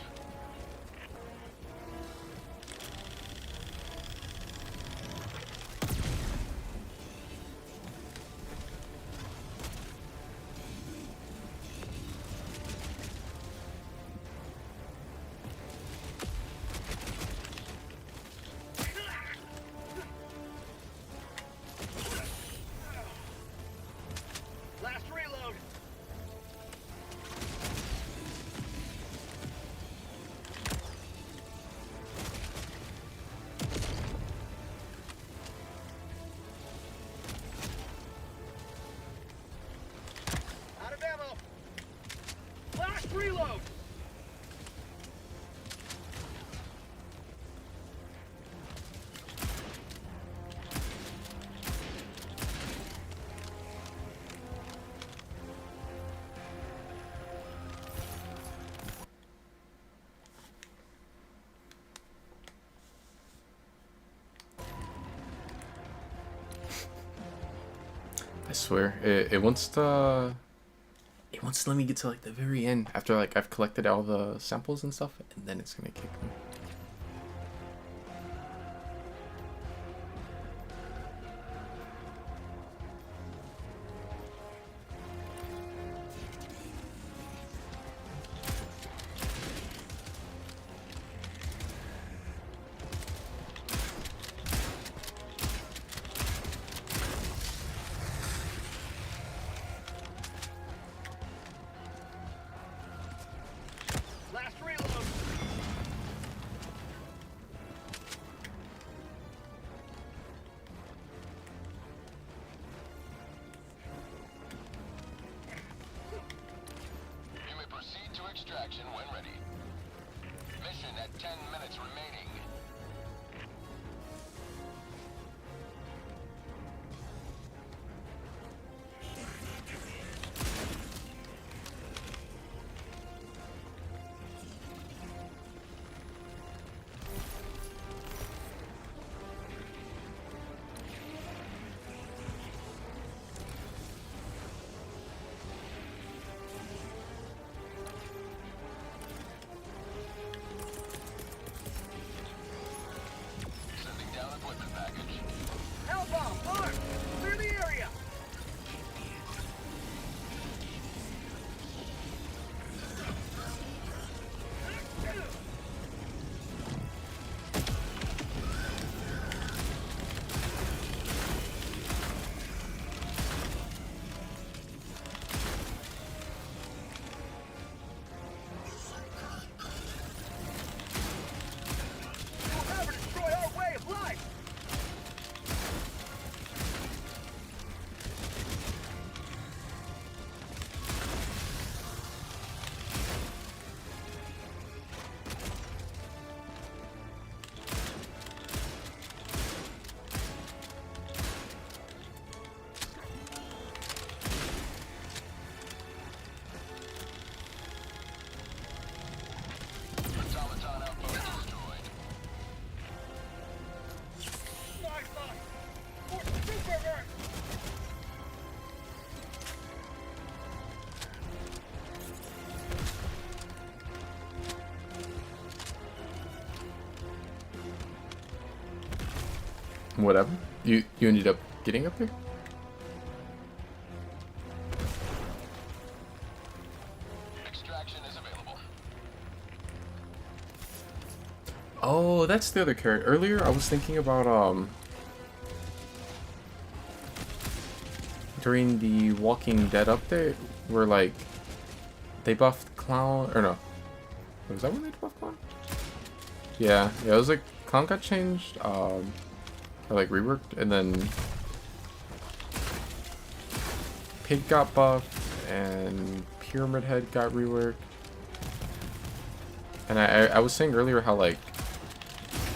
Last reload! Out of ammo! Last reload! I swear, it wants to let me get to like the very end after like I've collected all the samples and stuff, and then it's gonna kick me. Last reload! Whatever. You ended up getting up here? Extraction is available. Oh, that's the other character. Earlier I was thinking about during the Walking Dead update where like they buffed Clown or no. Was that when they buffed Clown? Yeah, it was like Clown got changed, or like reworked, and then Pig got buffed and Pyramid Head got reworked. And I was saying earlier how like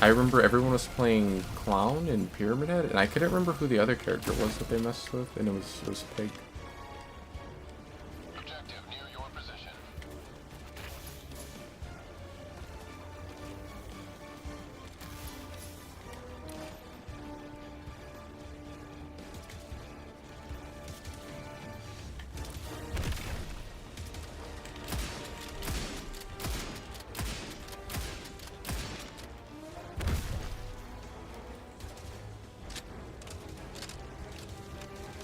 I remember everyone was playing Clown and Pyramid Head, and I couldn't remember who the other character was that they messed with, and it was Pig. Objective near your position.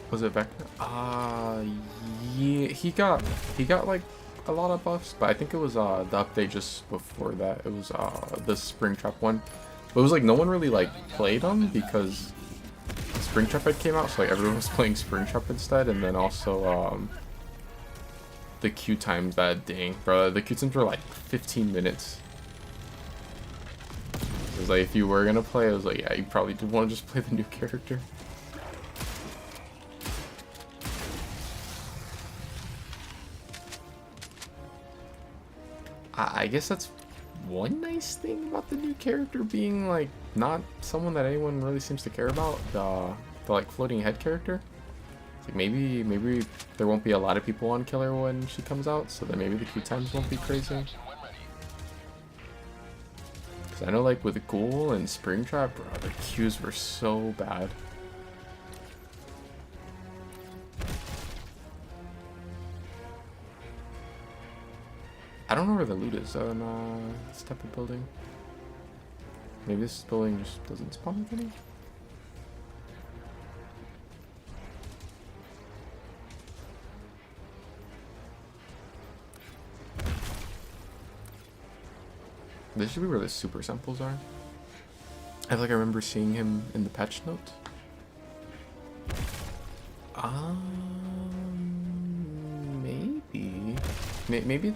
Was it Vector? Yeah, he got like a lot of buffs, but I think it was the update just before that. It was the Springtrap one. But it was like no one really like played them because Springtrap had came out, so like everyone was playing Springtrap instead, and then also the queue times, that dang bro, the queue times were like 15 minutes. It was like if you were gonna play, it was like yeah, you probably did want to just play the new character. I guess that's one nice thing about the new character being like not someone that anyone really seems to care about. The like floating head character. It's like maybe there won't be a lot of people on Killer when she comes out, so then maybe the queue times won't be crazy. Cause I know like with Ghoul and Springtrap, bro, the queues were so bad. I don't know where the loot is on this type of building. Maybe this building just doesn't spawn with any? This should be where the super samples are. I feel like I remember seeing him in the patch notes. Maybe. Maybe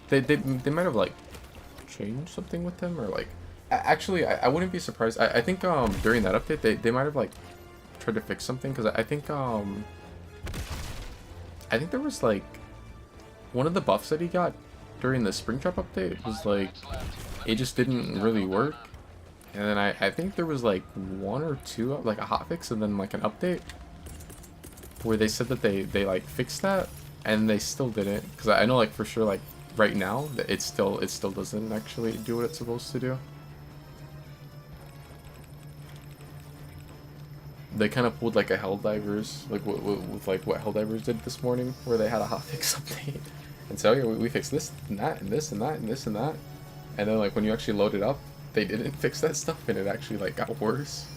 they might have like changed something with them, or like actually I wouldn't be surprised. I think during that update they might have like tried to fix something, because I think there was like one of the buffs that he got during the Springtrap update was like it just didn't really work, and then I think there was like one or two like a hotfix and then like an update where they said that they like fixed that. And they still didn't, because I know like for sure like right now that it still doesn't actually do what it's supposed to do. They kind of pulled like a Helldivers, like with like what Helldivers did this morning, where they had a hotfix update and so yeah, we fixed this and that and this and that and this and that, and then like when you actually load it up, they didn't fix that stuff and it actually like got worse.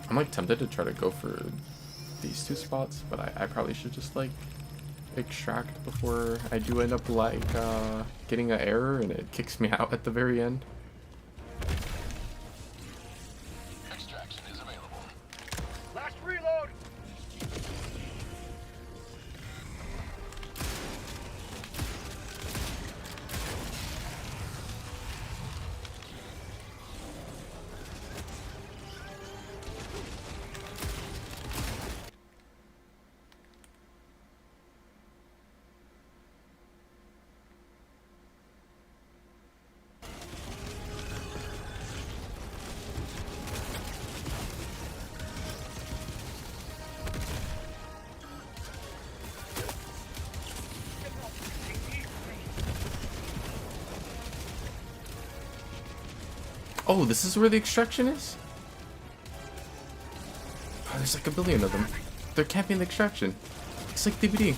I'm like tempted to try to go for these two spots, but I probably should just like extract before I do end up like getting an error and it kicks me out at the very end. Extraction is available. Last reload. Oh, this is where the extraction is? Oh, there's like a billion of them. They're camping the extraction. It's like DVD.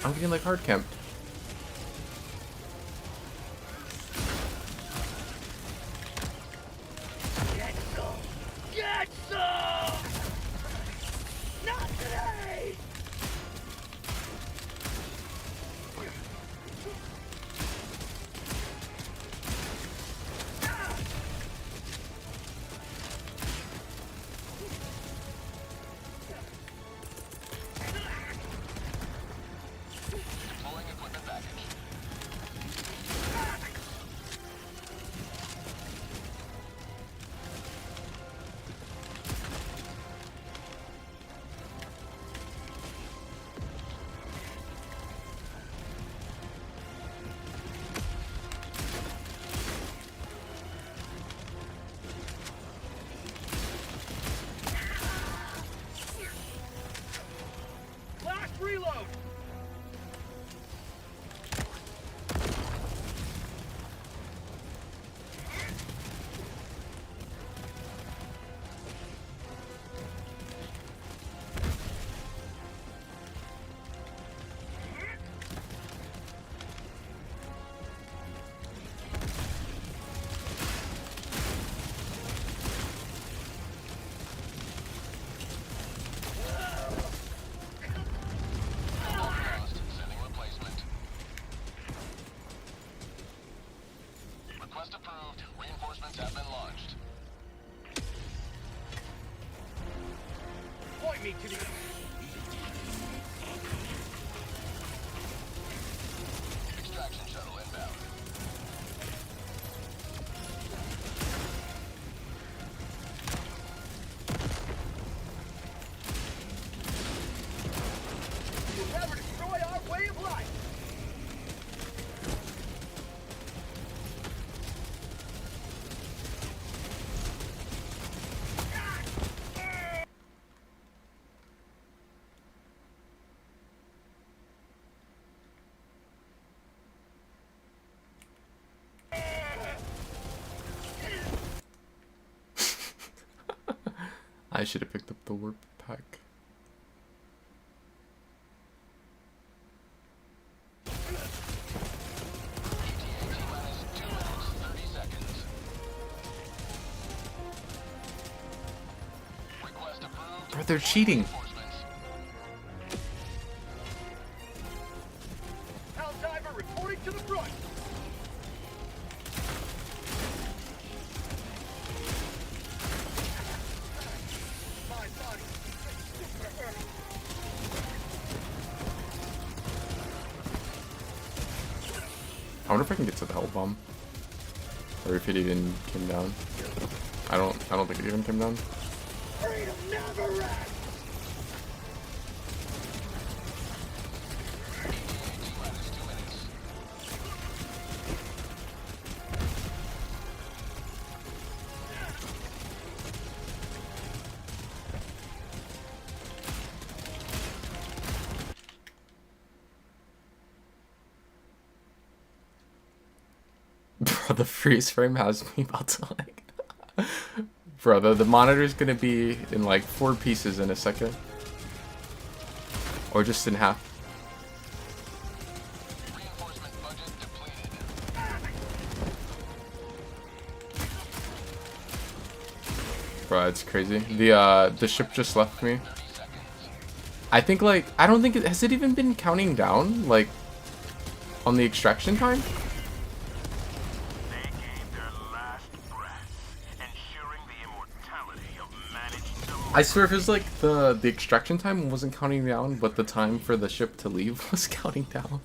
I'm getting like hard camped. Get some! Get some! Not today! Deploying equipment package. Last reload! Lost. Sending replacement. Request approved. Reinforcements have been launched. Point me to the... Extraction shuttle inbound. You'll never destroy our way of life! I should have picked up the warp pack. T-minus 2 minutes, 30 seconds. Request approved. Bro, they're cheating. Reinforcements. Helldiver reporting to the front! My body. I wonder if I can get to the hell bomb. Or if it even came down. I don't think it even came down. Freedom never rests! T-minus 2 minutes. Bro, the freeze frame has me about to like... Bro, the monitor's gonna be in like 4 pieces in a second. Or just in half. Reinforcement budget depleted. Bro, it's crazy. The ship just left me. 30 seconds. I think like, I don't think has it even been counting down? Like, on the extraction time? They gave their last breath, ensuring the immortality of managed to... I swear if it was like the extraction time wasn't counting down, but the time for the ship to leave was counting down.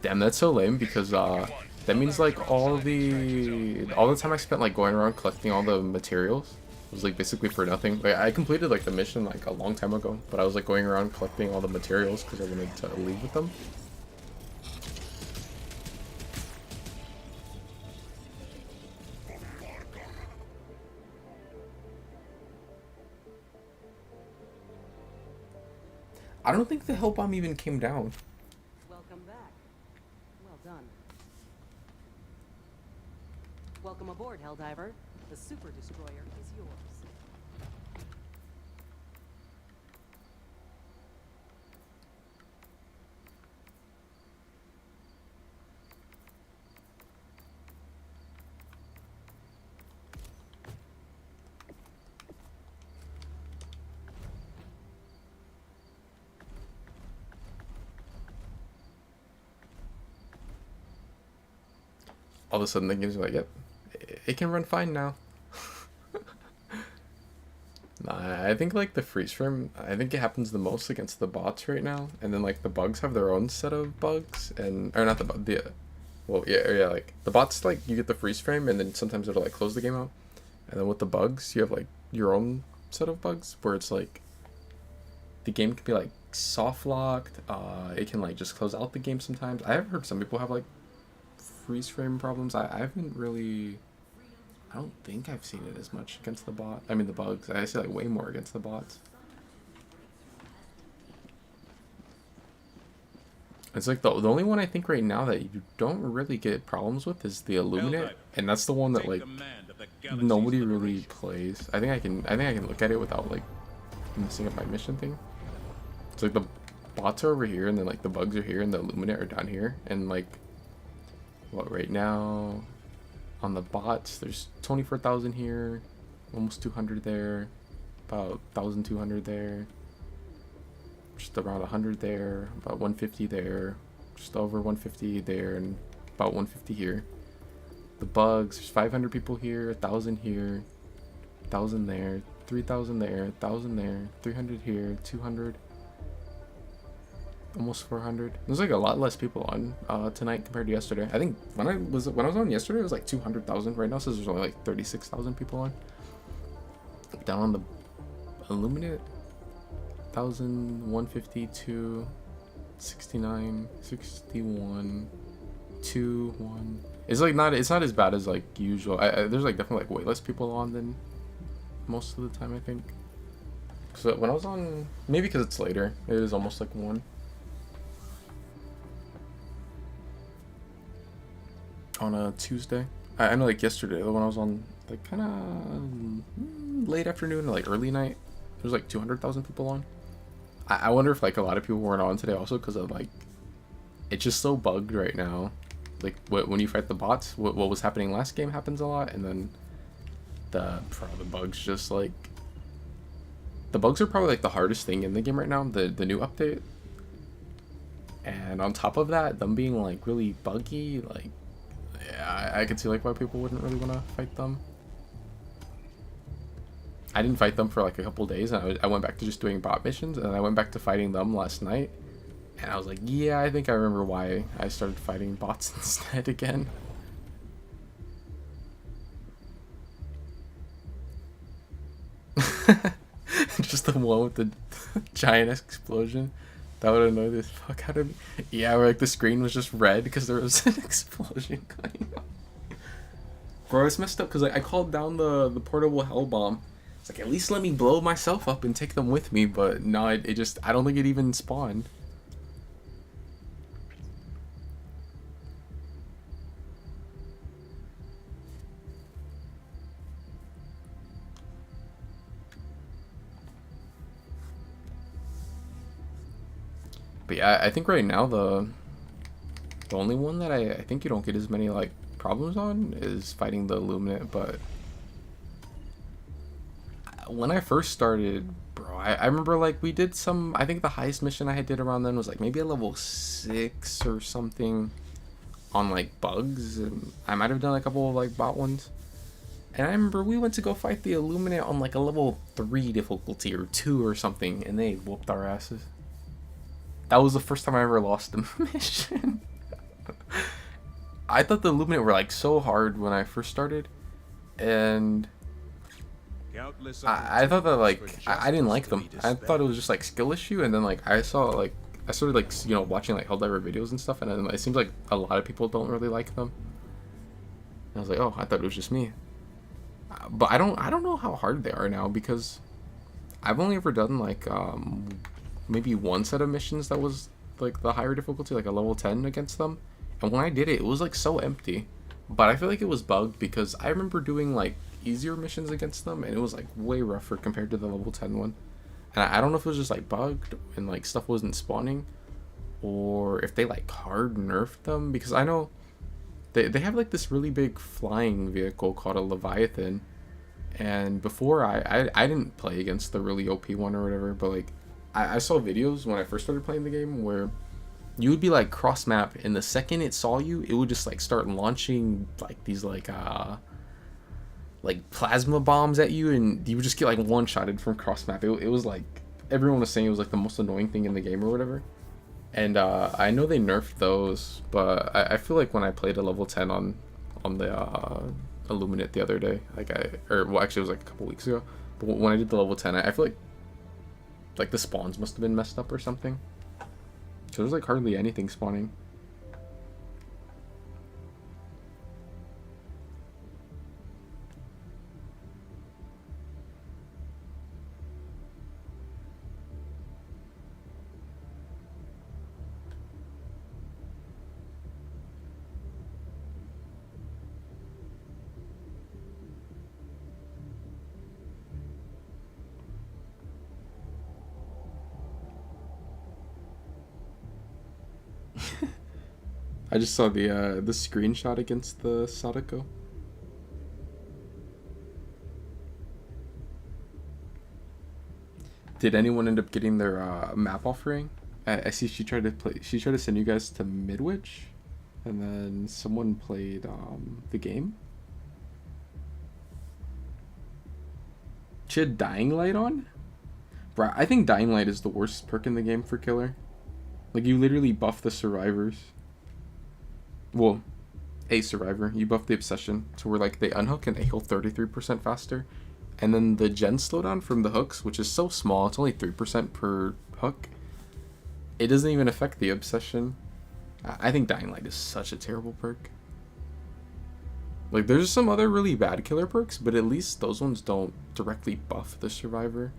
Damn, that's so lame because that means like all the time I spent like going around collecting all the materials was like basically for nothing. Like I completed like the mission like a long time ago, but I was like going around collecting all the materials because I wanted to leave with them. I don't think the hell bomb even came down. Welcome back. Well done. Welcome aboard, Helldiver. The Super Destroyer is yours. all of a sudden the game's like, yep, it can run fine now. Nah, I think like the freeze frame, I think it happens the most against the bots right now, and then like the bugs have their own set of bugs, and or not well yeah, like the bots, like you get the freeze frame and then sometimes it'll like close the game out, and then with the bugs you have like your own set of bugs where it's like the game can be like soft locked, it can like just close out the game sometimes. I have heard some people have like freeze frame problems. I haven't really, I don't think I've seen it as much against the bot. I mean the bugs. I see like way more against the bots. It's like the only one I think right now that you don't really get problems with is the Illuminate, and that's the one that like nobody really plays. I think I can look at it without like messing up my mission thing. It's like the bots are over here, and then like the bugs are here, and the Illuminate are down here, and like what right now on the bots there's 24,000 here, almost 200 there, about 1,200 there, just around 100 there, about 150 there, just over 150 there, and about 150 here. The bugs, there's 500 people here, 1,000 here, 1,000 there, 3,000 there, 1,000 there, 300 here, 200, almost 400. There's like a lot less people on tonight compared to yesterday. I think when I was on yesterday it was like 200,000. Right now says there's only like 36,000 people on. Down on the Illuminate, 1,152, 69, 61, 2, 1. It's like it's not as bad as like usual. There's like definitely like way less people on than most of the time, I think. So when I was on, maybe because it's later, it is almost like 1. On a Tuesday. I know like yesterday when I was on like kind of late afternoon or like early night, there was like 200,000 people on. I wonder if like a lot of people weren't on today also because of like it's just so bugged right now. Like when you fight the bots, what was happening last game happens a lot, and then the bugs just like the bugs are probably like the hardest thing in the game right now. The new update, and on top of that, them being like really buggy, like yeah, I could see like why people wouldn't really want to fight them. I didn't fight them for like a couple days, and I went back to just doing bot missions, and I went back to fighting them last night, and I was like, yeah, I think I remember why I started fighting bots instead again. Just the one with the giant explosion. That would annoy the fuck out of me. Yeah, where like the screen was just red because there was an explosion going on. Bro, it's messed up because like, I called down the portable hell bomb. It's like, at least let me blow myself up and take them with me, but no, it just, I don't think it even spawned. But yeah, I think right now the only one that I think you don't get as many like problems on is fighting the Illuminate. But when I first started, bro, I remember like we did some, I think the highest mission I did around then was like maybe a level 6 or something on like bugs, and I might have done a couple of like bot ones. And I remember we went to go fight the Illuminate on like a level 3 difficulty or 2 or something, and they whooped our asses. That was the first time I ever lost a mission. I thought the Illuminate were like so hard when I first started, and I thought that like I didn't like them. I thought it was just like skill issue, and then like I started like watching like Helldiver videos and stuff, and then it seems like a lot of people don't really like them. And I was like, oh, I thought it was just me. But I don't know how hard they are now, because I've only ever done like maybe one set of missions that was like the higher difficulty, like a level 10 against them, and when I did it, it was like so empty. But I feel like it was bugged, because I remember doing like easier missions against them, and it was like way rougher compared to the level 10 one. And I don't know if it was just like bugged and like stuff wasn't spawning, or if they like hard nerfed them, because I know they have like this really big flying vehicle called a Leviathan, and before I didn't play against the really OP one or whatever, but like I saw videos when I first started playing the game where you would be like cross map, and the second it saw you, it would just like start launching like these like plasma bombs at you, and you would just get like one shotted from cross map. It was like everyone was saying it was like the most annoying thing in the game or whatever. And I know they nerfed those, but I feel like when I played a level 10 on the Illuminate the other day, like well actually it was like a couple weeks ago, but when I did the level 10, I feel like the spawns must have been messed up or something. So there's like hardly anything spawning. I just saw the screenshot against the Sadako. Did anyone end up getting their map offering? I see she tried to send you guys to Midwich, and then someone played the game. She had Dying Light on? Bruh, I think Dying Light is the worst perk in the game for killer. Like, you literally buff the survivors. Well, a survivor. You buff the obsession to where like they unhook and they heal 33% faster. And then the gen slowdown from the hooks, which is so small, it's only 3% per hook. It doesn't even affect the obsession. I think Dying Light is such a terrible perk. Like, there's some other really bad killer perks, but at least those ones don't directly buff the survivor.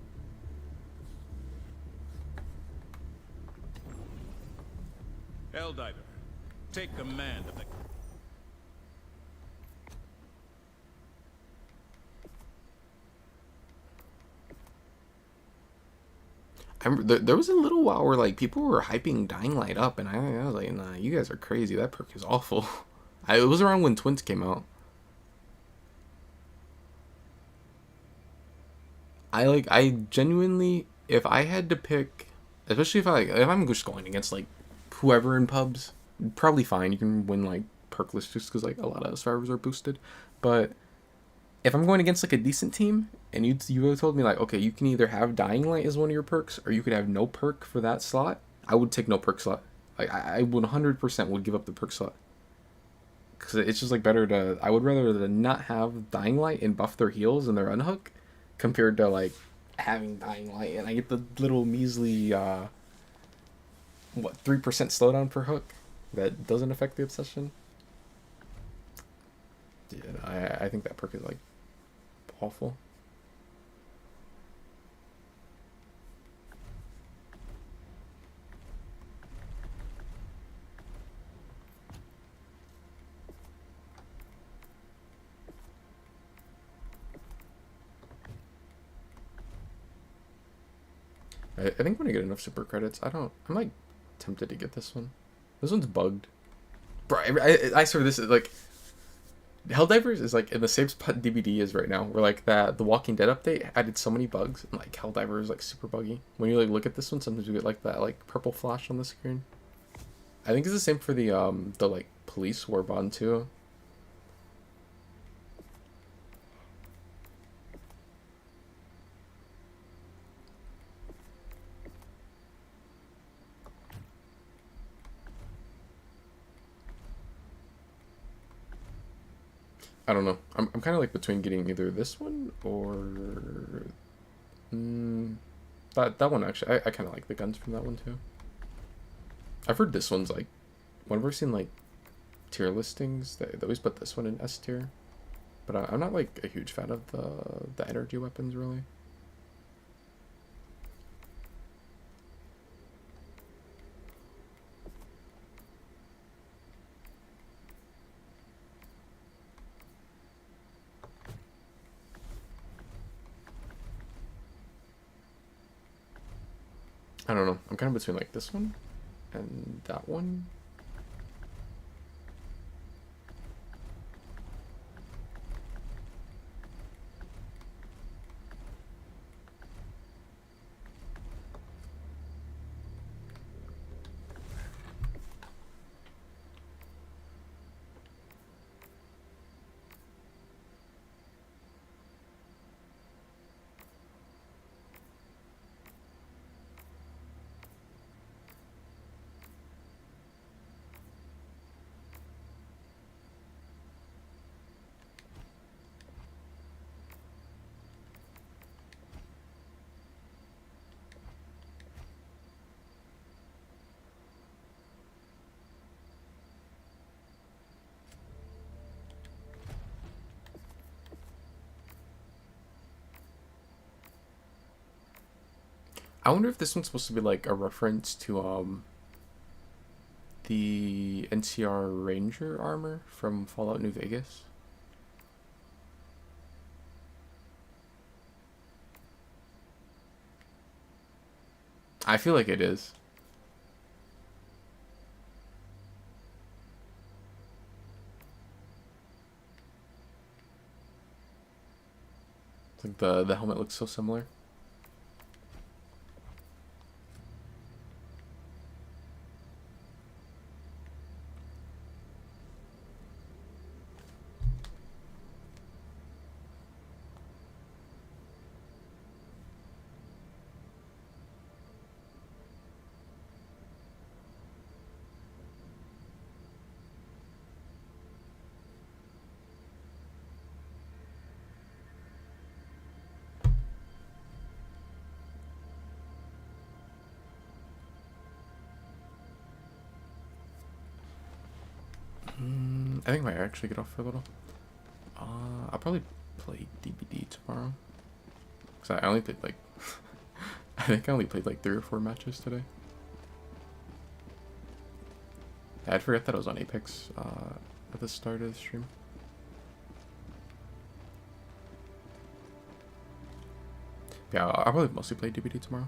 Helldiver, take command of the... I remember there was a little while where like people were hyping Dying Light up, and I was like, nah, you guys are crazy. That perk is awful. It was around when Twins came out. I genuinely, if I had to pick, especially if I'm just going against like whoever in pubs, probably fine. You can win like perk lists just because like a lot of survivors are boosted. But if I'm going against like a decent team, and you would have told me like, okay, you can either have Dying Light as one of your perks, or you could have no perk for that slot, I would take no perk slot. Like I 100% would give up the perk slot. Because it's just like better to, I would rather than not have Dying Light and buff their heals and their unhook, compared to like having Dying Light and I get the little measly 3% slowdown per hook that doesn't affect the obsession. Yeah, I think that perk is like awful. I think when I get enough super credits, I'm like tempted to get this one. This one's bugged. Bro, I swear this is like, Helldivers is like in the same spot DBD is right now, where like the Walking Dead update added so many bugs, and like Helldivers is like super buggy. When you like look at this one, sometimes you get like that like purple flash on the screen. I think it's the same for the like police warbond too. I don't know. I'm kind of like between getting either this one or that one actually. I kind of like the guns from that one too. I've heard this one's like, whenever I've seen like tier listings, they always put this one in S tier, but I'm not like a huge fan of the energy weapons really. I don't know. I'm kind of between like this one and that one. I wonder if this one's supposed to be like a reference to the NCR Ranger armor from Fallout New Vegas. I feel like it is. It's like the helmet looks so similar. I think I might actually get off for a little. I'll probably play DBD tomorrow. Cause I only played like, I think I only played like 3 or 4 matches today. I'd forget that I was on Apex at the start of the stream. Yeah, I'll probably mostly play DBD tomorrow.